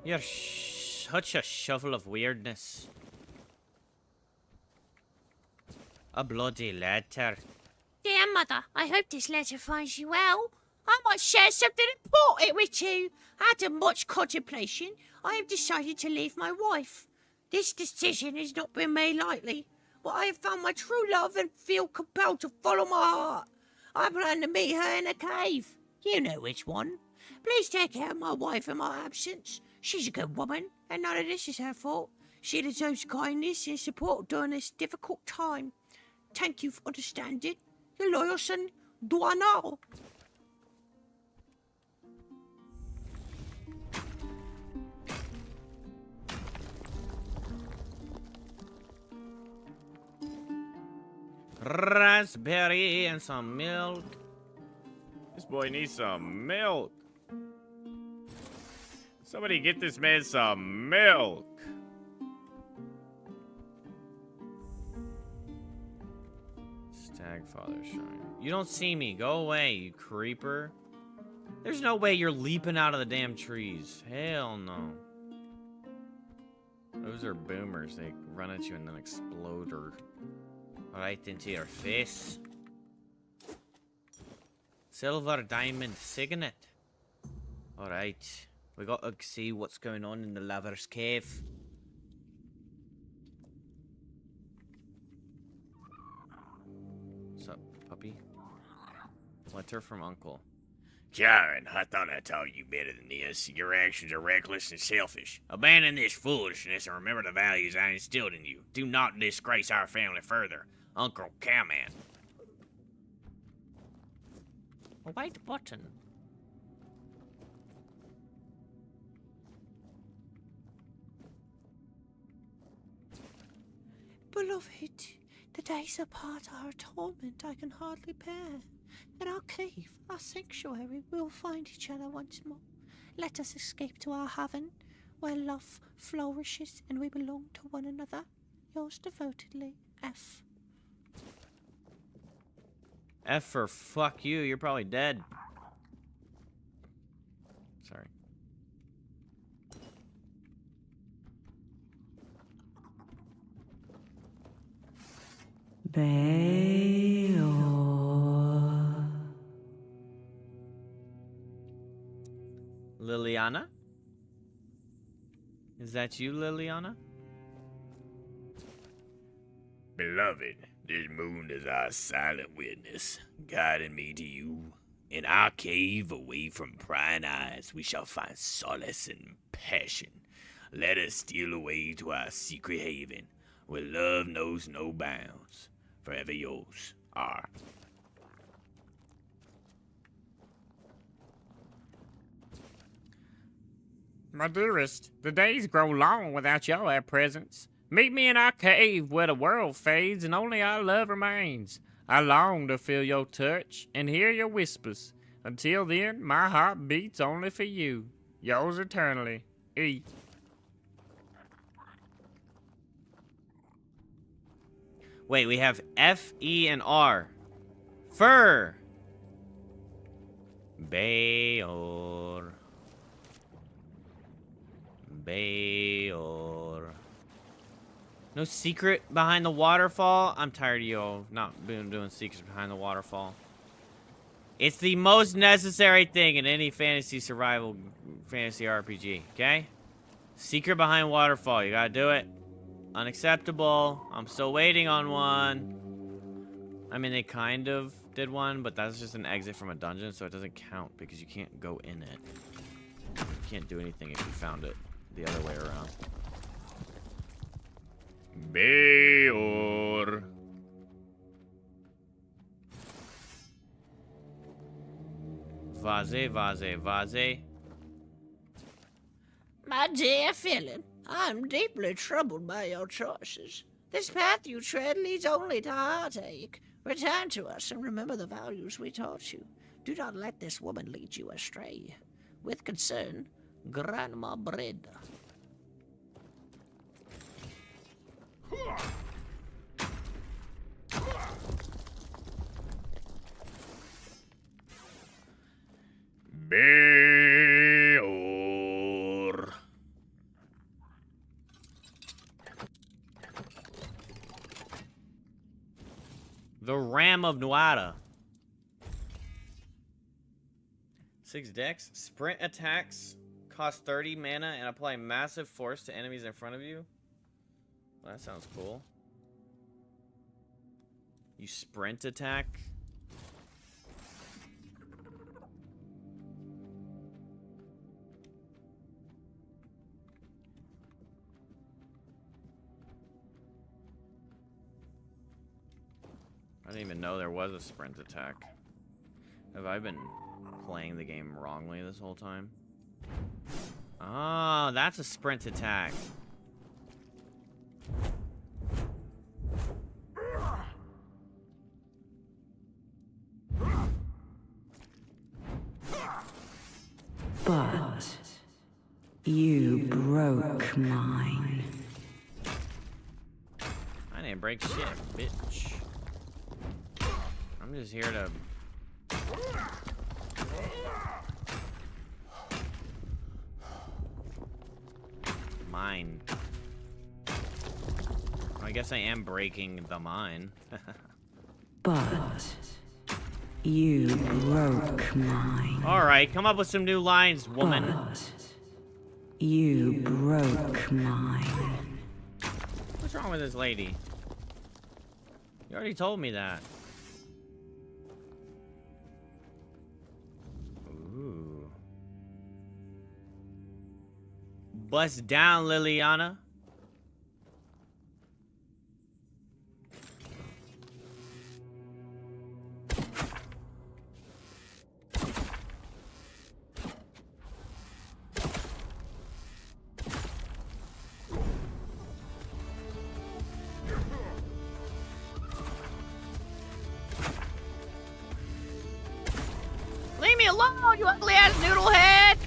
You're such a shovel of weirdness. A bloody letter. Dear Mother, I hope this letter finds you well. I might share something important with you. After much contemplation, I have decided to leave my wife. This decision has not been made lightly, but I have found my true love and feel compelled to follow my heart. I plan to meet her in a cave. You know which one. Please take care of my wife in my absence. She's a good woman, and none of this is her fault. She deserves kindness and support during this difficult time. Thank you for understanding. Your loyal son, Duanal. Raspberry and some milk. This boy needs some milk. Somebody get this man some milk. Stagfather Shrine. You don't see me. Go away, you creeper. There's no way you're leaping out of the damn trees. Hell no. Those are boomers. They run at you and then explode or right into your face. Silver diamond signet. Alright. We gotta see what's going on in the lover's cave. What's up, puppy? Letter from Uncle. Karen, I thought I told you better than this. Your actions are reckless and selfish. Abandon this foolishness and remember the values I instilled in you. Do not disgrace our family further. Uncle Cowman. A white button. Beloved, the days apart are a torment I can hardly bear. In our cave, our sanctuary, we will find each other once more. Let us escape to our heaven, where love flourishes and we belong to one another. Yours devotedly, F. F for fuck you, you're probably dead. Bayor. Liliana? Is that you, Liliana? Beloved, this moon is our silent witness, guiding me to you. In our cave, away from prying eyes, we shall find solace and passion. Let us steal away to our secret haven, where love knows no bounds. Forever yours, R. My dearest, the days grow long without your presence. Meet me in our cave where the world fades and only our love remains. I long to feel your touch and hear your whispers. Until then, my heart beats only for you. Yours eternally, E. Wait, we have F, E, and R. Fur. Bayor. Bayor. No secret behind the waterfall? I'm tired of you all not doing secrets behind the waterfall. It's the most necessary thing in any fantasy survival fantasy RPG, okay? Secret behind waterfall, you gotta do it. Unacceptable. I'm still waiting on one. I mean, they kind of did one, but that's just an exit from a dungeon, so it doesn't count because you can't go in it. You can't do anything if you found it the other way around. Bayor. Vase, vase, vase. My dear Philip, I am deeply troubled by your choices. This path you tread leads only to heartache. Return to us and remember the values we taught you. Do not let this woman lead you astray. With concern, Grandma Breda. Bayor. The Ram of Nuada. 6 decks. Sprint attacks cost 30 mana and apply massive force to enemies in front of you. Well, that sounds cool. You sprint attack. I didn't even know there was a sprint attack. Have I been playing the game wrongly this whole time? Oh, that's a sprint attack. But you broke mine. I didn't break shit, bitch. I'm just here to... mine. I guess I am breaking the mine. But you broke mine. Alright, come up with some new lines, woman. But you broke mine. What's wrong with this lady? You already told me that. Ooh. Bust down, Liliana. Leave me alone, you ugly ass noodle head!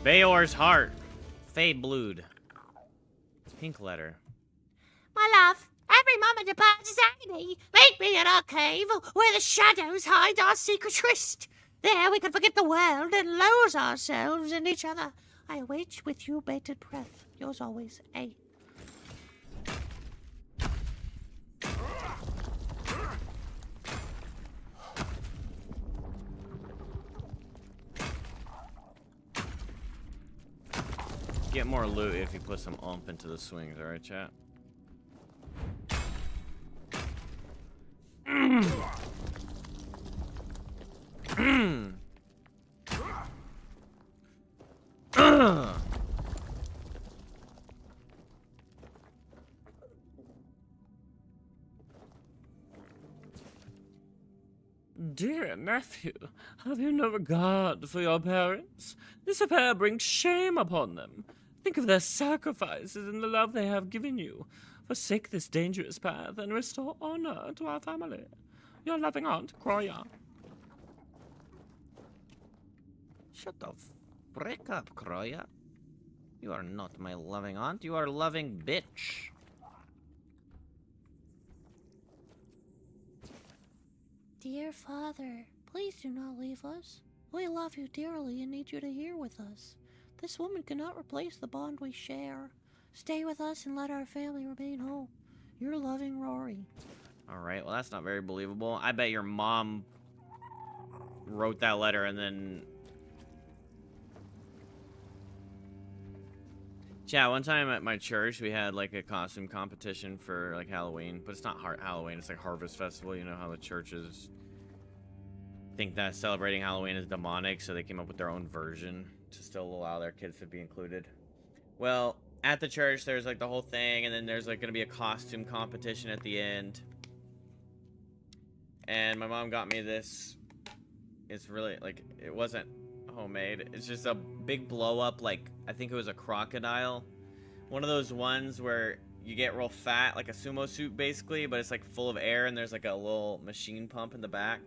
Bayor's heart. Fey Blood. Pink letter. My love, every moment departs is agony. Meet me in our cave, where the shadows hide our secret tryst. There we can forget the world and lose ourselves in each other. I await with you bated breath. Yours always, A. Get more loot if you put some oomph into the swings, alright, chat? Dear nephew, have you no regard for your parents? This affair brings shame upon them. Think of their sacrifices and the love they have given you. Forsake this dangerous path and restore honor to our family. Your loving aunt, Croya. Shut the frick up, Croya. You are not my loving aunt, you are a loving bitch. Dear Father, please do not leave us. We love you dearly and need you to hear with us. This woman cannot replace the bond we share. Stay with us and let our family remain whole. Your loving Rory. Alright, well that's not very believable. I bet your mom wrote that letter and then... Yeah, one time at my church we had like a costume competition for like Halloween, but it's not Halloween, it's like Harvest Festival. You know how the churches think that celebrating Halloween is demonic, so they came up with their own version to still allow their kids to be included. Well, at the church there's like the whole thing, and then there's like gonna be a costume competition at the end. And my mom got me this. It's really like, it wasn't homemade. It's just a big blow up, like I think it was a crocodile. One of those ones where you get real fat, like a sumo suit basically, but it's like full of air and there's like a little machine pump in the back.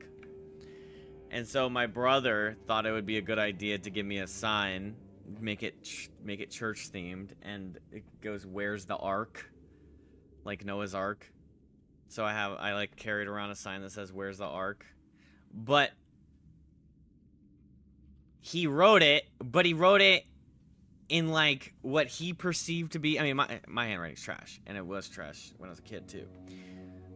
And so my brother thought it would be a good idea to give me a sign, make it church themed, and it goes, "Where's the Ark?" Like Noah's Ark. So I like carried around a sign that says, "Where's the Ark?" But he wrote it in like what he perceived to be, I mean, my handwriting's trash, and it was trash when I was a kid too.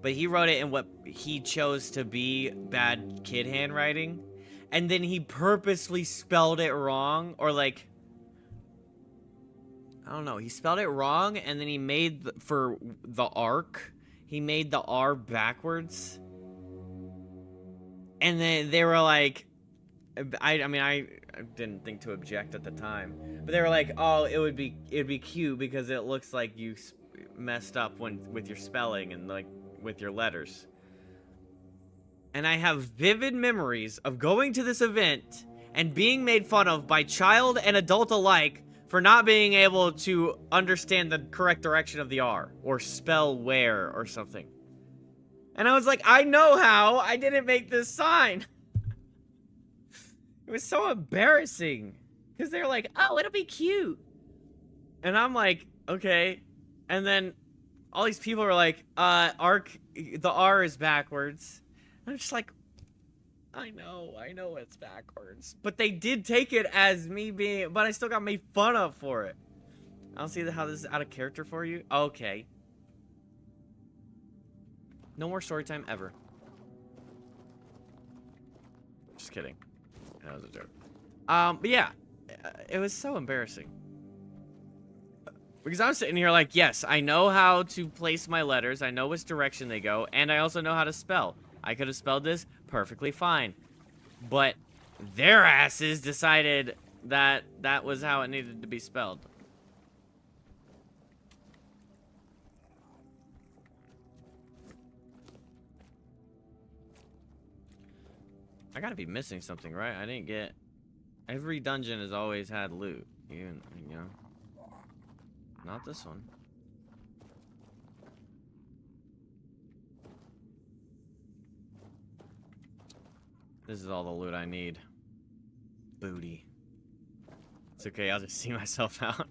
But he wrote it in what he chose to be bad kid handwriting, and then he purposely spelled it wrong, or like, I don't know, he spelled it wrong, and then he made for the ark, he made the R backwards. And then they were like, I mean, I didn't think to object at the time, but they were like, "Oh, it'd be cute because it looks like you messed up with your spelling and like with your letters." And I have vivid memories of going to this event and being made fun of by child and adult alike for not being able to understand the correct direction of the R or spell where or something. And I was like, I know how. I didn't make this sign. It was so embarrassing. Because they're like, "Oh, it'll be cute." And I'm like, okay. And then all these people are like, the R is backwards. And I'm just like, I know it's backwards. But they did take it as me being, but I still got made fun of for it. I don't see how this is out of character for you. Okay. No more story time ever. Just kidding. That was a joke. But yeah, it was so embarrassing. Because I'm sitting here like, yes, I know how to place my letters. I know which direction they go. And I also know how to spell. I could have spelled this perfectly fine. But their asses decided that that was how it needed to be spelled. I gotta be missing something, right? I didn't get... Every dungeon has always had loot. Even, you know. Not this one. This is all the loot I need. Booty. It's okay, I'll just see myself out.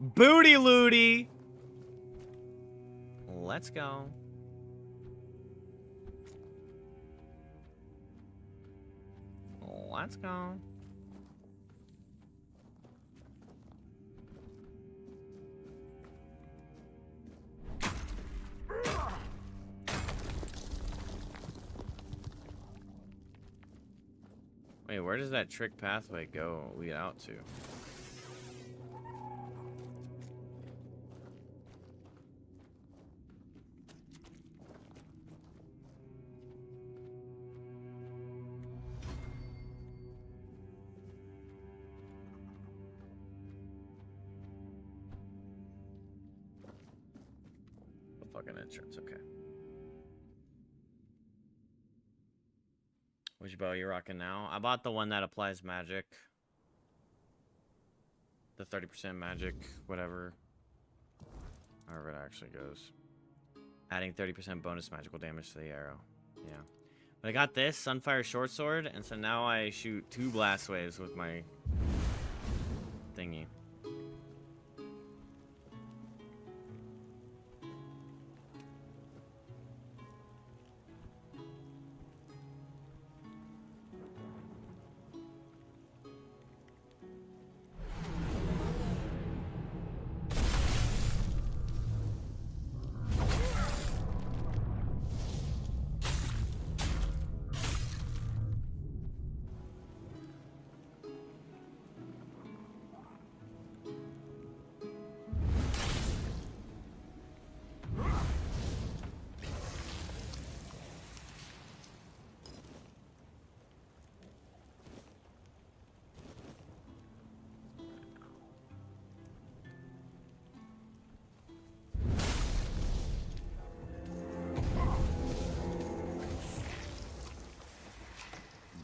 Booty looty. Let's go. Let's go. Wait, where does that trick pathway go lead out to? The fucking entrance, okay. Which bow are you rocking now? I bought the one that applies magic. The 30% magic, whatever. However it actually goes. Adding 30% bonus magical damage to the arrow. Yeah. But I got this, Sunfire Short Sword, and so now I shoot 2 blast waves with my thingy.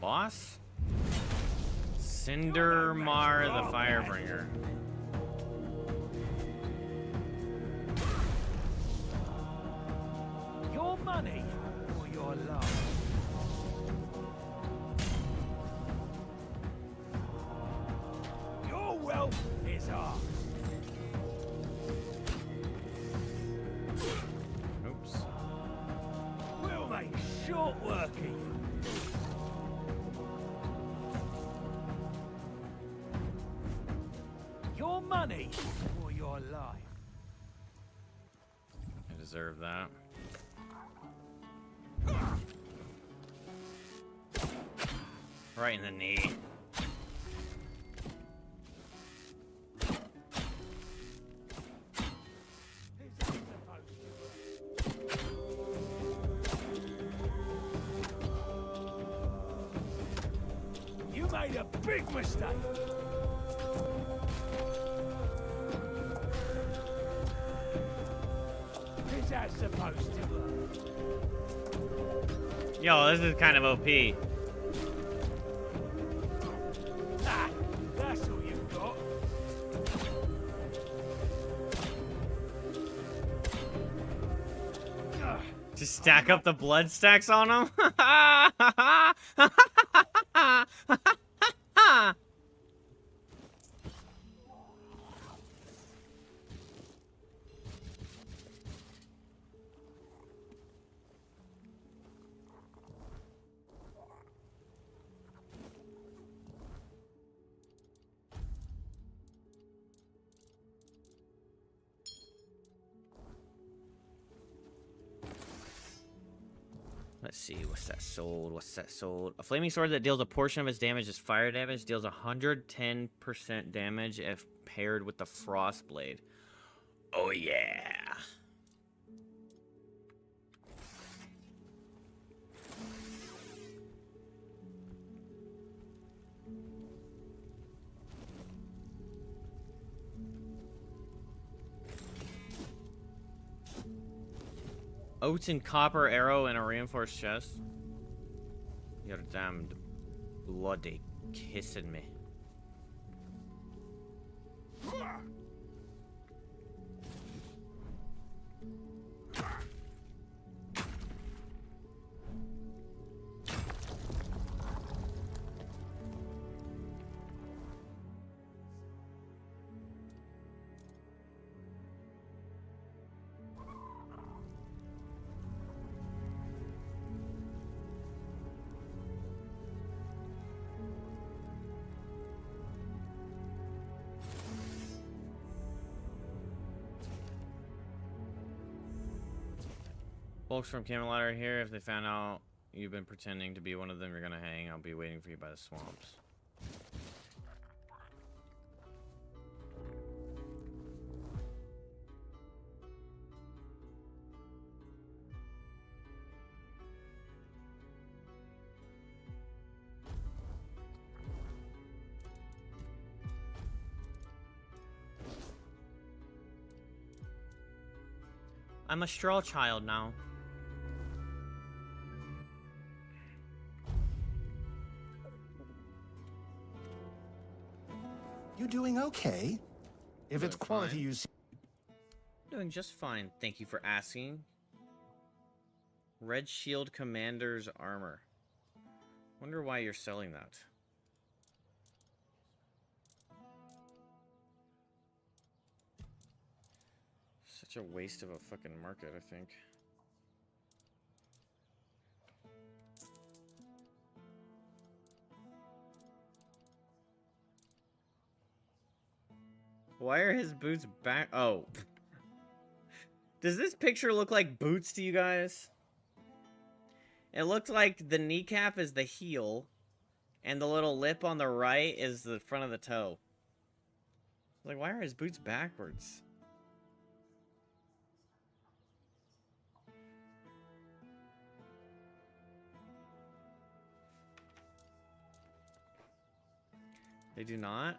Boss? Cindermar the Firebringer. Your money or your love? Your wealth is ours. Oops. We'll make short work of you. Your money or your life? I deserve that. Right in the knee. You made a big mistake. Is that supposed to work? Yo, this is kind of OP. Ah, that's all you've got. Just stack up the blood stacks on him? Let's see, what's that sold? What's that sold? A flaming sword that deals a portion of its damage as fire damage deals 110% damage if paired with the frost blade. Oh yeah. Oats and copper arrow and a reinforced chest. You're damned bloody kissing me. Folks from Camelot are here. If they found out you've been pretending to be one of them, you're gonna hang. I'll be waiting for you by the swamps. I'm a straw child now. You doing okay? If it's quality you see. Doing just fine. Thank you for asking. Red Shield Commander's armor. Wonder why you're selling that. Such a waste of a fucking market, I think. Why are his boots back? Oh. Does this picture look like boots to you guys? It looked like the kneecap is the heel, and the little lip on the right is the front of the toe. Like, why are his boots backwards? They do not?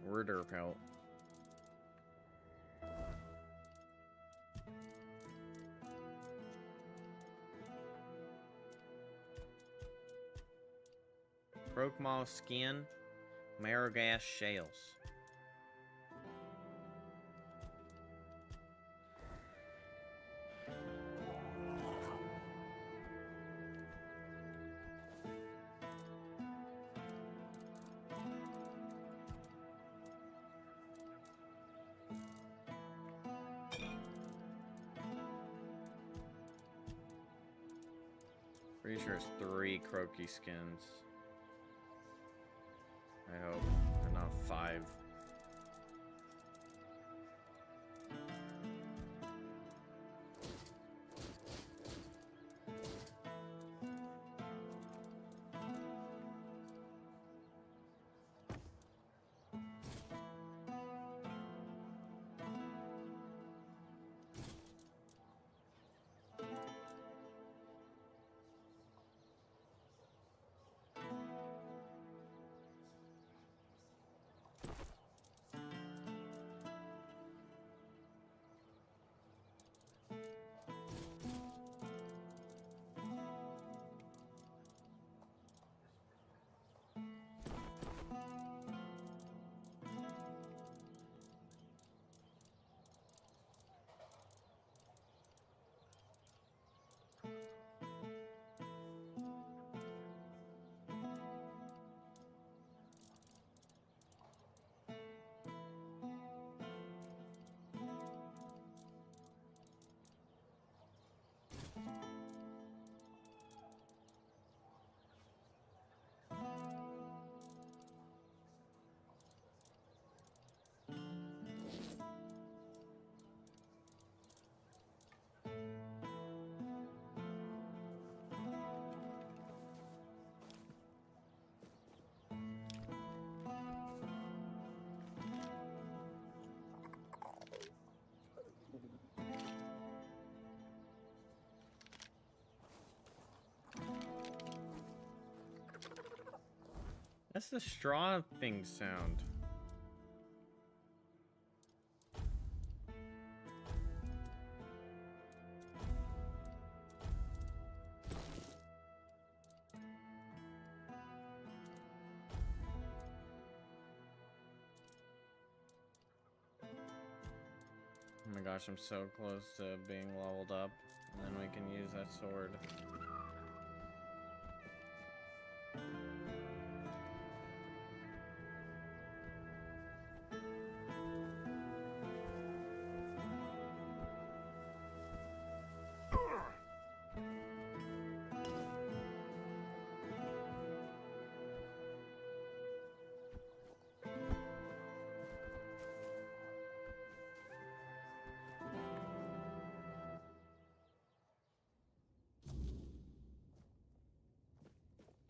Order pelt. Croakmaw skin, Marrow-gas shales. Pretty sure it's 3 croaky skins. I hope, and not 5. That's the straw thing sound. Oh my gosh, I'm so close to being leveled up, and then we can use that sword.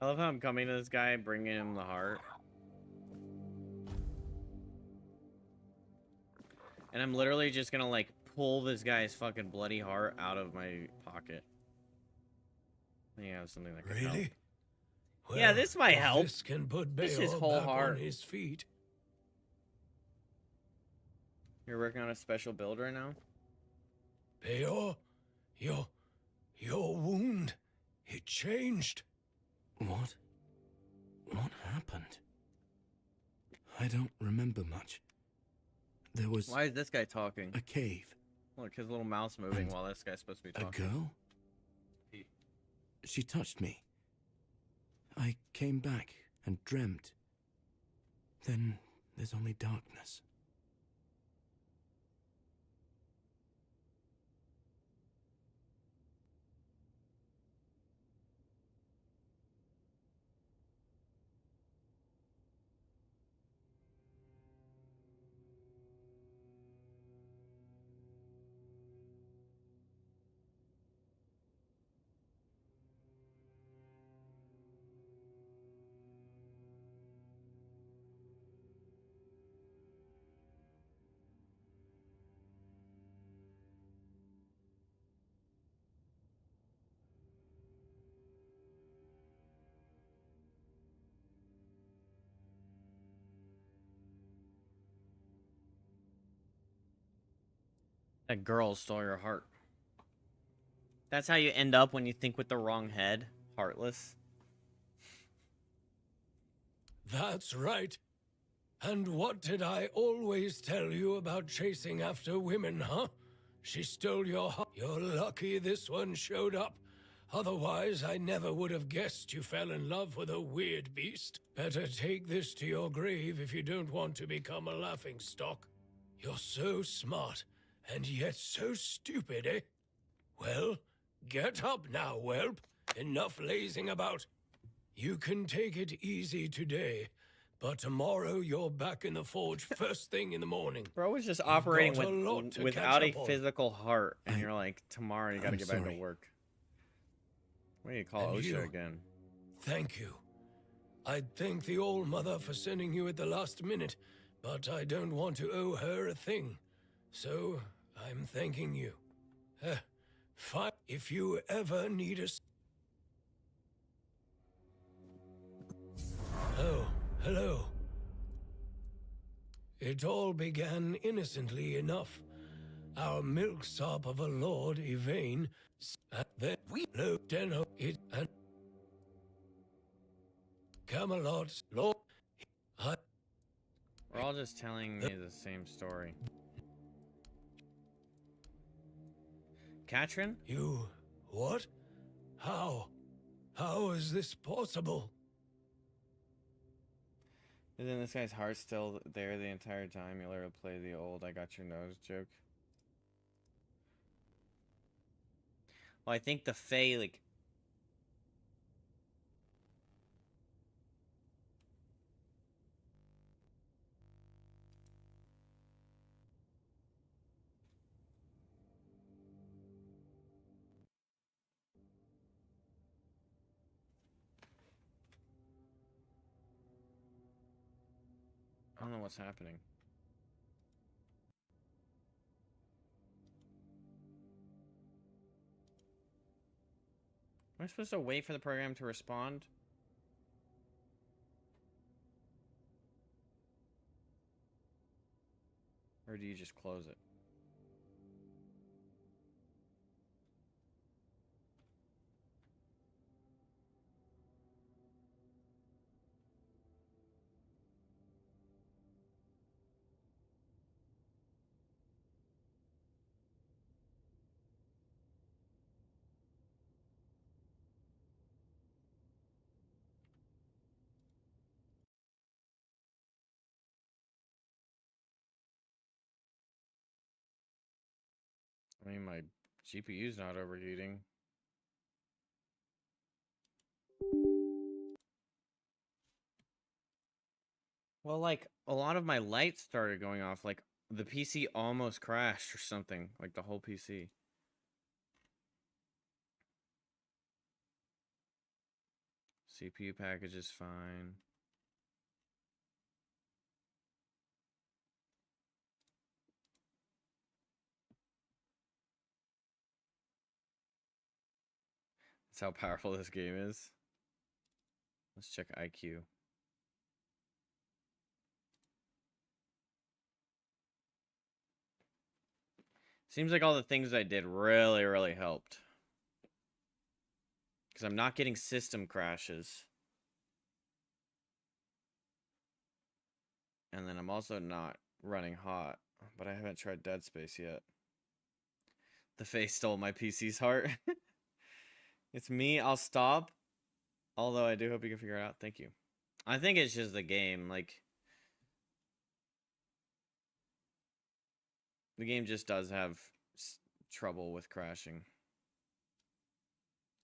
I love how I'm coming to this guy, bringing him the heart. And I'm literally just gonna, like, pull this guy's fucking bloody heart out of my pocket. You have something that can help. Really? Yeah, this might if help. This can put This is Beor whole back heart. on his feet. You're working on a special build right now? Beor, your wound, it changed. What? What happened? I don't remember much. There was... Why is this guy talking? A cave. Look, his little mouth's moving while this guy's supposed to be A talking. girl? She touched me. I came back and dreamt. Then there's only darkness. That girl stole your heart. That's how you end up when you think with the wrong head. Heartless. That's right. And what did I always tell you about chasing after women, huh? She stole your heart. You're lucky this one showed up. Otherwise, I never would have guessed you fell in love with a weird beast. Better take this to your grave if you don't want to become a laughingstock. You're so smart, and yet so stupid, eh? Well, get up now, whelp. Enough lazing about. You can take it easy today, but tomorrow you're back in the forge first thing in the morning. Bro was just You've operating got a lot to without a catch up on. physical heart, and you're like, tomorrow you gotta I'm get back to sorry. work. What do you call And OSHA you. again? Thank you. I'd thank the All Mother for sending you at the last minute, but I don't want to owe her a thing. So, I'm thanking you. Fine. If you ever need us. Oh, hello. It all began innocently enough. Our milksop of a lord, Yvain, then we looked and it and Camelot's lord. We're all just telling me the same story. Katrin? You what? How? How is this possible? Isn't this guy's heart still there the entire time? You'll ever play the old I got your nose joke? Well, I think the Fae, like... I don't know what's happening. Am I supposed to wait for the program to respond? Or do you just close it? I mean, my GPU's not overheating. Well, like, a lot of my lights started going off. Like, the PC almost crashed or something. Like, the whole PC. CPU package is fine. That's how powerful this game is. Let's check IQ. Seems like all the things I did really helped. Because I'm not getting system crashes. And then I'm also not running hot. But I haven't tried Dead Space yet. The face stole my PC's heart. It's me. I'll stop. Although I do hope you can figure it out. Thank you. I think it's just the game. Like, the game just does have trouble with crashing.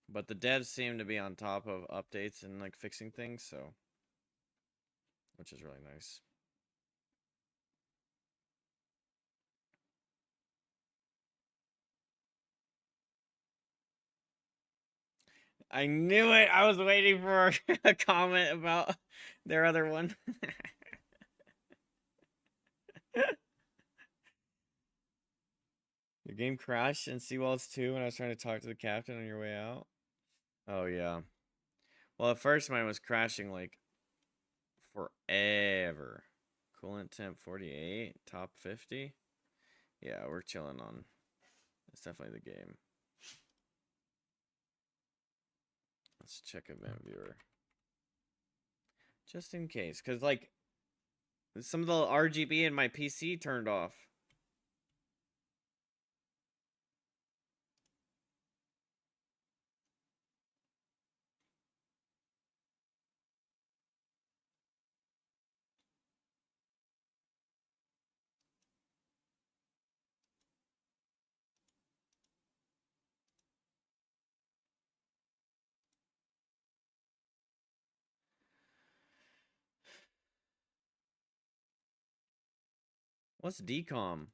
But the devs seem to be on top of updates and like fixing things, so which is really nice. I knew it. I was waiting for a comment about their other one. Your game crashed in Seawalls 2 when I was trying to talk to the captain on your way out? Oh, yeah. Well, at first mine was crashing, like, forever. Coolant temp 48, top 50. Yeah, we're chilling on. It's definitely the game. Let's check event viewer. Just in case, because, like, some of the RGB in my PC turned off. What's decom?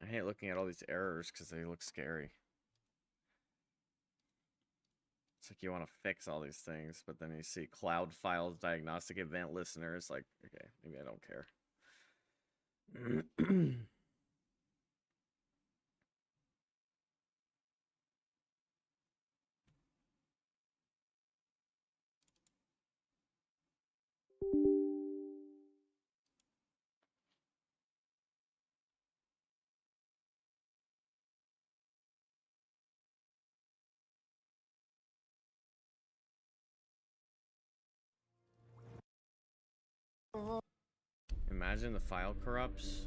I hate looking at all these errors because they look scary. It's like you want to fix all these things, but then you see cloud files, diagnostic event listeners. Like, okay, maybe I don't care. Imagine the file corrupts.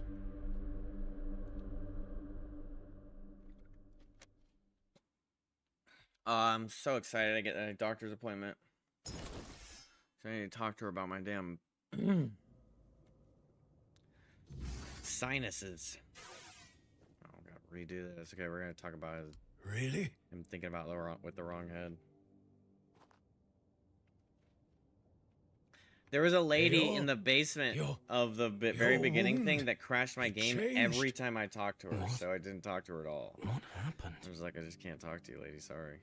I'm so excited I get a doctor's appointment. So I need to talk to her about my damn sinuses. Oh, God, redo this. Okay, we're gonna talk about his. Really? I'm thinking about with the wrong head. There was a lady in the basement of the very beginning thing that crashed my game every time I talked to her, so I didn't talk to her at all. What happened? I was like, I just can't talk to you, lady. Sorry.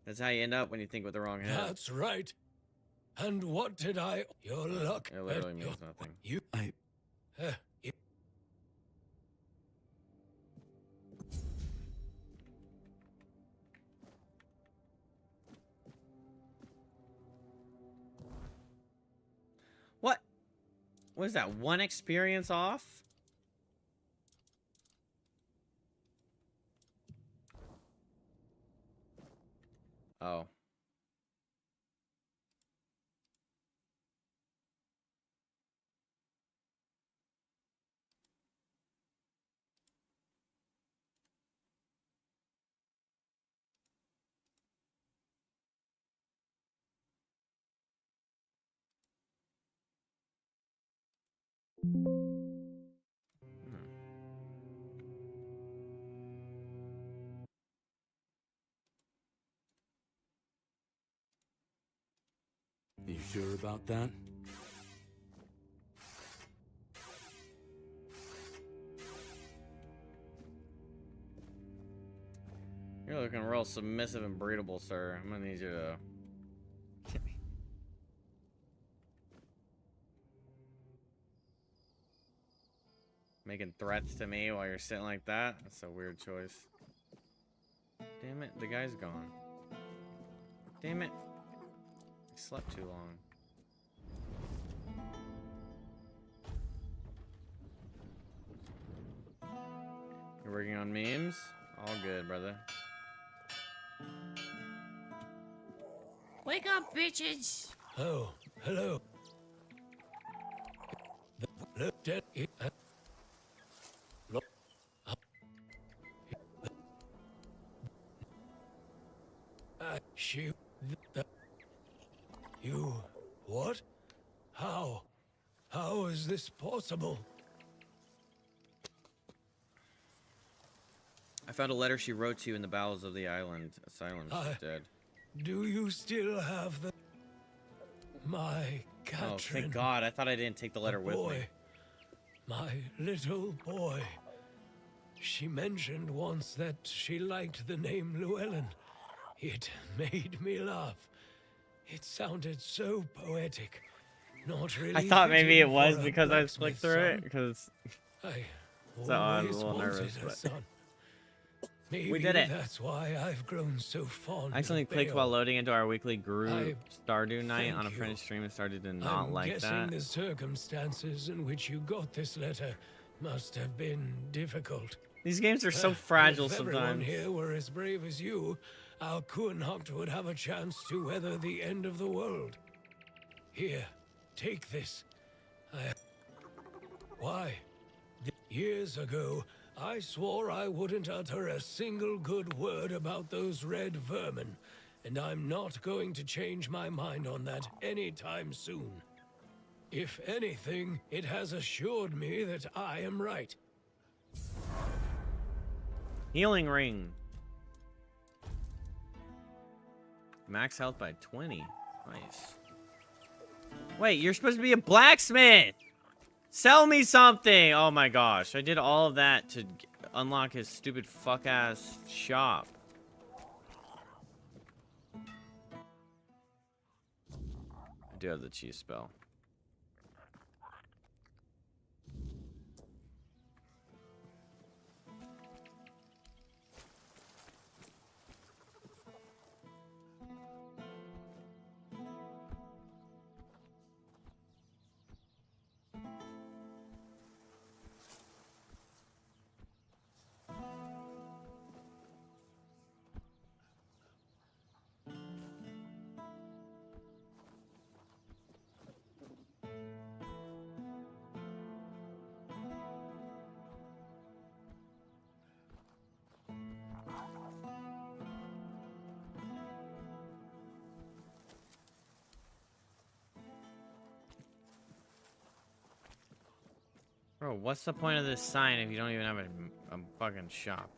That's how you end up when you think with the wrong head. That's right. And what did I... Your luck... It literally means nothing. You... What? What is that? One experience off? Oh. You sure about that? You're looking real submissive and breedable, sir. I'm gonna need you to... Making threats to me while you're sitting like that? That's a weird choice. Damn it, the guy's gone. Damn it. I slept too long. You're working on memes? All good, brother. Wake up, bitches! Oh, hello. You... what? How? How is this possible? I found a letter she wrote to you in the bowels of the island. Asylum. She's dead. Do you still have the... my Katrin? Oh, thank God. I thought I didn't take the letter with me. My little boy. She mentioned once that she liked the name Llewellyn. It made me laugh. It sounded so poetic. Not really. I thought maybe it was fitting for a because I flicked through blacksmith's it, because... I So I was always a little nervous, wanted a but... son. Maybe We did it. That's why I've grown so fond I accidentally of clicked Bale. while loading into our weekly Guru Stardew night thank on a you. French stream and started to not I'm like guessing that. the circumstances in which you got this letter must have been difficult. These games are so fragile If everyone sometimes. here were as brave as you, our Kuhnhacht would have a chance to weather the end of the world. Here, take this. Why? Years ago, I swore I wouldn't utter a single good word about those red vermin, and I'm not going to change my mind on that anytime soon. If anything, it has assured me that I am right. Healing ring. Max health by 20. Nice. Wait, you're supposed to be a blacksmith! Sell me something! Oh my gosh, I did all of that to unlock his stupid fuck-ass shop. I do have the cheese spell. Bro, what's the point of this sign if you don't even have a fucking shop?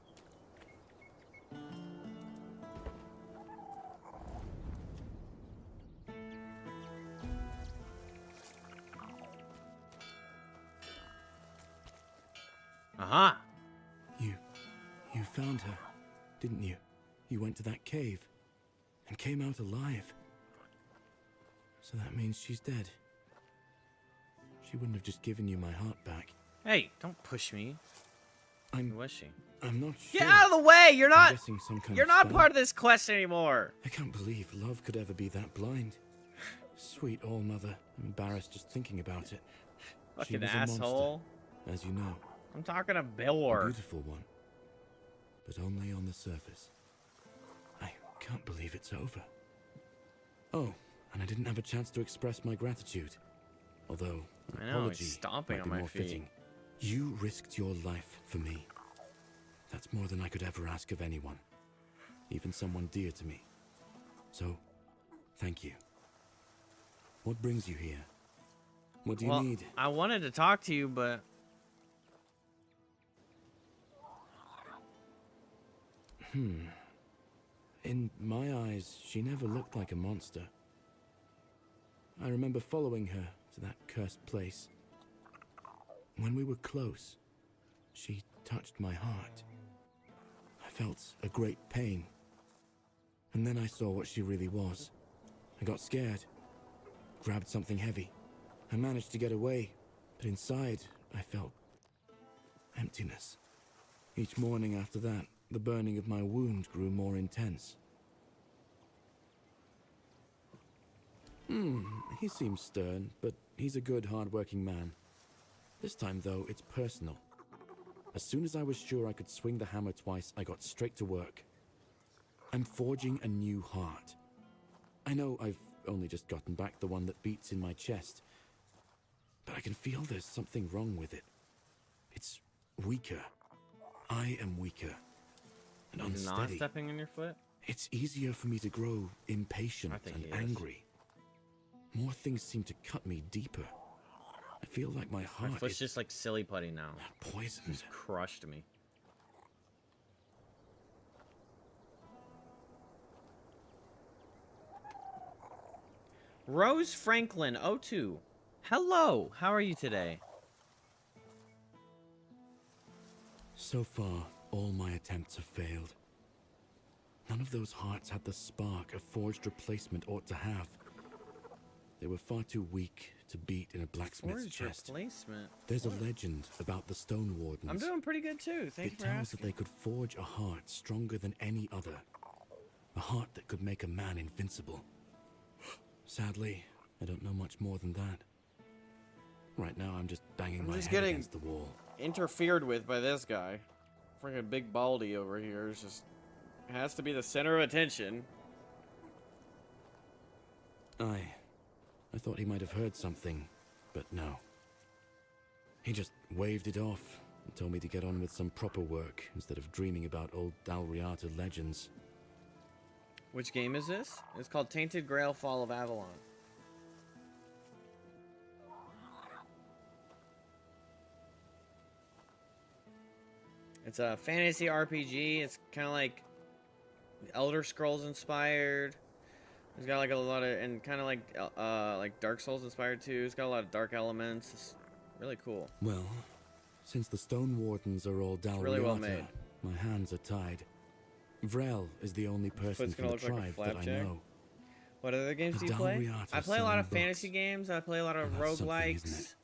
Aha! You found her, didn't you? You went to that cave and came out alive. So that means she's dead. She wouldn't have just given you my heart back. Hey, don't push me. Who was she? I'm not sure. Get out of the way! You're I'm not. guessing some kind You're of not spell. part of this quest anymore. I can't believe love could ever be that blind. Sweet All Mother, I'm embarrassed just thinking about it. She Fucking was a monster, asshole. as you know. I'm talking to A Billor. beautiful one, but only on the surface. I can't believe it's over. Oh, and I didn't have a chance to express my gratitude. Although, I know, apology he's stomping might on be my more feet. fitting. You risked your life for me. That's more than I could ever ask of anyone, even someone dear to me. So, thank you. What brings you here? What do you Well, need? I wanted to talk to you, but In my eyes, she never looked like a monster. I remember following her to that cursed place. When we were close, she touched my heart. I felt a great pain. And then I saw what she really was. I got scared, grabbed something heavy. I managed to get away, but inside, I felt emptiness. Each morning after that, the burning of my wound grew more intense. He seems stern, but he's a good, hard-working man. This time, though, it's personal. As soon as I was sure I could swing the hammer twice, I got straight to work. I'm forging a new heart. I know I've only just gotten back the one that beats in my chest, but I can feel there's something wrong with it. It's weaker. I am weaker and he's not unsteady. stepping in your foot. It's easier for me to grow impatient and angry. More things seem to cut me deeper. I feel like my heart My foot's is just like silly putty now. poisoned. He's crushed me. Rose Franklin 02. Hello, how are you today? So far, all my attempts have failed. None of those hearts had the spark a forged replacement ought to have. They were far too weak to beat in a blacksmith's Forged chest. replacement. There's a legend about the Stone Wardens. I'm doing pretty good too. Thank you It for tells asking. that they could forge a heart stronger than any other. A heart that could make a man invincible. Sadly, I don't know much more than that. Right now, I'm just banging my head against the wall. Interfered with by this guy. Freaking big baldy over here is just has to be the center of attention. I thought he might have heard something, but no. He just waved it off and told me to get on with some proper work instead of dreaming about old Dalriata legends. Which game is this? It's called Tainted Grail Fall of Avalon. It's a fantasy RPG. It's kind of like Elder Scrolls inspired. It's got like a lot of, and kind of like Dark Souls inspired too. It's got a lot of dark elements. It's really cool. Well, since the Stone Wardens are all Dalriata, really well made. my hands are tied. Vrel is the only person Foot's from gonna the look like a tribe that I flapjack. know. What other games The do you play? Dalriata I play a lot selling of fantasy books. games. I play a lot of Well, that's something, isn't roguelikes. it?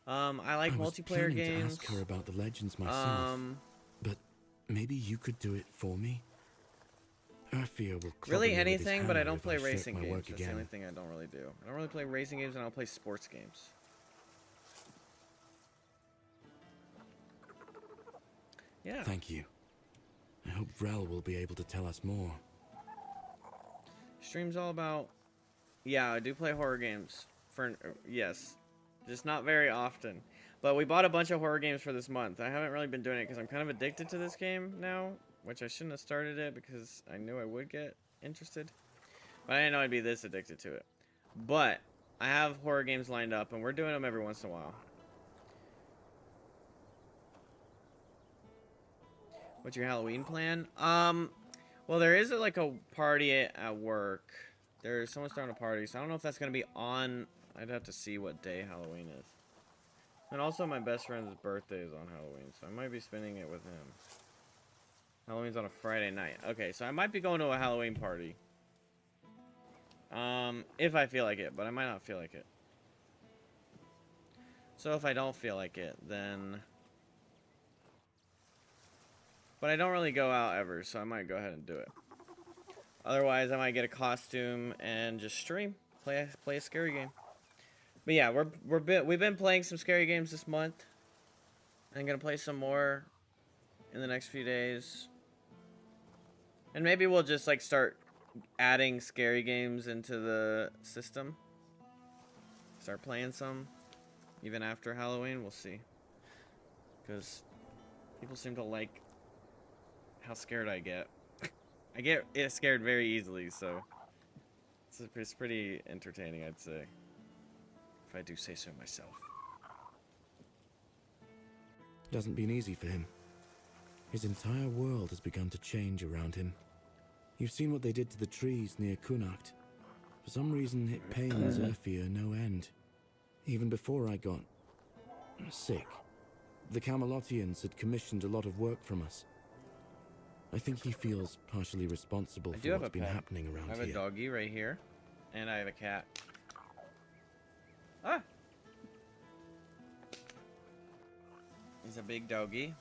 I like I was multiplayer planning games. to ask her about the legends myself, but maybe you could do it for me. Urfia will club Really me with his anything, but I hammer don't if play shirk racing my games. work That's the again. only thing I don't really do. I don't really play racing games, and I don't play sports games. Yeah. Thank you. I hope Vrel will be able to tell us more. Stream's all about. Yeah, I do play horror games. Yes, just not very often. But we bought a bunch of horror games for this month. I haven't really been doing it because I'm kind of addicted to this game now, which I shouldn't have started it because I knew I would get interested. But I didn't know I'd be this addicted to it. But I have horror games lined up, and we're doing them every once in a while. What's your Halloween plan? Well, there is like a party at work. There's someone starting a party, so I don't know if that's gonna be on. I'd have to see what day Halloween is. And also, my best friend's birthday is on Halloween, so I might be spending it with him. Halloween's on a Friday night. Okay, so I might be going to a Halloween party. If I feel like it, but I might not feel like it. So if I don't feel like it, then... But I don't really go out ever, so I might go ahead and do it. Otherwise, I might get a costume and just stream, play a scary game. But yeah, we've been playing some scary games this month. I'm gonna play some more in the next few days, and maybe we'll just like start adding scary games into the system. Start playing some, even after Halloween. We'll see, because people seem to like how scared I get. I get scared very easily, so it's pretty entertaining, I'd say. if I do say so myself. It hasn't been easy for him. His entire world has begun to change around him. You've seen what they did to the trees near Kunakt. For some reason, it pains Urfia no end. Even before I got sick, the Camelotians had commissioned a lot of work from us. I think he feels partially responsible for what's been happening around here. I have a doggy right here, and I have a cat. Ah! He's a big doggy.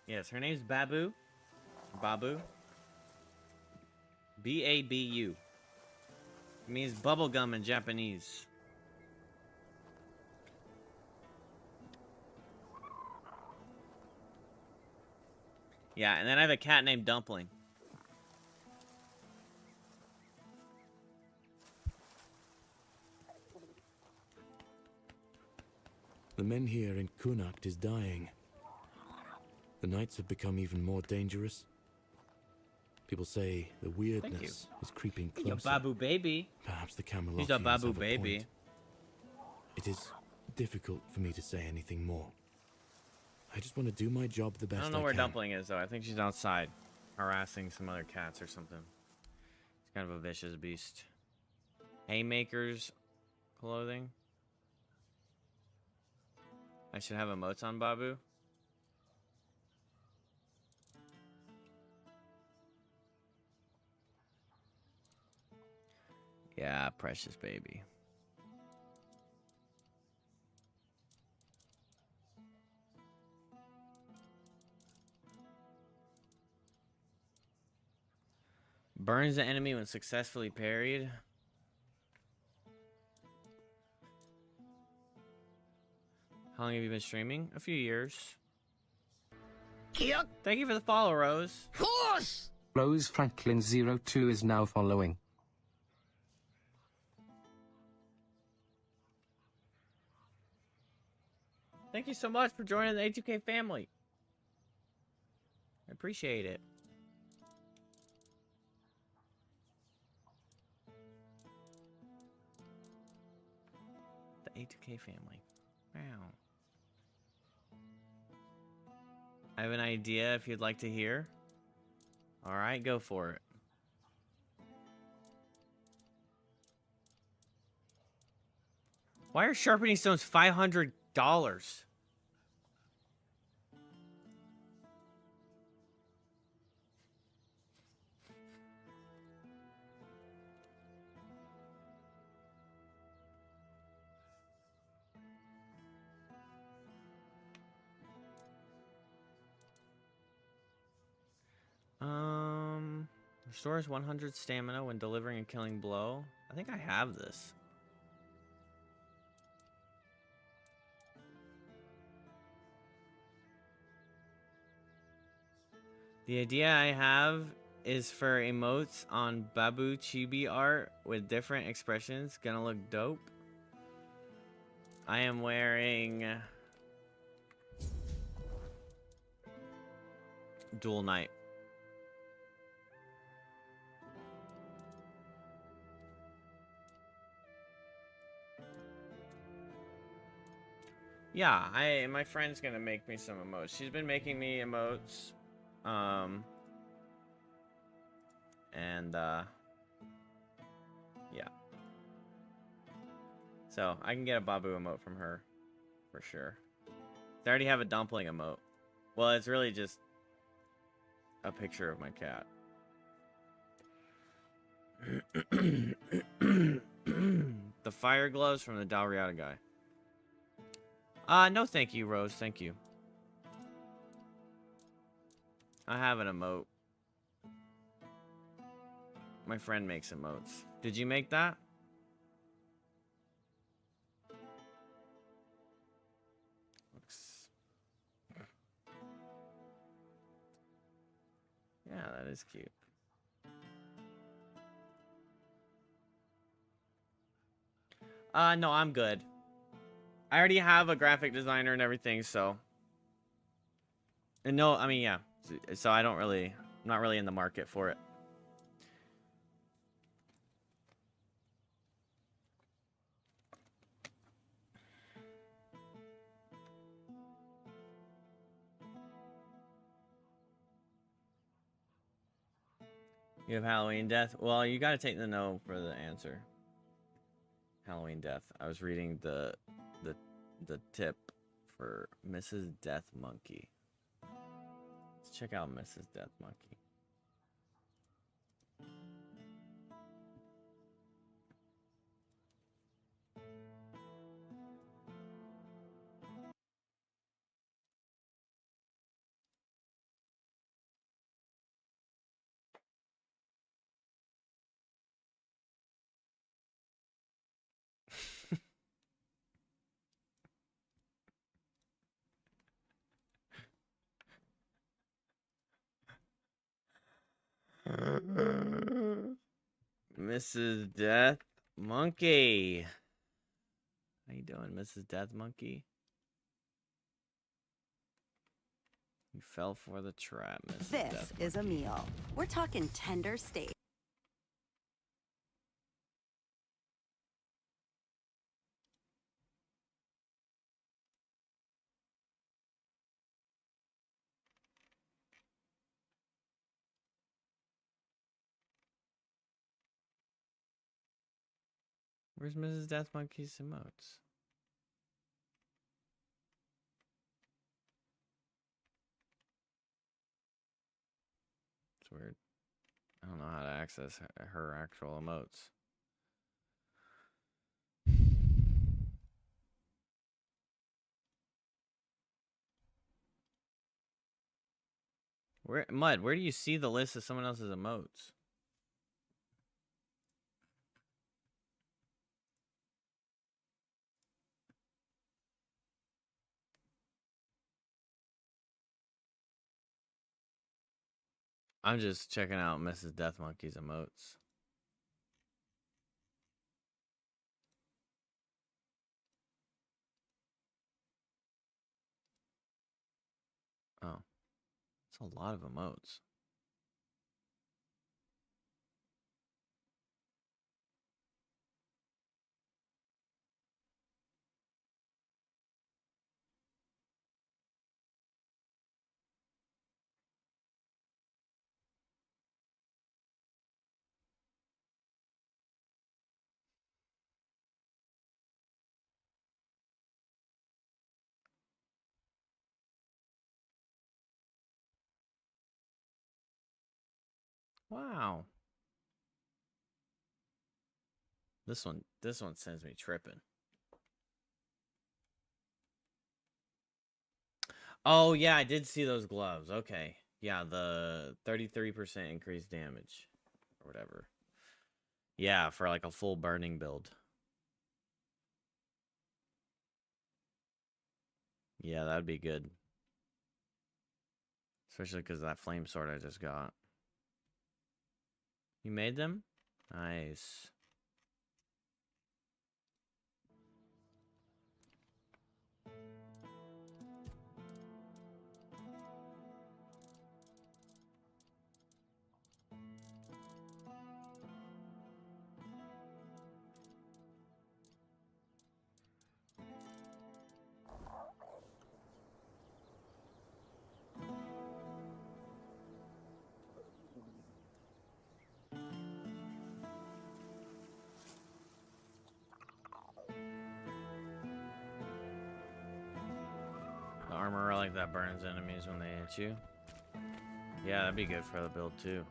Yes, her name's Babu. Babu. B-A-B-U. It means bubblegum in Japanese. Yeah, and then I have a cat named Dumpling. The men here in Kunakt is dying. The nights have become even more dangerous. People say the weirdness is creeping closer. Your Babu baby. Perhaps the Camelotians He's a Babu have a baby. point. It is difficult for me to say anything more. I just want to do my job the best I don't know where can. Dumpling is, though. I think she's outside, harassing some other cats or something. She's kind of a vicious beast. Haymakers clothing. I should have emotes on Babu. Yeah, precious baby. Burns the enemy when successfully parried. How long have you been streaming? A few years. Thank you for the follow, Rose. Horse! Rose Franklin 02 is now following. Thank you so much for joining the A2K family. I appreciate it. The A2K family. Wow. I have an idea if you'd like to hear. Alright, go for it. Why are sharpening stones $500? Restores 100 stamina when delivering a killing blow. I think I have this. The idea I have is for emotes on Babu Chibi art with different expressions. Gonna look dope. I am wearing Dual Knight. Yeah, my friend's gonna make me some emotes. She's been making me emotes. Yeah. So, I can get a Babu emote from her. For sure. I already have a Dumpling emote. Well, it's really just a picture of my cat. The fire gloves from the Dalriada guy. No thank you, Rose. Thank you. I have an emote. My friend makes emotes. Did you make that? Looks... Yeah, that is cute. No, I'm good. I already have a graphic designer and everything, so. And no, I mean, yeah. So I don't really, I'm not really in the market for it. You have Halloween death? Well, you gotta take the no for the answer. Halloween death. I was reading the tip for Mrs. Death Monkey. Let's check out Mrs. Death Monkey. Mrs. Death Monkey. How you doing, Mrs. Death Monkey? You fell for the trap, Mrs. This Death is a meal. We're talking tender steak. Where's Mrs. Death Monkey's emotes? It's weird. I don't know how to access her actual emotes. Mud, where do you see the list of someone else's emotes? I'm just checking out Mrs. Death Monkey's emotes. Oh. That's a lot of emotes. Wow. This one sends me tripping. Oh yeah, I did see those gloves. Okay. Yeah, the 33% increased damage or whatever. Yeah, for like a full burning build. Yeah, that'd be good. Especially because that flame sword I just got. You made them? Nice. The armor relic that burns enemies when they hit you. Yeah, that'd be good for the build too.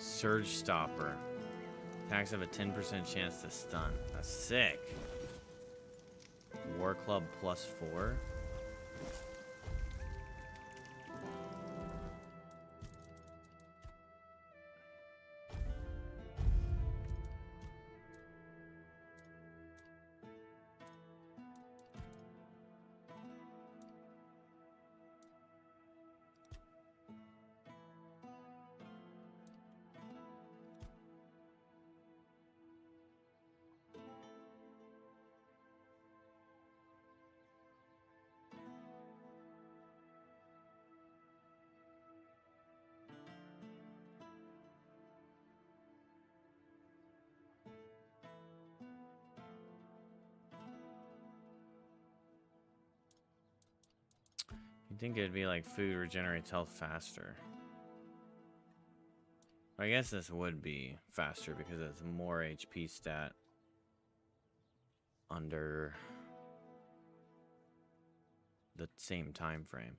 Surge Stopper. Attacks have a 10% chance to stun. That's sick. War Club +4. I think it'd be like food regenerates health faster. I guess this would be faster because it's more HP stat under the same time frame.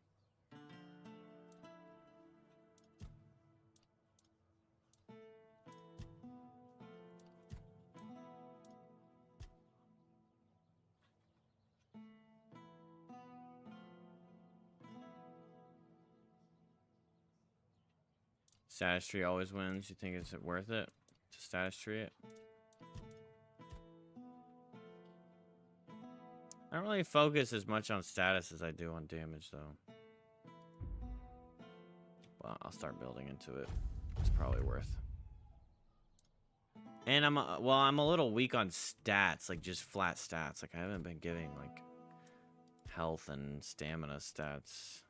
Status tree always wins. You think it's worth it to status tree it? I don't really focus as much on status as I do on damage, though. Well, I'll start building into it. It's probably worth. And I'm a little weak on stats, like just flat stats. Like I haven't been giving like health and stamina stats.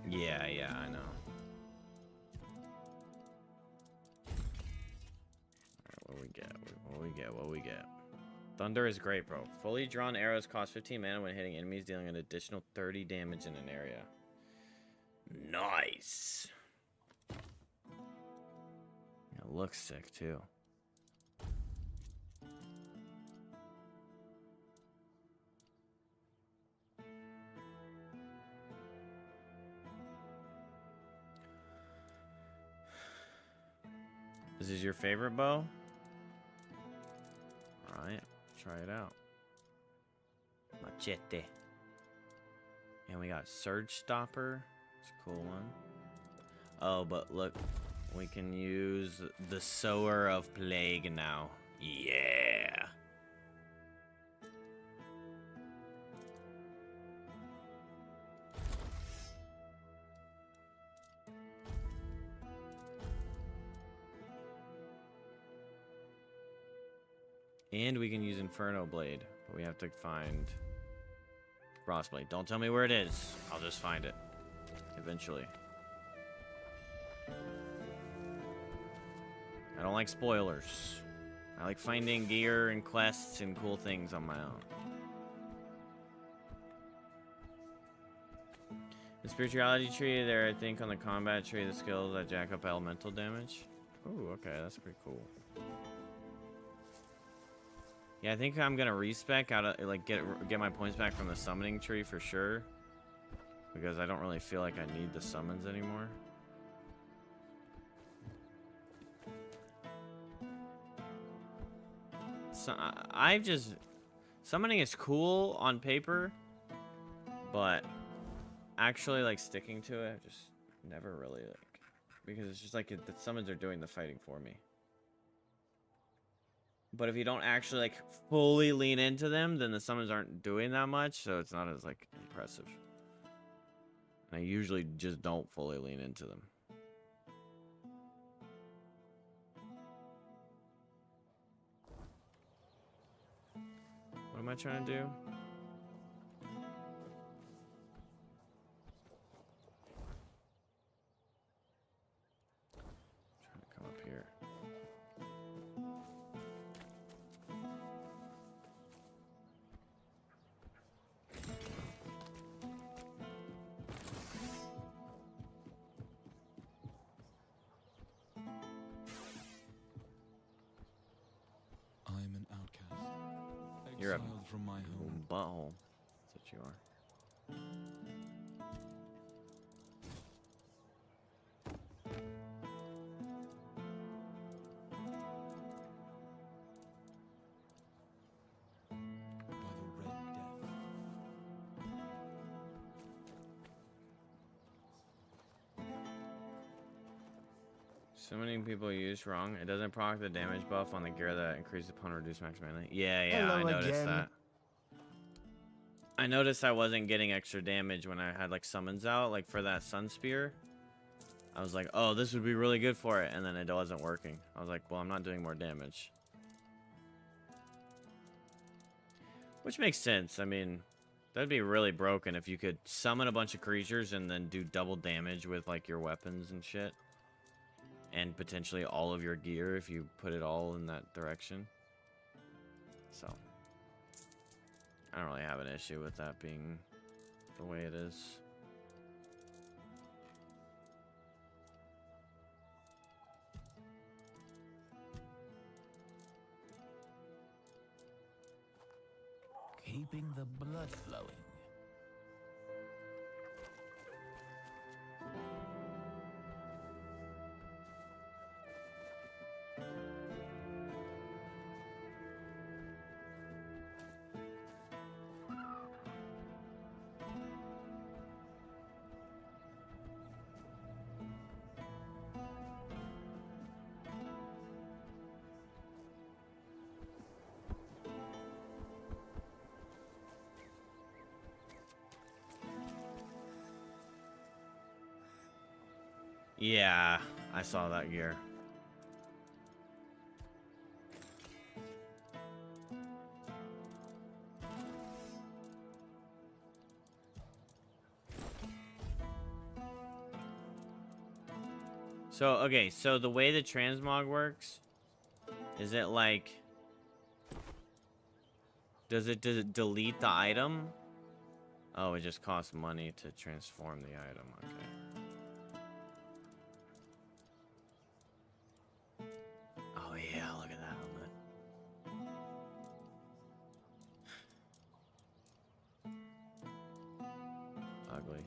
Yeah, I know. Alright, what we get? Thunder is great, bro. Fully drawn arrows cost 15 mana when hitting enemies, dealing an additional 30 damage in an area. Nice. It looks sick, too. This is your favorite bow? Alright, try it out. Machete. And we got Surge Stopper. It's a cool one. Oh, but look, we can use the Sower of Plague now. Yeah. And we can use Inferno Blade, but we have to find Frostblade. Don't tell me where it is. I'll just find it eventually. I don't like spoilers. I like finding gear and quests and cool things on my own. The spirituality tree there, I think on the combat tree, the skills that jack up elemental damage. Ooh, okay, that's pretty cool. Yeah, I think I'm gonna respec out of like get my points back from the summoning tree for sure, because I don't really feel like I need the summons anymore. So I've just summoning is cool on paper, but actually like sticking to it, I've just never really like, because it's just like the summons are doing the fighting for me. But if you don't actually like fully lean into them, then the summons aren't doing that much, so it's not as like impressive. And I usually just don't fully lean into them. What am I trying to do? Trying to come up here. I'm an outcast. You're a Exiled from my home. butthole. That's what you are. So many people use wrong. It doesn't proc the damage buff on the gear that increases upon reduced max mana. Yeah, Hello I noticed again. that. I noticed I wasn't getting extra damage when I had like summons out, like for that sun spear. I was like, oh, this would be really good for it, and then it wasn't working. I was like, well, I'm not doing more damage. Which makes sense. I mean, that'd be really broken if you could summon a bunch of creatures and then do double damage with like your weapons and shit. And potentially all of your gear if you put it all in that direction. So, I don't really have an issue with that being the way it is. Keeping the blood flowing. Yeah, I saw that gear. So, okay, so the way the transmog works, is it like, does it delete the item? Oh, it just costs money to transform the item, okay. Oh yeah, look at that helmet. Ugly.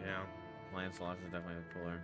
Yeah, Lancelot is definitely cooler.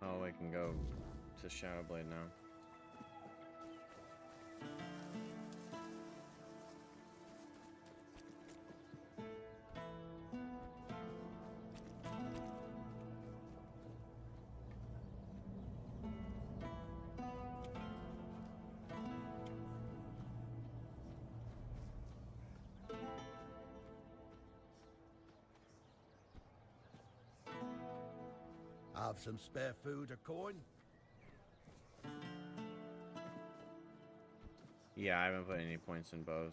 Oh, we can go to Shadowblade now. Have some spare food or coin? Yeah, I haven't put any points in bows.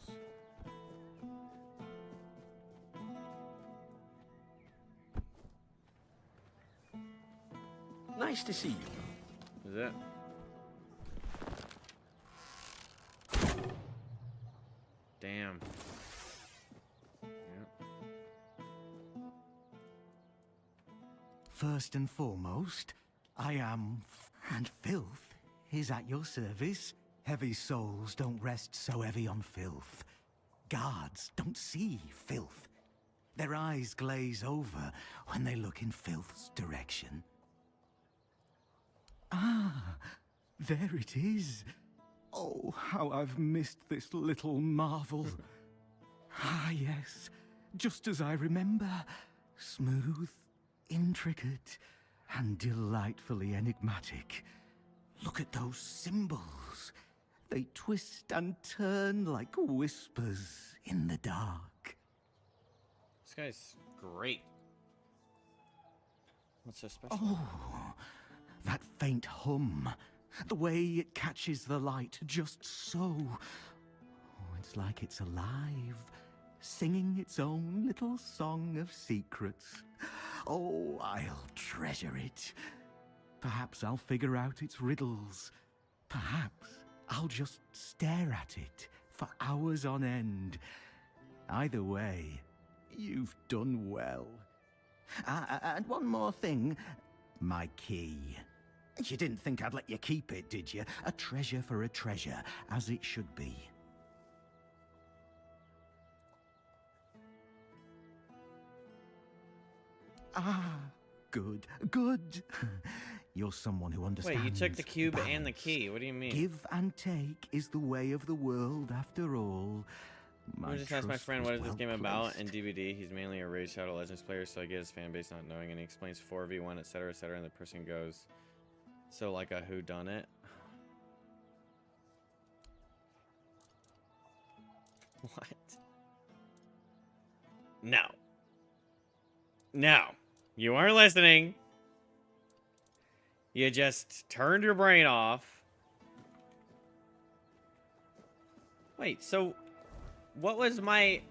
Nice to see you. Is it? Damn. Yep. First and foremost, I am, and filth is at your service. Heavy souls don't rest so heavy on filth. Guards don't see filth. Their eyes glaze over when they look in filth's direction. Ah, there it is. Oh, how I've missed this little marvel. Ah, yes, just as I remember. Smooth, intricate, and delightfully enigmatic. Look at those symbols. They twist and turn like whispers in the dark. This guy's great. What's so special? Oh, that faint hum. The way it catches the light just so. Oh, it's like it's alive, singing its own little song of secrets. Oh, I'll treasure it. Perhaps I'll figure out its riddles. Perhaps I'll just stare at it for hours on end. Either way, you've done well. And one more thing. My key. You didn't think I'd let you keep it, did you? A treasure for a treasure, as it should be. Ah, good, good. You're someone who understands. Wait, you took the cube balance. and the key. What do you mean? Give and take is the way of the world, after all. I just asked my friend what is this game about, and DVD, he's mainly a Raid Shadow Legends player, so I get his fan base not knowing, and he explains 4v1, etc., etc., and the person goes, so like a whodunit. What? No. No. You weren't listening. You just turned your brain off. Wait, so what was my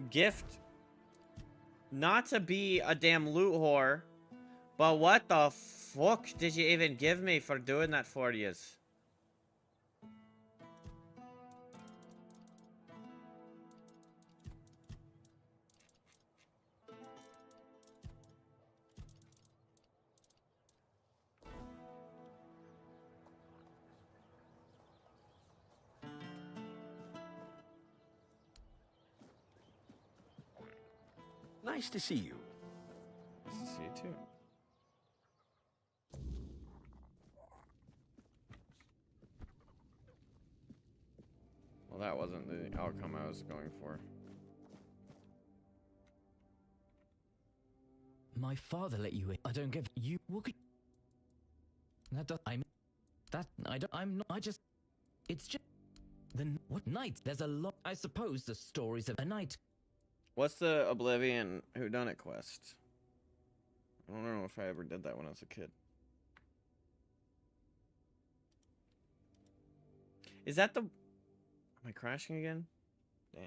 gift? Not to be a damn loot whore, but what the fuck did you even give me for doing that for you? Nice to see you. Nice to see you too. Well, that wasn't the outcome I was going for. My father let you in. I don't give you. What could. That does. I'm not. I just. It's just. Then what night? There's a lot. I suppose the stories of a night. What's the Oblivion whodunit quest? I don't know if I ever did that when I was a kid. Is that the... Am I crashing again? Damn.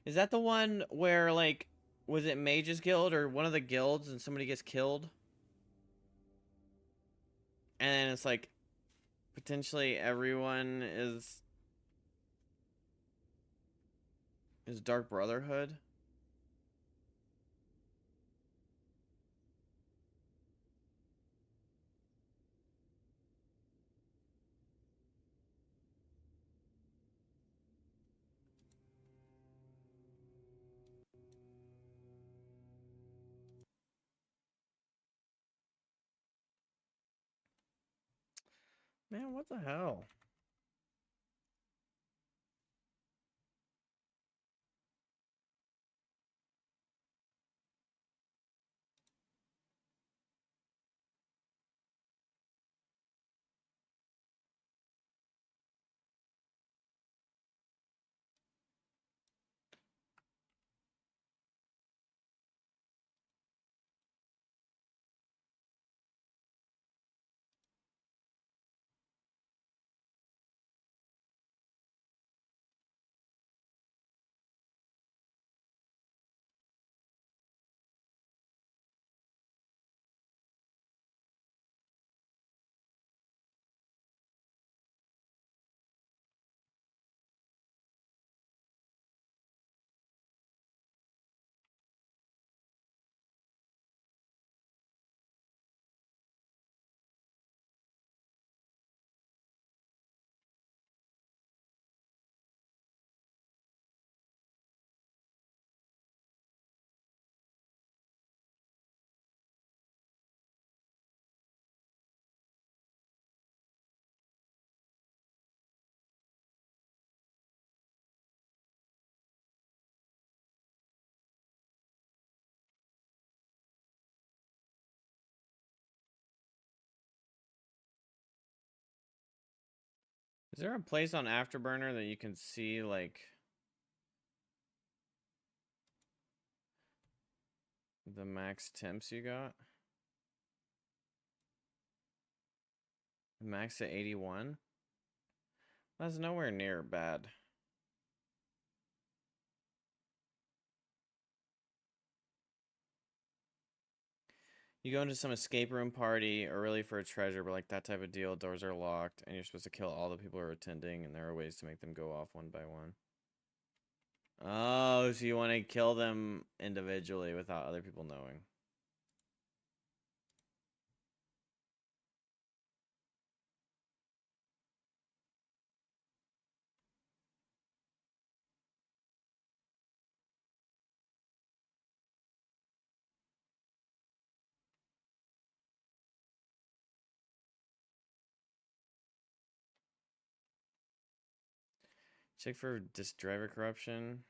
Is that the one where, like, was it Mage's Guild or one of the guilds and somebody gets killed? And then it's like, potentially everyone is Dark Brotherhood? Man, what the hell? Is there a place on Afterburner that you can see, like, the max temps you got? Max at 81? That's nowhere near bad. You go into some escape room party or really for a treasure, but like that type of deal, doors are locked, and you're supposed to kill all the people who are attending, and there are ways to make them go off one by one. Oh, so you want to kill them individually without other people knowing. Check for just driver corruption.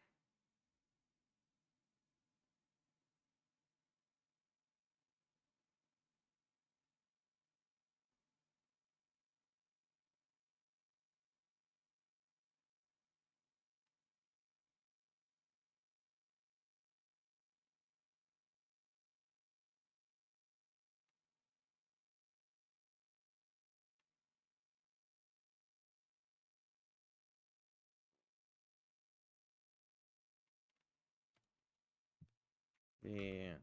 Yeah.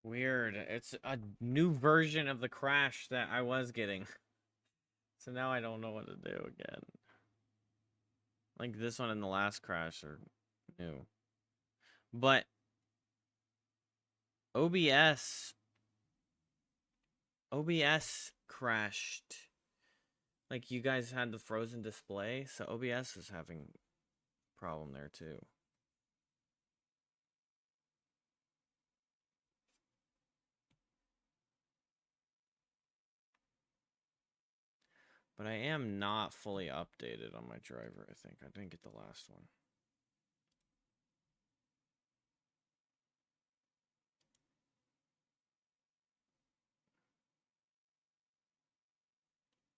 Weird. It's a new version of the crash that I was getting. So now I don't know what to do again. Like this one and the last crash are new. But OBS crashed. Like you guys had the frozen display, so OBS is having a problem there too. But I am not fully updated on my driver, I think. I didn't get the last one.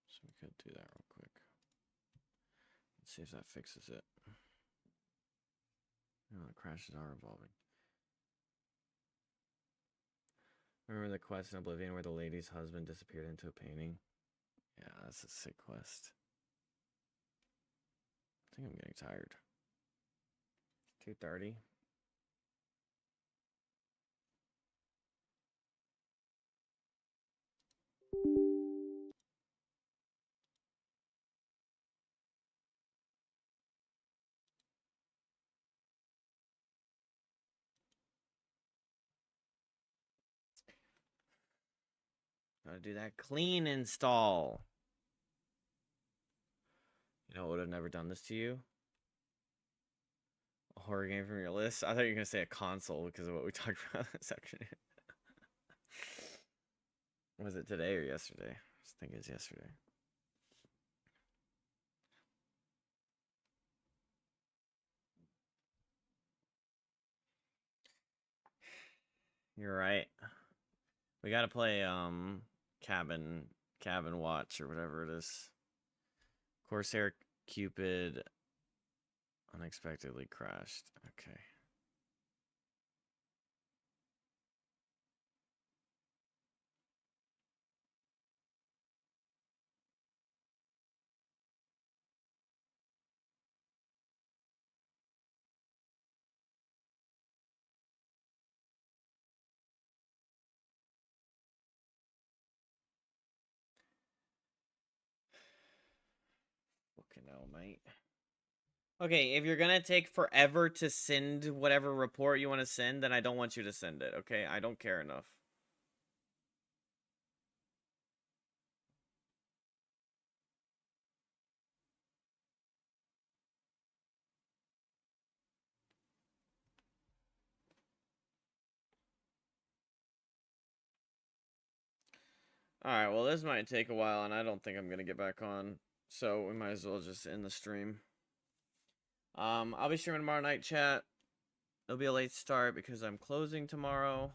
So we could do that real quick. Let's see if that fixes it. Oh, the crashes are evolving. Remember the quest in Oblivion where the lady's husband disappeared into a painting? Yeah, that's a sick quest. I think I'm getting tired. 2:30. Gotta do that clean install. You know what would have never done this to you? A horror game from your list? I thought you were gonna say a console because of what we talked about this afternoon. Was it today or yesterday? I think it's yesterday. You're right. We gotta play cabin watch or whatever it is. Corsair Cupid unexpectedly crashed. Okay. Fucking hell, mate. Okay, if you're gonna take forever to send whatever report you want to send, then I don't want you to send it, okay? I don't care enough. Alright, well this might take a while, and I don't think I'm gonna get back on. So we might as well just end the stream. I'll be streaming tomorrow night, chat. It'll be a late start because I'm closing tomorrow.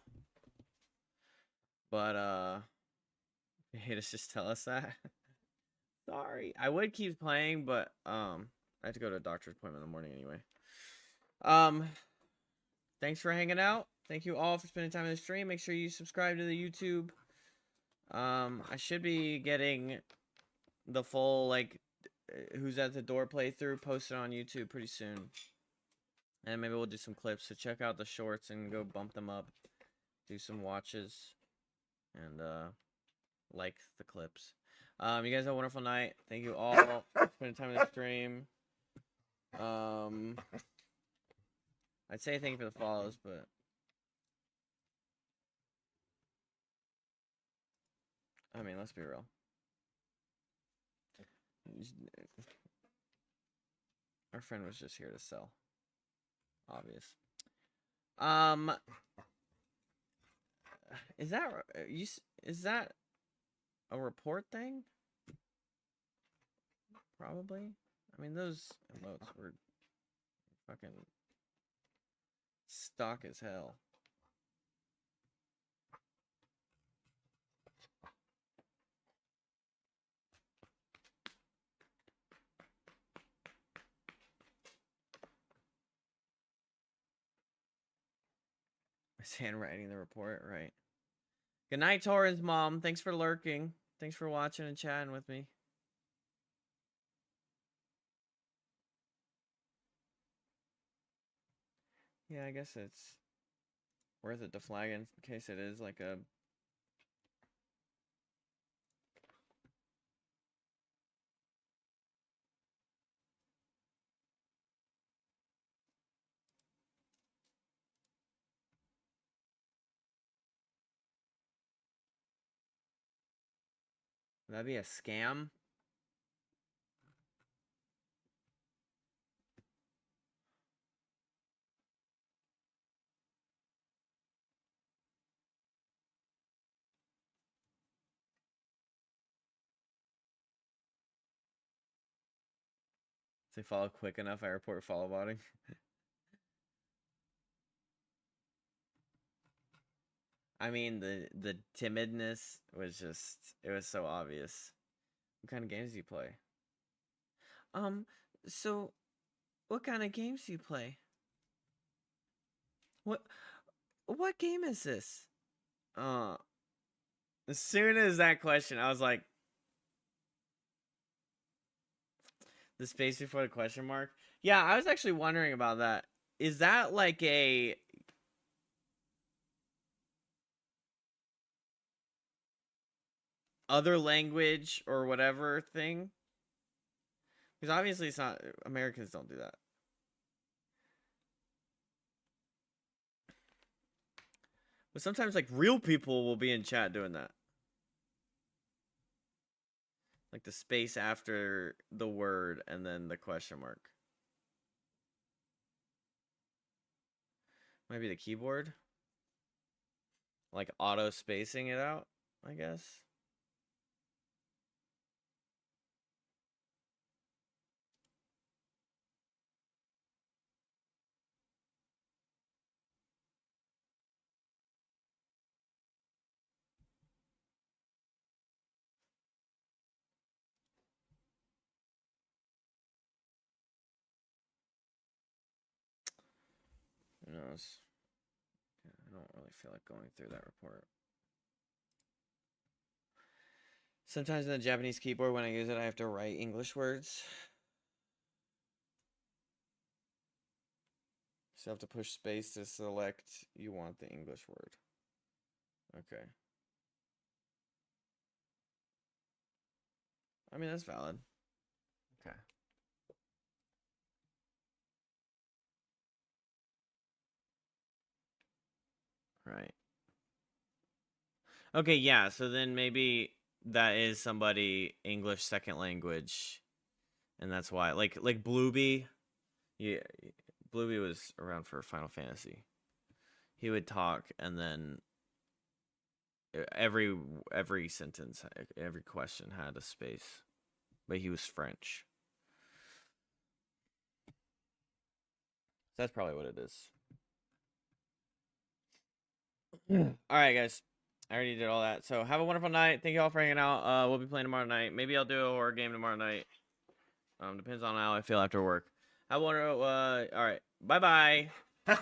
But, you hate us just tell us that? Sorry. I would keep playing, but, I have to go to a doctor's appointment in the morning anyway. Thanks for hanging out. Thank you all for spending time in the stream. Make sure you subscribe to the YouTube. I should be getting the full, like, Who's at the Door playthrough posted on YouTube pretty soon. And maybe we'll do some clips. So check out the shorts and go bump them up. Do some watches. And, like the clips. You guys have a wonderful night. Thank you all for spending time in the stream. I'd say thank you for the follows, but I mean, let's be real. Our friend was just here to sell. Obvious. Is that a report thing? Probably. I mean, those emotes were fucking stock as hell. Is handwriting the report, right? Good night, Torrens mom. Thanks for lurking. Thanks for watching and chatting with me. Yeah, I guess it's worth it to flag in case it is like a... Would that be a scam? If they follow quick enough, I report follow botting. I mean, the timidness was just, it was so obvious. What kind of games do you play? So, what kind of games do you play? What game is this? As soon as that question, I was like, the space before the question mark. Yeah, I was actually wondering about that. Is that like a other language or whatever thing? Because obviously it's not, Americans don't do that. But sometimes like real people will be in chat doing that. Like the space after the word and then the question mark. Maybe the keyboard. Like auto spacing it out, I guess. Who knows? Yeah, I don't really feel like going through that report. Sometimes in the Japanese keyboard, when I use it, I have to write English words. So you have to push space to select you want the English word. Okay. I mean, that's valid. Okay. Right. Okay, yeah, so then maybe that is somebody English second language. And that's why like Blueby, yeah, Blueby was around for Final Fantasy. He would talk and then every sentence, every question had a space. But he was French. That's probably what it is. All right, guys. I already did all that. So have a wonderful night. Thank you all for hanging out. We'll be playing tomorrow night. Maybe I'll do a horror game tomorrow night. Depends on how I feel after work. Have a wonderful. All right. Bye-bye.